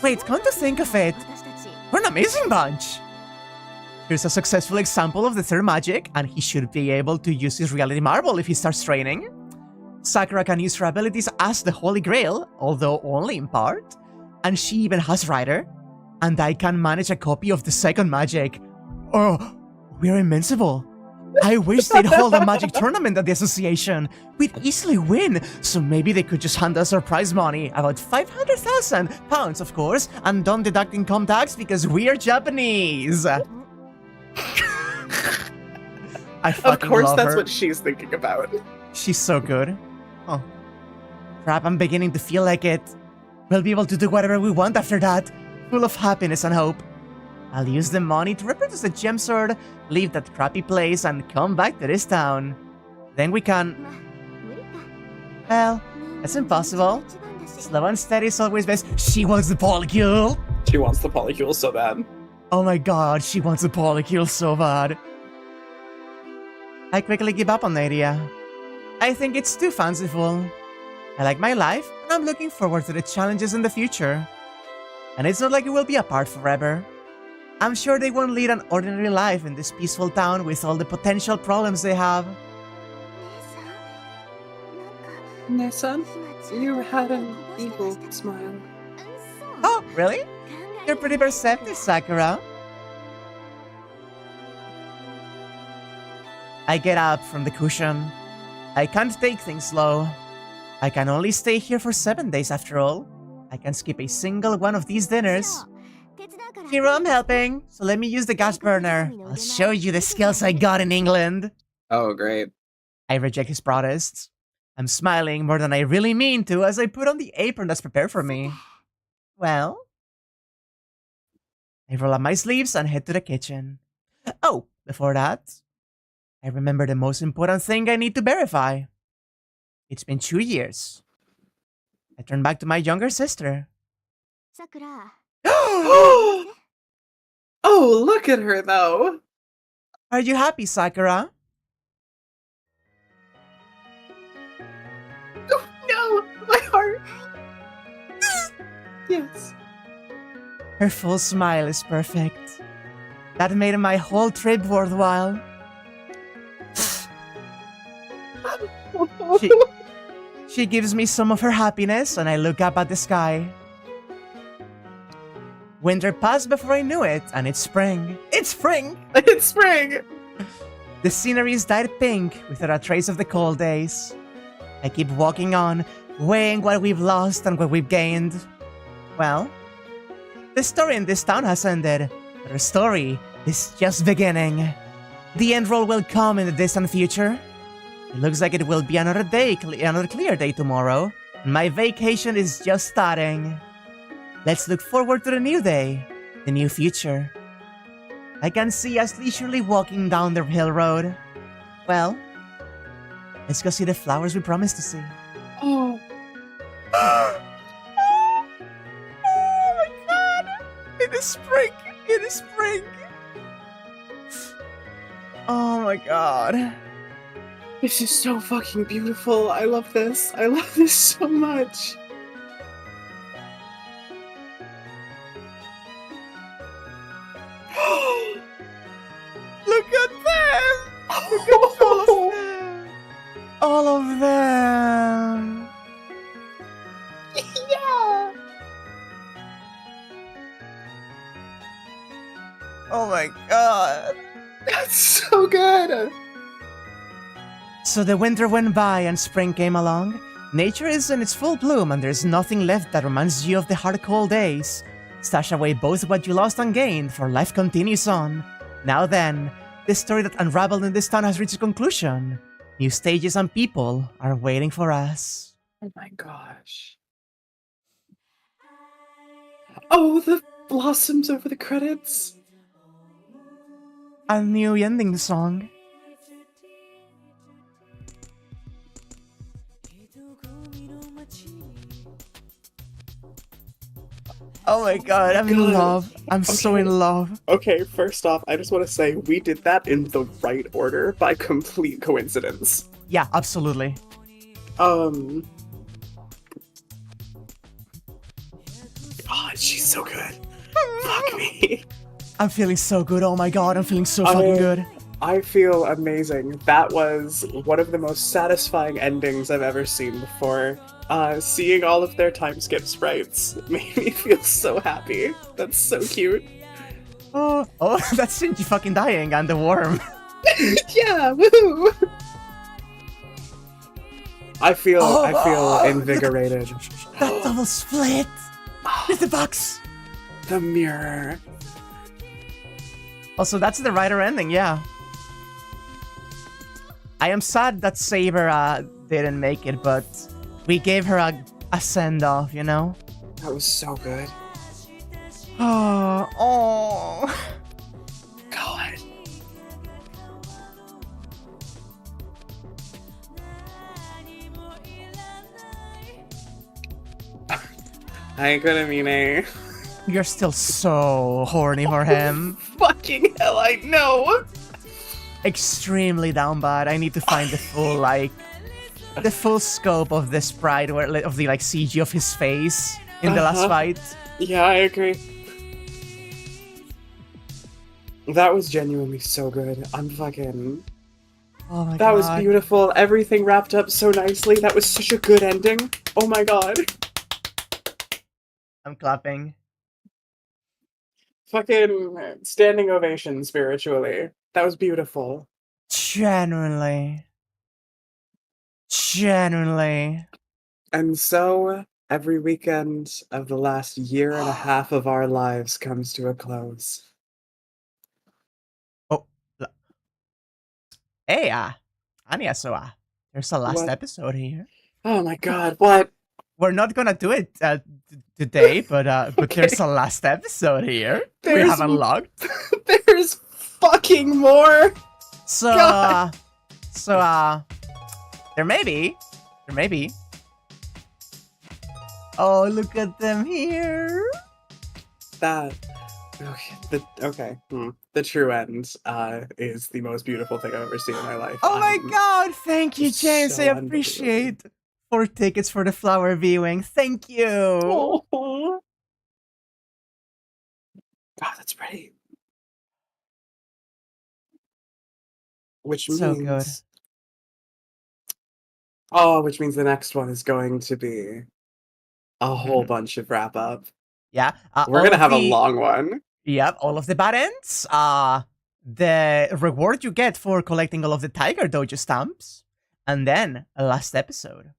Wait, come to think of it, we're an amazing bunch! Here's a successful example of the third magic, and he should be able to use his reality marble if he starts training. Sakura can use her abilities as the Holy Grail, although only in part, and she even has Rider, and I can manage a copy of the second magic. Oh, we're invincible. I wish they'd hold a magic tournament at the association. We'd easily win, so maybe they could just hand us our prize money, about 500,000 pounds, of course, and don't deduct income tax because we're Japanese. I fucking Of course, love that's her. what she's thinking about. She's so good. Oh. Crap, I'm beginning to feel like it. We'll be able to do whatever we want after that, full of happiness and hope. I'll use the money to repurchase the gem sword, leave that crappy place, and come back to this town. Then we can... Well, that's impossible. Slow and steady is always best. She wants the polycule! She wants the polycule so bad. Oh my god, she wants a polycule so bad. I quickly give up on the idea. I think it's too fanciful. I like my life, and I'm looking forward to the challenges in the future. And it's not like it will be apart forever. I'm sure they won't lead an ordinary life in this peaceful town with all the potential problems they have. Nessa, you had an evil smile. Oh, really? You're pretty perceptive, Sakura. I get up from the cushion. I can't take things slow. I can only stay here for 7 days after all. I can skip a single one of these dinners. Shirou, I'm helping, so let me use the gas burner. I'll show you the skills I got in England. Oh, great. I reject his protests. I'm smiling more than I really mean to as I put on the apron that's prepared for me. Well, I roll up my sleeves and head to the kitchen. Oh, before that, I remember the most important thing I need to verify. It's been 2 years. I turn back to my younger sister. Oh, look at her, though. Are you happy, Sakura? Oh, no, my heart. Yes. Her full smile is perfect. That made my whole trip worthwhile. She gives me some of her happiness, and I look up at the sky. Winter passed before I knew it, and it's spring. It's spring! It's spring! The scenery is dyed pink without a trace of the cold days. I keep walking on, weighing what we've lost and what we've gained. Well, the story in this town has ended, but our story is just beginning. The end roll will come in the distant future. It looks like it will be another clear day tomorrow, and my vacation is just starting. Let's look forward to the new day, the new future. I can see us leisurely walking down the hill road. Well, let's go see the flowers we promised to see. Oh. Oh my god! It is spring! It is spring! Oh my god. This is so fucking beautiful. I love this. I love this so much. Look at them! Look at all of them! All of them! Yeah! Oh my god. That's so good! So the winter went by and spring came along. Nature is in its full bloom and there's nothing left that reminds you of the hard cold days. Stash away both what you lost and gained, for life continues on. Now then, the story that unraveled in this town has reached a conclusion. New stages and people are waiting for us. Oh my gosh. Oh, the blossoms over the credits. A new ending song. Oh my god, I'm in love. I'm so in love. Okay, first off, I just want to say we did that in the right order by complete coincidence. Yeah, absolutely. God, she's so good. Fuck me. I'm feeling so good. Oh my god, I'm feeling so fucking good. I feel amazing. That was one of the most satisfying endings I've ever seen before. Seeing all of their time skip sprites made me feel so happy. That's so cute. Oh, that's Shinji fucking dying and the worm. Yeah, woohoo! I feel invigorated. That double split with the box. The mirror. Also, that's the writer ending, yeah. I am sad that Saber didn't make it, but we gave her a send-off, you know? That was so good. Oh. God. I couldn't mean it. You're still so horny for him. Fucking hell, I know. Extremely down bad. I need to find the full, the full scope of the sprite, of the, CG of his face in the last fight. Yeah, I agree. That was genuinely so good. I'm fucking... Oh my god. That was beautiful. Everything wrapped up so nicely. That was such a good ending. Oh my god. I'm clapping. Fucking standing ovation spiritually. That was beautiful. Genuinely. And so, every weekend of the last year and a half of our lives comes to a close. Oh. Hey, Anya, so, there's a last What? episode here. Oh my god, what? We're not gonna do it today, but Okay. there's a last episode here. We There's have unlocked. There's fucking more! So, God. there may be. Oh, look at them here. That... Okay. The true end is the most beautiful thing I've ever seen in my life. Oh my god, thank you, James. so I appreciate 4 tickets for the flower viewing. Thank you. Oh. God, that's pretty. Which means... So good. Oh, which means the next one is going to be a whole bunch of wrap up. Yeah. We're gonna have a long one. Yep, all of the bad ends. The reward you get for collecting all of the Tiger Dojo stamps. And then a last episode.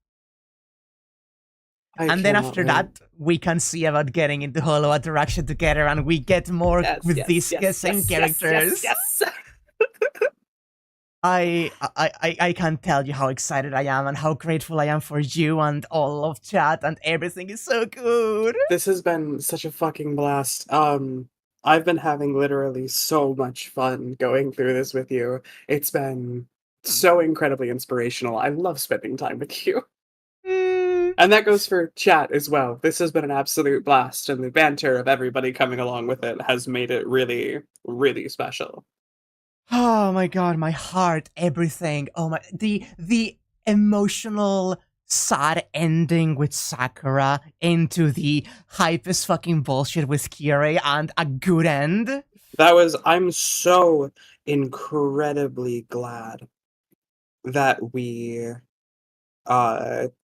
And then after that, we can see about getting into Hollow Attraction together and we get more with these same characters. Yes. I can't tell you how excited I am and how grateful I am for you and all of chat and everything is so good. This has been such a fucking blast. I've been having literally so much fun going through this with you. It's been so incredibly inspirational. I love spending time with you. And that goes for chat as well. This has been an absolute blast, and the banter of everybody coming along with it has made it really, really special. Oh my god, my heart, everything. Oh my, the emotional, sad ending with Sakura into the hype as fucking bullshit with Kirei and a good end. I'm so incredibly glad that we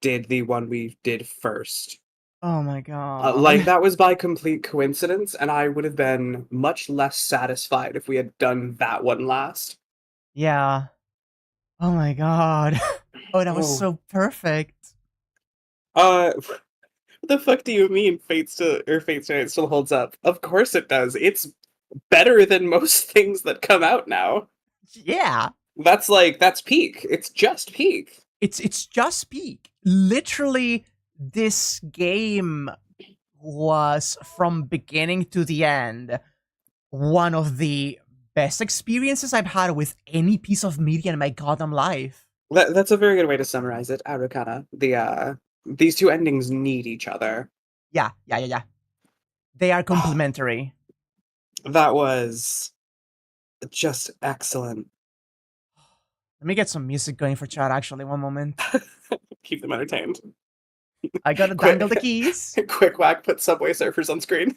did the one we did first. Oh my god. Like, that was by complete coincidence, and I would have been much less satisfied if we had done that one last. Yeah. Oh my god. Oh, that was so perfect. What the fuck do you mean Fate's Night still holds up? Of course it does. It's better than most things that come out now. Yeah. That's peak. It's just peak. It's just peak. Literally, this game was, from beginning to the end, one of the best experiences I've had with any piece of media in my goddamn life. That's a very good way to summarize it, Arukana. These two endings need each other. Yeah. They are complementary. That was just excellent. Let me get some music going for chat, actually, one moment. Keep them entertained. I gotta dangle the keys. Quick whack, put Subway Surfers on screen.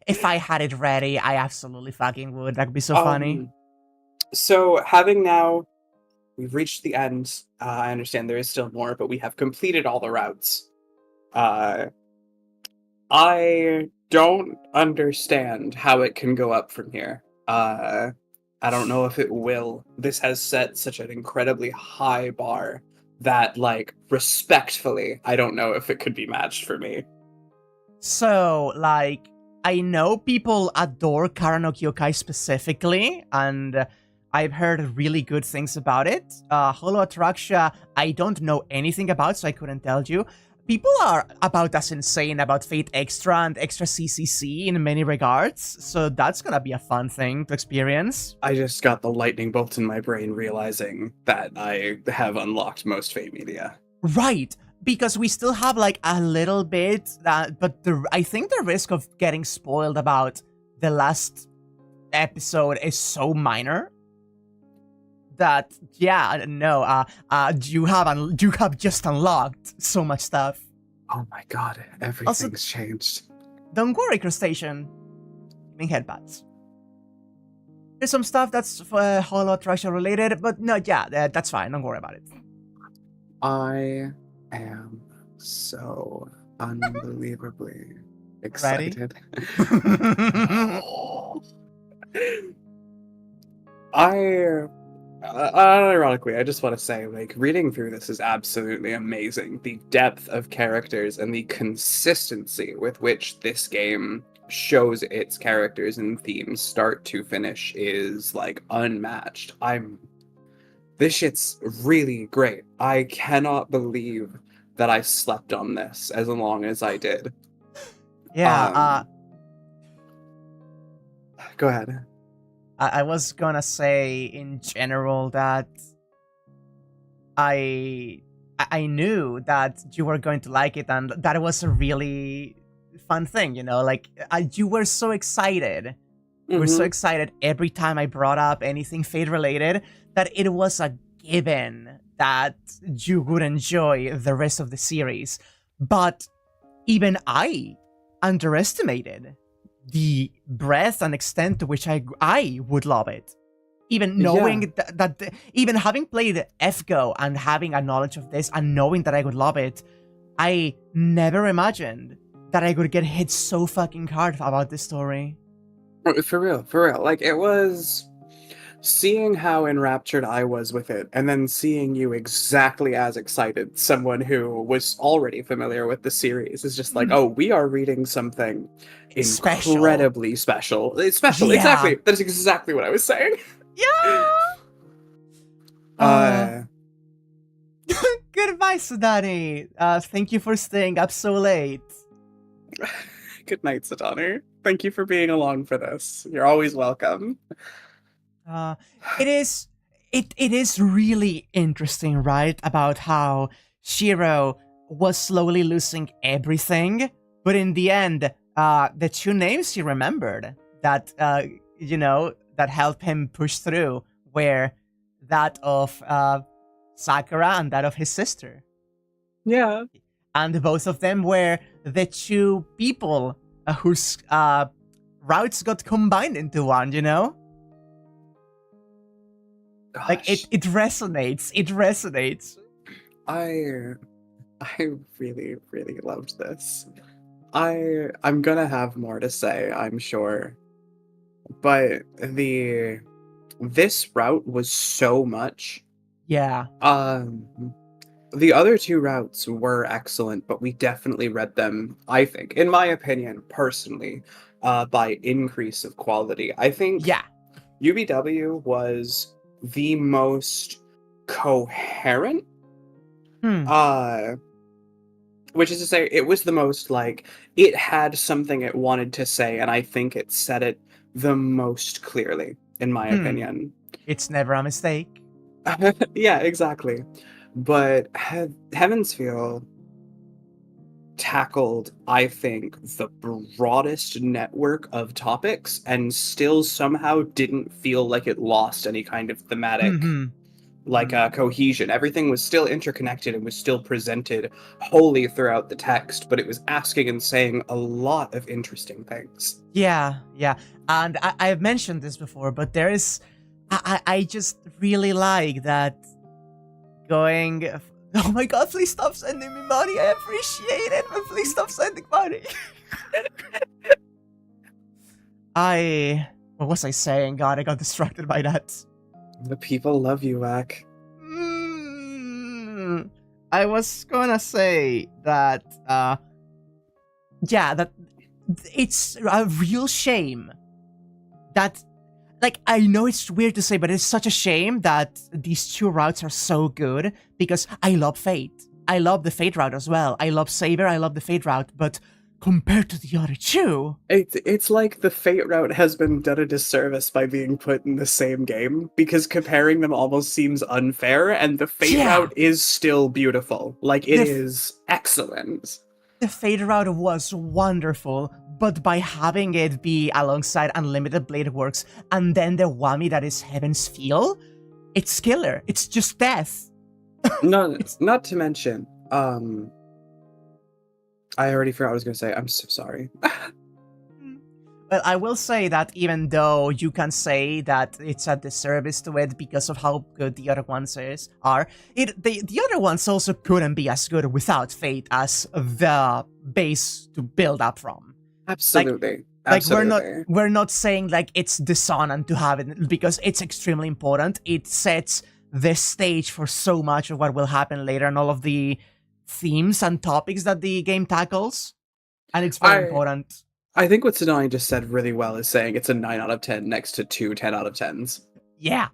If I had it ready, I absolutely fucking would. That would be so funny. So, we've reached the end. I understand there is still more, but we have completed all the routes. I don't understand how it can go up from here. I don't know if it will. This has set such an incredibly high bar that, like, respectfully, I don't know if it could be matched for me. So, like, I know people adore Kara no Kyokai specifically, and I've heard really good things about it. Hollow Attraction, I don't know anything about, so I couldn't tell you. People are about as insane about Fate Extra and Extra CCC in many regards, so that's gonna be a fun thing to experience. I just got the lightning bolt in my brain realizing that I have unlocked most Fate media. Right, because we still have like a little bit, but I think the risk of getting spoiled about the last episode is so minor that, yeah, no, you have just unlocked so much stuff. Oh my god, everything's changed. Don't worry, Crustacean. Giving headbutts. There's some stuff that's Holo Treasure related, but no, yeah, that's fine. Don't worry about it. I am so unbelievably excited. Unironically, I just want to say, like, reading through this is absolutely amazing. The depth of characters and the consistency with which this game shows its characters and themes start to finish is, like, unmatched. This shit's really great. I cannot believe that I slept on this as long as I did. Yeah, Go ahead. I was gonna say in general that I knew that you were going to like it, and that was a really fun thing, you know. Like you were so excited, you were so excited every time I brought up anything Fate related that it was a given that you would enjoy the rest of the series. But even I underestimated the breadth and extent to which I would love it. Even knowing that even having played FGO and having a knowledge of this and knowing that I would love it, I never imagined that I would get hit so fucking hard about this story. For real. Like, it was seeing how enraptured I was with it, and then seeing you exactly as excited, someone who was already familiar with the series, is just like, oh, we are reading something incredibly special. It's special, exactly. That's exactly what I was saying. Yeah! Goodbye, Sudani. Thank you for staying up so late. Good night, Sadani. Thank you for being along for this. You're always welcome. It is really interesting, right? About how Shirou was slowly losing everything, but in the end, the two names he remembered that that helped him push through were that of Sakura and that of his sister. Yeah. And both of them were the two people whose routes got combined into one, you know? Gosh. Like, it resonates. It resonates. I really, really loved this. I'm gonna have more to say, I'm sure. But this route was so much. Yeah. The other two routes were excellent, but we definitely read them, I think, in my opinion, personally, by increase of quality. I think UBW was the most coherent, which is to say, it was the most, like, it had something it wanted to say, and I think it said it the most clearly, in my opinion. It's never a mistake. Yeah, exactly. But Heaven's Feel tackled, I think, the broadest network of topics and still somehow didn't feel like it lost any kind of thematic cohesion. Everything was still interconnected and was still presented wholly throughout the text, but it was asking and saying a lot of interesting things. Yeah. And I've mentioned this before, but there is... I just really like that going... Oh my god, please stop sending me money. I appreciate it, but please stop sending money. What was I saying? God, I got distracted by that. The people love you, Wak. I was gonna say that, that it's a real shame that, like, I know it's weird to say, but it's such a shame that these two routes are so good, because I love Fate. I love the Fate route as well. I love Saber, I love the Fate route, but compared to the other two... It's like the Fate route has been done a disservice by being put in the same game, because comparing them almost seems unfair, and the Fate route is still beautiful. Like, it is excellent. The Fate route was wonderful, but by having it be alongside Unlimited Blade Works, and then the whammy that is Heaven's Feel, it's killer. It's just death. Not to mention, I already forgot what I was going to say. I'm so sorry. Well, I will say that even though you can say that it's a disservice to it because of how good the other ones are, the other ones also couldn't be as good without Fate as the base to build up from. Absolutely. Like Absolutely. we're not saying like it's dissonant to have it because it's extremely important. It sets the stage for so much of what will happen later and all of the themes and topics that the game tackles. And it's very important. I think what Sidani just said really well is saying it's a 9 out of 10 next to two 10 out of 10s. Yeah.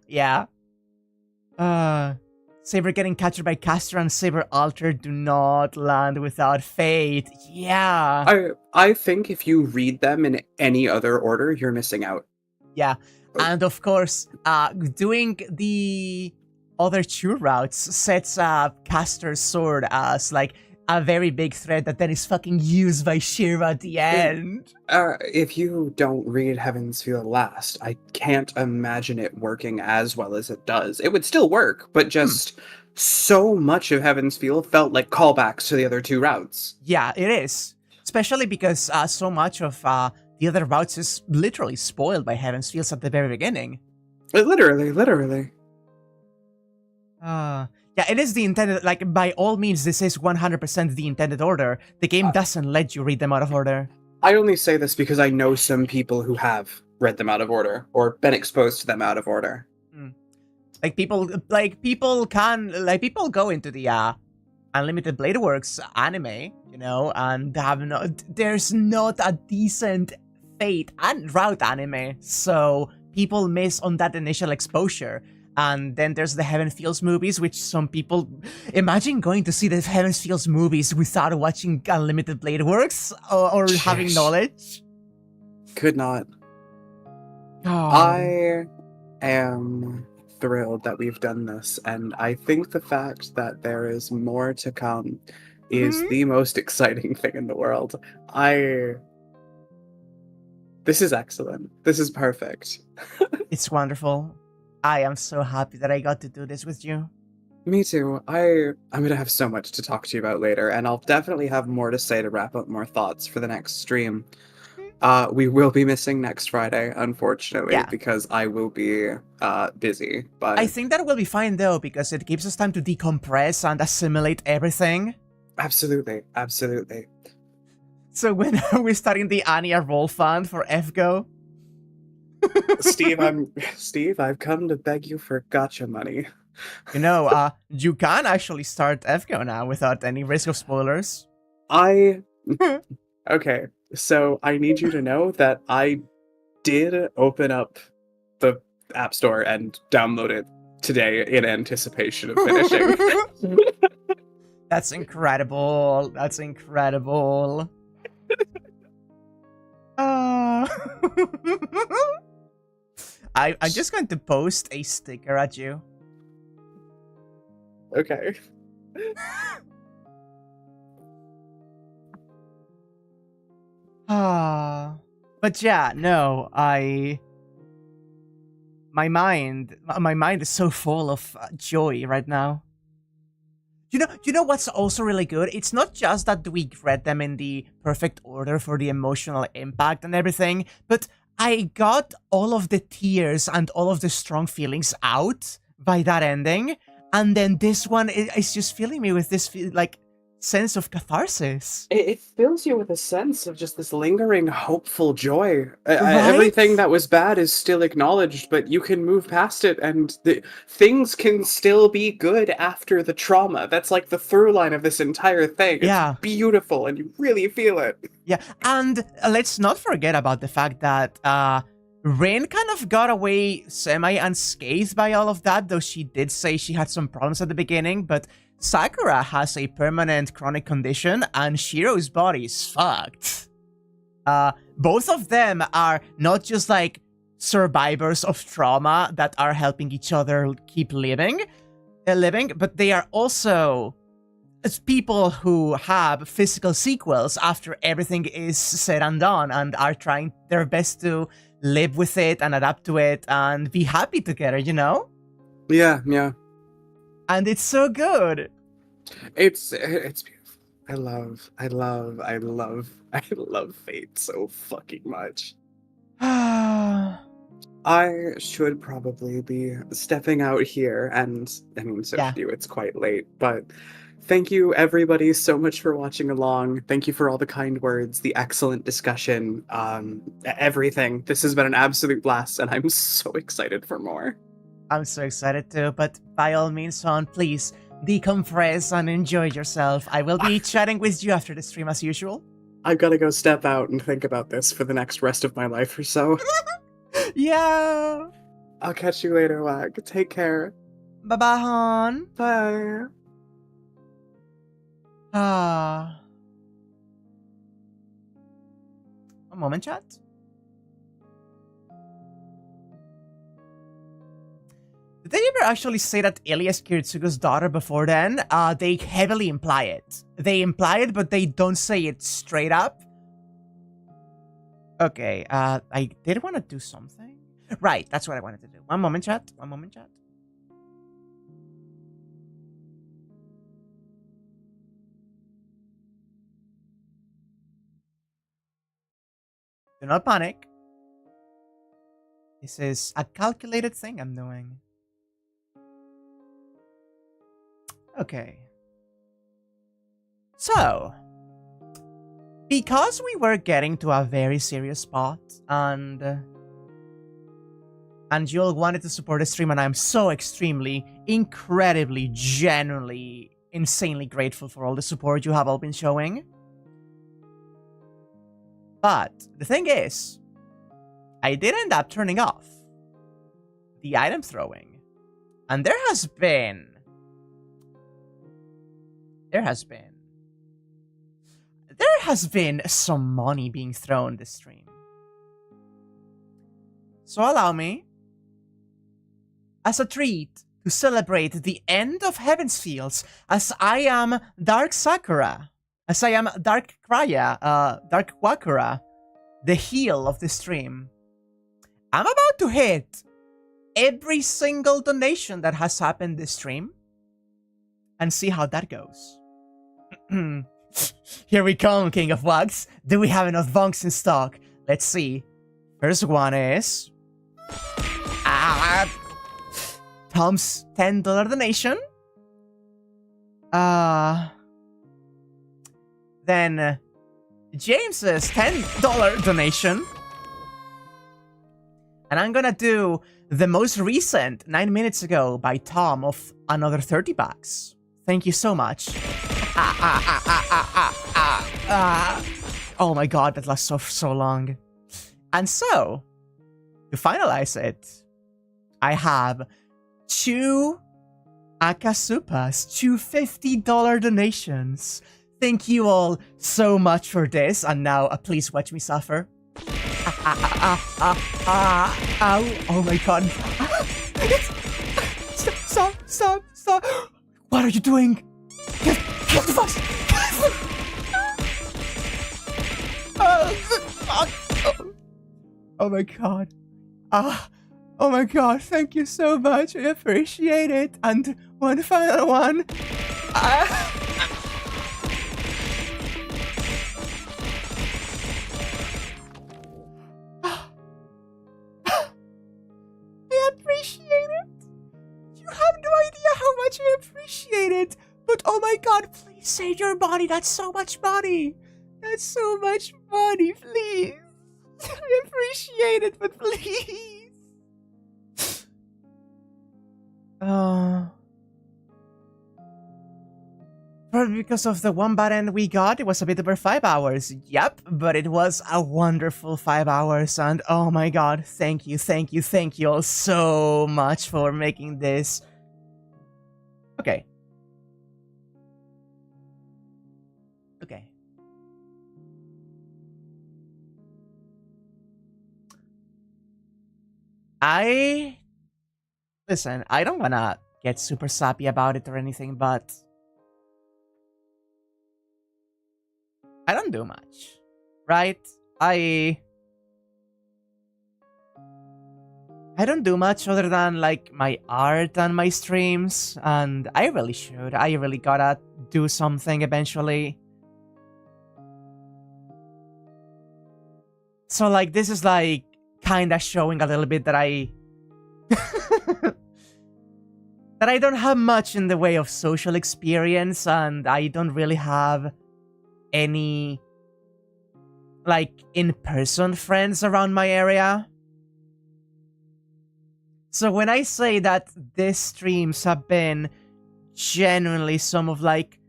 Saber getting captured by Caster and Saber altered do not land without Fate. Yeah. I think if you read them in any other order, you're missing out. Yeah. And of course, doing the other two routes sets up Caster's sword as like a very big threat that then is fucking used by Shirou at the end. If you don't read Heaven's Feel last, I can't imagine it working as well as it does. It would still work, but just so much of Heaven's Feel felt like callbacks to the other two routes. Yeah, it is. Especially because so much of the other routes is literally spoiled by Heaven's Feels at the very beginning. Literally. Yeah, it is the intended, like, by all means, this is 100% the intended order. The game doesn't let you read them out of order. I only say this because I know some people who have read them out of order, or been exposed to them out of order. People go into the, Unlimited Blade Works anime, you know, and there's not a decent Fate and Route anime, so people miss on that initial exposure. And then there's the Heaven Feels movies, which some people... Imagine going to see the Heaven Feels movies without watching Unlimited Blade Works or having knowledge. Could not. Oh. I am thrilled that we've done this, and I think the fact that there is more to come is the most exciting thing in the world. This is excellent. This is perfect. It's wonderful. I am so happy that I got to do this with you. Me too. I'm going to have so much to talk to you about later, and I'll definitely have more to say to wrap up more thoughts for the next stream. We will be missing next Friday, unfortunately, because I will be busy. But I think that will be fine, though, because it gives us time to decompress and assimilate everything. Absolutely. So when are we starting the Anya roll fund for FGO? Steve, I've come to beg you for gotcha money. You know, you can actually start FGO now without any risk of spoilers. Okay, so I need you to know that I did open up the App Store and download it today in anticipation of finishing. That's incredible. I'm just going to post a sticker at you. Okay. But yeah, no, my mind is so full of joy right now. You know what's also really good? It's not just that we read them in the perfect order for the emotional impact and everything, but I got all of the tears and all of the strong feelings out by that ending, and then this one is just filling me with this sense of catharsis. It fills you with a sense of just this lingering, hopeful joy. Right? Everything that was bad is still acknowledged, but you can move past it, and things can still be good after the trauma. That's like the through line of this entire thing. It's beautiful, and you really feel it. Yeah, and let's not forget about the fact that Rin kind of got away semi-unscathed by all of that, though she did say she had some problems at the beginning, but Sakura has a permanent chronic condition, and Shirou's body is fucked. Both of them are not just like survivors of trauma that are helping each other keep living, but they are also people who have physical sequels after everything is said and done, and are trying their best to live with it and adapt to it and be happy together, you know? Yeah. And it's so good. It's beautiful. I love Fate so fucking much. I should probably be stepping out here, and I mean, so Yeah. should you. It's quite late, but thank you everybody so much for watching along. Thank you for all the kind words, the excellent discussion, everything. This has been an absolute blast, and I'm so excited for more. I'm so excited too, but by all means, son, please decompress and enjoy yourself. I will be chatting with you after the stream as usual. I've got to go step out and think about this for the next rest of my life or so. Yeah. I'll catch you later, Wag. Take care. Bye-bye, hon. Bye. One moment, chat. Did they ever actually say that Ilya is Kiritsugo's daughter before then? They heavily imply it. They imply it, but they don't say it straight up. Okay, I did want to do something. Right, that's what I wanted to do. One moment, chat. One moment, chat. Do not panic. This is a calculated thing I'm doing. Okay. So, because we were getting to a very serious spot, and Joel wanted to support the stream, and I'm so extremely, incredibly, genuinely, insanely grateful for all the support you have all been showing. But the thing is, I did end up turning off the item throwing, and there has been some money being thrown this stream. So allow me, as a treat, to celebrate the end of Heaven's Fields, as I am Dark Sakura, as I am Dark Wakraya, the heel of the stream. I'm about to hit every single donation that has happened this stream and see how that goes. Here we come, King of Wags. Do we have enough bunks in stock? Let's see. First one is... Tom's $10 donation. Then James's $10 donation. And I'm gonna do the most recent, 9 minutes ago, by Tom of another 30 bucks. Thank you so much. Oh my god, that lasts so long. And so, to finalize it, I have 2 Akasupas, 2 $50 donations. Thank you all so much for this, and now please watch me suffer. Oh my god. Stop. What are you doing? Get the fuck. Oh my god. Oh my god, thank you so much. I appreciate it. And one final one. I appreciate it. You have no idea how much I appreciate it. But oh my god, please save your money. That's so much money. That's so much money, please. I appreciate it, but please. Probably because of the one button we got, it was a bit over 5 hours. Yep, but it was a wonderful 5 hours, and oh my god, thank you all so much for making this. Okay. Listen, I don't wanna get super sappy about it or anything, but I don't do much, right? I don't do much other than, like, my art and my streams, and I really should. I really gotta do something eventually. So, like, this is, like, kinda showing a little bit that I that I don't have much in the way of social experience, and I don't really have any like in-person friends around my area. So when I say that these streams have been genuinely some of like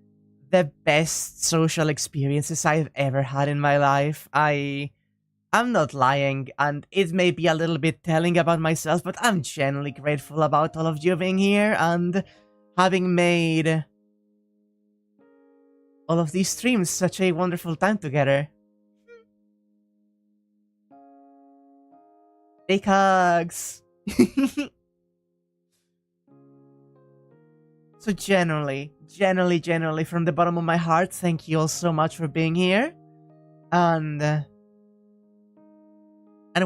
the best social experiences I've ever had in my life, I'm not lying, and it may be a little bit telling about myself, but I'm genuinely grateful about all of you being here and having made all of these streams such a wonderful time together. Big hugs! So genuinely, from the bottom of my heart, thank you all so much for being here. And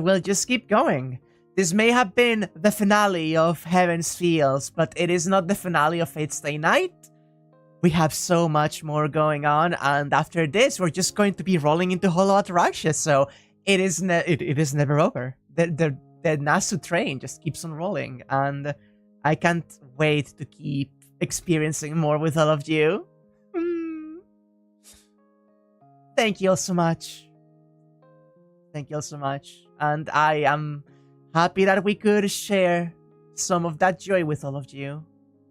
we'll just keep going. This may have been the finale of Heaven's Fields, but it is not the finale of Fate's Stay Night. We have so much more going on, and after this, we're just going to be rolling into Hollow Ataraxia, so it is never over. The Nasu train just keeps on rolling, and I can't wait to keep experiencing more with all of you. Thank you all so much. Thank you all so much. And I am happy that we could share some of that joy with all of you.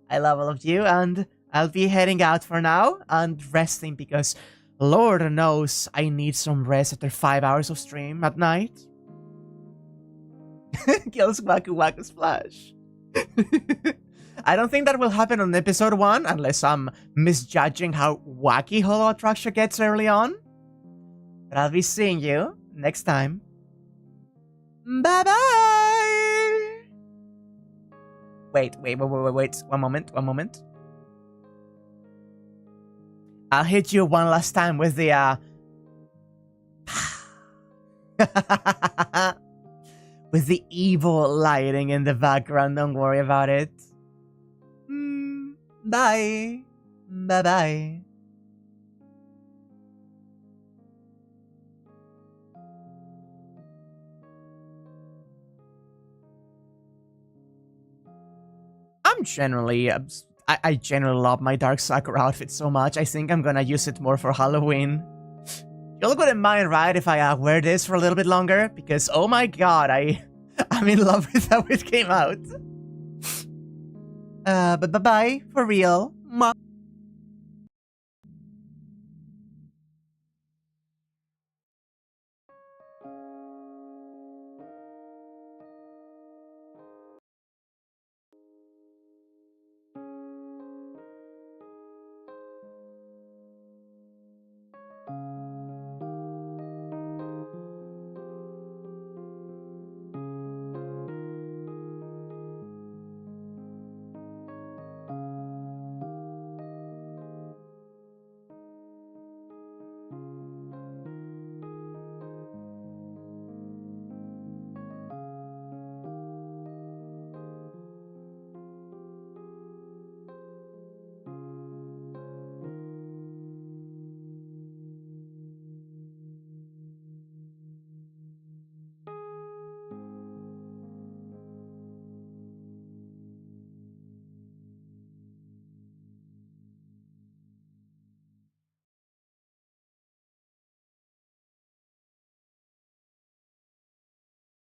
I love all of you, and I'll be heading out for now and resting because Lord knows I need some rest after 5 hours of stream at night. Kills Waku Waku Splash. I don't think that will happen on episode 1 unless I'm misjudging how wacky Hollow Ataraxia gets early on. But I'll be seeing you next time. Bye-bye! Wait. One moment. I'll hit you one last time with the, with the evil lighting in the background, don't worry about it. Bye. Bye-bye. I'm generally, I generally love my Dark Sakura outfit so much. I think I'm gonna use it more for Halloween. You'll wouldn't mind, right, if I wear this for a little bit longer? Because, oh my god, I'm in love with how it came out. But bye-bye, for real. Mwah.